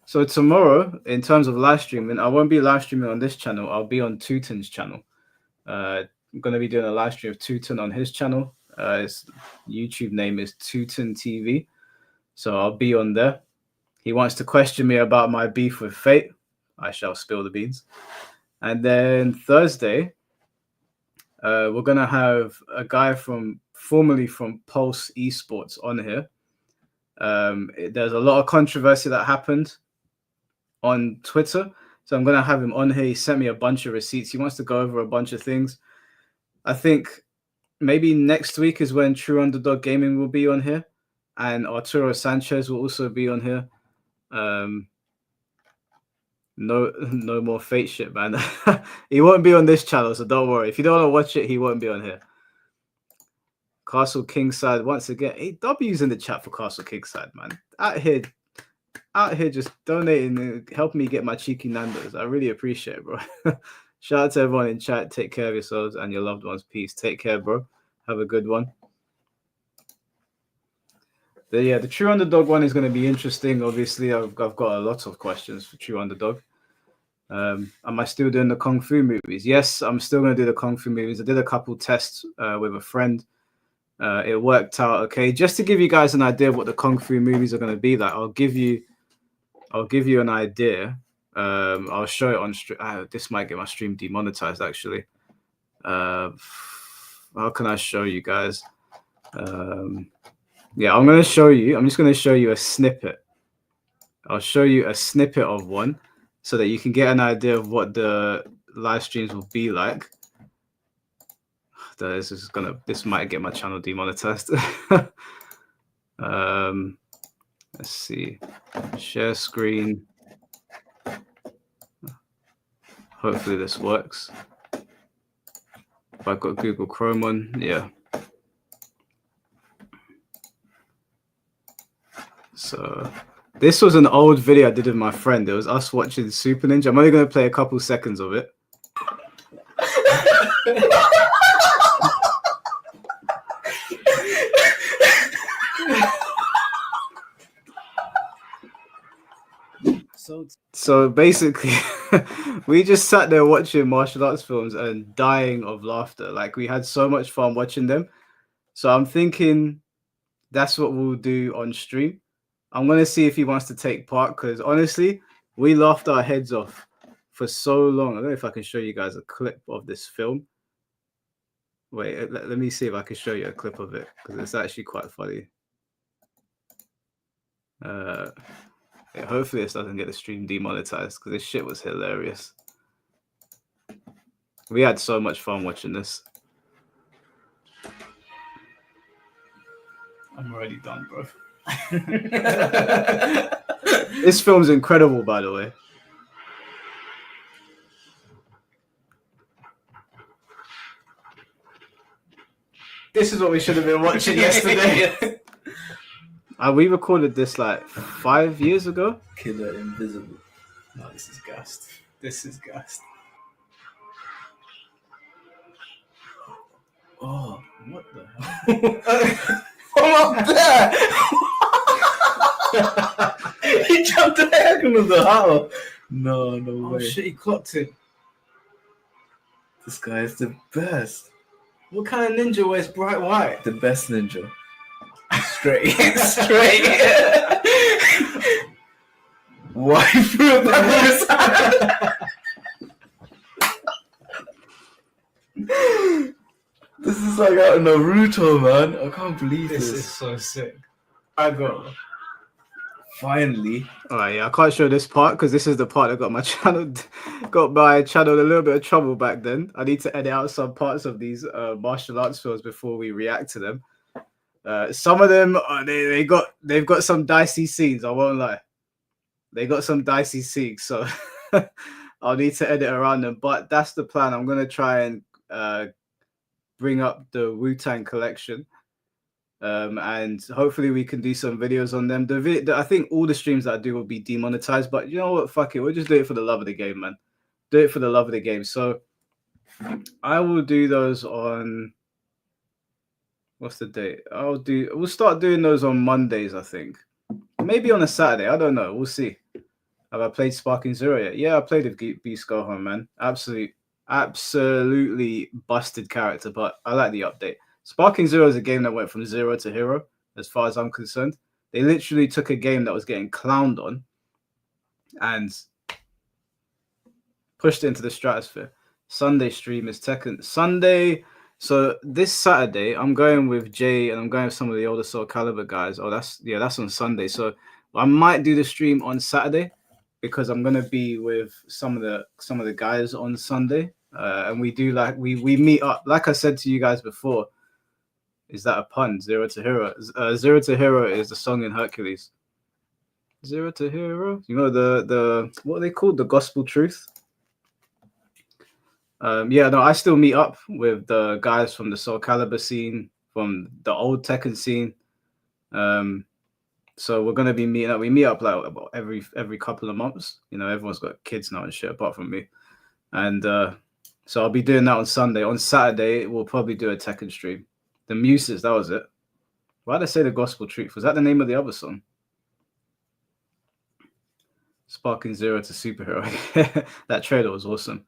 So tomorrow, in terms of live streaming, I won't be live streaming on this channel. I'll be on Tootin's channel. I'm going to be doing a live stream of Tootin on his channel. His YouTube name is Tootin TV. So I'll be on there. He wants to question me about my beef with Fate. I shall spill the beans. And then Thursday, we're going to have a guy formerly from Pulse Esports on here. There's a lot of controversy that happened on Twitter. So I'm going to have him on here. He sent me a bunch of receipts. He wants to go over a bunch of things. I think maybe next week is when True Underdog Gaming will be on here. And Arturo Sanchez will also be on here. No more Fate shit, man. He won't be on this channel, so don't worry. If you don't want to watch it, he won't be on here. Castle Kingside, once again. AW's in the chat for Castle Kingside, man. Out here just donating and helping me get my cheeky Nando's. I really appreciate it, bro. Shout out to everyone in chat. Take care of yourselves and your loved ones. Peace. Take care, bro. Have a good one. The True Underdog one is going to be interesting. Obviously, I've got a lot of questions for True Underdog. Am I still doing the Kung Fu movies? Yes, I'm still going to do the Kung Fu movies. I did a couple tests with a friend. It worked out okay. Just to give you guys an idea of what the Kung Fu movies are going to be like, I'll give you an idea. I'll show it on stream. This might get my stream demonetized, actually. How can I show you guys? Yeah, I'm just going to show you a snippet. I'll show you a snippet of one so that you can get an idea of what the live streams will be like. This might get my channel demonetized. Let's see. Share screen. Hopefully this works. If I've got Google Chrome on, yeah. So this was an old video I did with my friend. It was us watching Super Ninja. I'm only going to play a couple seconds of it. So basically, we just sat there watching martial arts films and dying of laughter. Like, we had so much fun watching them. So I'm thinking that's what we'll do on stream. I'm going to see if he wants to take part, because honestly, we laughed our heads off for so long. I don't know if I can show you guys a clip of this film. Wait, let me see if I can show you a clip of it, because it's actually quite funny. Yeah, hopefully this doesn't get the stream demonetized, because this shit was hilarious. We had so much fun watching this. I'm already done, bro. This film's incredible, by the way. This is what we should have been watching yesterday. We recorded this like 5 years ago. Killer Invisible. No, this is gassed. This is gassed. Oh, what the hell? From up there! He jumped the heck into the house. No way. Oh shit, he clocked it. This guy is the best. What kind of ninja wears bright white? The best ninja. Straight. Why threw that? This is like out of Naruto, man. I can't believe This this. is so sick. I got. Finally. Alright, yeah, I can't show this part because this is the part that got my channel a little bit of trouble back then. I need to edit out some parts of these martial arts films before we react to them. Some of them they've got some dicey scenes. I won't lie, they got some dicey scenes, so I'll need to edit around them. But that's the plan. I'm gonna try and bring up the Wu-Tang collection. And hopefully we can do some videos on them. I think all the streams that I do will be demonetized, but you know what? Fuck it. We'll just do it for the love of the game, man. Do it for the love of the game. So I will do those on. What's the date? We'll start doing those on Mondays, I think. Maybe on a Saturday. I don't know. We'll see. Have I played Sparking Zero yet? Yeah, I played with Beast Gohan, man. Absolutely busted character, but I like the update. Sparking Zero is a game that went from zero to hero, as far as I'm concerned. They literally took a game that was getting clowned on and pushed it into the stratosphere. Sunday stream is Tekken. Sunday, so this Saturday, I'm going with Jay and I'm going with some of the older Soul Calibur guys. Oh, that's on Sunday. So I might do the stream on Saturday because I'm gonna be with some of the guys on Sunday. And we do we meet up. Like I said to you guys before. Is that a pun? Zero to Hero. Zero to Hero is the song in Hercules. Zero to Hero. You know the what are they called? The Gospel Truth. Yeah, no, I still meet up with the guys from the Soul Calibur scene, from the old Tekken scene. So we're gonna be meeting up. We meet up like about every couple of months. You know, everyone's got kids now and shit, apart from me. And so I'll be doing that on Sunday. On Saturday, we'll probably do a Tekken stream. The Muses, that was it. Why did I say the Gospel Truth? Was that the name of the other song? Sparking Zero to Superhero. That trailer was awesome.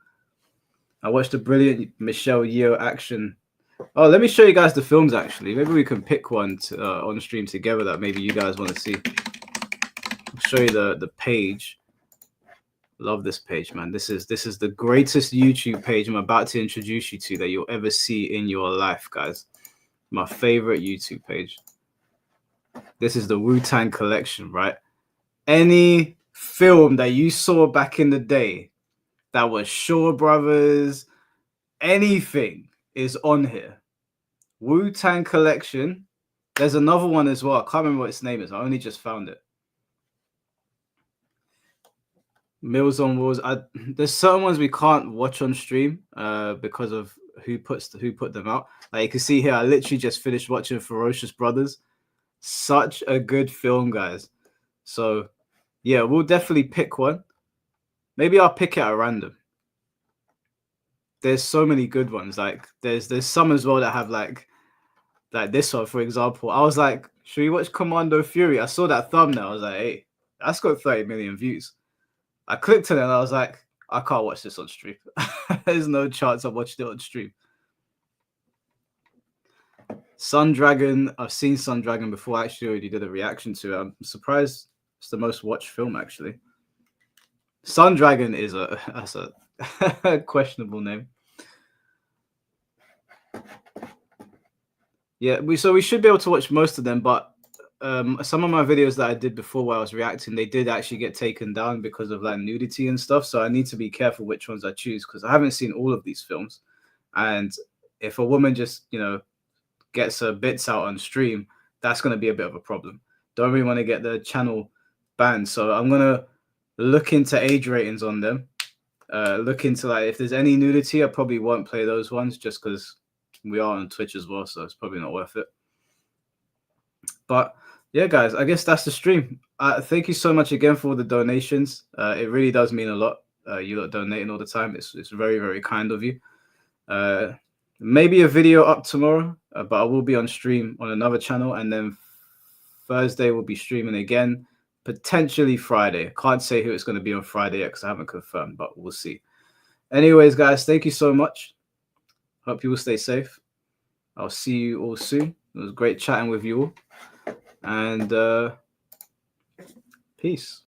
I watched a brilliant Michelle Yeoh action. Oh, let me show you guys the films, actually. Maybe we can pick one on stream together that maybe you guys want to see. I'll show you the page. Love this page, man. This is the greatest YouTube page I'm about to introduce you to that you'll ever see in your life, guys. My favorite YouTube page. This is the Wu-Tang collection, right? Any film that you saw back in the day that was Shaw Brothers, anything is on here. Wu-Tang collection. There's another one as well. I can't remember what its name is. I only just found it. Meals on Wheels. There's certain ones we can't watch on stream because of who put them out. Like you can see here, I literally just finished watching Ferocious Brothers. Such a good film, guys. So yeah, we'll definitely pick one. Maybe I'll pick it at random. There's so many good ones. Like there's some as well that have like this one, for example. I was like, should we watch Commando Fury? I saw that thumbnail. I was like, hey, that's got 30 million views. I clicked on it and I was like, I can't watch this on stream. There's no chance I watched it on stream. Sun Dragon. I've seen Sun Dragon before. I actually already did a reaction to it. I'm surprised it's the most watched film, actually. Sun Dragon is that's a questionable name. Yeah, we should be able to watch most of them, but some of my videos that I did before while I was reacting, they did actually get taken down because of like nudity and stuff. So I need to be careful which ones I choose because I haven't seen all of these films. And if a woman just, gets her bits out on stream, that's going to be a bit of a problem. Don't really want to get the channel banned. So I'm going to look into age ratings on them. Look into like if there's any nudity, I probably won't play those ones just because we are on Twitch as well, so it's probably not worth it. But yeah, guys, I guess that's the stream. Thank you so much again for all the donations. It really does mean a lot. You lot donating all the time. It's very, very kind of you. Maybe a video up tomorrow, but I will be on stream on another channel, and then Thursday we'll be streaming again, potentially Friday. Can't say who it's going to be on Friday yet because I haven't confirmed, but we'll see. Anyways, guys, thank you so much. Hope you will stay safe. I'll see you all soon. It was great chatting with you all. And peace.